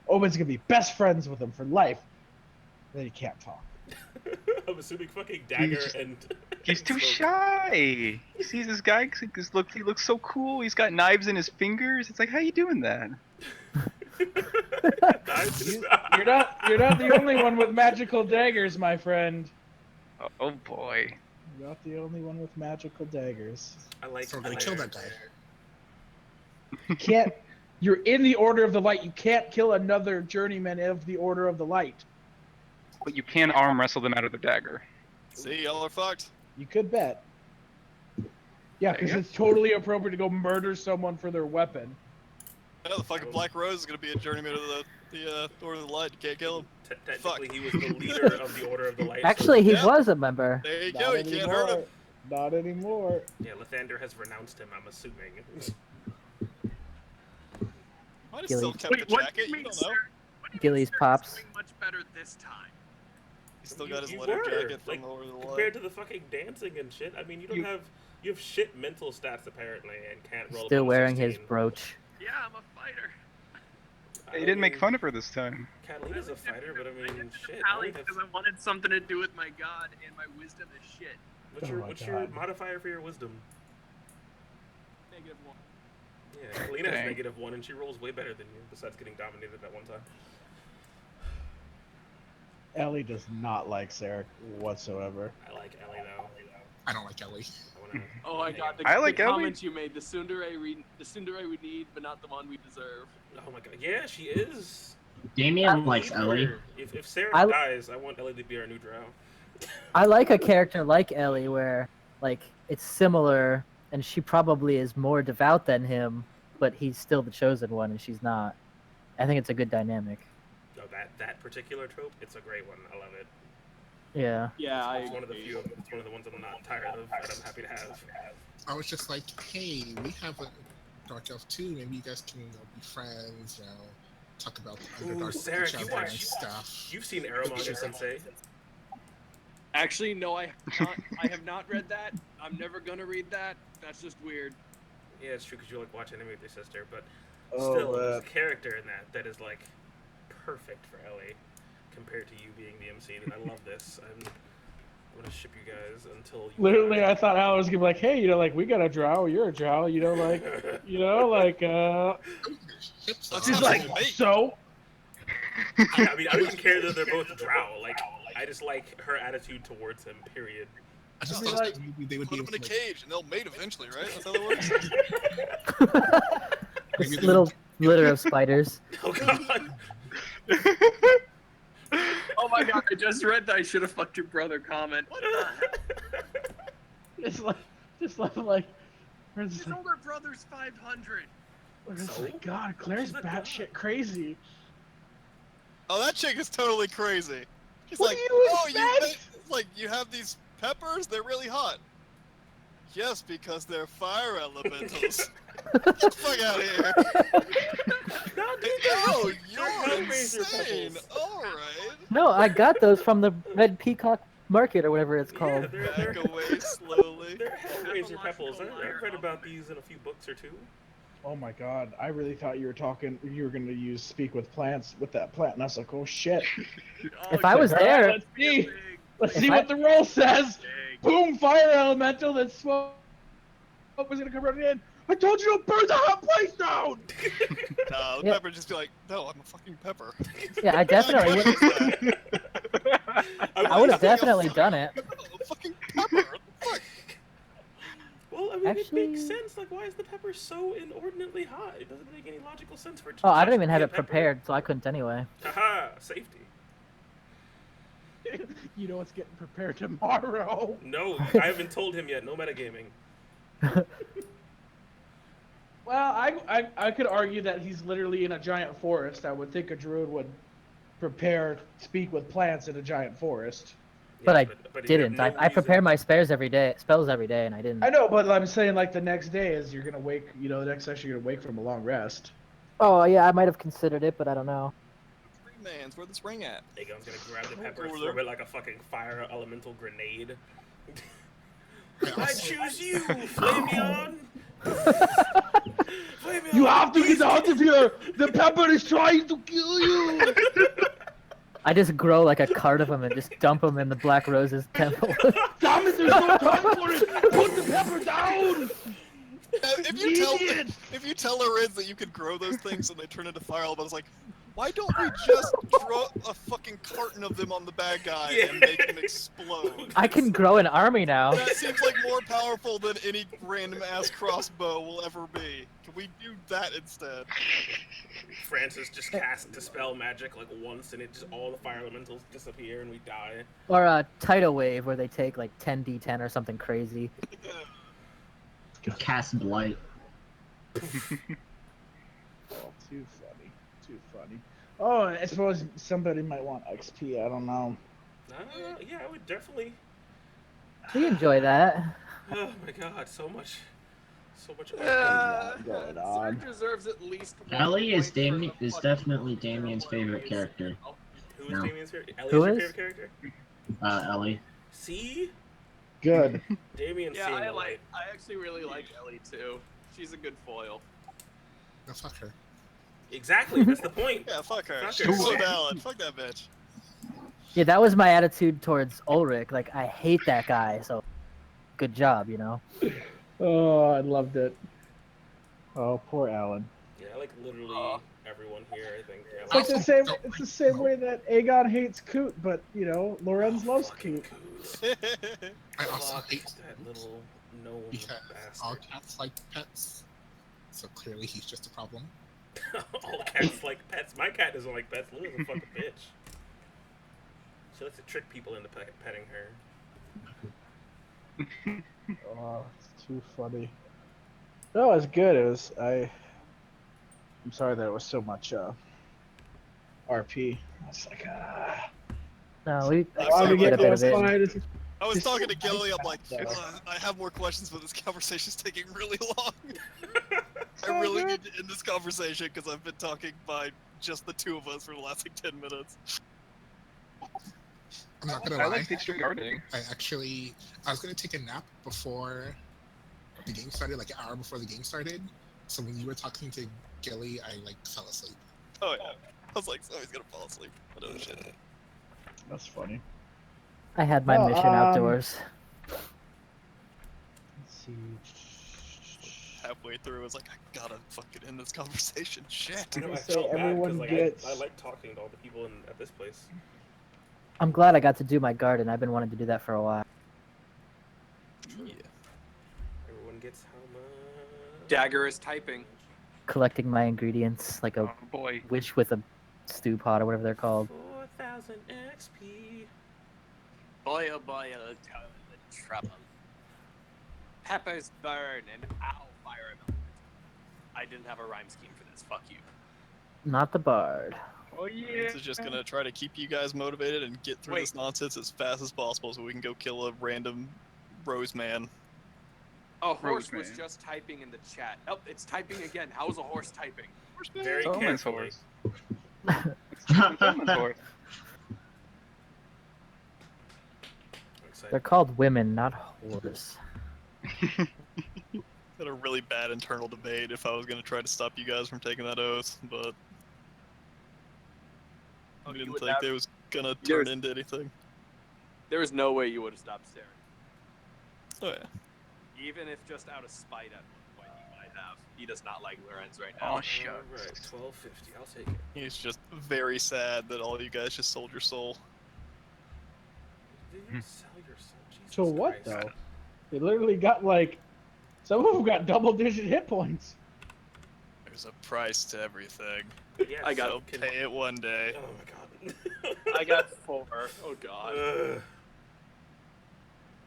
Omen's gonna be best friends with them for life. And then you can't talk. I'm assuming fucking dagger just- and. He's too and shy. He sees this guy. He looks so cool. He's got knives in his fingers. It's like, how you doing that? You're not the only one with magical daggers, my friend. Oh boy. You're not the only one with magical daggers. I like. So I'm gonna kill that guy. You can't. You're in the Order of the Light. You can't kill another journeyman of the Order of the Light. But you can arm wrestle them out of their dagger. See, y'all are fucked. You could bet. Yeah, There you because go. it's totally appropriate to go murder someone for their weapon. Yeah, the fucking Black Rose is gonna be a journeyman of the Order of the Light. You can't kill him. Technically, he was the leader of the Order of the Light. so- Actually, he Yeah. was a member. There you Not go. You can't hurt him. anymore. Not anymore. Yeah, Lathander has renounced him. I'm assuming. Might have still Gilly. kept the jacket. You don't know. Gilly's pops. Much better this time. He's still got his You leather were, jacket like, from the Order of the Light. Compared to the fucking dancing and shit, I mean, you have shit mental stats apparently, and can't roll. Still above wearing his 16. brooch. Yeah, I'm a fighter. He didn't make fun of her this time. Catalina's a fighter, but I mean, shit. Pally because I wanted something to do with my god, and my wisdom is shit. What's Oh your my what's your God. modifier for your wisdom? -1. Yeah, Catalina has Dang. -1, and she rolls way better than you. Besides getting dominated that one time. Ellie does not like Sarek whatsoever. I like Ellie though. I don't like Ellie. I wanna, Oh my god, I like the Ellie. comments you made, the tsundere we need, but not the one we deserve. Oh my god, yeah, she is. Damien likes Leave Ellie. her. If Sarah I- dies, I want Ellie to be our new drow. I like a character like Ellie where, like, it's similar, and she probably is more devout than him, but he's still the chosen one, and she's not. I think it's a good dynamic. No, that particular trope, it's a great one. I love it. Yeah. Yeah, It's one of the few. It's one of the ones I'm not tired of, that I'm happy to have. I was just like, hey, we have a Dark Elf too. Maybe you guys can be friends. Talk about the Ooh, Underdark Sarah, each you other and watch. stuff. You've seen Aromaga Sensei. Actually, no, I have not read that. I'm never gonna read that. That's just weird. Yeah, it's true because you like watch anime with your sister, but Oh, still, man. there's a character in that is like perfect for Ellie compared to you being the MC. And I love this. I'm gonna ship you guys until you. Literally, die. I thought Alan was gonna be like, hey, like, we got a drow, you're a drow, She's like, so? Yeah, I mean, I don't even care that they're both drow. Like, I just like her attitude towards him. Period. I just I mean, thought like- maybe they would Put be him able in a to, cage and they'll mate eventually, right? That's how that works. This Maybe they little would- litter of spiders. Oh god. Oh my god, I just read that I should have fucked your brother comment. What the hell? Just like, we're just His like, older brother's 500. we're just like, God, Claire's She's a god. batshit crazy. Oh, that chick is totally crazy. She's What like, do you oh, expect? it's like you have these peppers, they're really hot. Yes, because they're fire elementals. Get the fuck out of here. Oh, you're Hellraiser insane. peppers. Alright. No, I got those from the Red Peacock Market or whatever it's Yeah, called. they're Back away slowly. They're Hellraiser pebbles. I've read about these in a few books or two. Oh my god, I really thought you were going to use speak with plants with that plant, and I was like, oh shit. If I was there, Let's see. Let's If see I- what the roll says. Boom, fire elemental, that smoke was going to come running in. I told you to burn the hot place down! No, the Yeah. pepper just be like, no, I'm a fucking pepper. yeah, I definitely would. I would have definitely done it. No, a fucking pepper. What the fuck? Well, I mean, Actually- it makes sense. Like, why is the pepper so inordinately hot? It doesn't make any logical sense for it to Oh, I just didn't even be have a it pepper. prepared, so I couldn't anyway. Haha, safety. You know what's getting prepared tomorrow. No, I haven't told him yet. No metagaming. Well, I could argue that he's literally in a giant forest. I would think a druid would speak with plants in a giant forest. But I but you have didn't. no I prepare reason- my spells every day, and I didn't. I know, but I'm saying like the next day is you're gonna wake. You know, the next session you're gonna wake from a long rest. Oh yeah, I might have considered it, but I don't know. Three man's, where this ring at? Aegon's gonna grab the pepper, over throw there. it like a fucking fire elemental grenade. I I also- choose you, Flavion! Flavion! You have to get out of here. The pepper is trying to kill you. I just grow like a cart of them and just dump them in the Black Rose's temple. Damn it! There's no time for it. Put the pepper down. If you tell Lorenz that you could grow those things and they turn into fire elementals, like, why don't we just throw a fucking carton of them on the bad guy and make him explode? I can grow an army now. That seems like more powerful than any random ass crossbow will ever be. Can we do that instead? Francis just casts Dispel Magic like once and it just all the fire elementals disappear and we die. Or a tidal wave where they take like 10d10 or something crazy. Cast blight. Oh, too funny. Too funny. Oh, I suppose somebody might want XP. I don't know. Yeah, I would definitely. We enjoy that. Oh my god, so much. Going Sarge on. deserves at least one Ellie is point for the fucking definitely Damien's favorite character. Who is No. Damien's favorite? Ellie Who is is? your favorite character? Ellie. See? Good. Damien's Yeah, seeing I the light. actually really like Ellie too. She's a good foil. No, fuck her. Exactly, that's the point. Yeah, fuck her. Fuck She's her. so valid. Fuck that bitch. Yeah, that was my attitude towards Ulrich. Like, I hate that guy, so good job, you know? Oh, I loved it. Oh, poor Alan. Yeah, I like literally everyone here, I think. Yeah, It's like the same. It's the same way that Aegon hates Coot, but you know, Lorenz loves Coot. I also Fuck hate that little gnome because all bastard. cats like pets. So clearly he's just a problem. All cats like pets. My cat doesn't like pets. Luna's a fucking bitch. She likes to trick people into petting her. Oh, it's too funny. No, it was good. It was I'm sorry that it was so much RP. I was like, No, we Oh, we we get a get bit of it. fine. I was Just talking to so Gilly, I'm nice like, back there. I have more questions, but this conversation's taking really long. I really need to end this conversation because I've been talking by just the two of us for the last like 10 minutes. I'm not gonna I lie. like the extreme gardening. I was gonna take a nap before the game started, like an hour before the game started. So when you were talking to Gilly, I like fell asleep. Oh yeah. I was like, oh, he's gonna fall asleep. I know shit. That's funny. I had my Well, mission outdoors. Let's see. Halfway through, I was like, I gotta fucking end this conversation. Shit. I know, I So felt bad everyone because gets- I like talking to all the people at this place. I'm glad I got to do my garden. I've been wanting to do that for a while. Yeah. Everyone gets how much? Dagger is typing. Collecting my ingredients like a Oh boy. witch with a stew pot or whatever they're called. 4,000 XP. Boy, oh boy, oh, the trouble. Peppers burn and ow, fire element. I didn't have a rhyme scheme for this. Fuck you. Not the bard. Oh This is just gonna try to keep you guys motivated and get through this nonsense as fast as possible so we can go kill a random rose man. A horse was Roseman. just typing in the chat. Oh, it's typing again. How's a horse typing? Very Bowman's carefully. horse. It's Bowman's horse. I'm excited. They're called women, not whores. Had a really bad internal debate if I was gonna try to stop you guys from taking that oath, but I didn't think it was gonna turn into anything. There was no way you would have stopped staring. Oh yeah. Even if just out of spite at one point he might have. He does not like Lorenz right now. Oh, shit. Right, 1250. I'll take it. He's just very sad that all you guys just sold your soul. Did you sell your soul? Jesus So what Christ. though? They literally got like, some of them got double-digit hit points. There's a price to everything. Yes, I got- I'll pay it one day. Oh my god. I got 4. Oh god.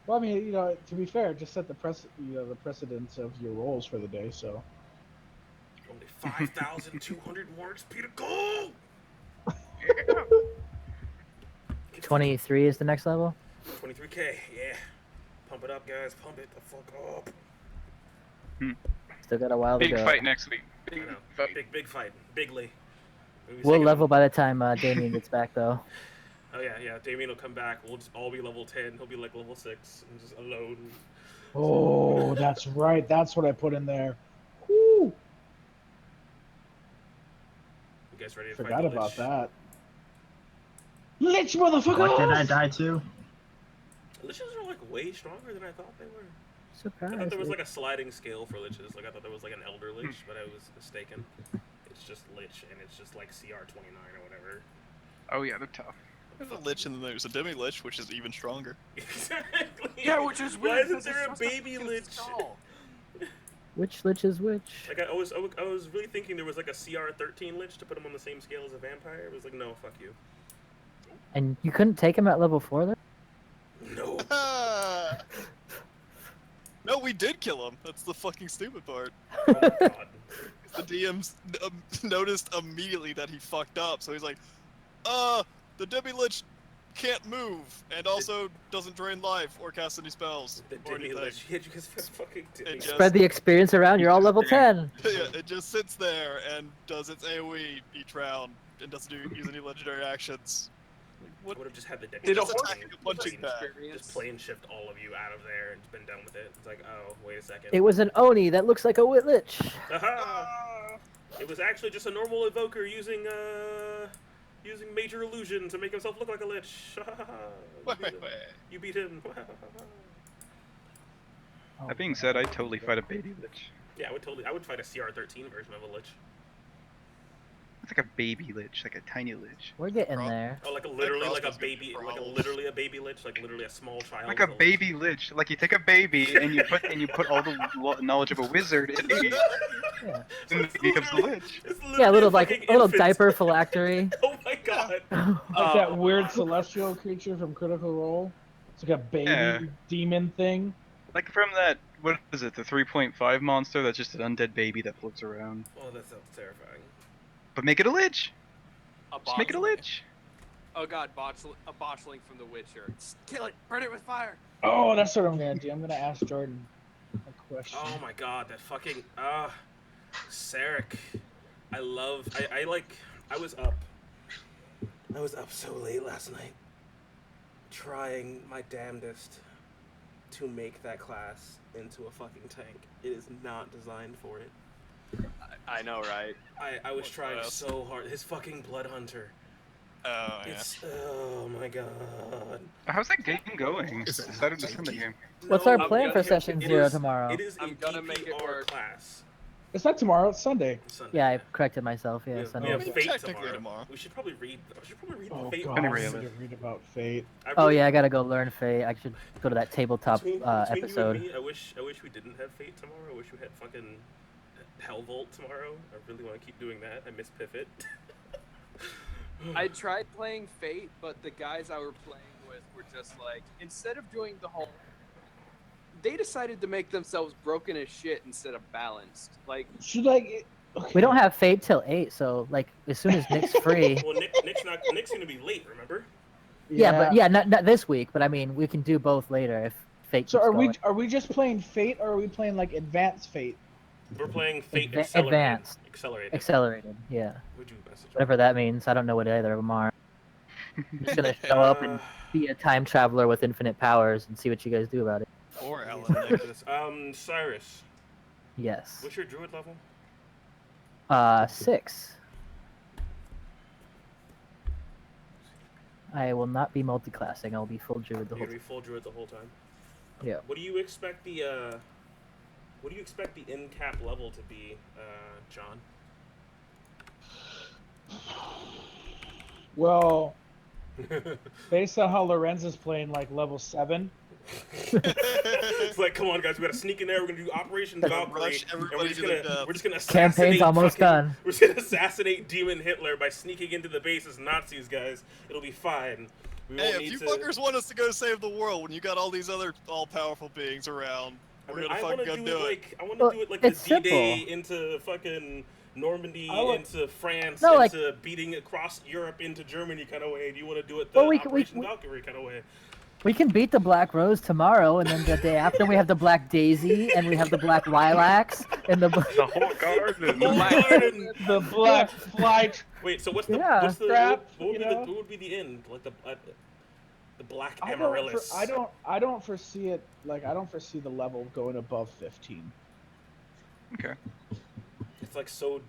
Well, I mean, to be fair, just set the the precedence of your rolls for the day. So Only 5,200 more XP to go! 23 is the next level. 23k, yeah. Pump it up, guys. Pump it the fuck up. Still got a while to Big go. fight next week. I Big know. fight. Big fight. Bigly. Maybe We'll second- level by the time Damien gets back, though. Oh yeah. Damien will come back. We'll just all be level 10. He'll be like level 6 and just alone. oh, that's right. That's what I put in there. Woo! You guys ready to Forgot fight the about Lich? that. Lich, motherfucker! What did I die to? Liches are like way stronger than I thought they were. I Surprise. thought there was like a sliding scale for Liches. Like I thought there was like an Elder Lich, but I was mistaken. It's just Lich, and it's just like CR29 or whatever. Oh yeah, they're tough. There's a Lich and then there's a Demi-Lich, which is even stronger. Exactly. Yeah, which is Why weird. isn't 'cause there it's a just baby fucking Lich? skull. Which Lich is which? Like I was really thinking there was like a CR13 Lich to put him on the same scale as a vampire. It was like, no, fuck you. And you couldn't take him at level 4 there? No. No, we did kill him. That's the fucking stupid part. Oh my god. The DMs noticed immediately that he fucked up, so he's like, the Demi-Lich can't move, and also doesn't drain life or cast any spells The or anything. Demi-Lich. Yeah, you guys fucking It just, Spread the experience around, you're all level 10. yeah, it just sits there and does its AoE each round and doesn't use any legendary actions. Like, I what? would have just had the Demi. Did a just horse plane- take a punching bag? Just plane shift all of you out of there and been done with it. It's like, oh, wait a second. It was an Oni that looks like a Lich. Aha! It was actually just a normal evoker using major illusion to make himself look like a lich. You beat him. That being said, I'd totally fight a baby Lich. Yeah, I would fight a CR13 version of a lich. It's like a baby Lich, like a tiny Lich. We're getting there. Oh, like a baby, literally a baby lich, like literally a small child. Like a with baby Lich. Like you take a baby and you put all the knowledge of a wizard in it, Yeah. and it becomes the Lich. It's Yeah, a little fucking little infant. diaper phylactery. Oh my god. Like that weird celestial creature from Critical Role. It's like a baby Yeah. demon thing. Like from that, what is it, the 3.5 monster that's just an undead baby that floats around. Oh, that sounds terrifying. But make it a Lich! A Just make it a botchling. Lich! Oh god, a botchling from The Witcher. Kill it! Burn it with fire! Oh, that's what I'm gonna do. I'm gonna ask Jordan a question. Oh my god, that fucking Sarek. I was up so late last night trying my damnedest to make that class into a fucking tank. It is not designed for it. I know, right? I was trying else? so hard. His fucking Blood Hunter. Oh, yeah. Oh my god. How's that game going? Is it Decided to not send the janky? game. What's our I'm plan gonna for get- session It 0 is- tomorrow? It is a I'm gonna make it DPR work. class. It's not tomorrow. It's Sunday. Sunday. Yeah, I corrected myself. Yeah, We Sunday. have I mean, Fate technically tomorrow. tomorrow. We should probably read Oh the Fate. god, Penny I Rail. need to read about Fate. Oh yeah, I gotta go learn Fate. I should go to that tabletop between episode. You and me, I wish we didn't have Fate tomorrow. I wish we had fucking Hellvolt tomorrow. I really want to keep doing that. I miss Pivot. I tried playing Fate, but the guys I were playing with were just like, instead of doing the whole, they decided to make themselves broken as shit instead of balanced. Like, Should I? Okay. We don't have Fate till 8, so like as soon as Nick's free. Well, Nick's gonna be late. Remember? Yeah, but not this week. But I mean, we can do both later if Fate. So keeps are going. we just playing Fate, or are we playing like Advanced Fate? We're playing Fate Advanced. Accelerated. Accelerated? Yeah. Would you message? Whatever that means. I don't know what either of them are. I'm just gonna show up and be a time traveler with infinite powers and see what you guys do about it. Or Alan. Cyrus. Yes. What's your druid level? 6. I will not be multi-classing. I'll be full druid the You're whole gonna be time. full druid the whole time. Yeah. What do you expect the in cap level to be, John? Well, based on how Lorenzo's playing, like level 7. It's like, come on, guys, we gotta sneak in there. We're gonna do Operation Valkyrie, rush and everybody to their death. we're just gonna Campaign's assassinate almost done. We're just gonna assassinate Demon Hitler by sneaking into the base as Nazis, guys. It'll be fine. We Hey, won't if you need to... fuckers want us to go save the world when you got all these other all-powerful beings around, we're gonna fucking go do it. I wanna do it like the it's D-Day simple. into fucking Normandy, I would- into France, No, like- into beating across Europe into Germany kind of way. Do you want to do it the Well, we Operation Valkyrie kind of way? We can beat the Black Rose tomorrow, and then the day after we have the Black Daisy, and we have the Black Lilacs, and the... The whole garden. The black flight. Wait, so what's the Yeah. what's the Scrap, what would you be know? what would be the end? Like the Black I Amaryllis. don't foresee it. Like I don't foresee the level going above 15. Okay. It's like so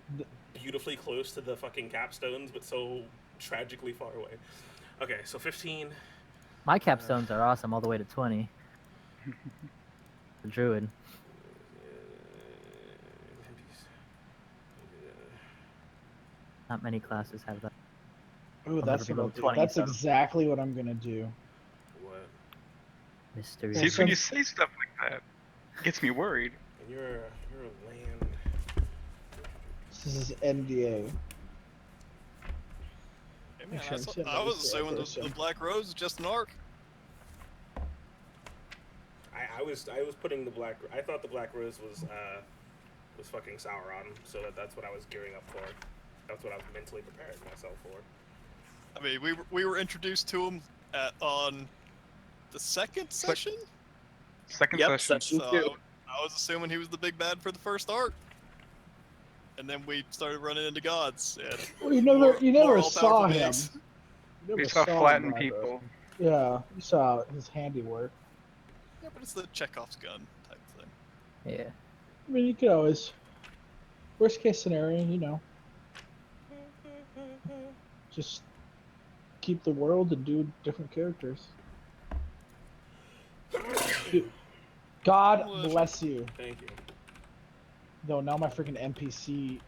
beautifully close to the fucking capstones, but so tragically far away. Okay, so 15. My capstones are awesome all the way to 20. The Druid. Not many classes have that. Ooh, I'll that's never be what level 20, that's so. exactly what I'm gonna do. What? Mystery. See, when you say stuff like that, it gets me worried. And you're a land. This is NDA. Hey, man, Make sure I'm sitting I on was this assuming the person. Black Rose is just an arc. I was putting the Black. I thought the Black Rose was fucking Sauron, so that's what I was gearing up for. That's what I was mentally preparing myself for. I mean, we were introduced to him on the second session. Second Yep, session. So I was assuming he was the big bad for the first arc. And then we started running into gods. And Well, you more never all-powerful saw him. beings. You We never saw him, flatten Black Rose. people. Yeah, you saw his handiwork. Yeah, but it's the Chekhov's gun type thing. Yeah. I mean, you could always. Worst case scenario, you know. Just keep the world and do different characters. Dude, God bless you. Thank you. Though now my freaking NPC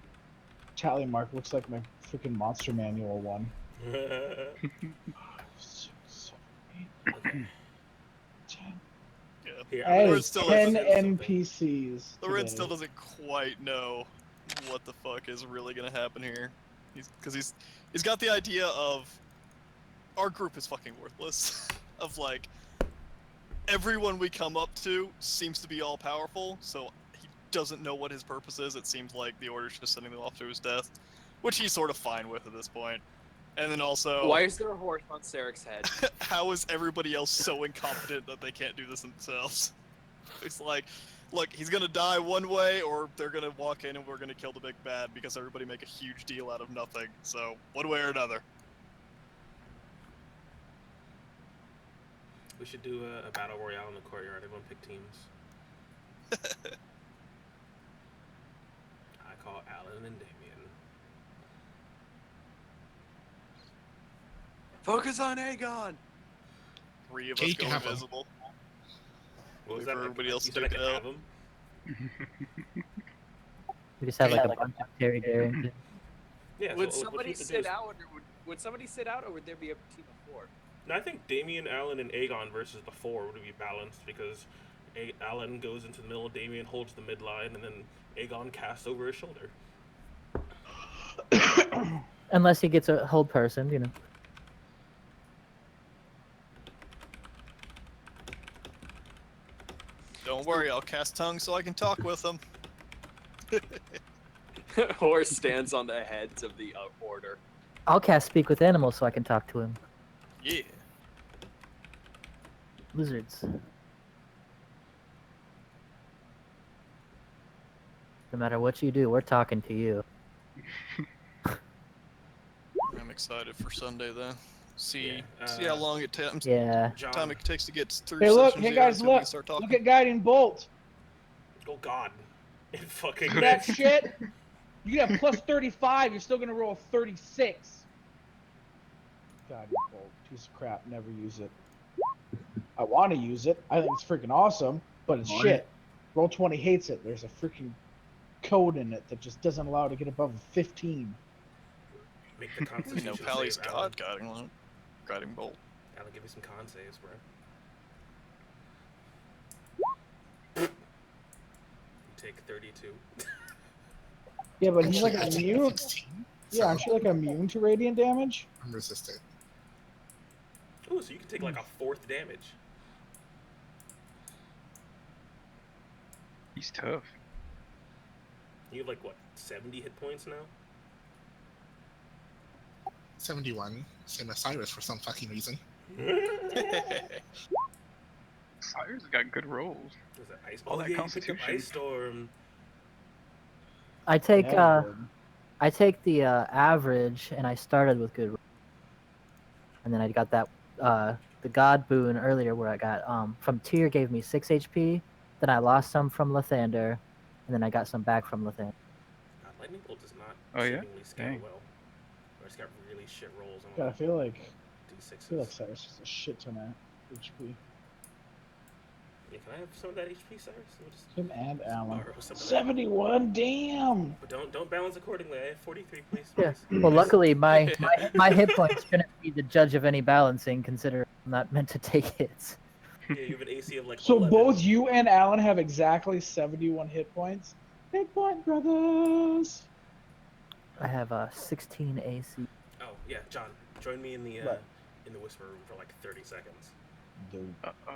tally mark looks like my freaking Monster Manual one. So Okay. Yeah. Here, I I'm Lord had still 10 doesn't- NPCs. Loren today. still doesn't quite know what the fuck is really gonna happen here. He's got the idea of our group is fucking worthless. Of like everyone we come up to seems to be all powerful, so he doesn't know what his purpose is. It seems like the Order's just sending them off to his death, which he's sort of fine with at this point. And then also, Why is there a horse on Sarek's head? how is everybody else so incompetent that they can't do this themselves? It's like, look, he's gonna die one way, or they're gonna walk in and we're gonna kill the big bad because everybody make a huge deal out of nothing. So, one way or another. We should do a battle royale in the courtyard. Everyone pick teams. I call Alan and Damien. Focus on Aegon! 3 of Okay, us you can go have 'em. invisible. What was Wait that? for everybody else You to said I take could it have out. them? We just have like a bunch of Terry Darrington. Yeah. Would so what somebody we have to do sit is- out, or would somebody sit out, or would there be a team of 4? No, I think Damien, Alan, and Aegon versus the 4 would be balanced because Alan goes into the middle, Damien holds the midline, and then Aegon casts over his shoulder. Unless he gets a hold person, you know. Don't worry, I'll cast tongue so I can talk with them. Horse stands on the heads of the Order. I'll cast Speak with Animals so I can talk to him. Yeah. Lizards. No matter what you do, we're talking to you. I'm excited for Sunday though. See, Yeah, see how long it takes. Yeah. John. Time it takes to get through. Hey, look! sessions Hey, here guys, until we look! start talking. Look at Guiding Bolt. Oh God. It fucking See that missed. shit? You get a plus 35, you're still gonna roll a 36. God, you old piece of crap. Never use it. I want to use it. I think it's freaking awesome, but it's What? shit. Roll20 hates it. There's a freaking code in it that just doesn't allow it to get above a 15. Make the You constitution know, Pally's save, Alan. guiding bolt. Alan, give me some con saves, bro. You take 32. Yeah, but he's Actually, like I take immune. 16. Yeah, aren't you like immune to radiant damage? I'm resistant. Oh, so you can take like a 4th damage. He's tough. You have like what, 70 hit points now? 71. Same as Cyrus for some fucking reason. Cyrus got good rolls. Was that ice? All Oh that yeah, you picked up constitution. Ice Storm. I take Yeah, I take the average, and I started with good. And then I got that the God boon earlier, where I got from Tyr gave me 6 HP. Then I lost some from Lathander, and then I got some back from Lathander. God, Lightning Bolt does not Oh, yeah? seemingly scale Dang. well. Or it's got really shit rolls on God, I feel like D6s. Cyrus has a shit ton of HP. Yeah, can I have some of that HP, Cyrus? We'll just Him and Alan. borrow some of that. 71. Damn. But don't balance accordingly. I have 43, please. Yeah. please. Well, luckily my hit points shouldn't be the judge of any balancing, considering I'm not meant to take hits. Yeah, you have an AC of like So 11. both you and Alan have exactly 71 hit points. Big point, brothers. I have 16 AC. Oh yeah, John, join me in the What? in the whisper room for like 30 seconds. Dude. Uh-oh.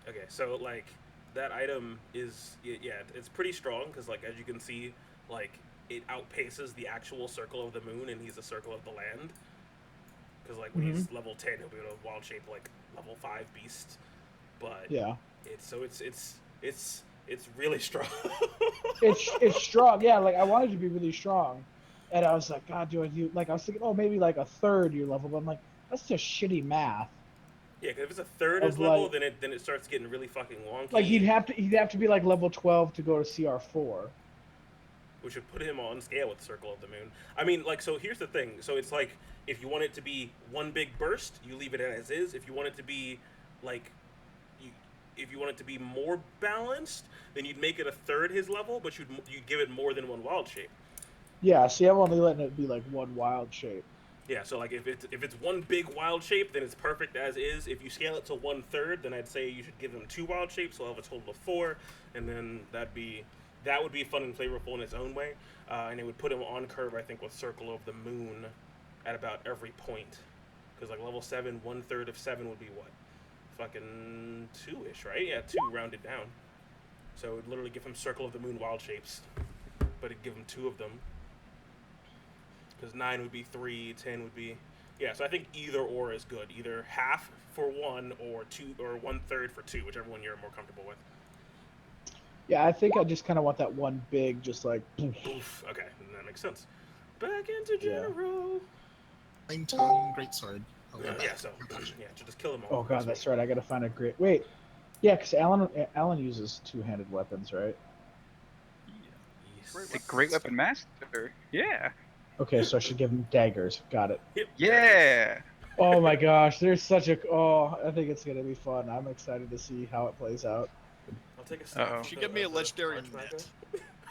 Okay, so like that item is yeah, it's pretty strong because like as you can see, like it outpaces the actual circle of the moon, and he's the circle of the land. Because like when he's level 10, he'll be able to wild shape like level 5 beast. But Yeah. it's really strong. It's strong. Yeah, like I wanted to be really strong. And I was like, God, do I do like I was thinking, oh, maybe like a third your level, but I'm like, that's just shitty math. Yeah, because if it's a third Of, his level, like- then it starts getting really fucking wonky. Like he'd have to be like level 12 to go to CR4. Which would put him on scale with Circle of the Moon. I mean, like, so here's the thing. So it's like, if you want it to be one big burst, you leave it as is. If you want it to be, like, if you want it to be more balanced, then you'd make it a third his level, but you'd give it more than one wild shape. Yeah, see, I'm only letting it be like one wild shape. Yeah, so like if it's one big wild shape, then it's perfect as is. If you scale it to 1/3, then I'd say you should give them 2 wild shapes, so I'll have a total of 4, and then that would be fun and flavorful in its own way, and it would put him on curve, I think, with Circle of the Moon at about every point, because like level 7, 1/3 of 7 would be what, fucking 2-ish, right? Yeah, 2 rounded down. So it would literally give him Circle of the Moon wild shapes, but it'd give him 2 of them. Because 9 would be 3, 10 would be, yeah. So I think either or is good. Either half for 1 or 2 or 1/3 for 2, whichever one you're more comfortable with. Yeah, I think I just kind of want that one big, just like. Oof. Okay, that makes sense. Back into general. Flame tongue, greatsword. Yeah. So yeah, just kill them all. Oh God, that's right. I gotta find a great. Wait, yeah, because Alan uses 2-handed weapons, right? Yes. The Great Weapon Master. Yeah. Okay, so I should give him daggers. Got it. Yep, Yeah. Oh my gosh, there's such a. Oh, I think it's gonna be fun. I'm excited to see how it plays out. I'll take a Uh-oh. snap. She give me a legendary net.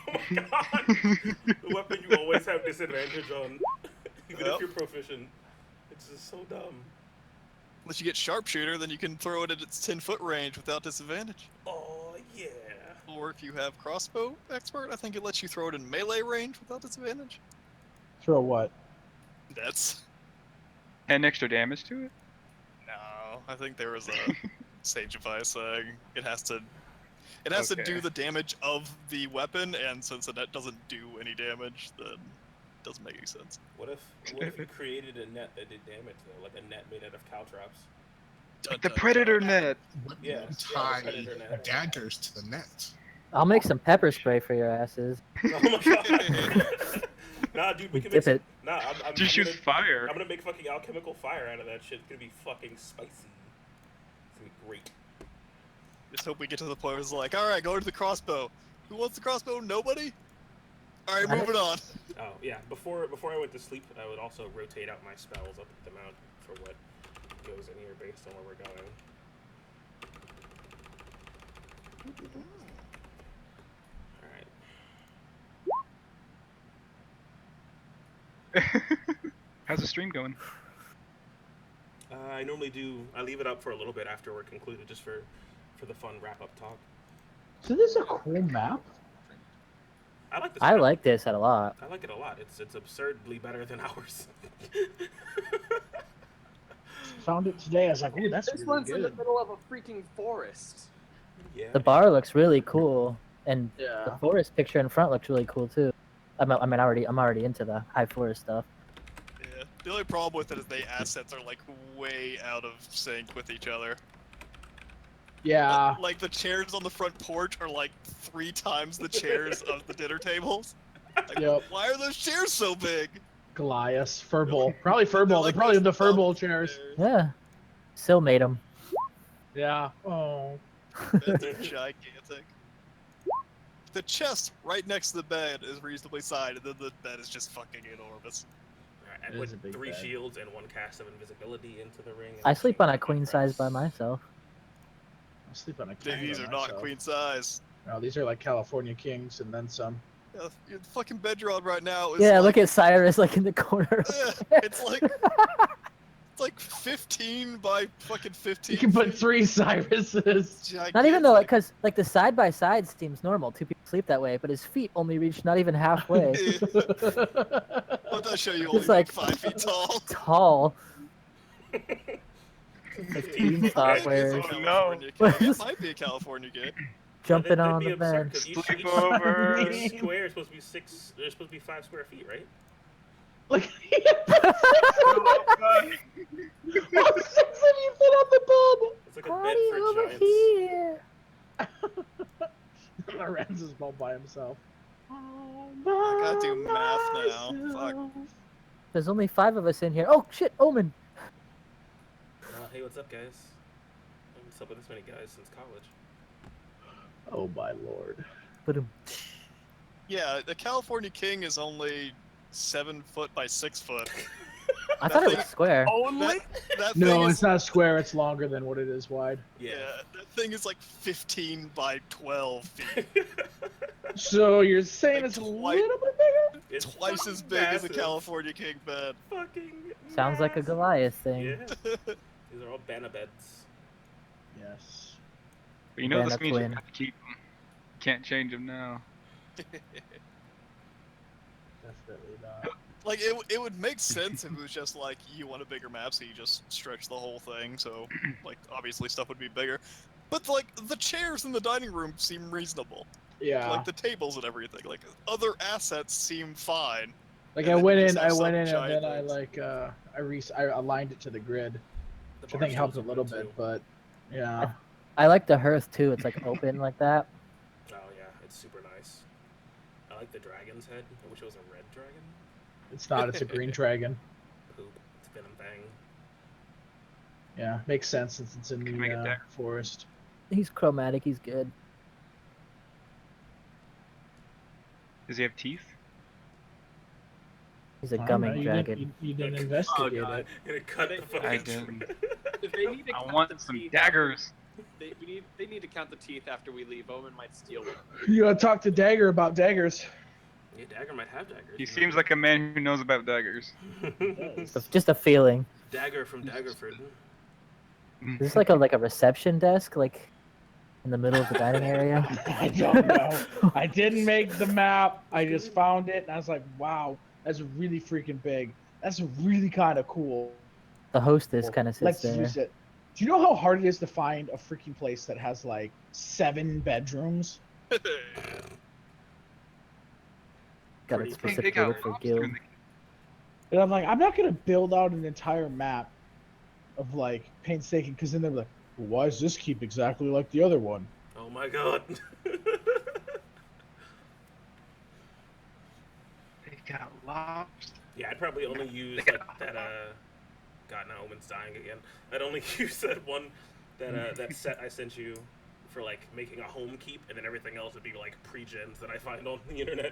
Oh my god! The weapon you always have disadvantage on, even Yep. if you're proficient. It's just so dumb. Unless you get sharpshooter, then you can throw it at its 10-foot range without disadvantage. Oh yeah. Or if you have crossbow expert, I think it lets you throw it in melee range without disadvantage. Throw what? That's And extra damage to it? no. I think there was a sage advice saying it has to Okay. do the damage of the weapon, and since the net doesn't do any damage, then it doesn't make any sense. What if you created a net that did damage though, like a net made out of caltrops? Dun, The dun, Predator dun. net! Yeah, Tie Predator net. daggers to the net. I'll make some pepper spray for your asses. Oh my god. Nah, dude, we can make Dip it. Nah, I'm Just use fire. I'm gonna make fucking alchemical fire out of that shit. It's gonna be fucking spicy. It's gonna be great. Just hope we get to the point where it's like, alright, go to the crossbow. Who wants the crossbow? Nobody? Alright, I- moving on. Oh yeah. Before I went to sleep, I would also rotate out my spells. I'll put them out for what goes in here based on where we're going. All right. How's the stream going? I normally do. I leave it up for a little bit after we're concluded, just for the fun wrap up talk. So this is a cool map. I like this. I map. like this a lot. I like it a lot. It's absurdly better than ours. Found it today. I was like, ooh, that's This really one's good. in the middle of a freaking forest. Yeah. The bar looks really cool, and Yeah. the forest picture in front looks really cool too. I'm already into the high forest stuff. Yeah. The only problem with it is the assets are like way out of sync with each other. Yeah. Like the chairs on the front porch are like 3 times the chairs of the dinner tables. Like, Yep. why are those chairs so big? Goliath, Furball. Probably Furball. They're probably the Furball chairs. Yeah, Sil made them. Yeah. Oh. Beds are gigantic. The chest right next to the bed is reasonably sized, and then the bed is just fucking enormous. Alright, I It is put a big 3 bed. shields and 1 cast of invisibility into the ring. I sleep on a queen size by myself. I sleep on a king. These by are not myself. queen size. No, these are like California kings and then some. Yeah, the fucking bed you're on right now is Yeah, like, look at Cyrus like in the corner. it's like 15 by fucking 15. You can put 3 Cyruses. Not even though, because like the side by side seems normal. 2 people sleep that way, but his feet only reach not even halfway. What does show you? It's Only like 5 feet tall. Tall. 15 software. It's a Oh, California king. It might be a California king. Jumping That'd on be the absurd, bed. 'cause each Sleepover. square is supposed to be 6. There's supposed to be 5 square feet, right? Like, oh, 6 of you fit on the bed. It's like a Party bed for over giants. here. Lorenz is all by himself. I gotta do math now. Fuck. There's only 5 of us in here. Oh shit, Omen. Hey, what's up, guys? What's up with this many guys since college? Oh my lord. But Yeah, the California king is only 7 foot by 6 foot. I thought it was square. Only? That No, thing it's is, not square. It's longer than what it is wide. yeah, that thing is like 15 by 12 feet. So you're saying Like it's a twice- little bit bigger? It's Twice as fucking big as a massive. California king bed. Fucking Sounds like a massive. Goliath thing. Yeah. These are all Bana beds. Yes. But you know this Banner means you twin. have to keep them. Can't change them now. Definitely not. Like, it would make sense if it was just like, you want a bigger map, so you just stretch the whole thing, so, like, obviously stuff would be bigger. But, like, the chairs in the dining room seem reasonable. Yeah. Like, the tables and everything. Like, other assets seem fine. Like and I then went you in, just I have went some in, and giant then I things. like I aligned it to the grid, The which I bar think helped a stools are little good, bit, too. but yeah. I like the hearth too. It's like open like that. Oh yeah, it's super nice. I like the dragon's head. I wish it was a red dragon. It's not. It's a green dragon. Poop. It's Venom Fang. Yeah, makes sense since it's in Can make it the dark. forest. He's chromatic. He's good. Does he have teeth? He's a I don't gummy know, dragon. You didn't investigate God. it. Gonna cut the fucking I didn't. If they need to I count want the some teeth, daggers. They need to count the teeth after we leave. Omen might steal one. You gotta talk to Dagger about daggers. Yeah, Dagger might have daggers. He you know? seems like a man who knows about daggers. Just a feeling. Dagger from Daggerford. Is this like a reception desk, like in the middle of the dining area? I don't know. I didn't make the map. I just found it, and I was like, "Wow, that's really freaking big. That's really kind of cool." The hostess kind of sits Let's there. use it. Do you know how hard it is to find a freaking place that has like 7 bedrooms? Got Pretty it big. They got specifically for lobster guild. in the- And I'm like, I'm not gonna build out an entire map of like painstaking, because then they're like, well, why does this keep exactly like the other one? Oh my god. They got lobster. Yeah, I'd probably only use like that. God, now Omen's dying again. I'd only use that one, that set I sent you for like making a home keep, and then everything else would be like pre-gens that I find on the internet.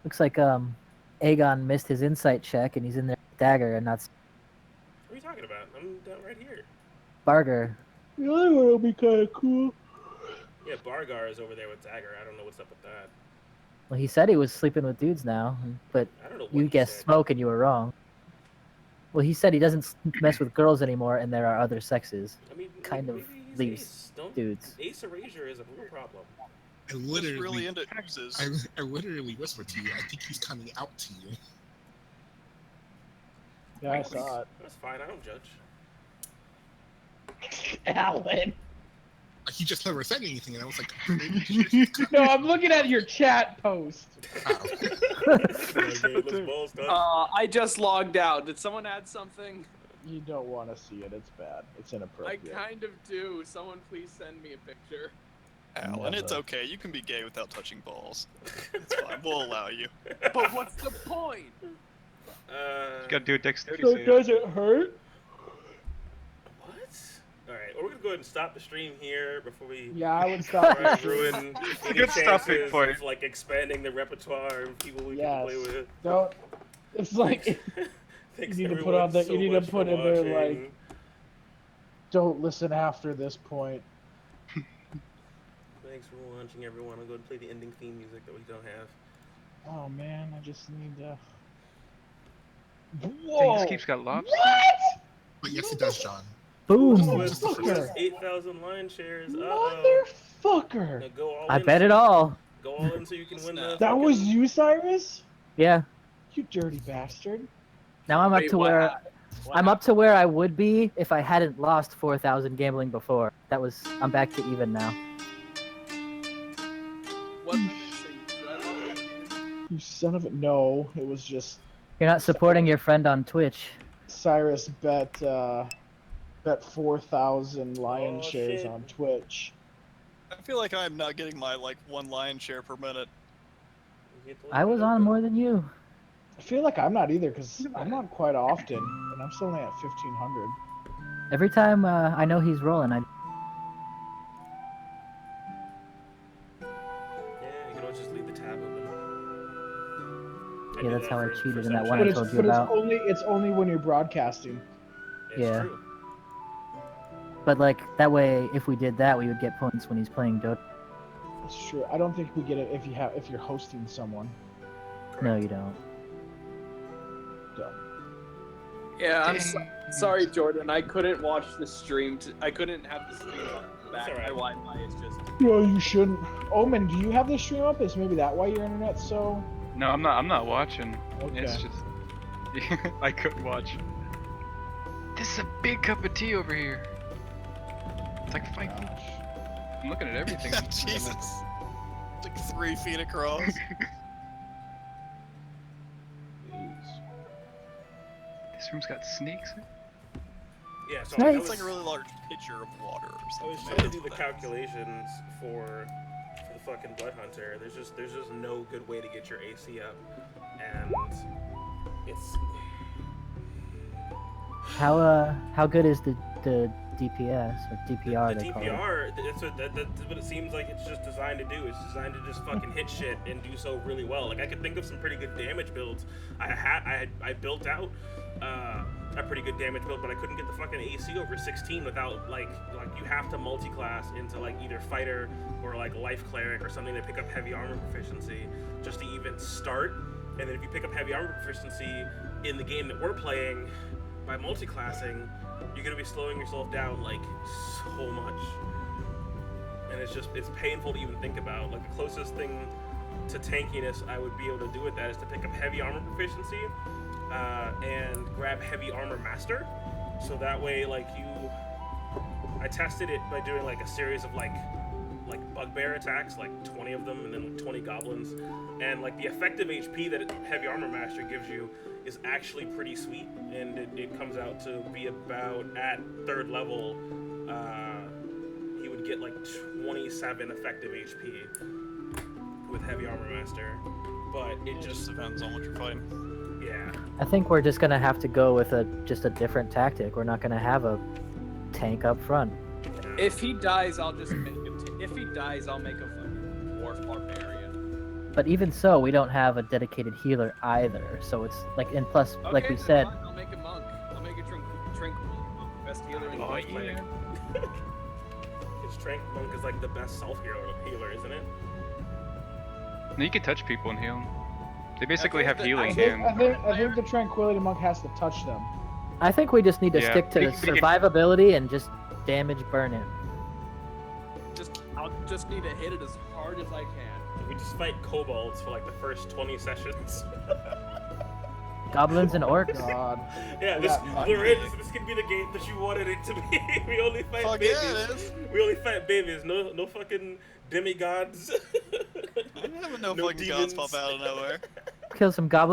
Looks like Aegon missed his insight check and he's in there with Dagger and not What are you talking about? I'm down right here. Barger. The other one will be kind of cool. Yeah, Bargar is over there with Dagger. I don't know what's up with that. Well, he said he was sleeping with dudes now, but I don't know what you he guessed said. Smoke and you were wrong. Well, he said he doesn't mess with girls anymore and there are other sexes. I mean, Kind of maybe he's leaves ace. Don't, dudes. Ace Erasure is a real problem. I literally, really into oozes. I literally whispered to you. I think he's coming out to you. Yeah, I saw it. That's fine. I don't judge. Alan. He just never said anything, and I was like, No, I'm looking at your chat post. I just logged out. Did someone add something? You don't want to see it. It's bad. It's I inappropriate. kind of do. Someone please send me a picture. Alan, it's Never. okay. You can be gay without touching balls. It's fine. We'll allow you. But what's the point? You gotta do a dexterity So save. does it hurt? What? Alright, well, we're gonna go ahead and stop the stream here before we Yeah, I would stop. try and ruin any Good stopping chances point. of like expanding the repertoire of people we Yes. can play with. Don't. It's like you Thanks need to put everyone on that. so You need to much put for in there watching. like, don't listen after this point. Thanks for watching, everyone. I'll go and play the ending theme music that we don't have. Oh man, I just need to. Thing Whoa! just keeps got lobs. What? but yes, it does, John. Boom! Just 8,000 lion shares. Motherfucker! Now go all I in bet so- it all. Go all in so you can win the. That was fucking- you, Cyrus? Yeah. You dirty bastard! Now I'm up Wait, to what where happened? What I'm up to where I would be if I hadn't lost 4,000 gambling before. I'm back to even now. What did you say? Did I log in again? You son of a. No, it was just You're not supporting your friend on Twitch. Cyrus bet 4,000 lion Oh, shares shit. on Twitch. I feel like I'm not getting my like 1 lion share per minute. You get to I was look it on up. more than you. I feel like I'm not either because I'm not quite often, and I'm still only at 1,500. Every time I know he's rolling, I Yeah, you can always just leave the tab open. Yeah, do that's that how I for cheated in some that one But I it's, told you but about. it's only when you're broadcasting. It's Yeah. true. But like that way, if we did that, we would get points when he's playing Dota. That's true. I don't think we get it if you're hosting someone. No, you don't. Don't. Yeah, I'm sorry, Jordan. I couldn't watch the stream. I couldn't have the stream on back. It's alright. My Wi-Fi is just. No, you shouldn't. Omen, do you have the stream up? Is maybe that why your internet's so? No, I'm not watching. Okay. It's just I couldn't watch. This is a big cup of tea over here. It's like 5 feet. Gosh. I'm looking at everything. Jesus. It's like 3 feet across. Jeez. This room's got snakes. Yeah, so Nice. I It's was, like a really large pitcher of water or I was something. trying to do the calculations for the fucking Blood Hunter. There's just no good way to get your AC up, and it's How good is the DPS or DPR the they call it? DPR. That's what it seems like. It's just designed to do. It's designed to just fucking hit shit and do so really well. Like I could think of some pretty good damage builds. I built out a pretty good damage build, but I couldn't get the fucking AC over 16 without like you have to multi-class into like either fighter or like life cleric or something to pick up heavy armor proficiency just to even start. And then if you pick up heavy armor proficiency in the game that we're playing by multi-classing, you're gonna be slowing yourself down like so much. And it's painful to even think about. Like the closest thing to tankiness I would be able to do with that is to pick up heavy armor proficiency and grab heavy armor master. So that way, like I tested it by doing like a series of like bugbear attacks, like 20 of them, and then like 20 goblins, and like the effective HP that heavy armor master gives you is actually pretty sweet, and it comes out to be about at 3rd level. He would get like 27 effective HP with heavy armor master, but it just depends on what you're fighting. Yeah. I think we're just gonna have to go with just a different tactic. We're not gonna have a tank up front. If he dies, I'll just make him. If he dies, I'll make a fucking dwarf barbarian. But even so, we don't have a dedicated healer either. So it's like, and plus, like we Okay, said, fine, I'll make a monk. I'll make a Trink monk. Best healer in the Oh, game. yeah. His Strength Monk is like the best healer, isn't it? No, you can touch people and heal them. They basically have that- healing I think, hand. I think the Tranquility Monk has to touch them. I think we just need to Yeah, stick to we can- survivability and just damage burn it. I'll just need to hit it as hard as I can. We just fight kobolds for like the first 20 sessions. Goblins and orcs. God. Yeah, We this got this could be the game that you wanted it to be. We only fight Fuck babies. yeah, it is. We only fight babies. No fucking demigods. I'm having no No fucking gods demons. pop out of nowhere. Kill some goblins.